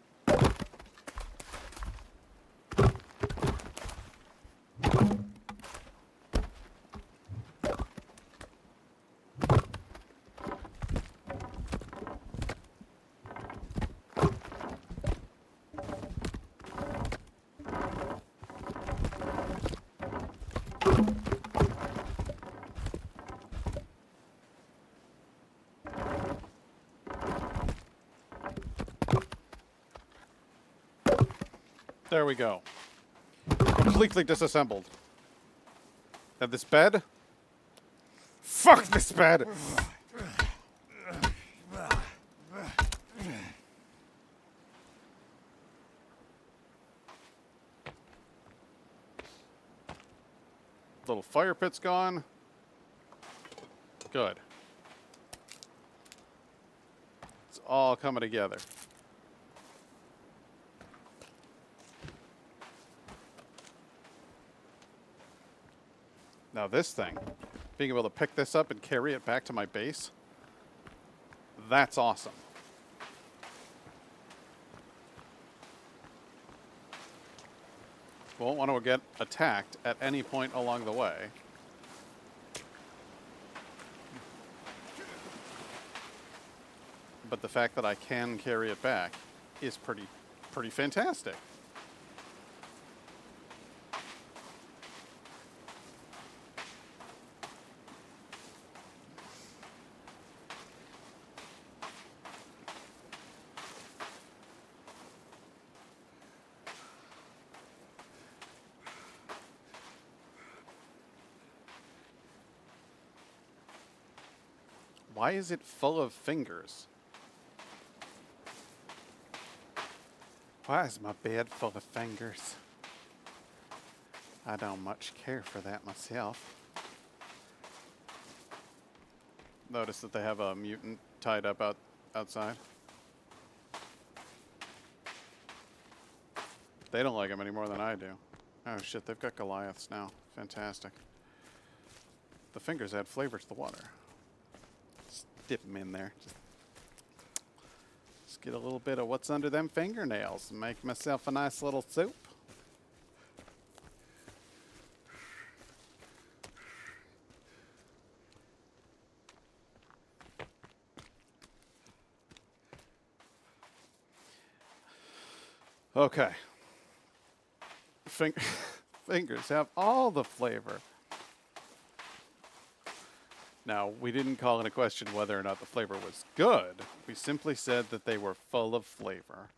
There we go. Completely disassembled. And this bed? Fuck this bed! Little fire pit's gone. Good. It's all coming together. Now this thing, being able to pick this up and carry it back to my base, that's awesome. Won't want to get attacked at any point along the way. But the fact that I can carry it back is pretty fantastic. Why is it full of fingers? Why is my bed full of fingers? I don't much care for that myself. Notice that they have a mutant tied up outside. They don't like him any more than I do. Oh shit, they've got Goliaths now. Fantastic. The fingers add flavor to the water. Just dip them in there. Just get a little bit of what's under them fingernails and make myself a nice little soup. Okay. Fingers have all the flavor. Now, we didn't call into question whether or not the flavor was good. We simply said that they were full of flavor.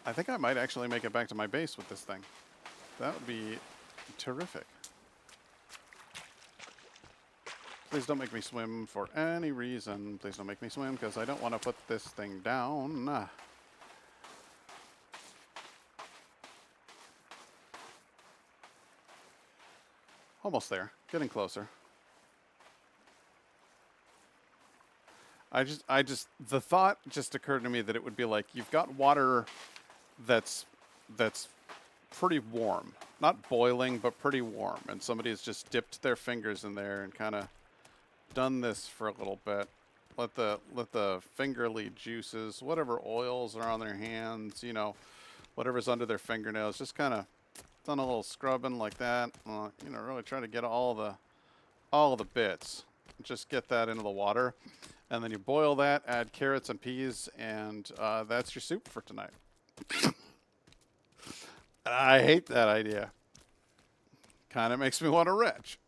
I think I might actually make it back to my base with this thing. That would be terrific. Please don't make me swim for any reason. Please don't make me swim because I don't want to put this thing down. Almost there. Getting closer. The thought just occurred to me that it would be like you've got water that's pretty warm. Not boiling, but pretty warm. And somebody has just dipped their fingers in there and kind of done this for a little bit. Let the fingerly juices, whatever oils are on their hands, you know, whatever's under their fingernails, just kind of done a little scrubbing like that. You know, really try to get all the bits. Just get that into the water. And then you boil that, add carrots and peas, and that's your soup for tonight. I hate that idea. Kind of makes me want to retch.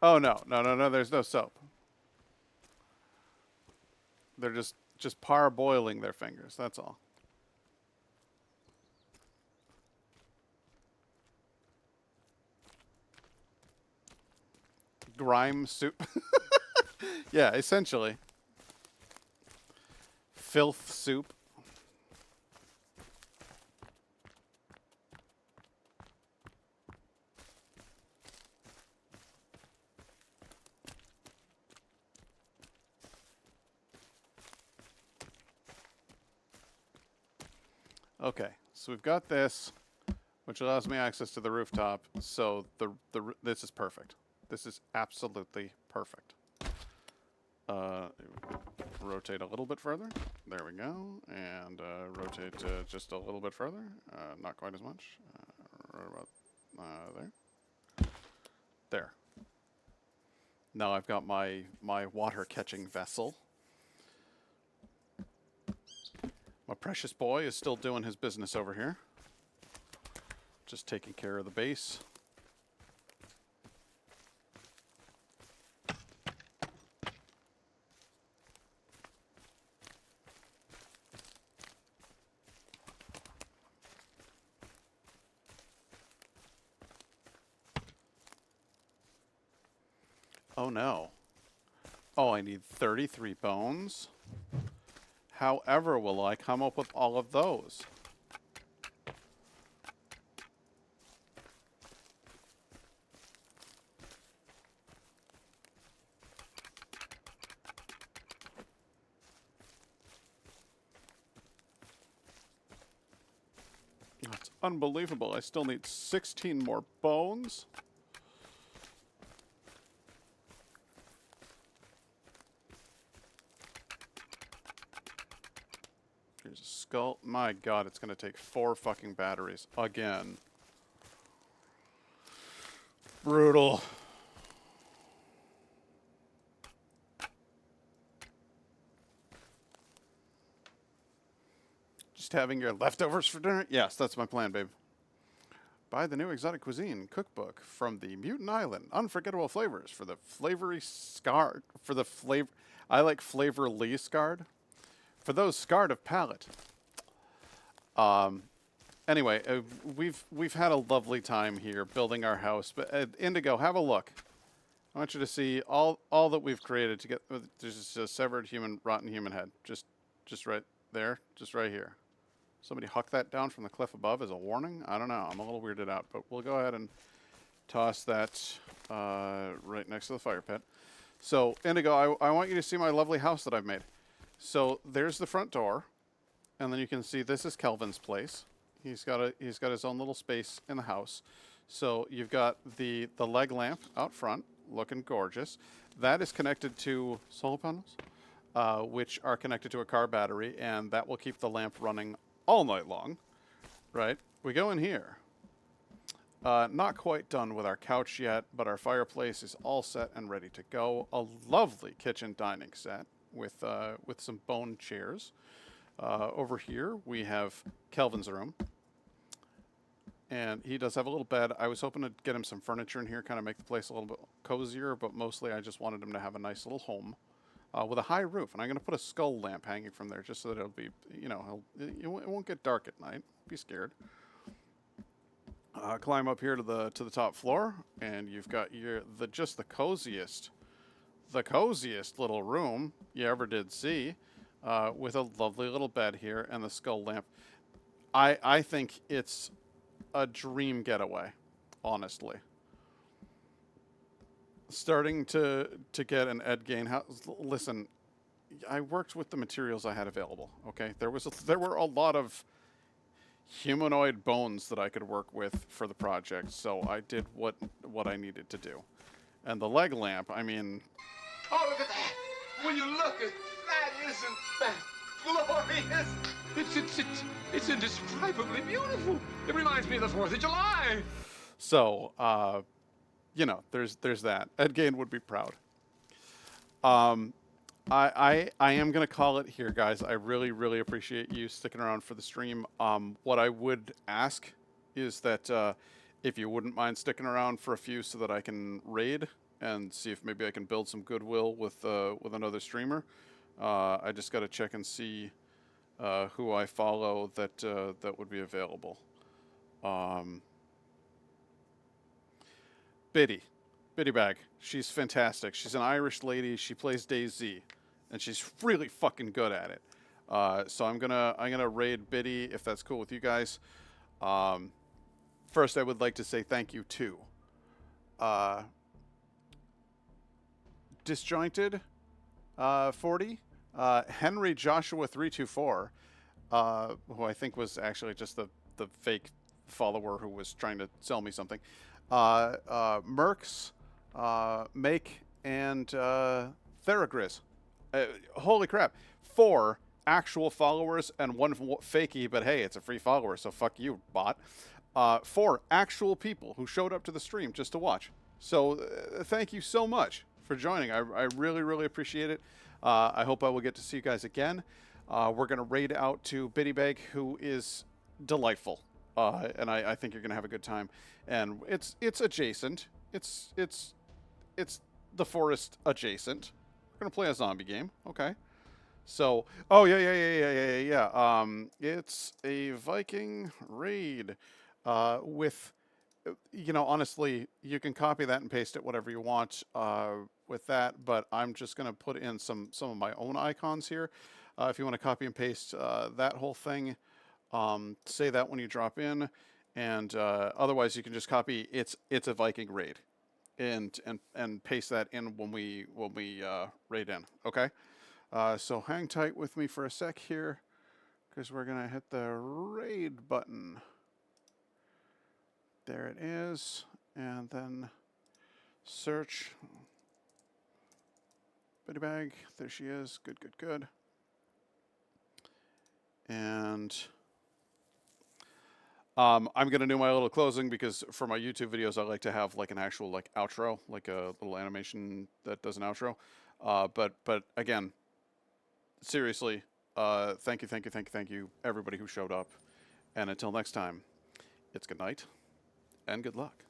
Oh, no, there's no soap. They're just parboiling their fingers, that's all. Grime soup. Yeah, essentially. Filth soup. Okay, so we've got this, which allows me access to the rooftop. So this is perfect. This is absolutely perfect. Rotate a little bit further. There we go. And rotate just a little bit further. Not quite as much. Right about there. There. Now I've got my water catching vessel. My precious boy is still doing his business over here. Just taking care of the base. Oh no. Oh, I need 33 bones. However, will I come up with all of those? That's unbelievable. I still need 16 more bones. Here's a skull. My god, it's going to take 4 fucking batteries. Again. Brutal. Just having your leftovers for dinner? Yes, that's my plan, babe. Buy the new exotic cuisine cookbook from the Mutant Island. Unforgettable flavors for the flavory scarred. For the flavor... I like flavorly scarred. For those scarred of palate. Anyway, we've had a lovely time here building our house. But Indigo, have a look. I want you to see all that we've created to get. There's just a severed rotten human head, just right there, just right here. Somebody huck that down from the cliff above as a warning. I don't know. I'm a little weirded out, but we'll go ahead and toss that right next to the fire pit. So Indigo, I want you to see my lovely house that I've made. So there's the front door, and then you can see this is Kelvin's place. He's got his own little space in the house. So you've got the leg lamp out front, looking gorgeous. That is connected to solar panels, which are connected to a car battery, and that will keep the lamp running all night long. Right? We go in here. Not quite done with our couch yet, but our fireplace is all set and ready to go. A lovely kitchen dining set with some bone chairs. Over here we have Kelvin's room, and he does have a little bed. I was hoping to get him some furniture in here, kind of make the place a little bit cozier, but mostly I just wanted him to have a nice little home with a high roof. And I'm going to put a skull lamp hanging from there just so that it'll be, it won't get dark at night. Be scared. Climb up here to the top floor, and you've got the coziest little room you ever did see, with a lovely little bed here and the skull lamp. I think it's a dream getaway, honestly. Starting to get an Ed Gain house. Listen, I worked with the materials I had available. Okay, there were a lot of humanoid bones that I could work with for the project, so I did what I needed to do. And the leg lamp, I mean, Oh, look at that! Will you look at that? Isn't that glorious? It's indescribably beautiful. It reminds me of the 4th of July. so there's that. Ed Gain would be proud. I am gonna call it here, guys. I really, really appreciate you sticking around for the stream. What I would ask is that if you wouldn't mind sticking around for a few so that I can raid and see if maybe I can build some goodwill with another streamer. I just got to check and see who I follow that would be available. Biddy Bag. She's fantastic. She's an Irish lady. She plays DayZ, and she's really fucking good at it. So I'm gonna raid Biddy if that's cool with you guys. First, I would like to say thank you to Disjointed 40, Henry Joshua 324, who I think was actually just the fake follower who was trying to sell me something. Mercs, Make, and Theragriz. Holy crap. 4 actual followers and 1 fakey, but hey, it's a free follower, so fuck you, bot. 4 actual people who showed up to the stream just to watch. So thank you so much for joining. I really, really appreciate it. I hope I will get to see you guys again. We're going to raid out to Biddy Bag, who is delightful. And I think you're going to have a good time. And it's adjacent. It's the forest adjacent. We're going to play a zombie game. Okay. So, oh, yeah. It's a Viking raid with, honestly, you can copy that and paste it whatever you want with that, but I'm just going to put in some of my own icons here. If you want to copy and paste that whole thing, say that when you drop in, and otherwise you can just copy it's a Viking raid, and paste that in when we raid in. Okay. So hang tight with me for a sec here, because we're going to hit the raid button. There it is. And then search. Biddy Bag. There she is. Good. And I'm going to do my little closing, because for my YouTube videos, I like to have like an actual like outro, like a little animation that does an outro. But again, seriously, thank you, everybody who showed up. And until next time, it's good night and good luck.